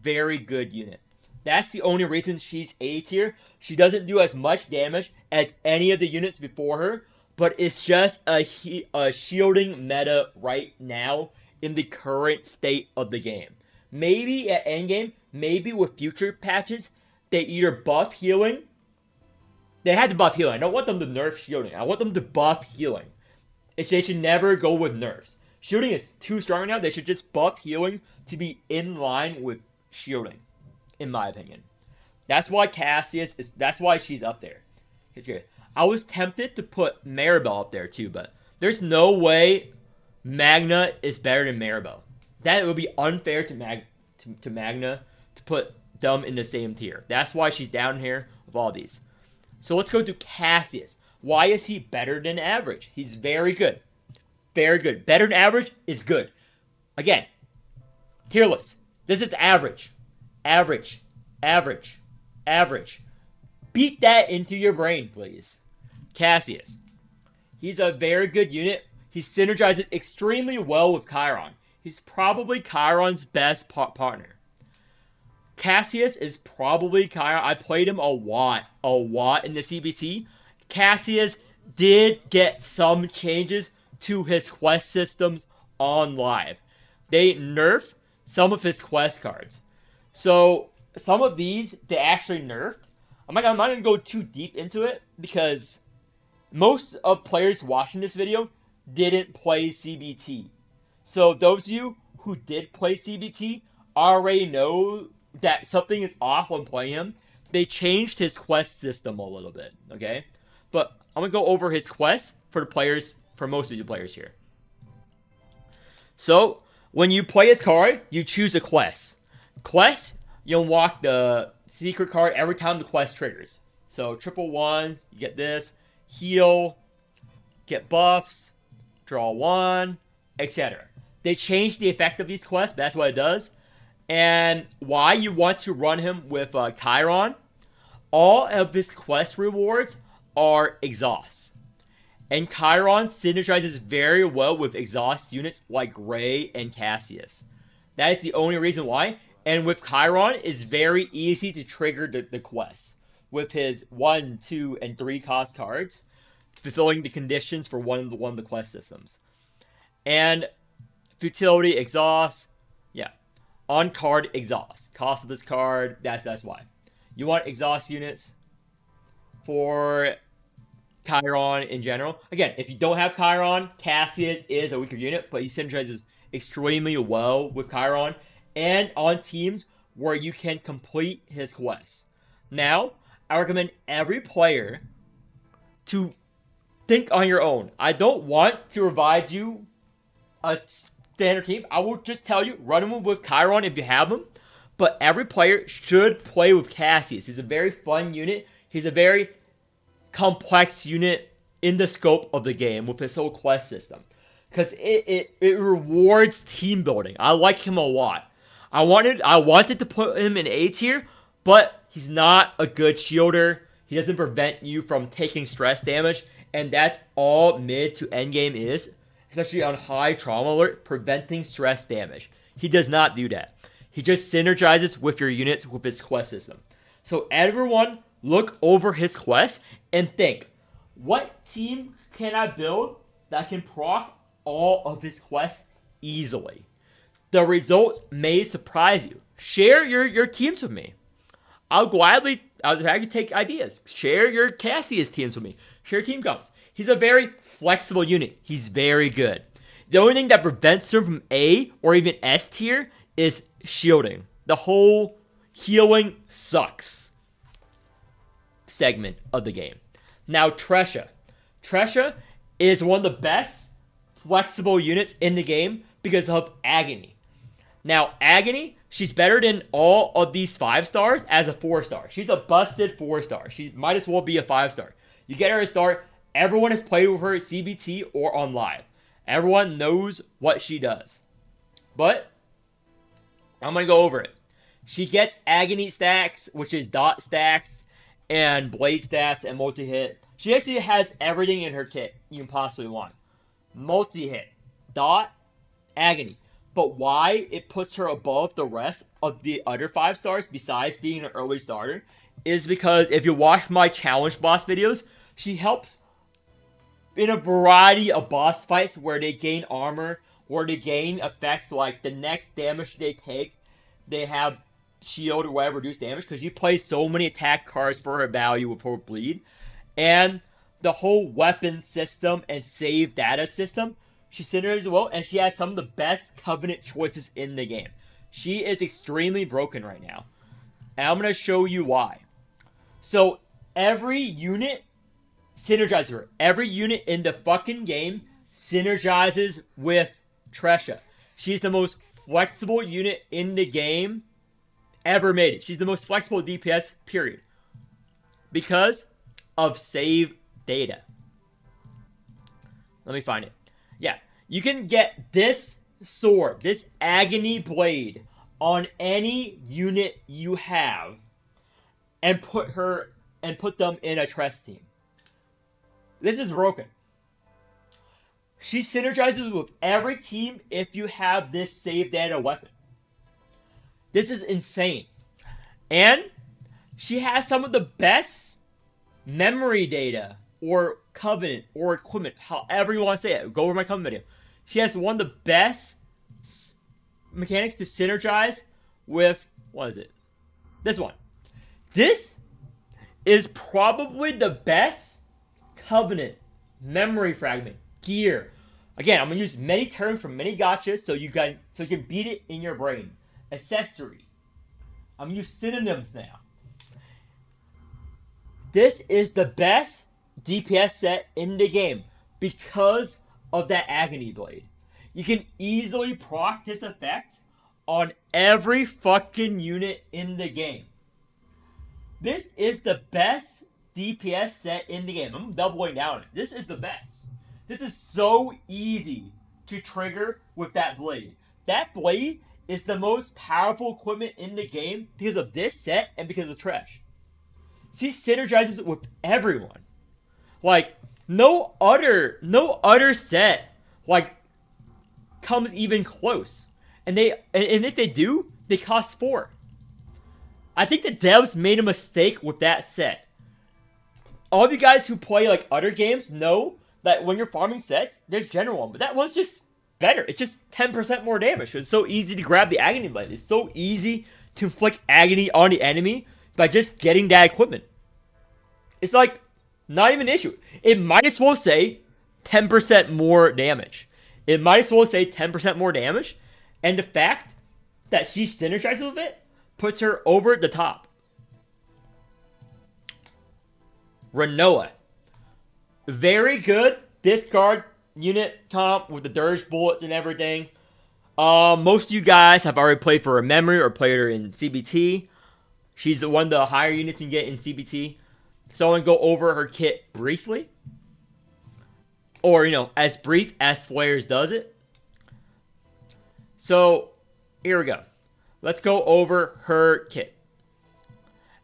Very good unit. That's the only reason she's A tier. She doesn't do as much damage as any of the units before her, but it's just a shielding meta right now in the current state of the game. Maybe at endgame, maybe with future patches, they either buff healing. They had to buff healing. I don't want them to nerf shielding. I want them to buff healing. They should never go with nerfs. Shielding is too strong now. They should just buff healing to be in line with shielding, in my opinion. That's why Cassius is. That's why she's up there. I was tempted to put Maribel up there too, but there's no way Magna is better than Maribel. That would be unfair to Magna to put them in the same tier. That's why she's down here with all these. So let's go to Cassius. Why is he better than average? He's very good. Very good. Better than average is good. Again, tier list. This is average. Average. Average. Average. Beat that into your brain, please. Cassius. He's a very good unit. He synergizes extremely well with Chiron. He's probably Chiron's best partner. Cassius is probably Chiron. I played him a lot in the CBT. Cassius did get some changes to his quest systems on live. They nerfed some of his quest cards. So some of these they actually nerfed. I'm not going to go too deep into it because most of players watching this video didn't play CBT. So those of you who did play CBT already know that something is off when playing him. They changed his quest system a little bit, okay? But I'm going to go over his quests for the players, for most of you players here. So, when you play his card, you choose a quest. Quest, you unlock the secret card every time the quest triggers. So, triple ones, you get this. Heal, get buffs, draw one, etc. They changed the effect of these quests, but that's what it does. And why you want to run him with Chiron, all of his quest rewards are exhausts. And Chiron synergizes very well with exhaust units like Ray and Cassius. That is the only reason why. And with Chiron, it's very easy to trigger the quest with his 1, 2, and 3 cost cards, fulfilling the conditions for one of the quest systems. And futility, exhaust, yeah. On card, exhaust. Cost of this card, that's why. You want exhaust units for Chiron in general. Again, if you don't have Chiron, Cassius is a weaker unit, but he synergizes extremely well with Chiron and on teams where you can complete his quests. Now, I recommend every player to think on your own. I don't want to provide you a standard team. I will just tell you, run him with Chiron if you have him. But every player should play with Cassius. He's a very fun unit. He's a very complex unit in the scope of the game with his whole quest system. Because it rewards team building. I like him a lot. I wanted to put him in A tier, but he's not a good shielder. He doesn't prevent you from taking stress damage. And that's all mid to end game is. Especially on high trauma alert, preventing stress damage. He does not do that. He just synergizes with your units with his quest system. So everyone look over his quest and think, what team can I build that can proc all of his quests easily? The results may surprise you. Share your teams with me. I'll happy to take ideas. Share your Cassius teams with me. Share team comps. He's a very flexible unit. He's very good. The only thing that prevents him from A or even S tier is shielding. The whole healing sucks segment of the game. Now, Tresha. Tresha is one of the best flexible units in the game because of Agony. Now, Agony, she's better than all of these 5 stars as a 4-star. She's a busted 4-star. She might as well be a 5-star. You get her a start. Everyone has played with her at CBT or on live. Everyone knows what she does. But I'm going to go over it. She gets Agony stacks, which is dot stacks, and blade stats, and multi-hit. She actually has everything in her kit you can possibly want. Multi-hit, dot, Agony. But why it puts her above the rest of the other 5 stars, besides being an early starter, is because if you watch my challenge boss videos, she helps in a variety of boss fights where they gain armor, or they gain effects like the next damage they take, they have shield or whatever reduce damage, because you play so many attack cards for her value with her bleed. And the whole weapon system and save data system, she synergizes well, and she has some of the best Covenant choices in the game. She is extremely broken right now. And I'm going to show you why. So, every unit synergizes her. Every unit in the fucking game synergizes with Tresha. She's the most flexible unit in the game ever made. She's the most flexible DPS, period. Because of save data. Let me find it. Yeah, you can get this sword, this Agony blade, on any unit you have, and put them in a Tress team. This is broken. She synergizes with every team if you have this save data weapon. This is insane. And she has some of the best memory data, or Covenant, or equipment, however you want to say it. Go over my Covenant video. She has one of the best mechanics to synergize with, what is it? This one. This is probably the best Covenant memory fragment gear. Again, I'm going to use many terms from many gotchas so you can beat it in your brain. Accessory. I'm going to use synonyms now. This is the best DPS set in the game because of that Agony blade. You can easily proc this effect on every fucking unit in the game. This is the best DPS set in the game. I'm doubling down on it. This is the best. This is so easy to trigger with that blade. That blade is the most powerful equipment in the game because of this set and because of Trash. She synergizes with everyone. Like, no other set, like, comes even close. And if they do, they cost 4. I think the devs made a mistake with that set. All of you guys who play, like, other games know that when you're farming sets, there's general one. But that one's just better. It's just 10% more damage. It's so easy to grab the Agony blade. It's so easy to inflict agony on the enemy by just getting that equipment. It's like, not even an issue. It might as well say 10% more damage. It might as well say 10% more damage. And the fact that she synergizes with it puts her over the top. Renoa. Very good discard unit comp with the dirge bullets and everything. Most of you guys have already played for her memory or played her in CBT. She's one of the higher units you can get in CBT. So I'm going to go over her kit briefly. Or, as brief as Flares does it. So, here we go. Let's go over her kit.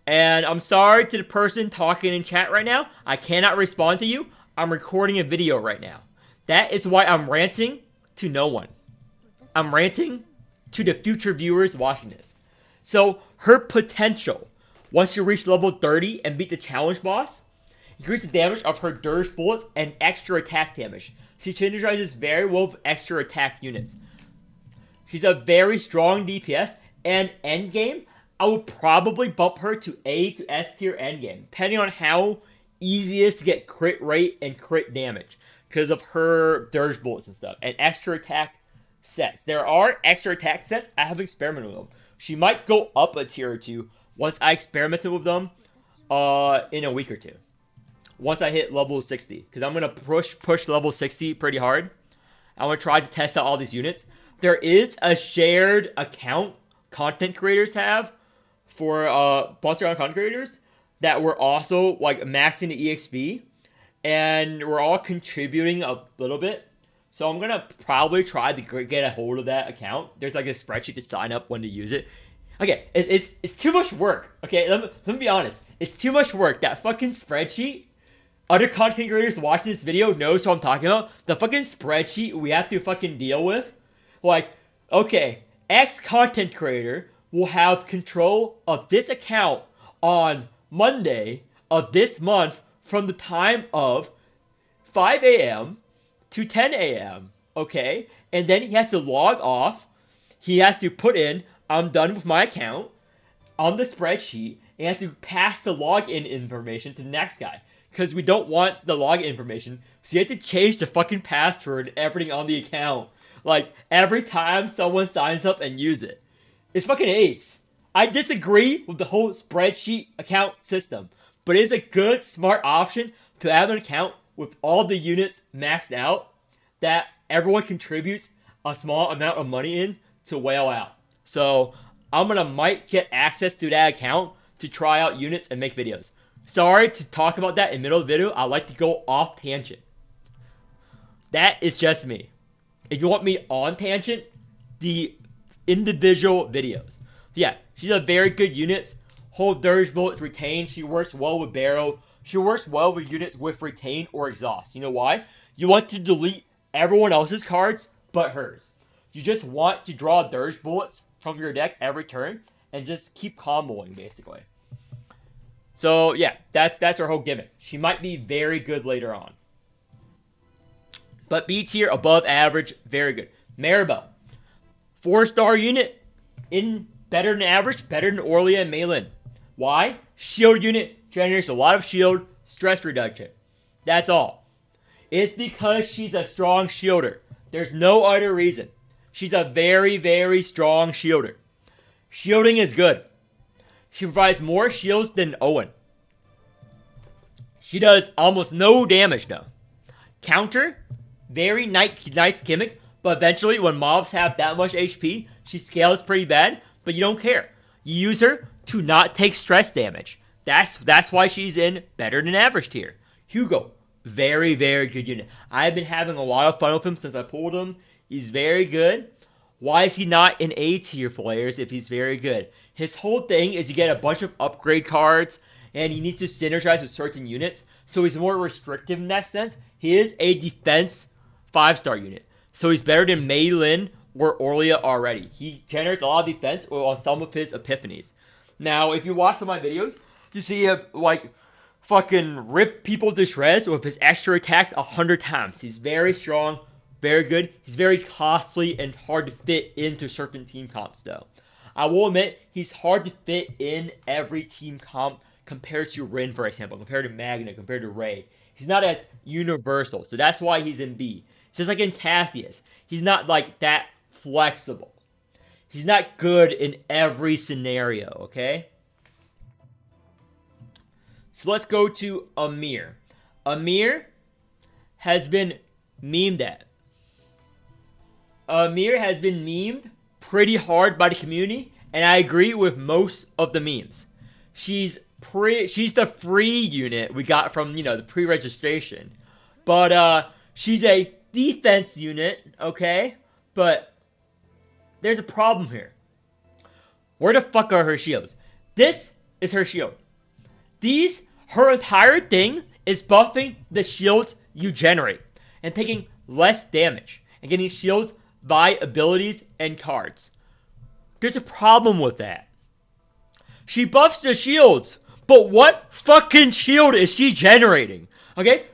And I'm sorry to the person talking in chat right now. I cannot respond to you. I'm recording a video right now. That is why I'm ranting to no one. I'm ranting to the future viewers watching this. So, her potential, once you reach level 30 and beat the challenge boss, increases the damage of her dirge bullets and extra attack damage. She synergizes very well with extra attack units. She's a very strong DPS, and endgame, I would probably bump her to A to S tier endgame, depending on how easy it is to get crit rate and crit damage, because of her dirge bullets and stuff, and extra attack sets. There are extra attack sets. I have experimented with them. She might go up a tier or two once I experimented with them in a week or two. Once I hit level 60, because I'm going to push level 60 pretty hard. I want to try to test out all these units. There is a shared account content creators have for Monster Hunter content creators that were also like maxing the EXP, and we're all contributing a little bit. So I'm gonna probably try to get a hold of that account. There's like a spreadsheet to sign up when to use it. Okay, it's too much work. Okay, let me be honest. It's too much work. That fucking spreadsheet. Other content creators watching this video knows what I'm talking about. The fucking spreadsheet we have to fucking deal with. Like, okay, X content creator will have control of this account on Monday of this month from the time of 5 a.m. to 10 a.m. Okay? And then he has to log off. He has to put in, I'm done with my account on the spreadsheet. And he has to pass the login information to the next guy. Because we don't want the login information. So you have to change the fucking password and everything on the account. Like, every time someone signs up and use it. It's fucking AIDS. I disagree with the whole spreadsheet account system. But it is a good, smart option to have an account with all the units maxed out that everyone contributes a small amount of money in to whale out. So, might get access to that account to try out units and make videos. Sorry to talk about that in the middle of the video. I like to go off tangent. That is just me. If you want me on tangent, the individual videos. Yeah, she's a very good unit. Whole dirge bullets retain. She works well with barrel. She works well with units with retain or exhaust. You know why? You want to delete everyone else's cards but hers. You just want to draw dirge bullets from your deck every turn and just keep comboing basically. So yeah, that's her whole gimmick. She might be very good later on. But B tier, above average, very good. Maribel, 4-star unit, in better than average, better than Orlia and Maylin. Why? Shield unit, generates a lot of shield, stress reduction. That's all. It's because she's a strong shielder. There's no other reason. She's a very, very strong shielder. Shielding is good. She provides more shields than Owen. She does almost no damage though. Counter, very nice gimmick, but eventually when mobs have that much HP, she scales pretty bad, but you don't care. You use her to not take stress damage. That's why she's in better than average tier. Hugo, very, very good unit. I've been having a lot of fun with him since I pulled him. He's very good. Why is he not in A tier players if he's very good? His whole thing is you get a bunch of upgrade cards, and he needs to synergize with certain units, so he's more restrictive in that sense. He is a defense 5-star unit, so he's better than Maylin or Orlia already. He generates a lot of defense on some of his epiphanies. Now, if you watch some of my videos, you see him, like, fucking rip people to shreds with his extra attacks 100 times. He's very strong, very good. He's very costly and hard to fit into certain team comps, though. I will admit, he's hard to fit in every team comp compared to Rin, for example, compared to Magna, compared to Ray. He's not as universal, so that's why he's in B. It's just like in Cassius. He's not, like, that flexible. He's not good in every scenario, okay? So let's go to Amir. Amir has been memed at. Amir has been memed pretty hard by the community, and I agree with most of the memes. She's the free unit we got from, the pre-registration. But she's a defense unit, okay? But there's a problem here. Where the fuck are her shields? This is her shield. Her entire thing is buffing the shields you generate and taking less damage and getting shields by abilities and cards. There's a problem with that. She buffs the shields, but what fucking shield is she generating? Okay?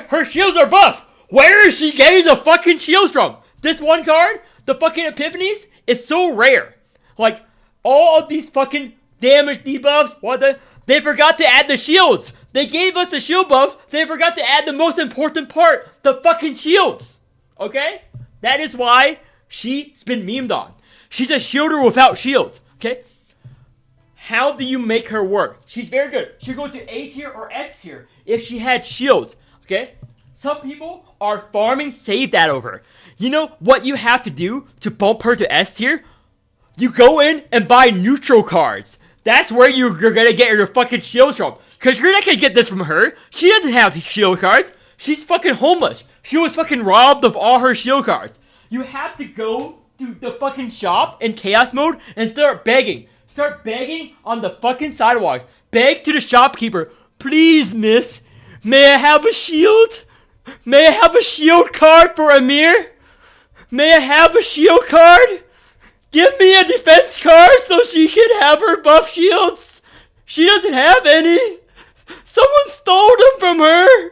Her shields are buffed. Where is she getting the fucking shields from? This one card? The fucking epiphanies is so rare. Like, all of these fucking damage debuffs, they forgot to add the shields. They gave us the shield buff, they forgot to add the most important part, the fucking shields. Okay? That is why she's been memed on. She's a shielder without shields. Okay? How do you make her work? She's very good. She'll go to A tier or S tier if she had shields. Okay? Some people are farming save that over. You know what you have to do to bump her to S tier? You go in and buy neutral cards. That's where you're gonna get your fucking shields from. Cause you're not gonna get this from her. She doesn't have shield cards. She's fucking homeless. She was fucking robbed of all her shield cards. You have to go to the fucking shop in chaos mode and start begging. Start begging on the fucking sidewalk. Beg to the shopkeeper. Please, miss. May I have a shield? May I have a shield card for Amir? May I have a shield card? Give me a defense card so she can have her buff shields. She doesn't have any. Someone stole them from her.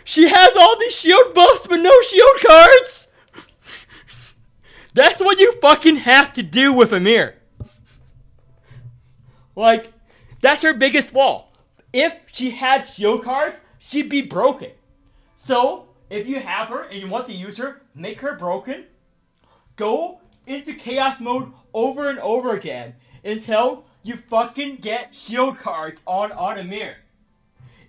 She has all these shield buffs but no shield cards. That's what you fucking have to do with Amir. Like, that's her biggest flaw. If she had shield cards, she'd be broken. So, if you have her and you want to use her, make her broken. Go into chaos mode over and over again until you fucking get shield cards on Amir.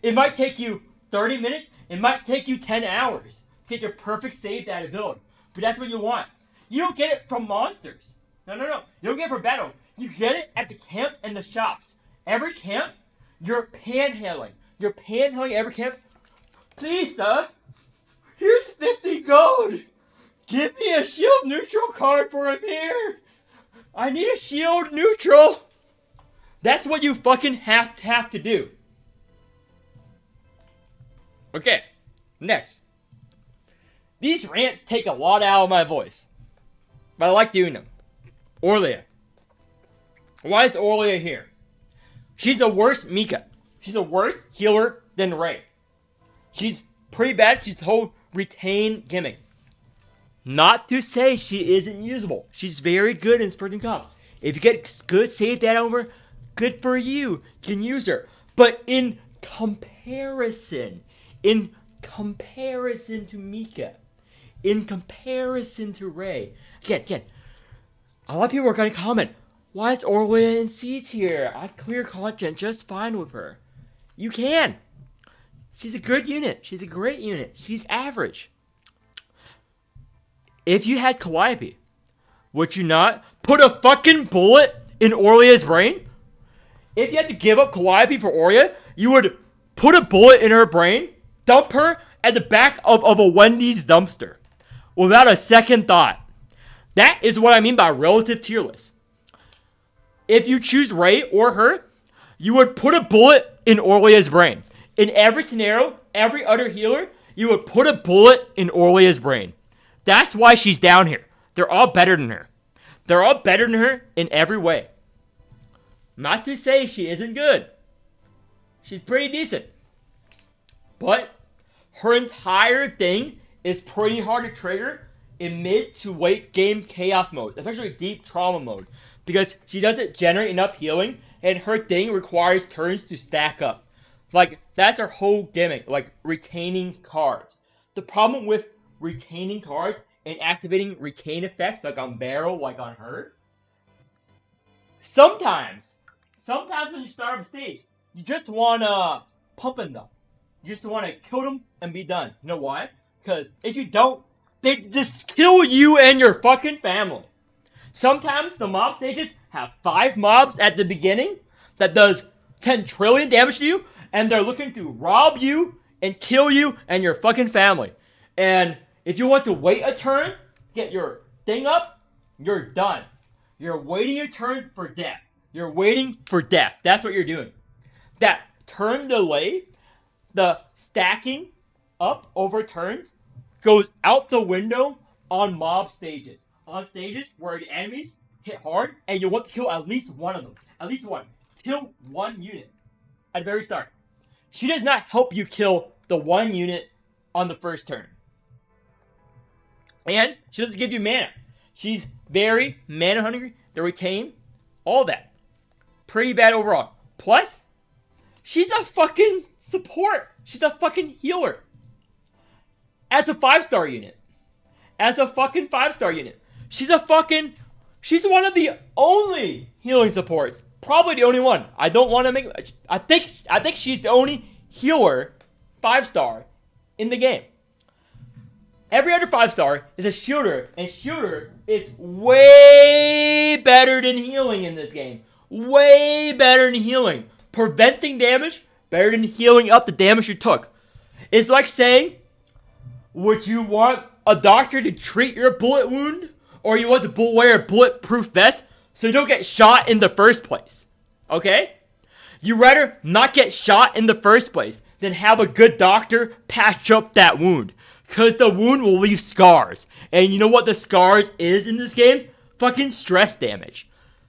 It might take you 30 minutes, it might take you 10 hours to get your perfect save that ability. But that's what you want. You don't get it from monsters. No. You don't get it from battle. You get it at the camps and the shops. Every camp, you're panhandling. You're panhandling every camp. Please, sir. Here's 50 gold. Give me a shield neutral card for Amir. I need a shield neutral. That's what you fucking have to do. Okay, next. These rants take a lot out of my voice, but I like doing them. Orlia. Why is Orlia here? She's a worse Mika. She's a worse healer than Ray. She's pretty bad. She's the whole retain gimmick. Not to say she isn't usable. She's very good in sprinting comps. If you get good save that over, good for you. You can use her. But in comparison to Mika, in comparison to Ray, again, a lot of people are going to comment, why is Orlia in C tier? I clear content just fine with her. You can. She's a good unit. She's a great unit. She's average. If you had Calliope, would you not put a fucking bullet in Orlia's brain? If you had to give up Calliope for Orlia, you would put a bullet in her brain, dump her at the back of a Wendy's dumpster without a second thought. That is what I mean by relative tier list. If you choose Ray or her, you would put a bullet in Orlia's brain. In every scenario, every other healer, you would put a bullet in Orlia's brain. That's why she's down here. They're all better than her. They're all better than her in every way. Not to say she isn't good. She's pretty decent. But her entire thing is pretty hard to trigger in mid to late game chaos mode, especially deep trauma mode, because she doesn't generate enough healing and her thing requires turns to stack up. Like, that's her whole gimmick, like retaining cards. The problem with retaining cards and activating retain effects, like on Barrel, like on her, sometimes when you start up a stage, you just want to pump them. You just want to kill them and be done. You know why? Because if you don't, they just kill you and your fucking family. Sometimes the mob stages have 5 mobs at the beginning that does 10 trillion damage to you, and they're looking to rob you and kill you and your fucking family. And if you want to wait a turn, get your thing up, you're done. You're waiting your turn for death. You're waiting for death. That's what you're doing. That turn delay, the stacking up over turns, goes out the window on mob stages. On stages where the enemies hit hard and you want to kill at least one of them. At least one. Kill one unit at the very start. She does not help you kill the one unit on the first turn. And she doesn't give you mana. She's very mana hungry, the retain, all that. Pretty bad overall. Plus, she's a fucking support. She's a fucking healer. As a 5-star unit. As a fucking 5-star unit. She's one of the only healing supports. Probably the only one. I don't want to make, I think she's the only healer 5-star in the game. Every other 5-star is a shooter, and shooter is way better than healing in this game. Way better than healing. Preventing damage, better than healing up the damage you took. It's like saying, would you want a doctor to treat your bullet wound? Or you want to wear a bulletproof vest so you don't get shot in the first place? Okay? You'd rather not get shot in the first place than have a good doctor patch up that wound. Because the wound will leave scars. And you know what the scars is in this game? Fucking stress damage.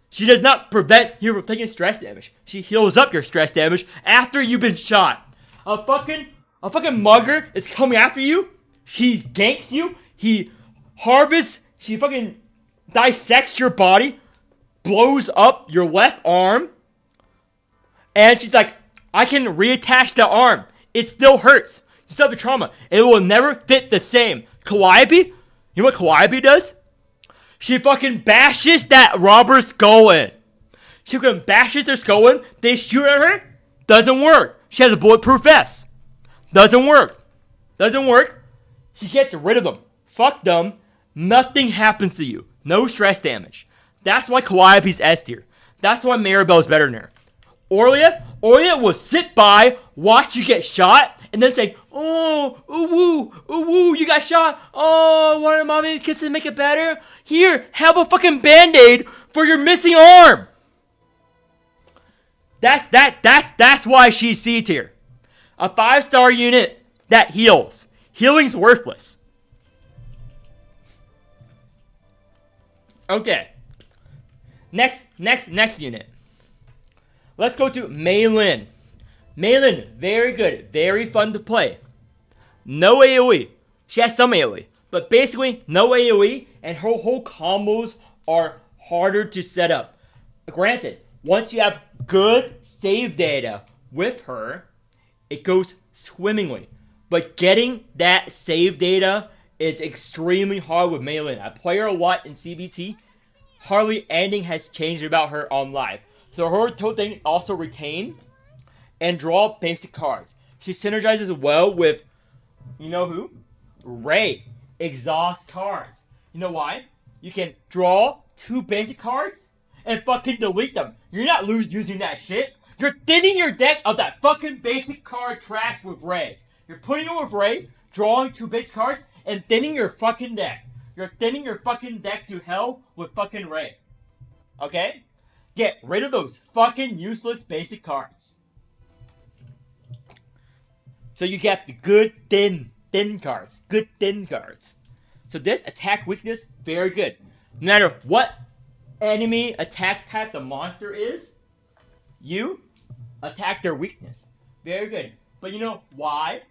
She does not prevent you from taking stress damage. She heals up your stress damage after you've been shot. A fucking mugger is coming after you. He ganks you. He harvests. She fucking dissects your body. Blows up your left arm. And she's like, I can reattach the arm. It still hurts. You still have the trauma. It will never fit the same. Calliope? You know what Calliope does? She fucking bashes that robber's skull in. She fucking bashes their skull in. They shoot at her. Doesn't work. She has a bulletproof vest. Doesn't work. Doesn't work. She gets rid of them. Fuck them. Nothing happens to you. No stress damage. That's why Calliope's S tier. That's why Maribel's better than her. Aurelia will sit by, watch you get shot, and then say, oh, ooh woo, you got shot. Oh, want a mommy kiss to make it better? Here, have a fucking band-aid for your missing arm. That's why she's C tier. A 5-star unit that heals. Healing's worthless. Okay. Next unit. Let's go to Mei Lin. Mei Lin, very good. Very fun to play. No AoE. She has some AoE. But basically, no AoE. And her whole combos are harder to set up. Granted, once you have good save data with her, it goes swimmingly. But getting that save data is extremely hard with Mei Lin. I play her a lot in CBT. Hardly anything has changed about her on live. So her total thing also retain and draw basic cards. She synergizes well with, you know who? Ray. Exhaust cards. You know why? You can draw 2 basic cards and fucking delete them. You're not using that shit. You're thinning your deck of that fucking basic card trash with Ray. You're putting it with Ray, drawing 2 basic cards, and thinning your fucking deck. You're thinning your fucking deck to hell with fucking Ray. Okay? Get rid of those fucking useless basic cards. So you get the good thin cards. Good thin cards. So this attack weakness, very good. No matter what enemy attack type the monster is, you attack their weakness. Very good. But you know why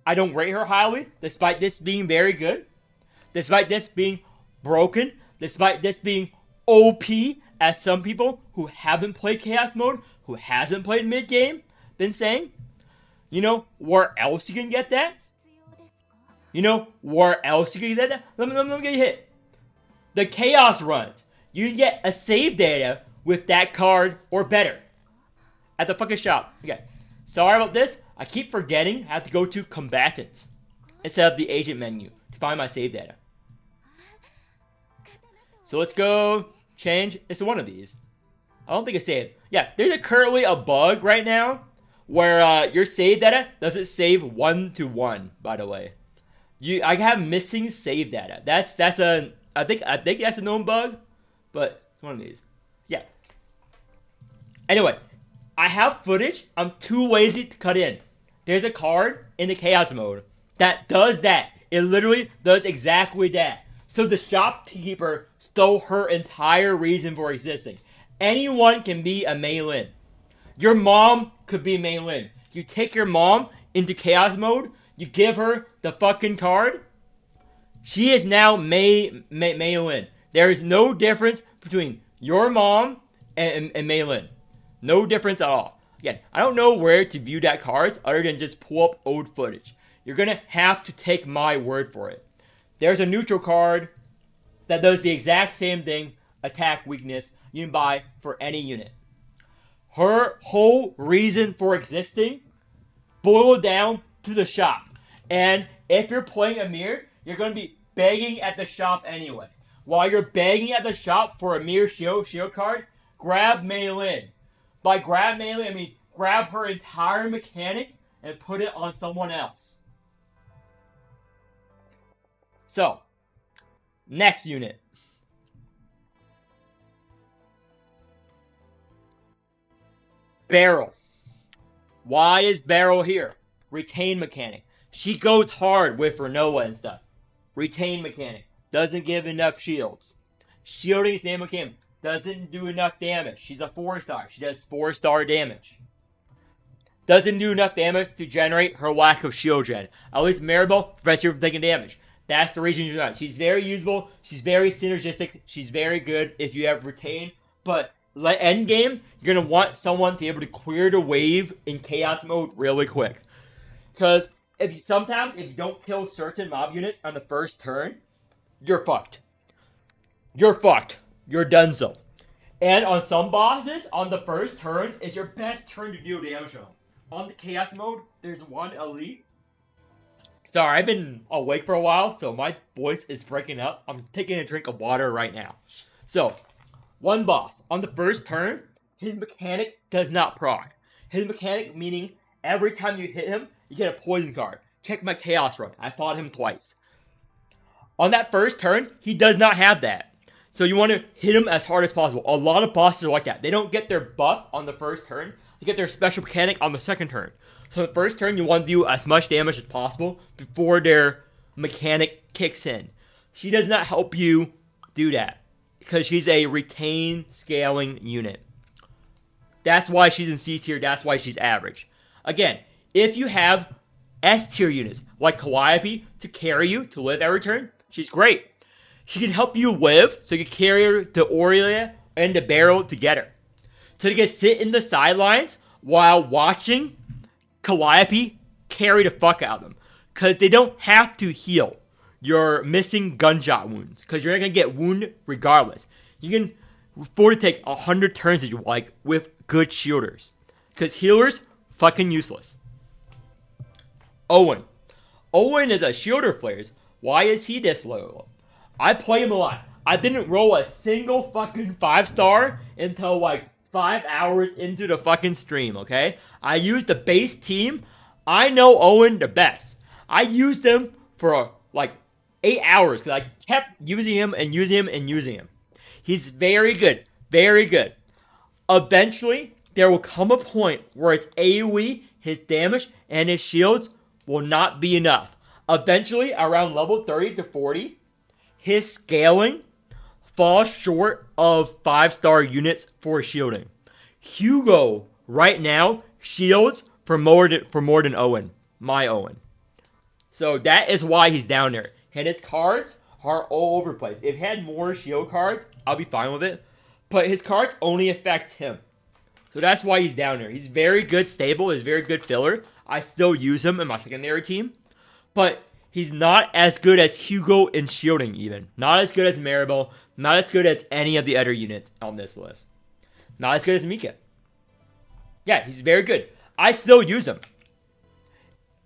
I don't rate her highly, despite this being very good? Despite this being broken? Despite this being OP, as some people who haven't played Chaos Mode, who hasn't played mid-game, been saying? You know where else you can get that? You know where else you can get that? Let me get you hit. The Chaos runs. You can get a save data with that card or better. At the fucking shop. Okay. Sorry about this. I keep forgetting I have to go to combatants instead of the agent menu to find my save data. So let's go change. It's one of these. I don't think it's saved. Yeah, there's currently a bug right now where your save data doesn't save 1-to-1, by the way. I have missing save data. I think that's a known bug, but it's one of these. Yeah. Anyway, I have footage. I'm too lazy to cut in. There's a card in the Chaos Mode that does that. It literally does exactly that. So the shopkeeper stole her entire reason for existing. Anyone can be a Mei Lin. Your mom could be Mei Lin. You take your mom into Chaos Mode, you give her the fucking card, She is now Mei Lin. There is no difference between your mom and Mei Lin. No difference at all. Again, I don't know where to view that card other than just pull up old footage. You're going to have to take my word for it. There's a neutral card that does the exact same thing, attack weakness, you can buy for any unit. Her whole reason for existing boiled down to the shop. And if you're playing Amir, you're going to be begging at the shop anyway. While you're begging at the shop for a Amir shield card, grab Mei Lin. By grab Mei Lin, I mean grab her entire mechanic and put it on someone else. So, next unit. Barrel. Why is Barrel here? Retain mechanic. She goes hard with Renoa and stuff. Retain mechanic. Doesn't give enough shields. Shielding is name mechanic. Doesn't do enough damage. She's a 4-star. She does 4-star damage. Doesn't do enough damage to generate her lack of shield gen. At least Maribel prevents you from taking damage. That's the reason you're not. She's very usable. She's very synergistic. She's very good if you have Retain. But end game, you're going to want someone to be able to clear the wave in chaos mode really quick. Because if you don't kill certain mob units on the first turn, you're fucked. You're fucked. You're donezo. And on some bosses, on the first turn is your best turn to deal damage on. On the chaos mode, there's one elite. Sorry, I've been awake for a while, so my voice is breaking up. I'm taking a drink of water right now. So, one boss. On the first turn, his mechanic does not proc. His mechanic meaning every time you hit him, you get a poison card. Check my chaos run. I fought him twice. On that first turn, he does not have that. So you want to hit him as hard as possible. A lot of bosses are like that. They don't get their buff on the first turn. They get their special mechanic on the second turn. So the first turn, you want to do as much damage as possible before their mechanic kicks in. She does not help you do that because she's a retain scaling unit. That's why she's in C tier. That's why she's average. Again, if you have S tier units like Calliope to carry you to live every turn, she's great. She can help you live, so you can carry her to Aurelia and the Barrel together. So you can sit in the sidelines while watching Calliope carry the fuck out of them. Because they don't have to heal your missing gunshot wounds. Because you're not going to get wounded regardless. You can afford to take 100 turns if you like with good shielders. Because healers, fucking useless. Owen. Owen is a shielder player. Why is he this low? I play him a lot. I didn't roll a single fucking 5-star until like 5 hours into the fucking stream, okay? I used the base team. I know Owen the best. I used him for like 8 hours because I kept using him and using him and using him. He's very good. Very good. Eventually, there will come a point where it's AoE, his damage, and his shields will not be enough. Eventually, around level 30 to 40, his scaling falls short of 5-star units for shielding. Hugo, right now, shields for more than Owen. My Owen. So that is why he's down there. And his cards are all over the place. If he had more shield cards, I'll be fine with it. But his cards only affect him. So that's why he's down there. He's very good stable. He's very good filler. I still use him in my secondary team. But he's not as good as Hugo in shielding even. Not as good as Maribel. Not as good as any of the other units on this list. Not as good as Mika. Yeah, he's very good. I still use him.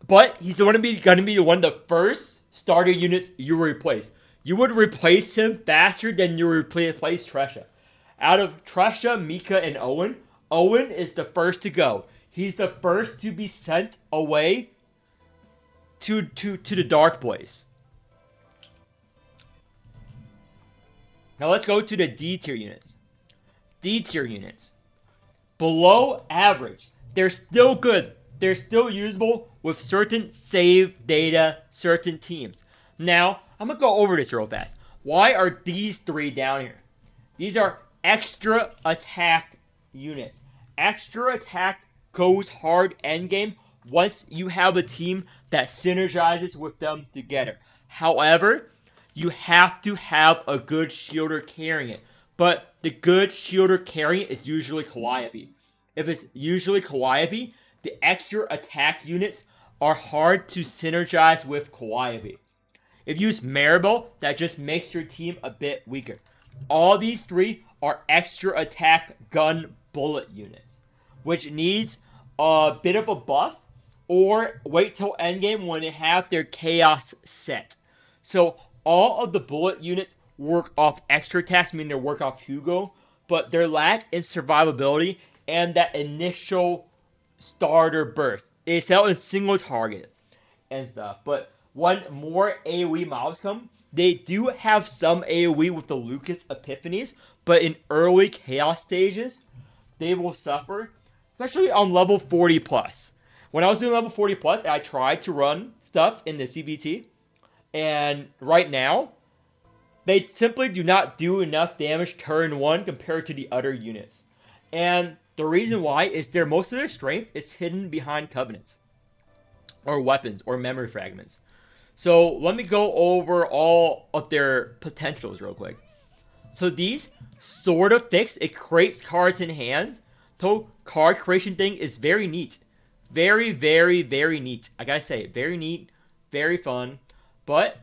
But he's going to be one of the first starter units you replace. You would replace him faster than you would replace Tresha. Out of Tresha, Mika, and Owen, Owen is the first to go. He's the first to be sent away to the dark place. Now let's go to the D tier units. D tier units. Below average. They're still good. They're still usable with certain save data, certain teams. Now, I'm going to go over this real fast. Why are these three down here? These are extra attack units. Extra attack goes hard endgame once you have a team that synergizes with them together. However, you have to have a good shielder carrying it. But the good shielder carrying it is usually Calliope. If it's usually Calliope, the extra attack units are hard to synergize with Calliope. If you use Maribel, that just makes your team a bit weaker. All these three are extra attack gun bullet units, which needs a bit of a buff, or wait till endgame when they have their chaos set. So all of the bullet units work off extra attacks, meaning they work off Hugo, but their lack in survivability and that initial starter burst. They sell in single target and stuff. But when more AoE mobs come, they do have some AoE with the Lucas Epiphanies, but in early chaos stages, they will suffer, especially on level 40 plus. When I was doing level 40 plus, I tried to run stuff in the CBT, and right now, they simply do not do enough damage turn 1 compared to the other units. And the reason why is most of their strength is hidden behind covenants, or weapons, or memory fragments. So let me go over all of their potentials real quick. So these sort of fix, it creates cards in hand. The card creation thing is very neat. Very, very, very neat. I gotta say, very neat, very fun. But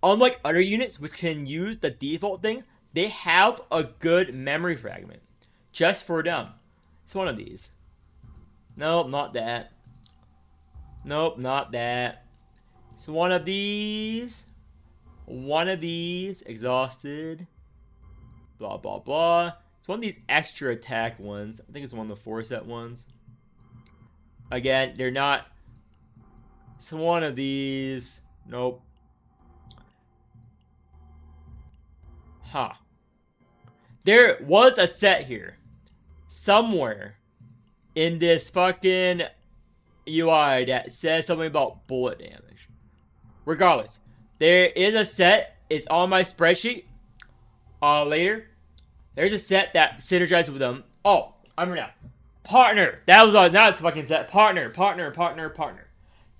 unlike other units which can use the default thing, they have a good memory fragment just for them. It's one of these. Nope, not that. Nope, not that. It's one of these. One of these. Exhausted. Blah, blah, blah. It's one of these extra attack ones. I think it's one of the 4-set ones. Again, they're not. It's one of these. Nope. Huh. There was a set here. Somewhere. In this fucking UI that says something about bullet damage. Regardless. There is a set. It's on my spreadsheet. Later. There's a set that synergizes with them. Oh, I remember now. Partner. That was on. Now it's fucking set. Partner.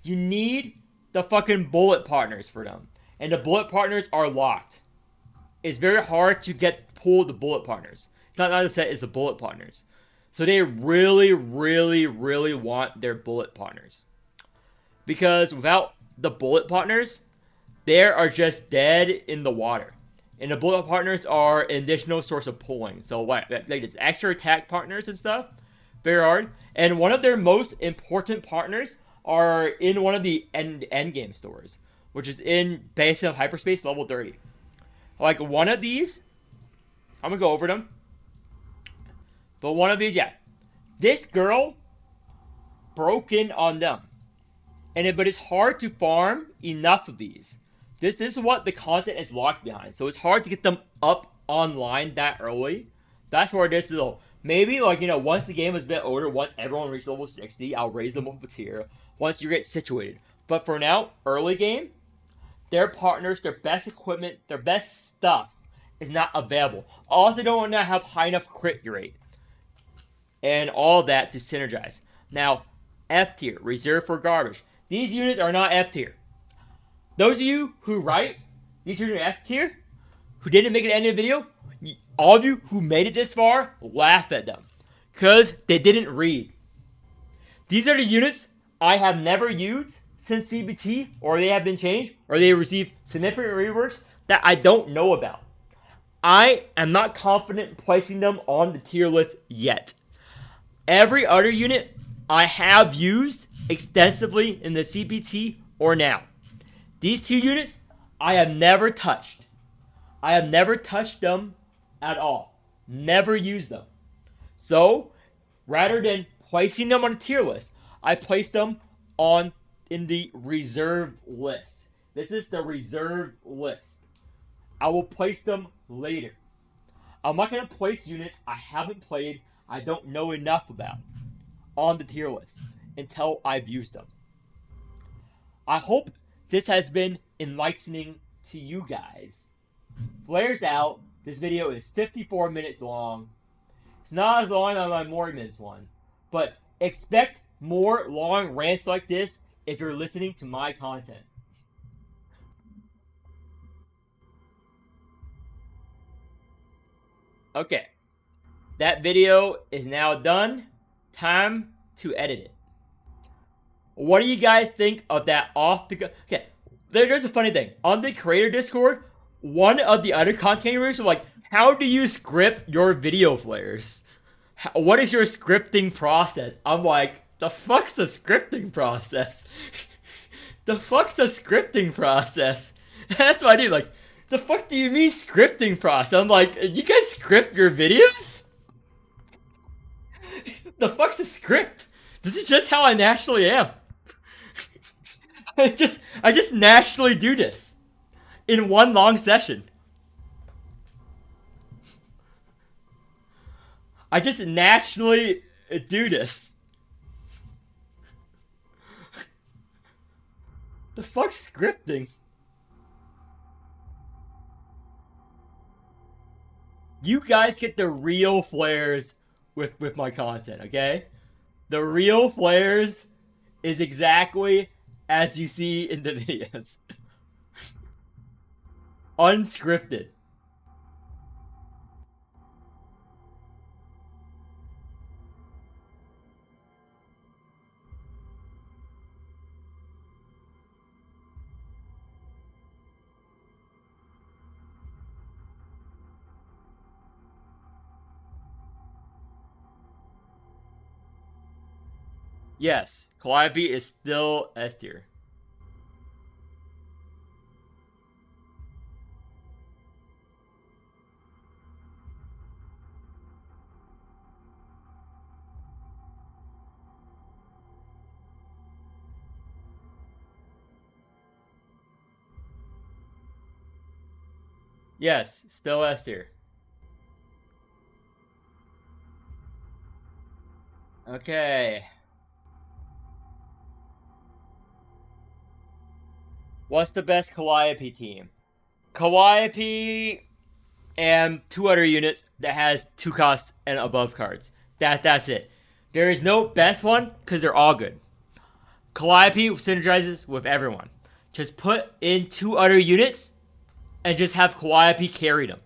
You need the fucking bullet partners for them. And the bullet partners are locked. It's very hard to pull the bullet partners. It's not a set, it's the bullet partners. So they really, really, really want their bullet partners. Because without the bullet partners, they are just dead in the water. And the bullet partners are an additional source of pulling. So like it's extra attack partners and stuff. Very hard. And one of their most important partners are in one of the end game stores, which is in Base of Hyperspace level 30. Like one of these, I'm gonna go over them. But one of these, yeah. This girl broke in on them. But it's hard to farm enough of these. This is what the content is locked behind. So it's hard to get them up online that early. That's where it is though. Maybe like, once the game is a bit older, once everyone reaches level 60, I'll raise them up a tier. Once you get situated. But for now, early game, their partners, their best equipment, their best stuff is not available. Also don't want to have high enough crit rate. And all that to synergize. Now, F tier, reserved for garbage. These units are not F tier. Those of you who write, these are F tier, who didn't make it to the end of the video, all of you who made it this far, laugh at them. Because they didn't read. These are the units I have never used since CBT, or they have been changed, or they received significant reworks that I don't know about. I am not confident placing them on the tier list yet. Every other unit I have used extensively in the CBT or now. These two units I have never touched. I have never touched them at all. Never used them. So, rather than placing them on a tier list, I placed them in the reserved list. This is the reserved list. I will place them later. I'm not going to place units I haven't played, I don't know enough about, on the tier list until I've used them. I hope this has been enlightening to you guys. Flares out. This video is 54 minutes long. It's not as long as my Mormons one, but expect more long rants like this if you're listening to my content. Okay. That video is now done. Time to edit it. What do you guys think of that off the... Okay, there's a funny thing. On the creator Discord, one of the other content creators was like, how do you script your video flares? What is your scripting process? I'm like, the fuck's a scripting process? The fuck's a scripting process? That's what I do. Like, the fuck do you mean scripting process? I'm like, you guys script your videos? The fuck's a script? This is just how I naturally am. I just naturally do this in one long session. I just naturally do this. The fuck's scripting? You guys get the real flares with my content, okay? The real flares is exactly as you see in the videos. Unscripted. Yes, Calliope is still S tier. Yes, still S tier. Okay. What's the best Calliope team? Calliope and 2 other units that has 2 costs and above cards. That's it. There is no best one because they're all good. Calliope synergizes with everyone. Just put in 2 other units and just have Calliope carry them.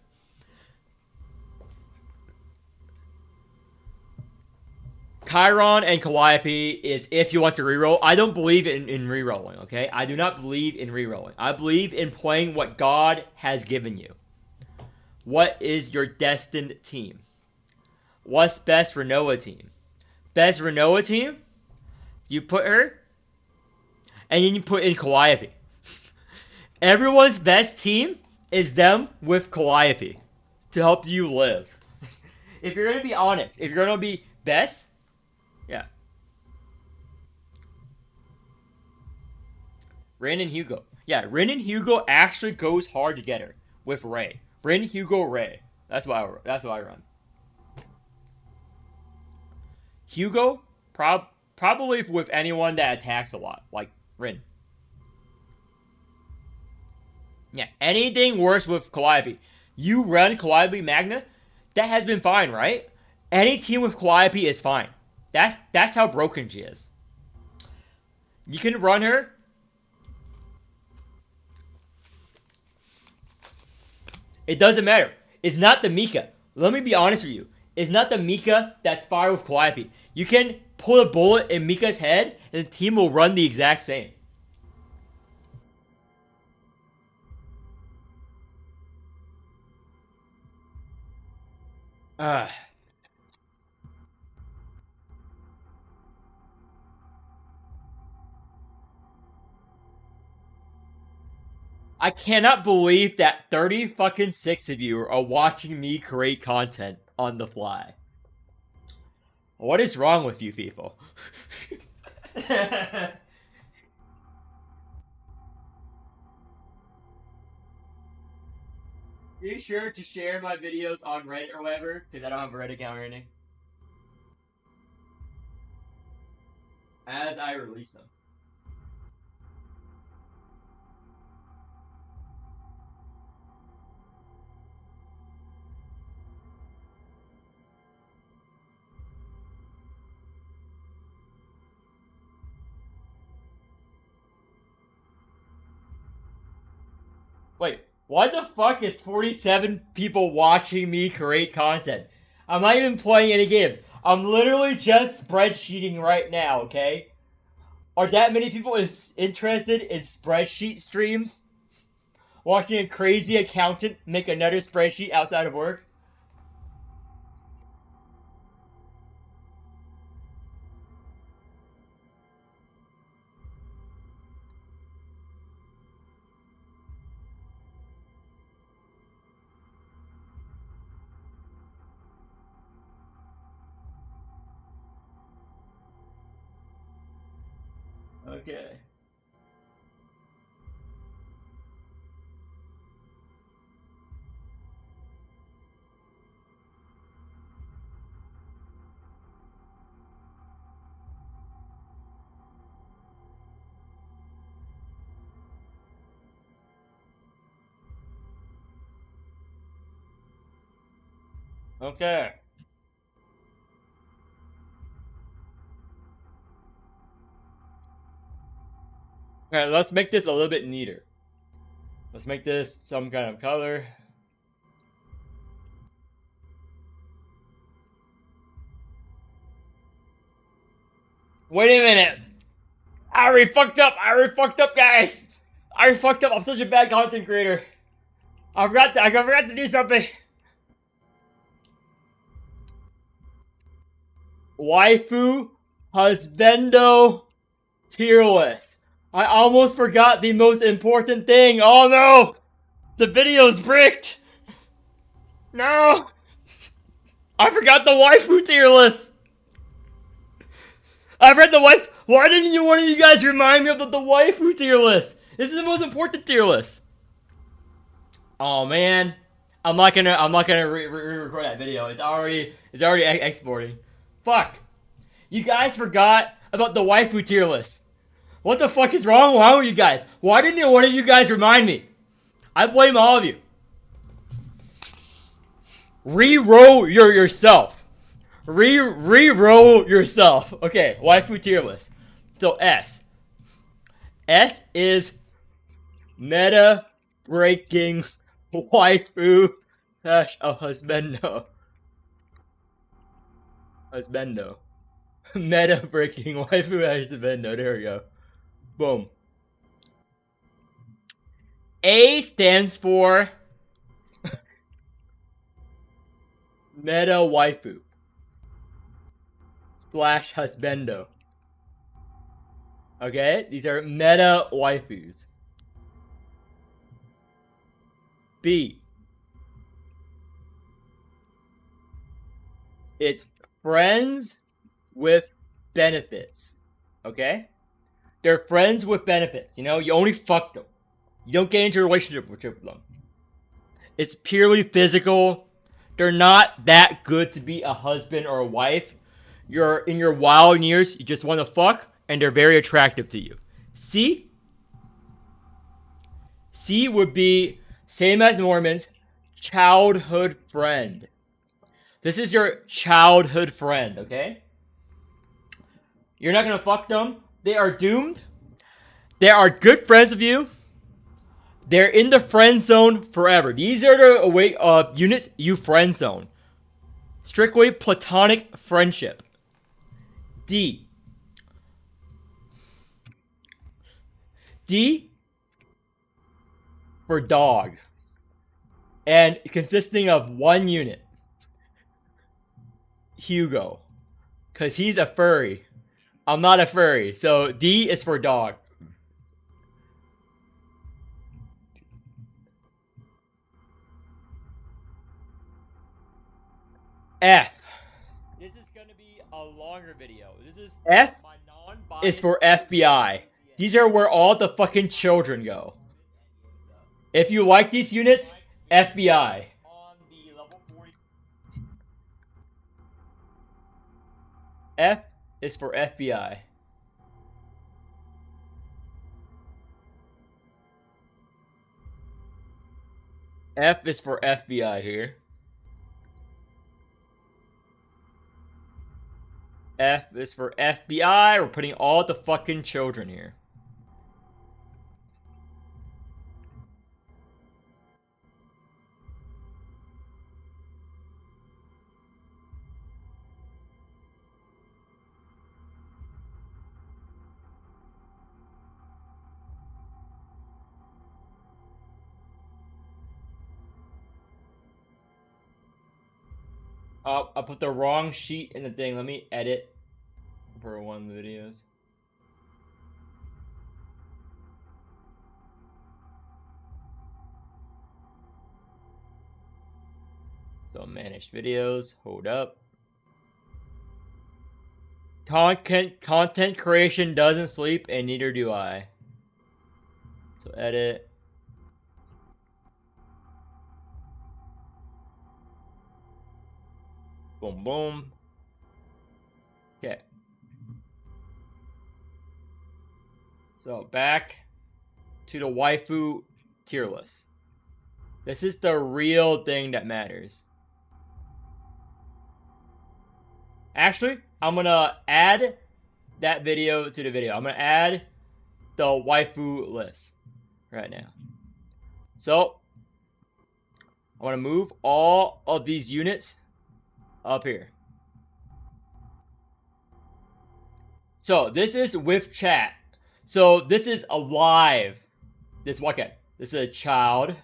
Chiron and Calliope is if you want to reroll. I don't believe in rerolling, okay? I do not believe in rerolling. I believe in playing what God has given you. What is your destined team? What's best for Noah team? Best for Noah team? You put her, and then you put in Calliope. Everyone's best team is them with Calliope to help you live. If you're gonna be honest, if you're gonna be best, yeah. Rin and Hugo. Yeah, Rin and Hugo actually goes hard together with Ray. Rin, Hugo, Ray. That's why I run. Hugo, probably with anyone that attacks a lot, like Rin. Yeah, anything worse with Calliope. You run Calliope Magna, that has been fine, right? Any team with Calliope is fine. That's how broken she is. You can run her. It doesn't matter. It's not the Mika. Let me be honest with you. It's not the Mika that's fired with Calliope. You can pull a bullet in Mika's head, and the team will run the exact same. I cannot believe that 30 fucking 6 of you are watching me create content on the fly. What is wrong with you people? Be sure to share my videos on Reddit or whatever, because I don't have a Reddit account or anything. As I release them. Wait, Why the fuck is 47 people watching me create content? I'm not even playing any games. I'm literally just spreadsheeting right now, okay? Are that many people interested in spreadsheet streams? Watching a crazy accountant make another spreadsheet outside of work? Okay. Okay. Alright, let's make this a little bit neater. Let's make this some kind of color. Wait a minute! I already fucked up, guys! I already fucked up, I'm such a bad content creator. I forgot to do something. Waifu husbando tier list. I almost forgot the most important thing. Oh no! The video's bricked! No! I forgot the waifu tier list! I've read the wife. Why didn't one of you guys remind me of the waifu tier list? This is the most important tier list. Oh man, I'm not gonna re-record that video. It's already exporting. Fuck. You guys forgot about the waifu tier list. What the fuck is wrong with you guys? Why didn't one of you guys remind me? I blame all of you. Re-roll yourself. Re-roll yourself. Okay, waifu tier list. So S. S is meta breaking waifu / husbando. Husbando. Meta breaking waifu / husbando. There we go. Boom. A stands for meta waifu / husbando. Okay, these are meta waifus. B. It's friends with benefits. Okay? They're friends with benefits. You know, you only fuck them. You don't get into a relationship with them. It's purely physical. They're not that good to be a husband or a wife. You're in your wild years, you just want to fuck, and they're very attractive to you. C? C would be, same as Mormons, childhood friend. This is your childhood friend, okay? You're not gonna fuck them. They are doomed. They are good friends of you. They're in the friend zone forever. These are the units you friend zone. Strictly platonic friendship. D. D for dog. And consisting of one unit. Hugo. Because he's a furry. I'm not a furry. So D is for dog. F. This is going to be a longer video. This is F is for FBI. These are where all the fucking children go. If you like these units, FBI. F is for FBI. F is for FBI here. F is for FBI. We're putting all the fucking children here. I put the wrong sheet in the thing. Let me edit for one of the videos. So managed videos, hold up. Content creation doesn't sleep, and neither do I. So edit. Boom, boom. Okay. So back to the waifu tier list. This is the real thing that matters. Actually, I'm gonna add that video to the video. I'm gonna add the waifu list right now. So I want to move all of these units up here. So this is with chat. So this is alive. This is a child.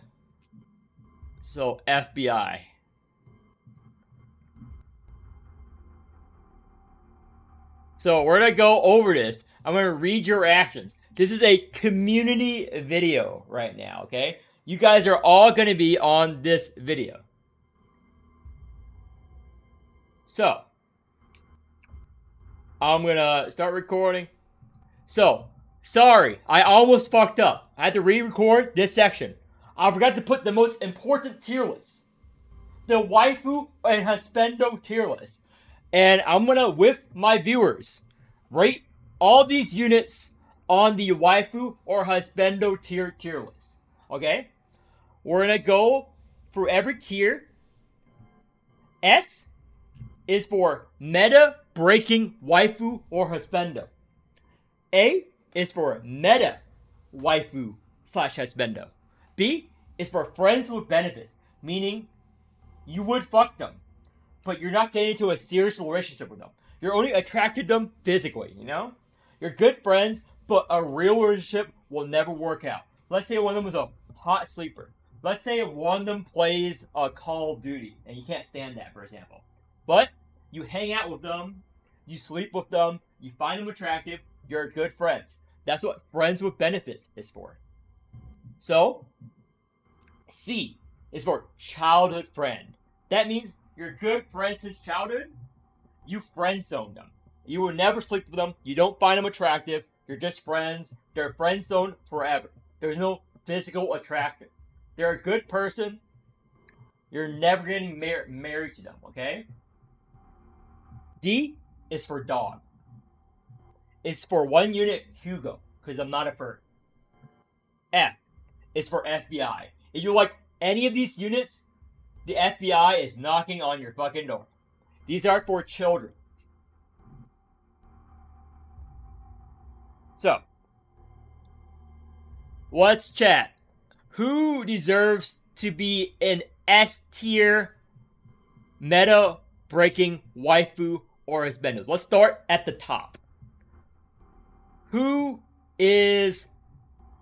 So FBI. So we're gonna go over this. I'm gonna read your reactions. This is a community video right now, okay? You guys are all gonna be on this video. So I'm gonna start recording. So, sorry, I almost fucked up. I had to re-record this section. I forgot to put the most important tier list. The waifu and husbando tier list. And I'm gonna, with my viewers, rate all these units on the waifu or husbando tier list. Okay? We're gonna go through every tier. S is for meta breaking waifu or husbando. A is for meta waifu / husbando. B is for friends with benefits, meaning you would fuck them, but you're not getting into a serious relationship with them. You're only attracted to them physically, you know? You're good friends, but a real relationship will never work out. Let's say one of them is a hot sleeper. Let's say one of them plays a Call of Duty, and you can't stand that, for example. But you hang out with them, you sleep with them, you find them attractive, you're good friends. That's what friends with benefits is for. So, C is for childhood friend. That means you're good friends since childhood. You friend zone them. You will never sleep with them. You don't find them attractive. You're just friends. They're friend zoned forever. There's no physical attraction. They're a good person. You're never getting married to them, okay? D is for dog. It's for one unit, Hugo, because I'm not a furry. F is for FBI. If you like any of these units, the FBI is knocking on your fucking door. These are for children. So, let's chat. Who deserves to be an S tier meta breaking waifu or husbandos? Let's start at the top. Who is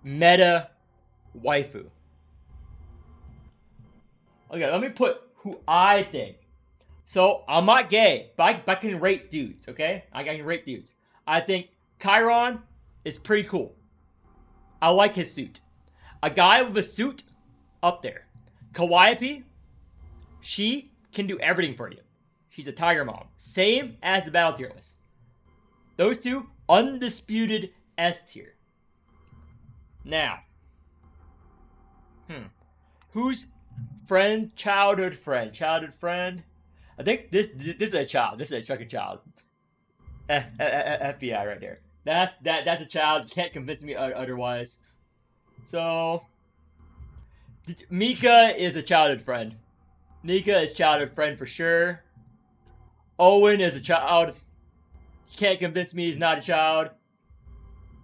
meta waifu? Okay, let me put who I think. So, I'm not gay, but I can rate dudes, okay? I can rate dudes. I think Chiron is pretty cool. I like his suit. A guy with a suit, up there. Calliope, she can do everything for you. She's a tiger mom. Same as the battle tier list. Those two, undisputed S tier. Now, who's friend, childhood friend? Childhood friend? I think this is a child. This is a fucking child. FBI right there. That's a child. You can't convince me otherwise. So, Mika is a childhood friend. Mika is childhood friend for sure. Owen is a child. You can't convince me he's not a child.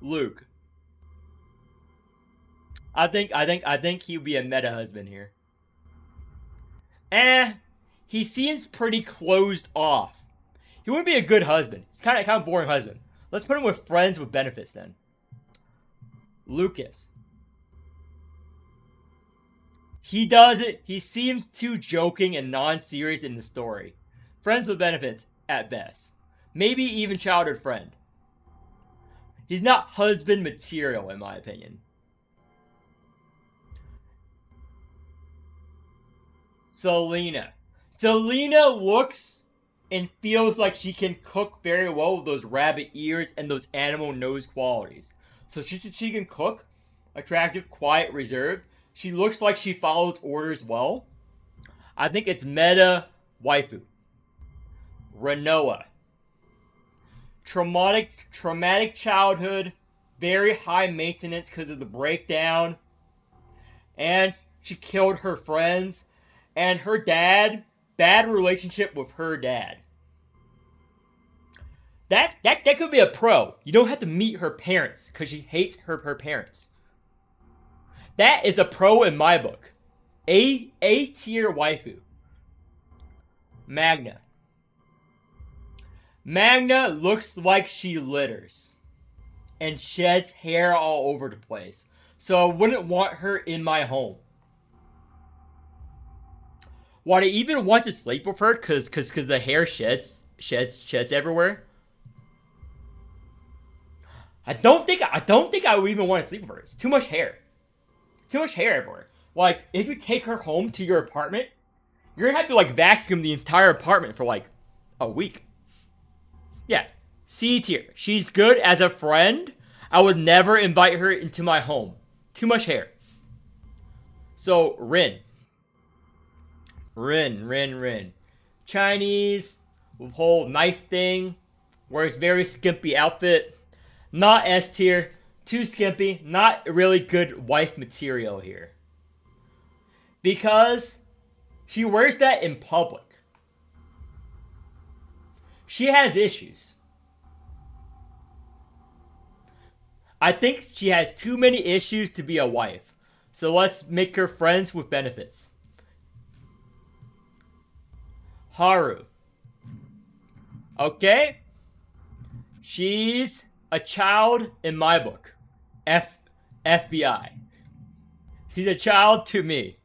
Luke. I think he'll be a meta husband here. He seems pretty closed off. He wouldn't be a good husband. He's kind of boring husband. Let's put him with friends with benefits then. Lucas. He does it. He seems too joking and non-serious in the story. Friends with benefits at best. Maybe even childhood friend. He's not husband material in my opinion. Selena. Selena looks and feels like she can cook very well with those rabbit ears and those animal nose qualities. So she can cook, attractive, quiet, reserved. She looks like she follows orders well. I think it's meta waifu. Renoa. Traumatic childhood, very high maintenance because of the breakdown, and she killed her friends, and her dad, bad relationship with her dad. That could be a pro. You don't have to meet her parents because she hates her parents. That is a pro in my book. A tier waifu. Magna. Magna looks like she litters and sheds hair all over the place. So I wouldn't want her in my home. Would I even want to sleep with her cause the hair sheds everywhere? I don't think I would even want to sleep with her. It's too much hair. Too much hair everywhere. Like, if you take her home to your apartment, you're gonna have to like vacuum the entire apartment for like a week. Yeah, C tier. She's good as a friend. I would never invite her into my home. Too much hair. So, Rin. Chinese, with whole knife thing. Wears very skimpy outfit. Not S tier. Too skimpy. Not really good wife material here. Because she wears that in public. She has issues. I think she has too many issues to be a wife. So let's make her friends with benefits. Haru. Okay. She's a child in my book. FBI. She's a child to me.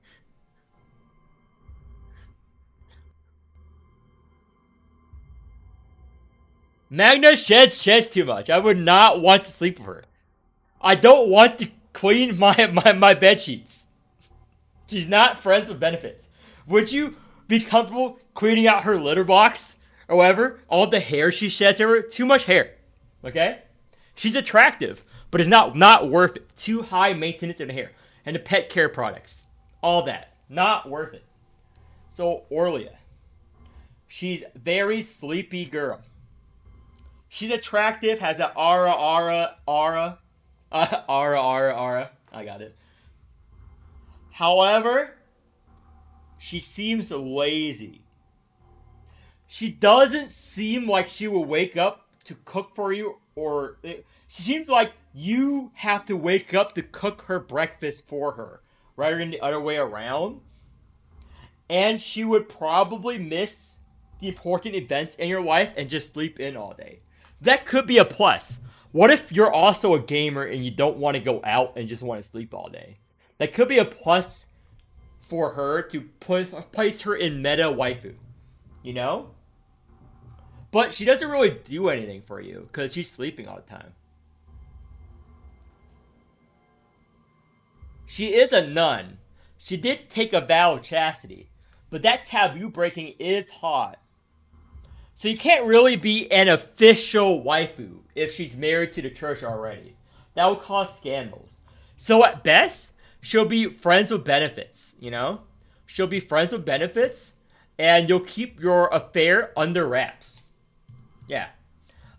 Magna sheds too much. I would not want to sleep with her. I don't want to clean my bed sheets. She's not friends with benefits. Would you be comfortable cleaning out her litter box or whatever? All the hair she sheds over, too much hair. Okay? She's attractive, but it's not worth it. Too high maintenance in the hair. And the pet care products. All that. Not worth it. So, Orlia. She's very sleepy girl. She's attractive, has an aura. Aura. I got it. However, she seems lazy. She doesn't seem like she will wake up to cook for you, or she seems like you have to wake up to cook her breakfast for her, rather than the other way around. And she would probably miss the important events in your life and just sleep in all day. That could be a plus. What if you're also a gamer and you don't want to go out and just want to sleep all day? That could be a plus for her to place her in meta waifu. You know? But she doesn't really do anything for you because she's sleeping all the time. She is a nun. She did take a vow of chastity. But that taboo breaking is hot. So you can't really be an official waifu if she's married to the church already. That would cause scandals. So at best, she'll be friends with benefits, you know? She'll be friends with benefits, and you'll keep your affair under wraps. Yeah.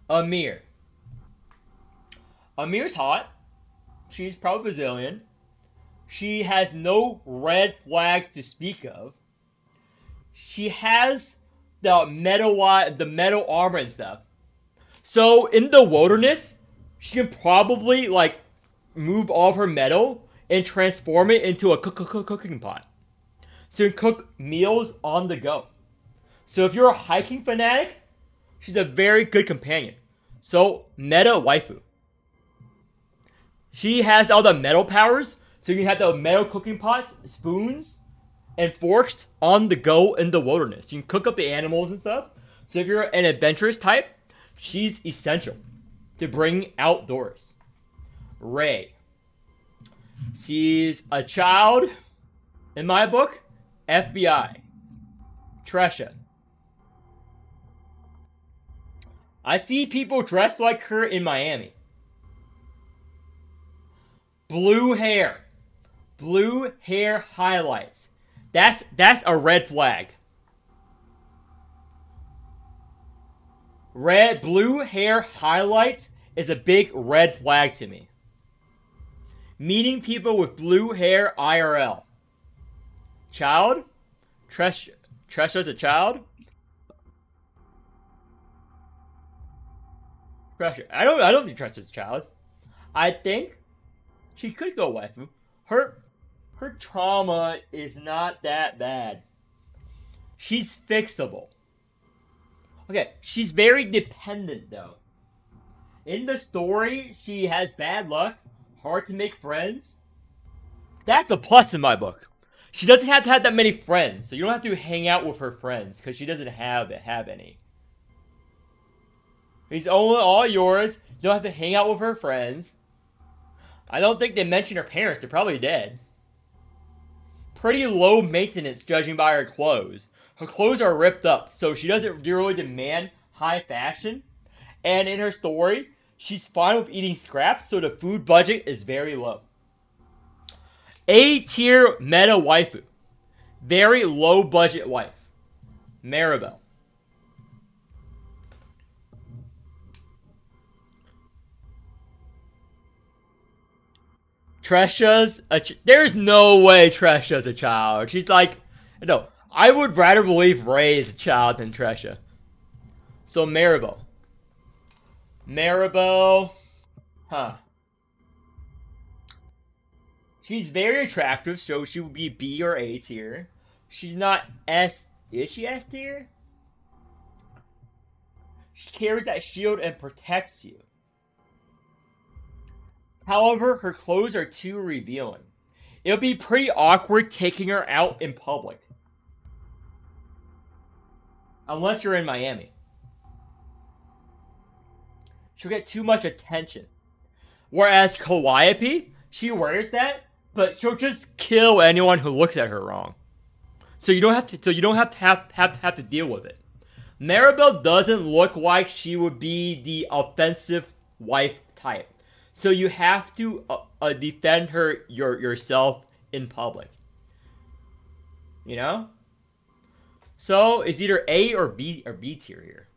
Amir. Amir's hot. She's probably Brazilian. She has no red flags to speak of. She has the metal armor and stuff. So in the wilderness, she can probably like move all of her metal and transform it into a cooking pot. So you can cook meals on the go. So if you're a hiking fanatic, she's a very good companion. So meta waifu. She has all the metal powers, so you can have the metal cooking pots, spoons, and forks on the go in the wilderness. You can cook up the animals and stuff. So if you're an adventurous type, she's essential to bring outdoors. Ray. She's a child, in my book, FBI. Tresha. I see people dressed like her in Miami. Blue hair. Blue hair highlights. That's a red flag. Blue hair highlights is a big red flag to me. Meeting people with blue hair IRL. Child? Tresha's a child? Tresha. I don't think Tresha's a child. I think she could go waifu. Her trauma is not that bad. She's fixable. Okay, she's very dependent though. In the story, she has bad luck, hard to make friends. That's a plus in my book. She doesn't have to have that many friends, so you don't have to hang out with her friends because she doesn't have any. He's only all yours. You don't have to hang out with her friends. I don't think they mention her parents. They're probably dead. Pretty low maintenance judging by her clothes. Her clothes are ripped up, so she doesn't really demand high fashion. And in her story, she's fine with eating scraps, so the food budget is very low. A-tier meta waifu. Very low budget wife. Maribel. There's no way Tresha's a child. She's like, no, I would rather believe Ray is a child than Tresha. So Maribel. Huh. She's very attractive, so she would be B or A tier. She's not S. Is she S tier? She carries that shield and protects you. However, her clothes are too revealing. It'll be pretty awkward taking her out in public. Unless you're in Miami. She'll get too much attention. Whereas Calliope, she wears that, but she'll just kill anyone who looks at her wrong. So you don't have to deal with it. Maribel doesn't look like she would be the offensive wife type. So you have to defend her yourself in public. You know? So it's either A or B tier here.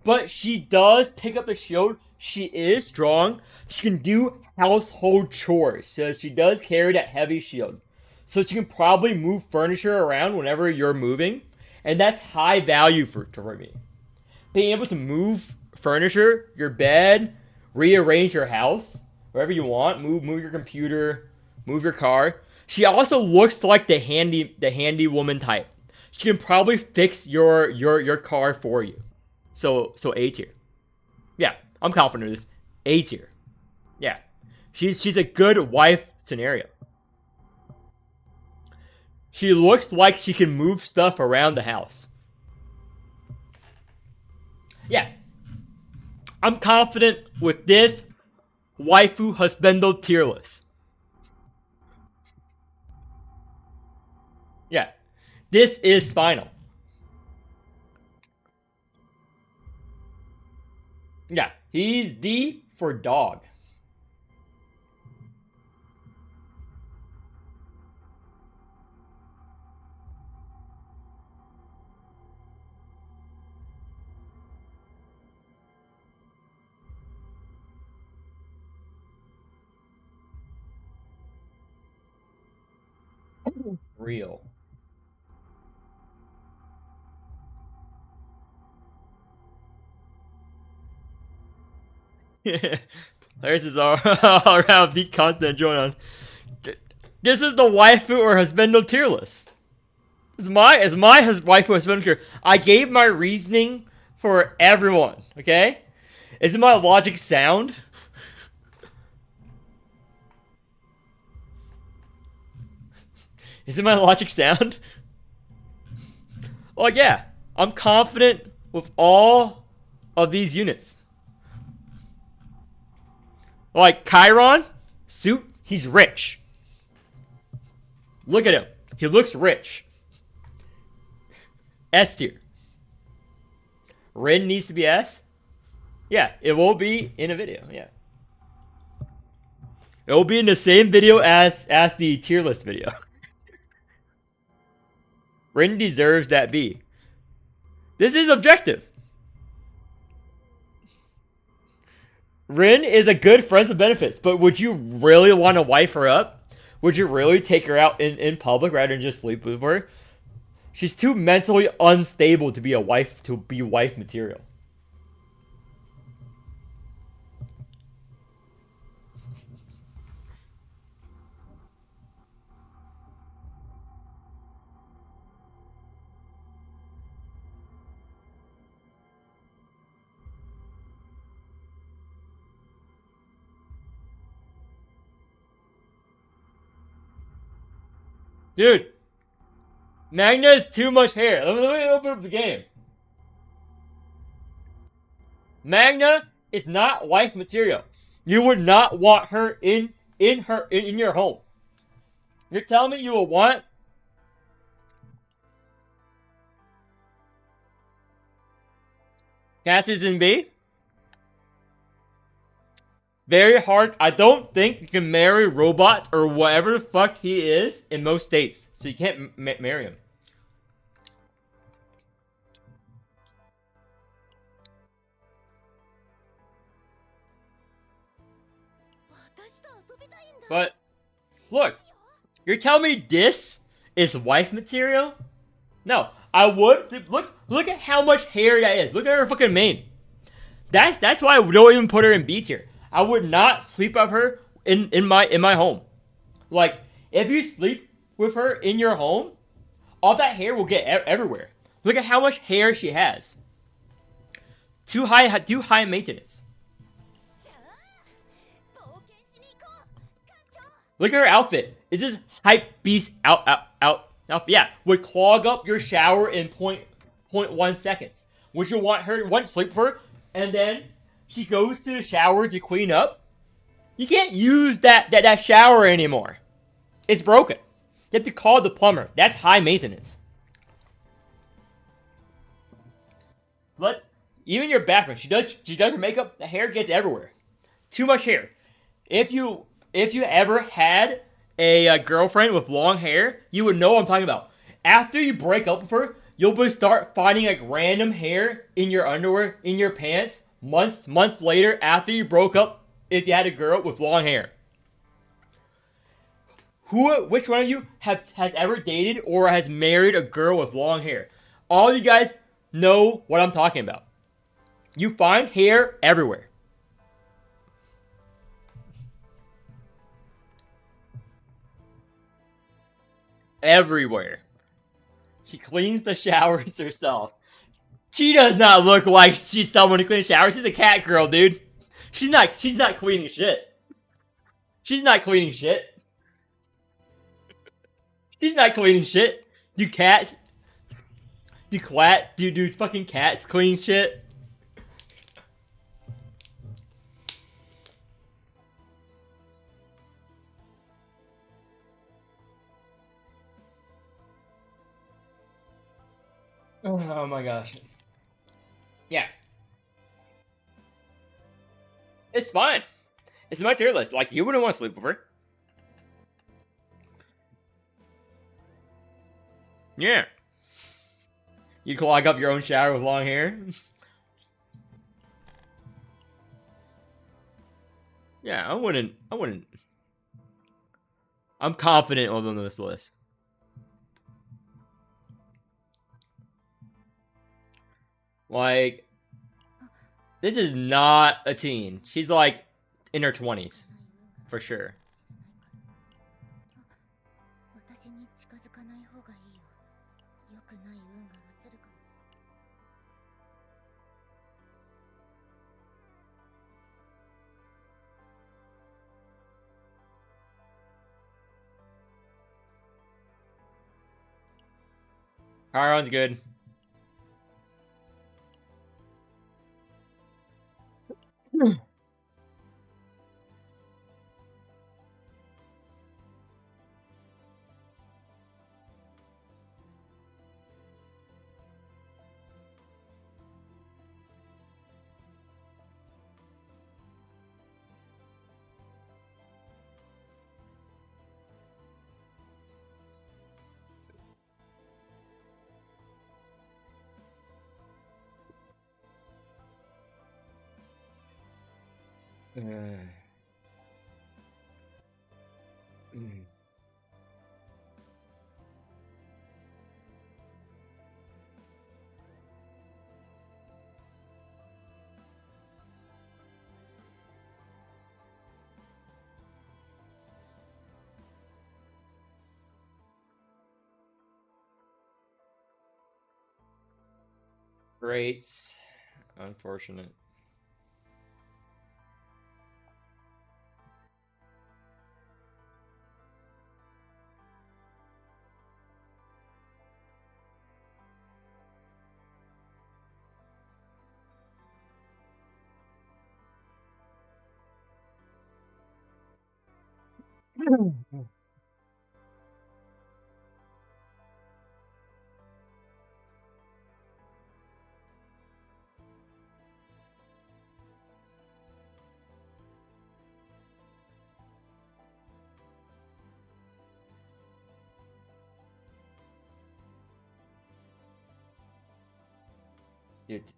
But she does pick up the shield. She is strong. She can do household chores. So she does carry that heavy shield. So she can probably move furniture around whenever you're moving. And that's high value for me. Being able to move furniture, your bed, rearrange your house, wherever you want. Move your computer, move your car. She also looks like the handy woman type. She can probably fix your car for you. So A tier. Yeah, I'm confident of this. A tier. Yeah. She's a good wife scenario. She looks like she can move stuff around the house. Yeah. I'm confident with this waifu husbando tier list. Yeah. This is final. Yeah. He's D for dog. Real. There's his all around beat content join on. This is the waifu or husbando tier list. It's my waifu husbando tier. I gave my reasoning for everyone. Okay, isn't my logic sound? Is it my logic sound? Well, yeah. I'm confident with all of these units. Like Chiron, suit, he's rich. Look at him. He looks rich. S tier. Rin needs to be S. Yeah, it will be in a video. Yeah. It will be in the same video as the tier list video. Rin deserves that B. This is objective. Rin is a good friends with benefits, but would you really want to wife her up? Would you really take her out in public rather than just sleep with her? She's too mentally unstable to be wife material. Dude, Magna has too much hair. Let me open up the game. Magna is not wife material. You would not want her in your home. You're telling me you will want Cassie's in B? Very hard. I don't think you can marry Robot or whatever the fuck he is in most states. So you can't marry him. But, look. You're telling me this is wife material? No. I would. Look at how much hair that is. Look at her fucking mane. That's why I don't even put her in B tier. I would not sleep with her in my home. Like, if you sleep with her in your home, all that hair will get everywhere. Look at how much hair she has. Too high maintenance. Look at her outfit. It's just hype beast out. Yeah, would clog up your shower in 0.1 seconds. Would you want her to sleep with her, and then she goes to the shower to clean up? You can't use that shower anymore. It's broken. You have to call the plumber. That's high maintenance. Even your bathroom. She does her makeup. The hair gets everywhere. Too much hair. If you ever had a girlfriend with long hair, you would know what I'm talking about. After you break up with her, you'll start finding like random hair in your underwear, in your pants, months later after you broke up. If you had a girl with long hair, which one of you has ever dated or has married a girl with long hair? All you guys know what I'm talking about. You find hair everywhere. Everywhere. She cleans the showers herself. She does not look like she's someone to clean showers. She's a cat girl, dude. She's not cleaning shit. She's not cleaning shit. She's not cleaning shit. Do fucking cats clean shit? Oh my gosh. Yeah. It's fine. It's my tier list. Like, you wouldn't want to sleep with her. Yeah. You clog up your own shower with long hair? Yeah, I wouldn't. I'm confident on this list. Like, this is not a teen. She's like in her 20s. For sure. Chiron's good. Great. Unfortunate.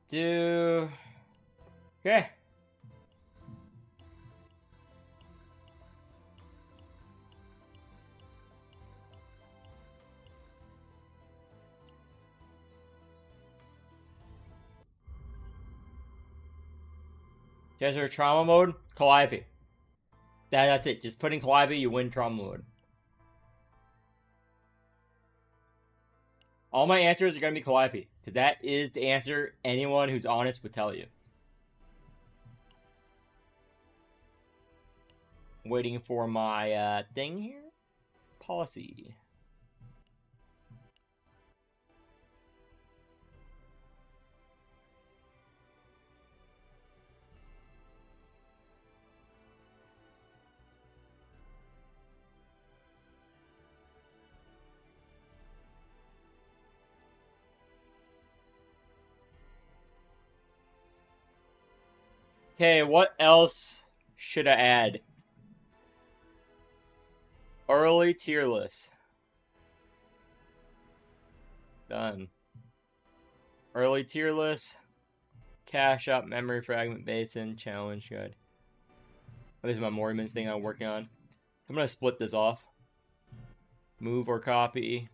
Okay. You guys are trauma mode? Calliope. That's it. Just put in Calliope, you win trauma mode. All my answers are going to be Calliope. Because that is the answer anyone who's honest would tell you. Waiting for my thing here. Policy. Okay, what else should I add? Early tier list. Done. Early tier list. Cache up, memory fragment basin, challenge guide. This is my Mormons thing I'm working on. I'm gonna split this off. Move or copy.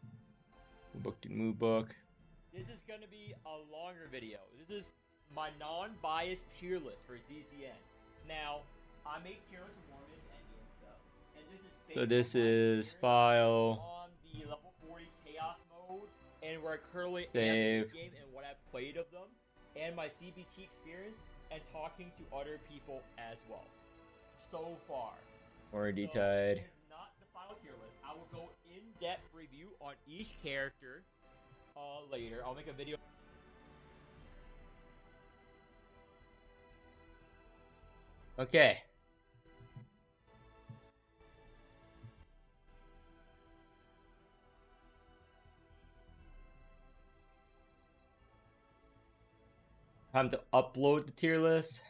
Book to move book. This is gonna be a longer video. This is my non-biased tier list for ZCN. Now, I make tier lists for Mormons and stuff, and this is based So this on my is experience file. on the level 40 chaos mode, and where I currently am in Save. the game and what I've played of them, and my CBT experience, and talking to other people as well. So far. Or So, D-tide. it is not the final tier list. I will go in-depth review on each character later. I'll make a video. Okay. Time to upload the tier list.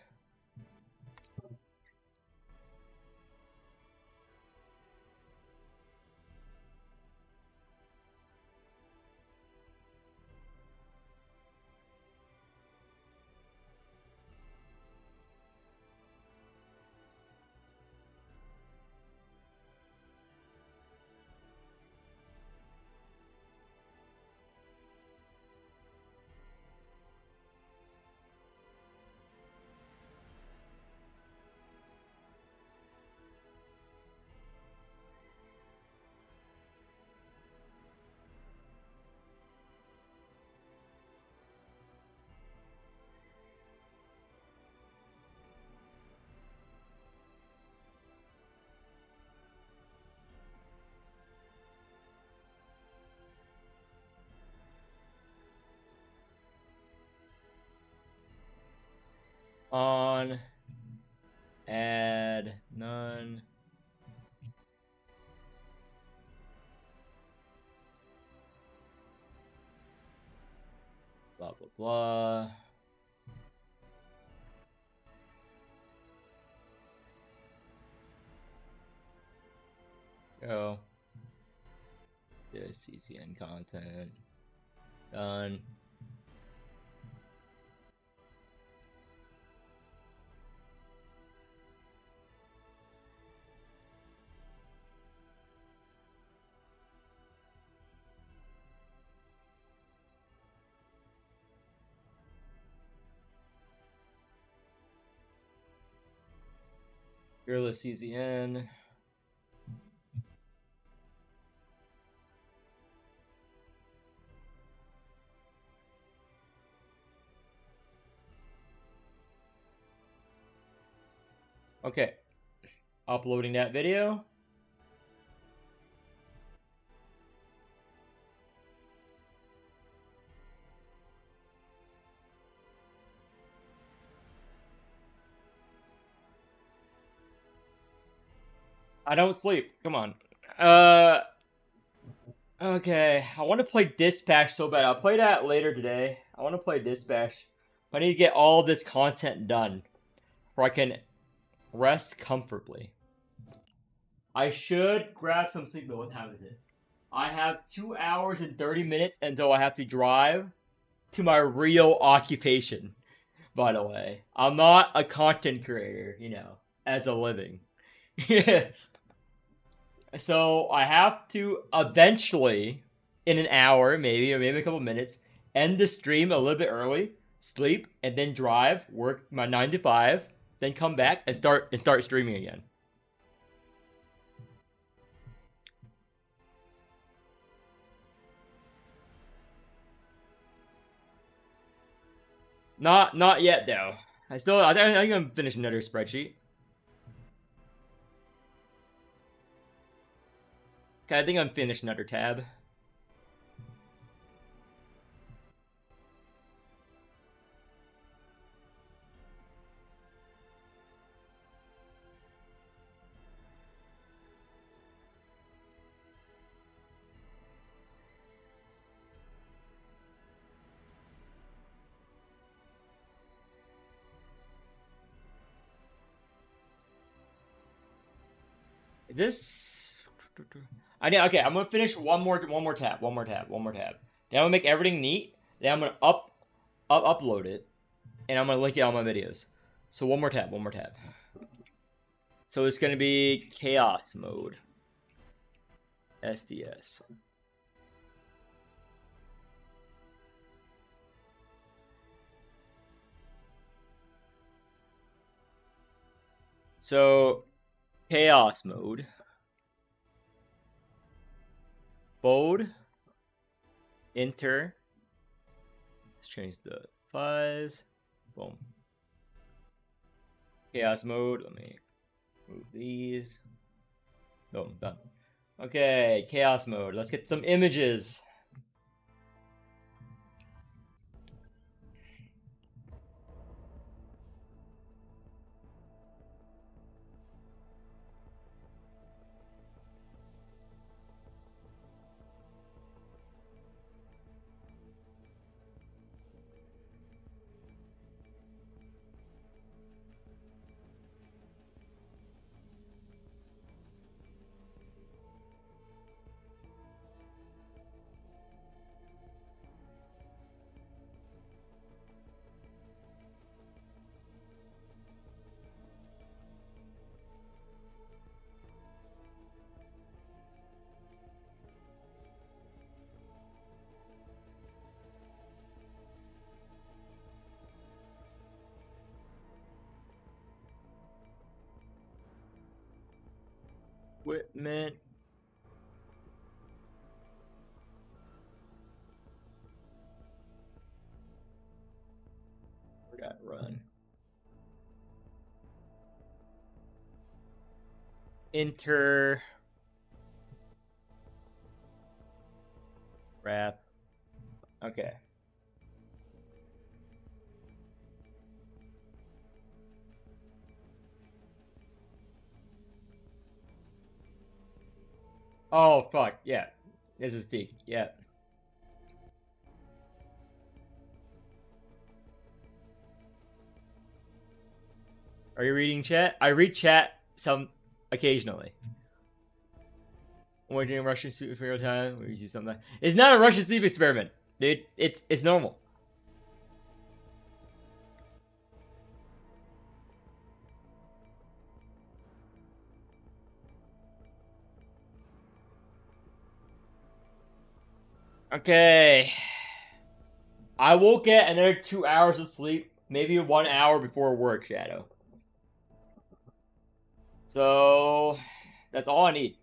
On. Add none. Blah blah blah. Go. This CCN content. Done. Fearless CCN. Okay. Uploading that video. I don't sleep. Come on. Okay. I want to play Dispatch so bad. I'll play that later today. I want to play Dispatch. I need to get all this content done where I can rest comfortably. I should grab some sleep, but what time is it? I have 2 hours and 30 minutes until I have to drive to my real occupation, by the way. I'm not a content creator, you know, as a living. So I have to eventually, in an hour, maybe, or maybe a couple minutes, end the stream a little bit early, sleep, and then drive, work my 9 to 5, then come back and start streaming again. Not yet though. I think I'm gonna finish another spreadsheet. Okay, I think I'm finished another tab. Is this? Okay. I'm gonna finish one more tab. Then I'm gonna make everything neat. Then I'm gonna upload it, and I'm gonna link it on my videos. So one more tab. So it's gonna be chaos mode. SDS. So chaos mode. Bold. Enter. Let's change the files. Boom. Chaos mode. Let me move these. Boom. Done. Okay, chaos mode. Let's get some images. Equipment. Forgot run. Enter. Wrap. Okay. Oh fuck, yeah. This is peak, yeah. Are you reading chat? I read chat some occasionally. We're doing Russian sleep experiment time. We do something. It's not a Russian sleep experiment, dude. It's normal. Okay. I will get another 2 hours of sleep, maybe 1 hour before work, Shadow. So that's all I need.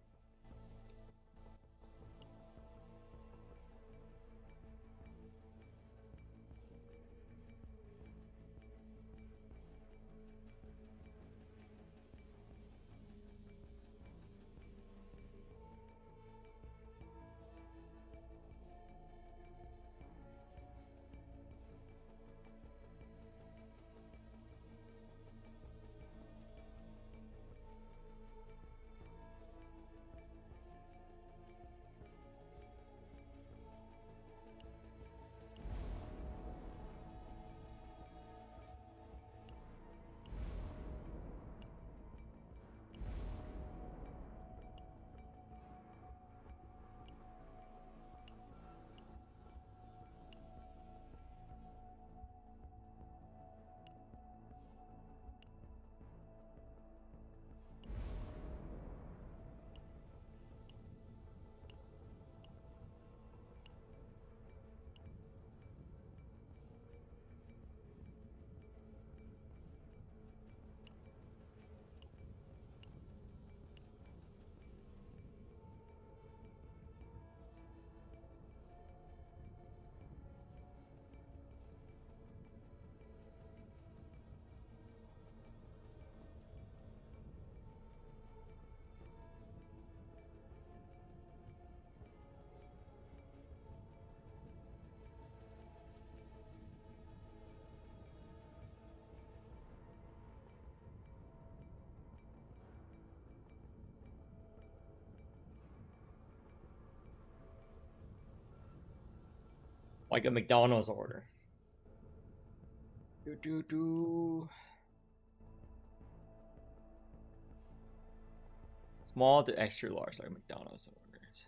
Like a McDonald's order. Small to extra large, like McDonald's orders.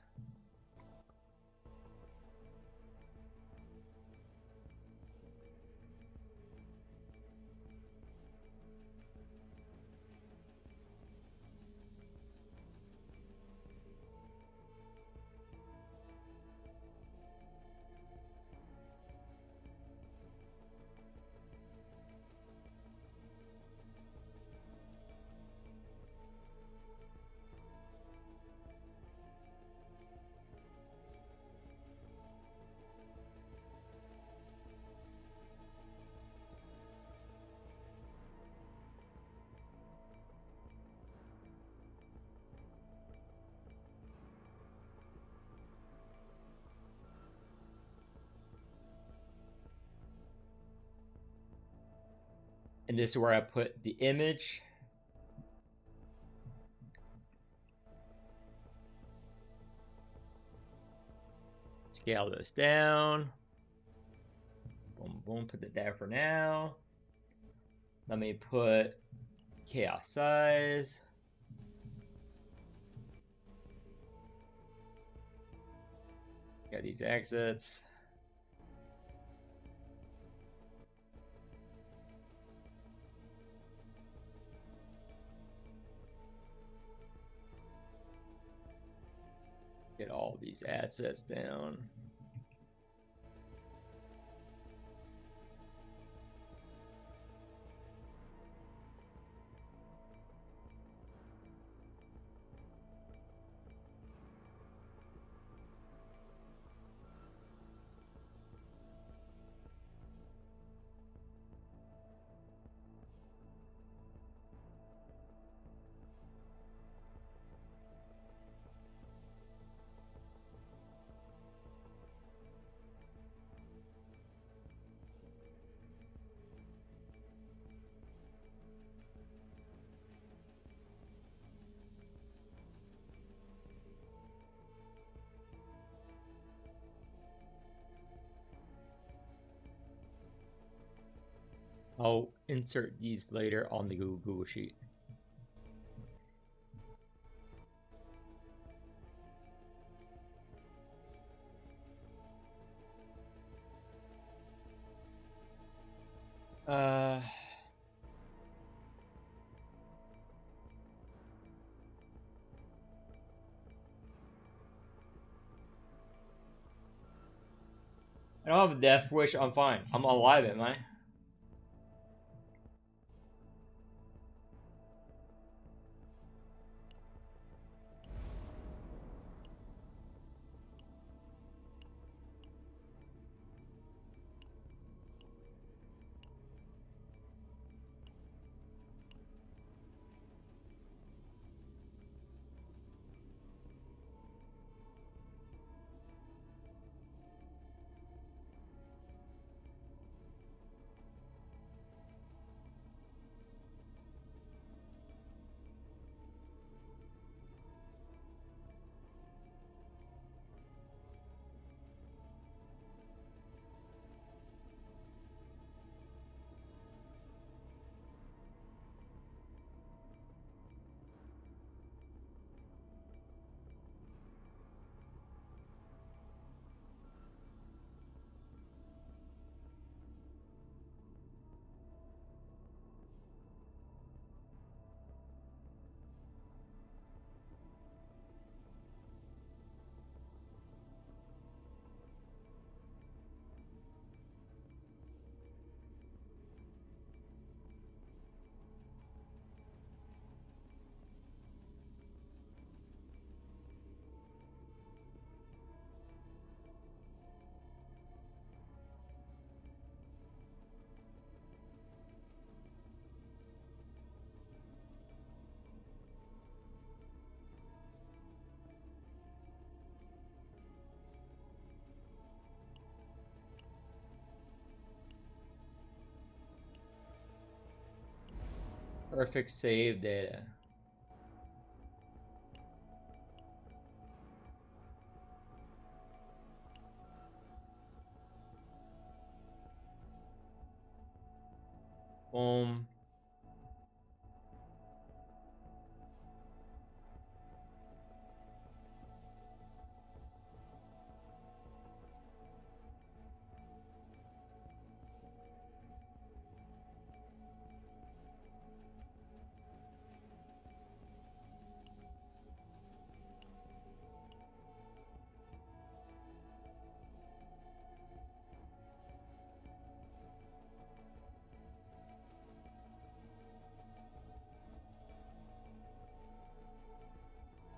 And this is where I put the image. Scale this down. Boom, boom, put it there for now. Let me put chaos size. Got these exits. Get all these assets down. I'll insert these later on the Google Sheet. I don't have a death wish. I'm fine. I'm alive, am I? Perfect save data. Boom.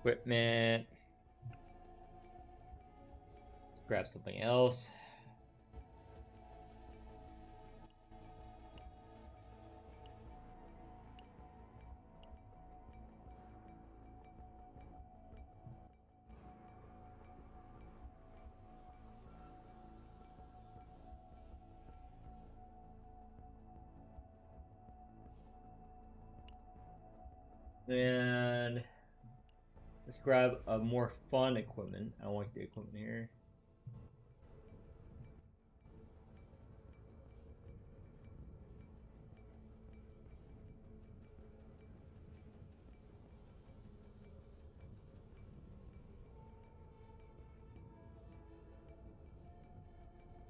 Equipment. Let's grab something else. And let's grab a more fun equipment. I don't like the equipment here.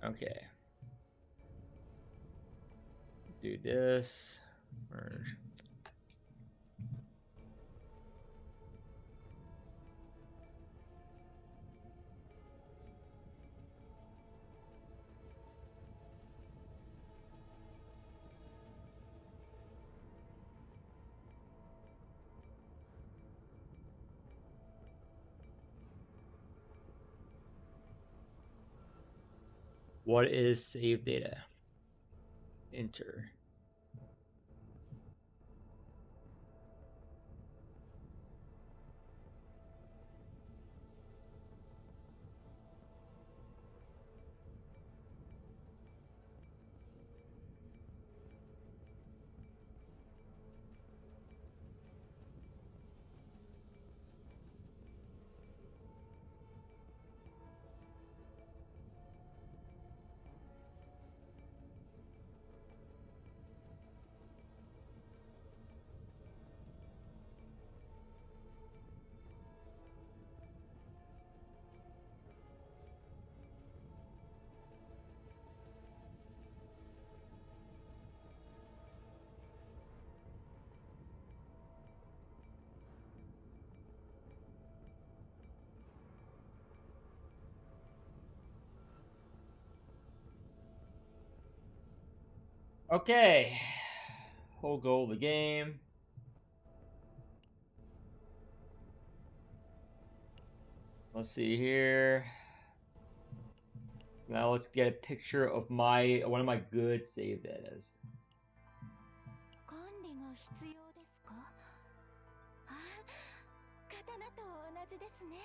Okay. Do this. Merge. What is save data? Enter. Okay. Whole goal of the game. Let's see here. Now let's get a picture of one of my good save datas. 管理が必要ですか？あ、刀と同じですね。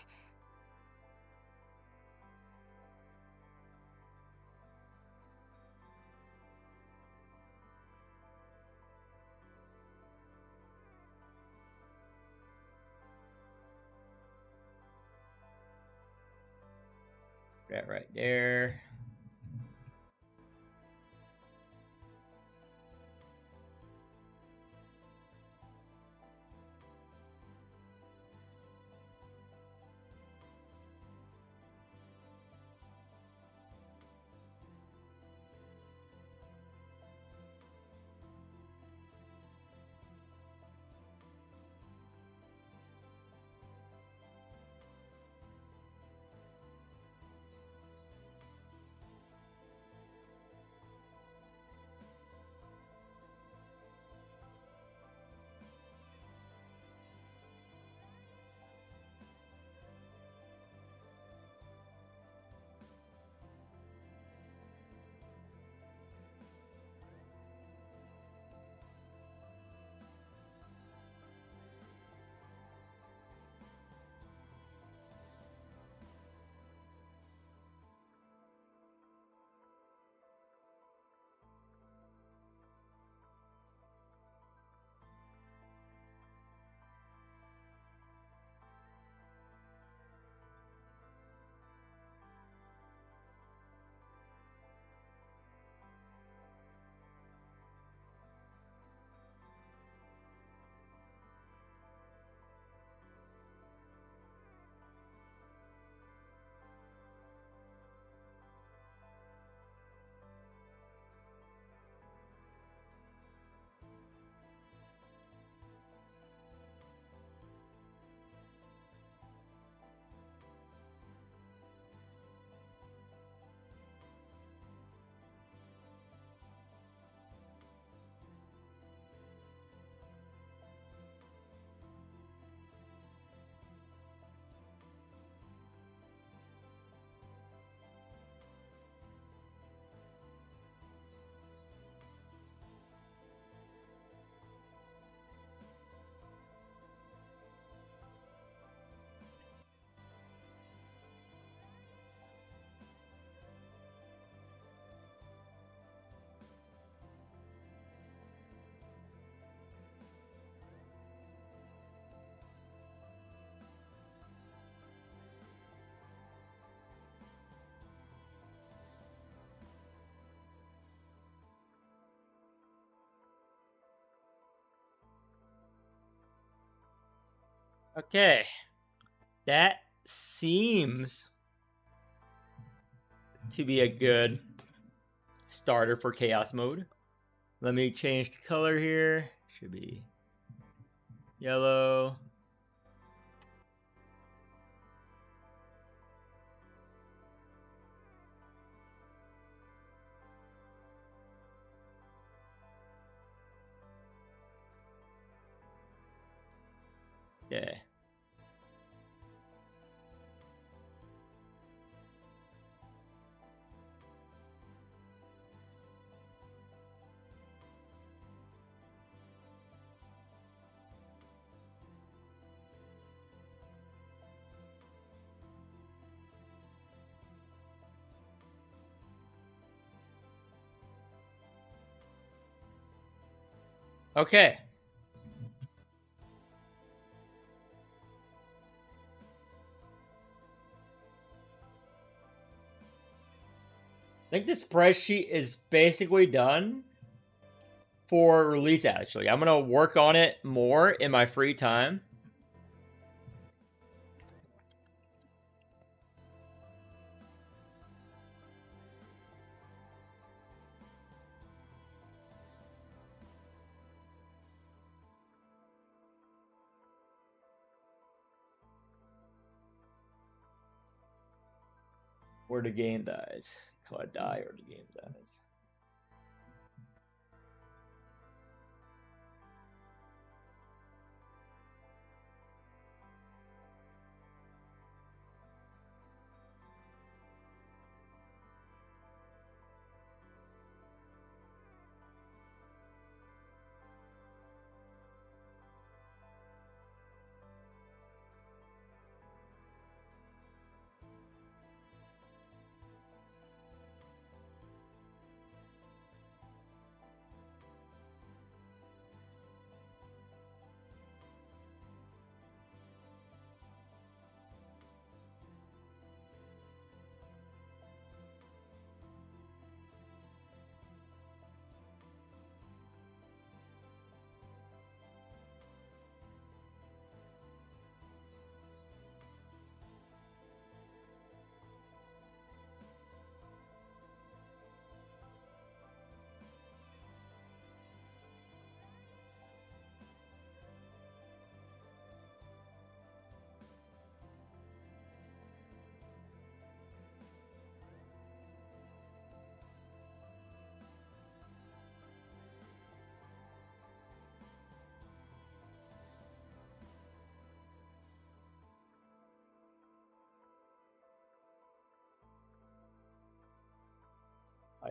That right there. Okay. That seems to be a good starter for chaos mode. Let me change the color here. Should be yellow. Yeah. Okay. I think the spreadsheet is basically done for release, actually. I'm going to work on it more in my free time. Or the game dies. Till I die or the game dies.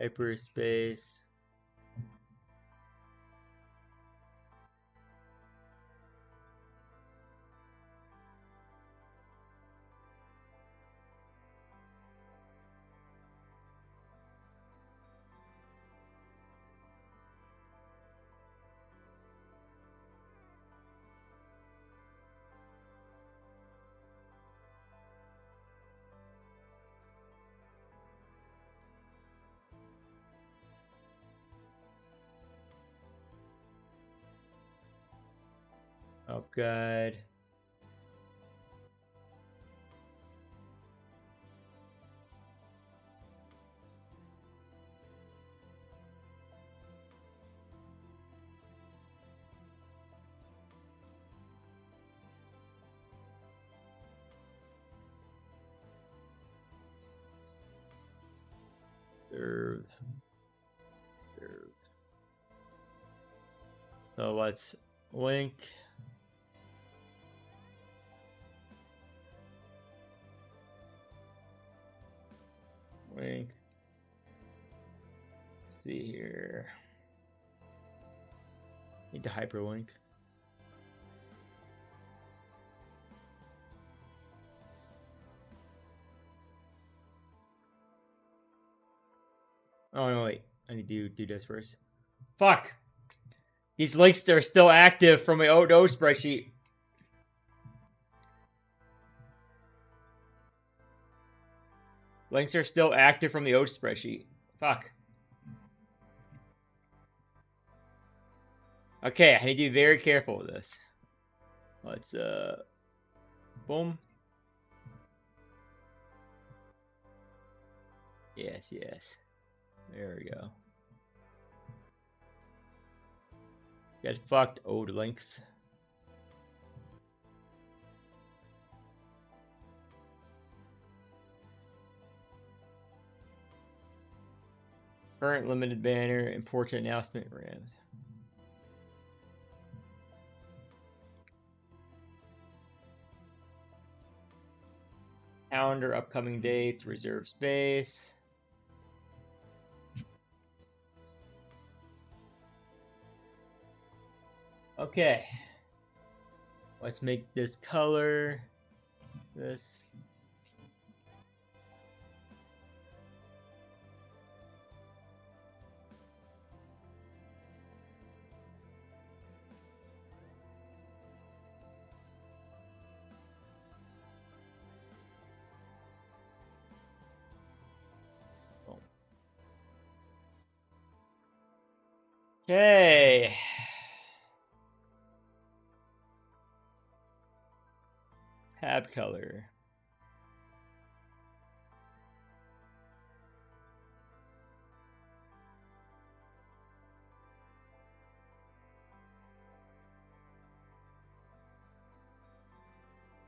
Hyperspace. Oh, God. Served. So let's link. Link. Let's see here. Need to hyperlink. Oh no, wait. I need to do this first. Fuck! These links are still active from my old spreadsheet. Links are still active from the old spreadsheet. Fuck. Okay, I need to be very careful with this. Let's, boom. Yes, yes. There we go. Get fucked, old links. Current limited banner, important announcement rams. Calendar, upcoming dates, reserve space. Okay. Let's make this color. This. Okay. Tab color.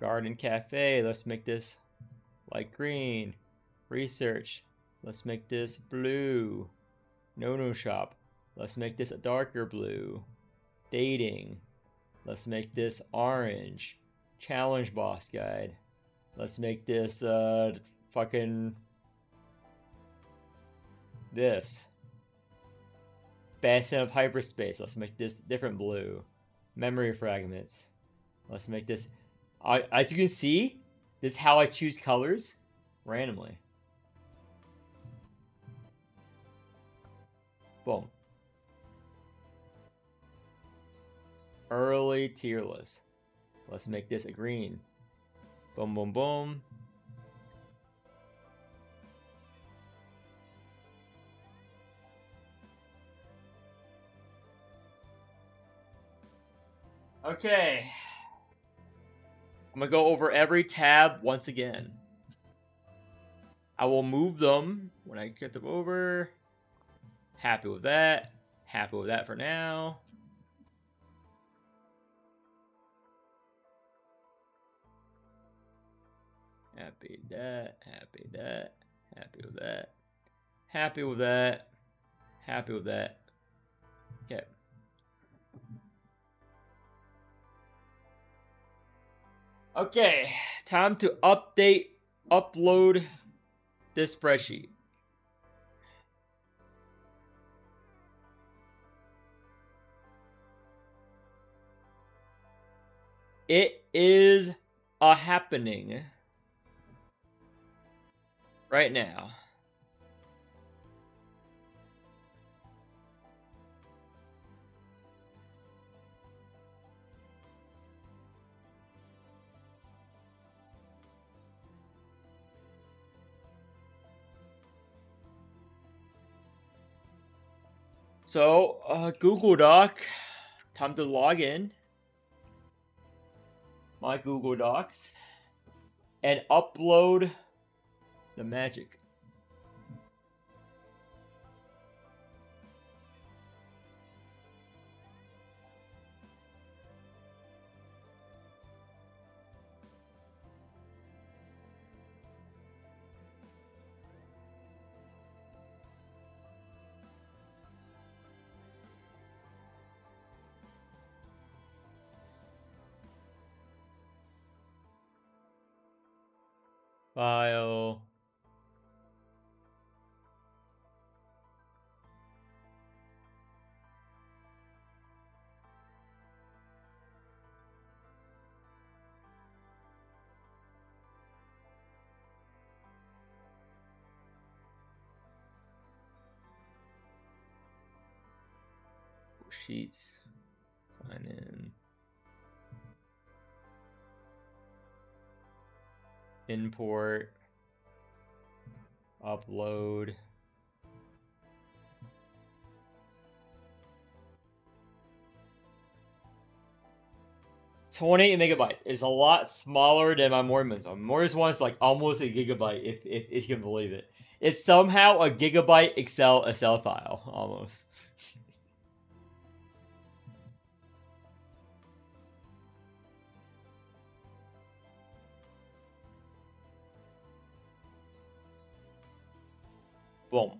Garden Cafe. Let's make this light green. Research. Let's make this blue. No shop. Let's make this a darker blue. Dating. Let's make this orange. Challenge boss guide. Let's make this fucking this. Basin of hyperspace. Let's make this different blue. Memory fragments. Let's make this. As you can see, this is how I choose colors randomly. Boom. Early tier list. Let's make this a green. Boom, boom, boom. Okay. I'm going to go over every tab once again. I will move them when I get them over. Happy with that. Happy with that for now. Happy with that. Happy with that. Happy with that. Happy with that. Happy with that. Okay. Okay, time to upload this spreadsheet. It is a happening right now. So, Google Doc. Time to log in. My Google Docs. And upload the magic. File. Sheets. Sign in. Import. Upload. $28 megabytes is a lot smaller than my Mormons one. Mormons one is like almost a gigabyte, if you can believe it. It's somehow a gigabyte Excel file, almost. Boom.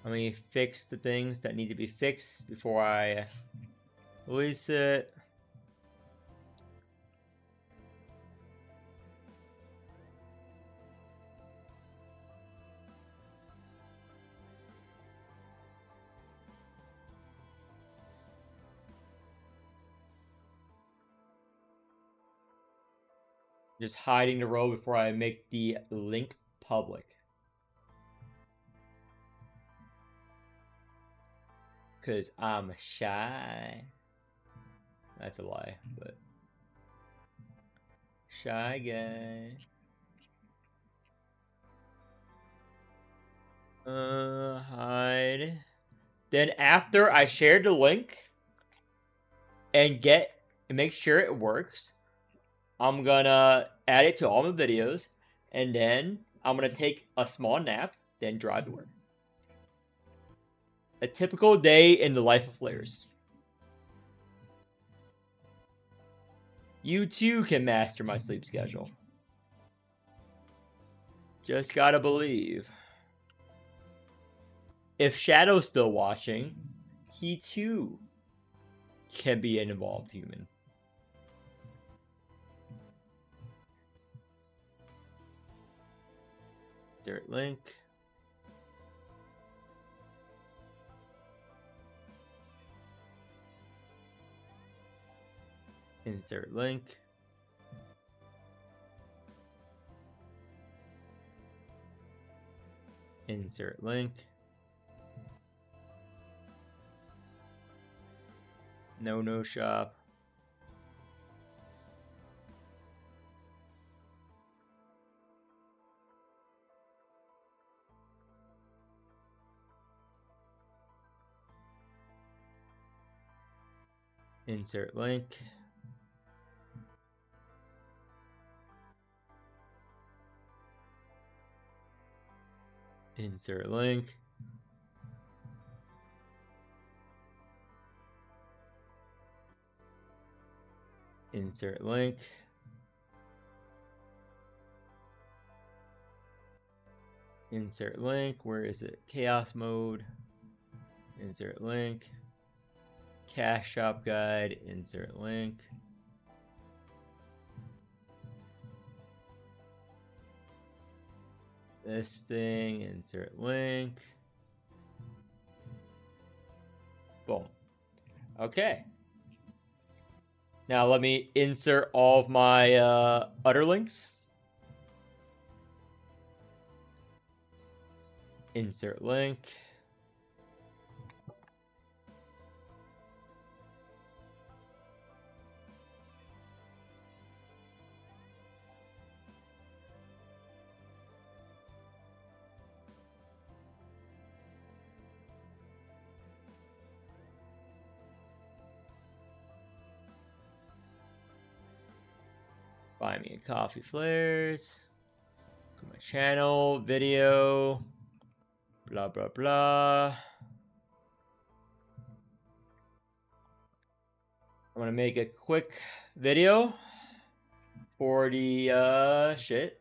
Let me fix the things that need to be fixed before I release it. Just hiding the row before I make the link public. Because I'm shy. That's a lie, but... Shy guy. Hide. Then after I share the link and make sure it works, I'm gonna add it to all my videos, and then I'm gonna take a small nap, then drive to work. A typical day in the life of Flares. You too can master my sleep schedule. Just gotta believe. If Shadow's still watching, he too can be an evolved human. Insert link. Insert link. Insert link. No shop. Insert link. Insert link. Insert link. Insert link. Where is it? Chaos mode. Insert link. Cash shop guide. Insert link. This thing. Insert link. Boom. Okay. Now let me insert all of my other links. Insert link. Buy me a coffee flares. Go to my channel, video, blah blah blah. I'm gonna make a quick video for the shit.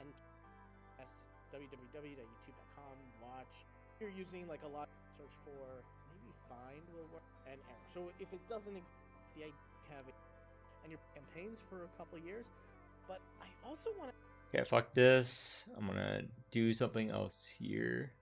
And www.youtube.com. Watch. If you're using like a lot, search for maybe find will work and error. So if it doesn't exist, the idea have it and your campaigns for a couple of years. But I also want to. Okay, fuck this. I'm gonna do something else here.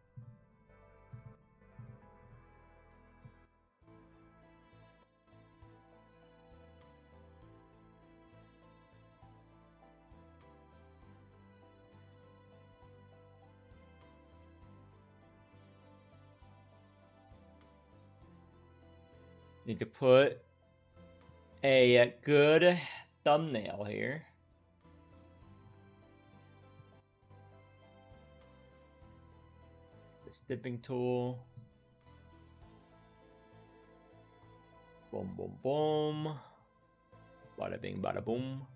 Need to put a good thumbnail here. The snipping tool. Boom, boom, boom. Bada bing, bada boom.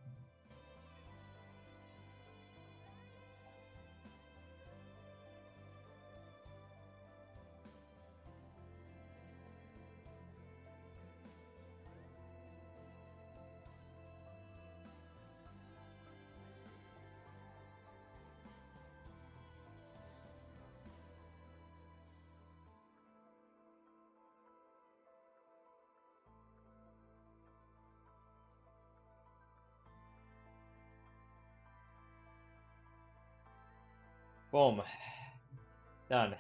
Boom. Done.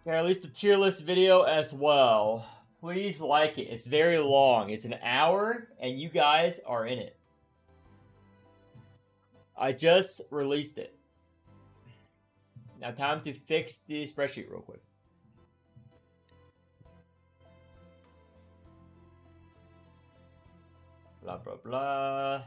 Okay, at least the tier list video as well. Please like it. It's very long. It's an hour, and you guys are in it. I just released it. Now time to fix the spreadsheet real quick. Blah, blah, blah.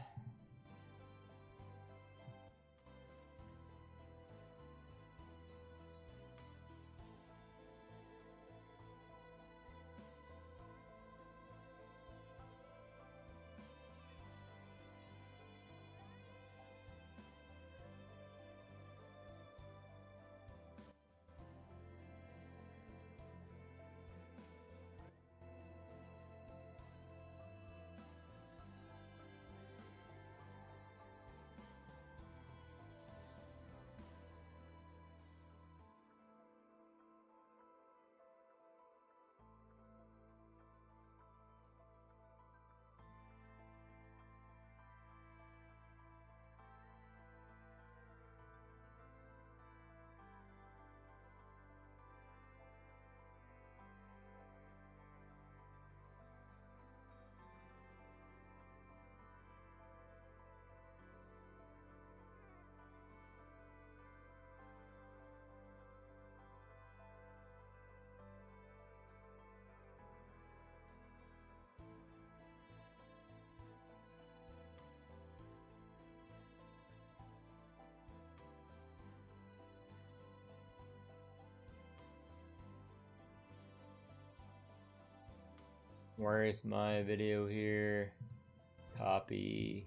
Where is my video here? Copy.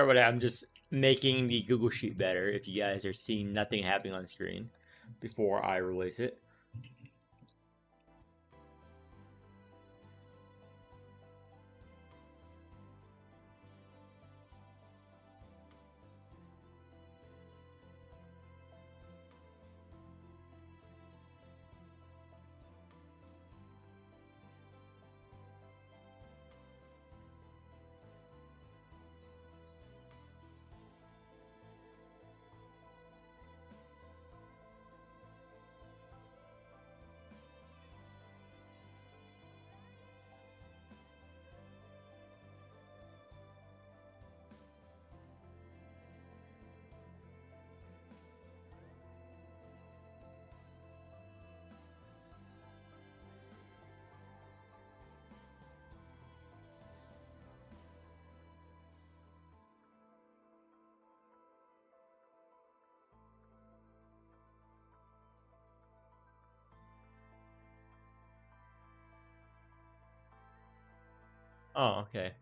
Sorry about that. I'm just making the Google Sheet better if you guys are seeing nothing happening on the screen before I release it. Oh, okay.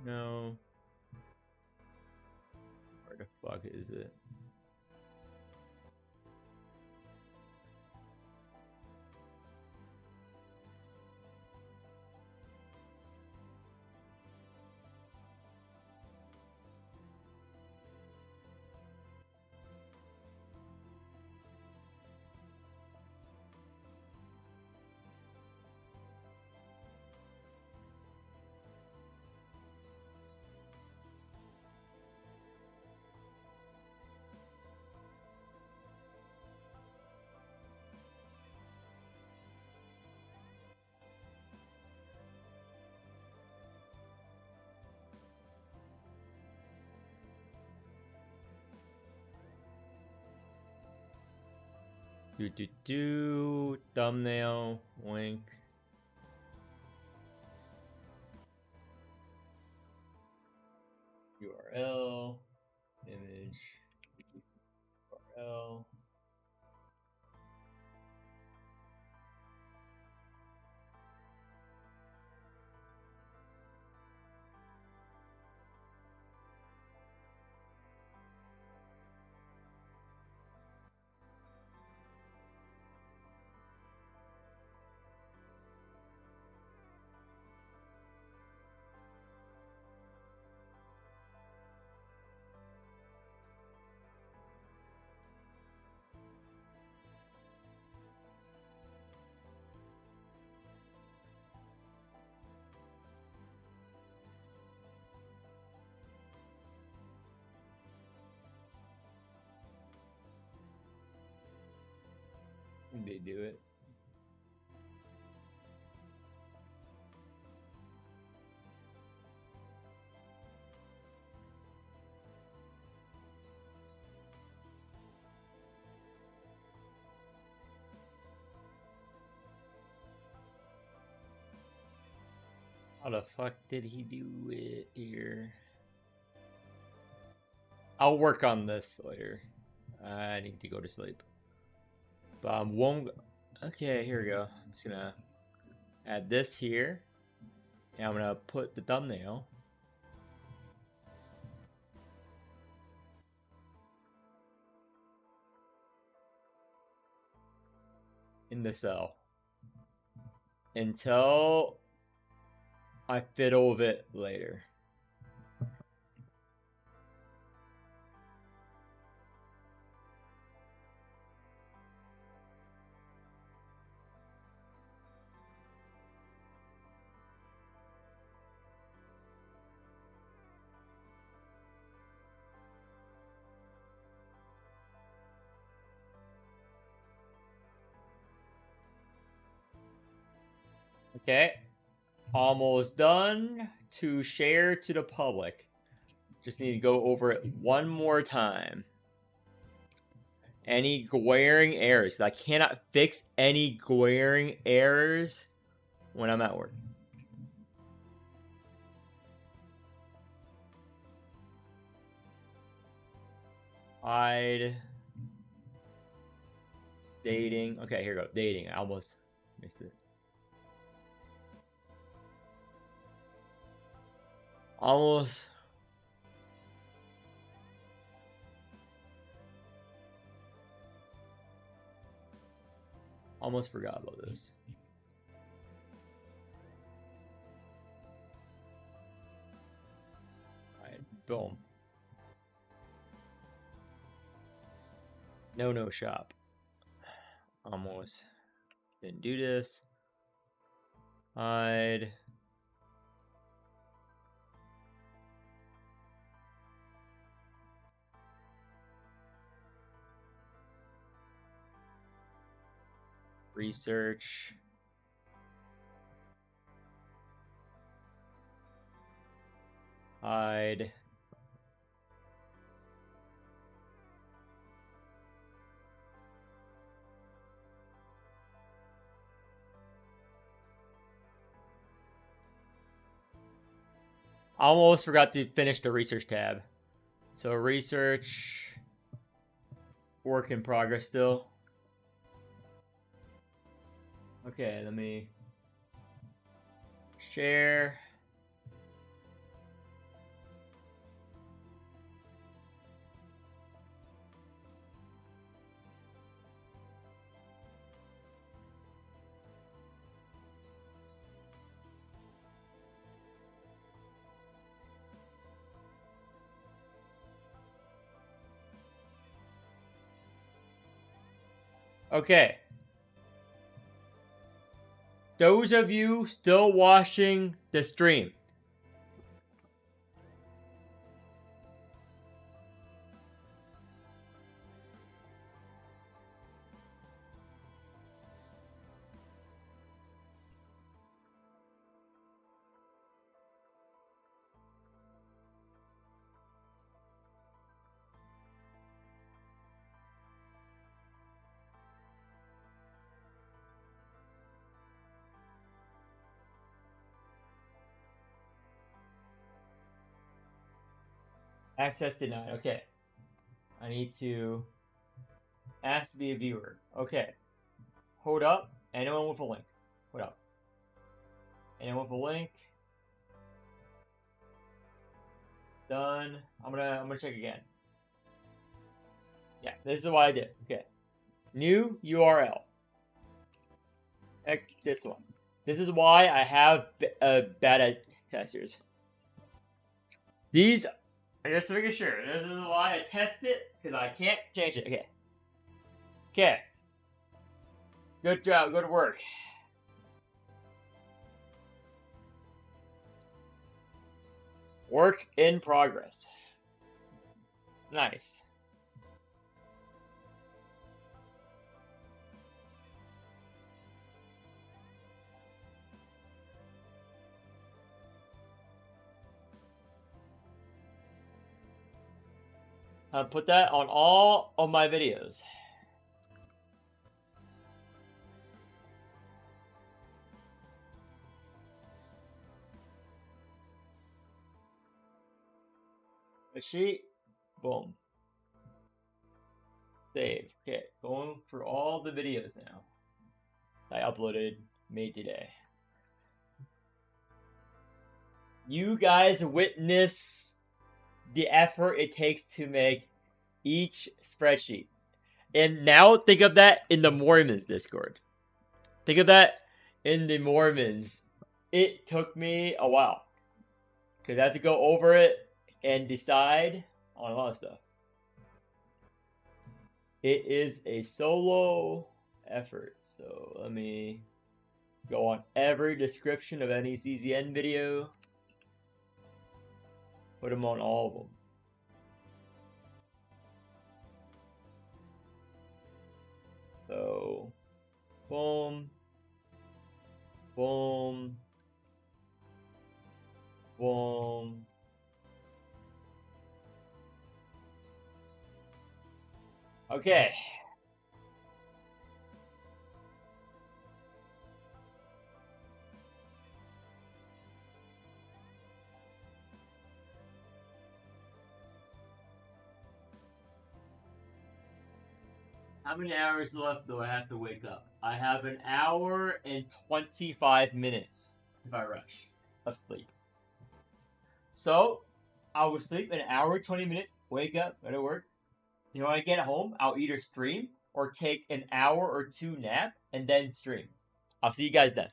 No. Where the fuck is it? Thumbnail, link. URL, image, URL. They do it. How the fuck did he do it here? I'll work on this later. I need to go to sleep. But won't. Okay, here we go. I'm just gonna add this here. And I'm gonna put the thumbnail in the cell until I fiddle with it later. Okay, almost done to share to the public. Just need to go over it one more time. Any glaring errors. I cannot fix any glaring errors when I'm at work. Hide. Dating. Okay, here we go. Dating. I almost missed it. Almost forgot about this. Alright, boom. No shop. Almost didn't do this. Hide. Research. Hide. I almost forgot to finish the research tab. So research, work in progress still. Okay, let me share. Okay. Those of you still watching the stream, access denied. Okay. I need to ask to be a viewer. Okay. Hold up. Anyone with a link? Hold up. Anyone with a link? Done. I'm gonna check again. Yeah, this is what I did. Okay. New URL. This one. This is why I have bad at testers. These, just to make sure, this is why I test it, because I can't change it. Okay. Okay. Good job, good work. Work in progress. Nice. I'll put that on all of my videos. A sheet. Boom. Save. Okay, going through all the videos now I uploaded, made today. You guys witness the effort it takes to make each spreadsheet. And now think of that in the Mormons Discord. Think of that in the Mormons. It took me a while, because I have to go over it and decide on a lot of stuff. It is a solo effort. So let me go on every description of any CZN video. Put them on all of them. So, boom, boom, boom. Okay. How many hours left do I have to wake up? I have an hour and 25 minutes if I rush of sleep. So, I will sleep an hour, 20 minutes, wake up, go to work. When I get home, I'll either stream or take an hour or two nap and then stream. I'll see you guys then.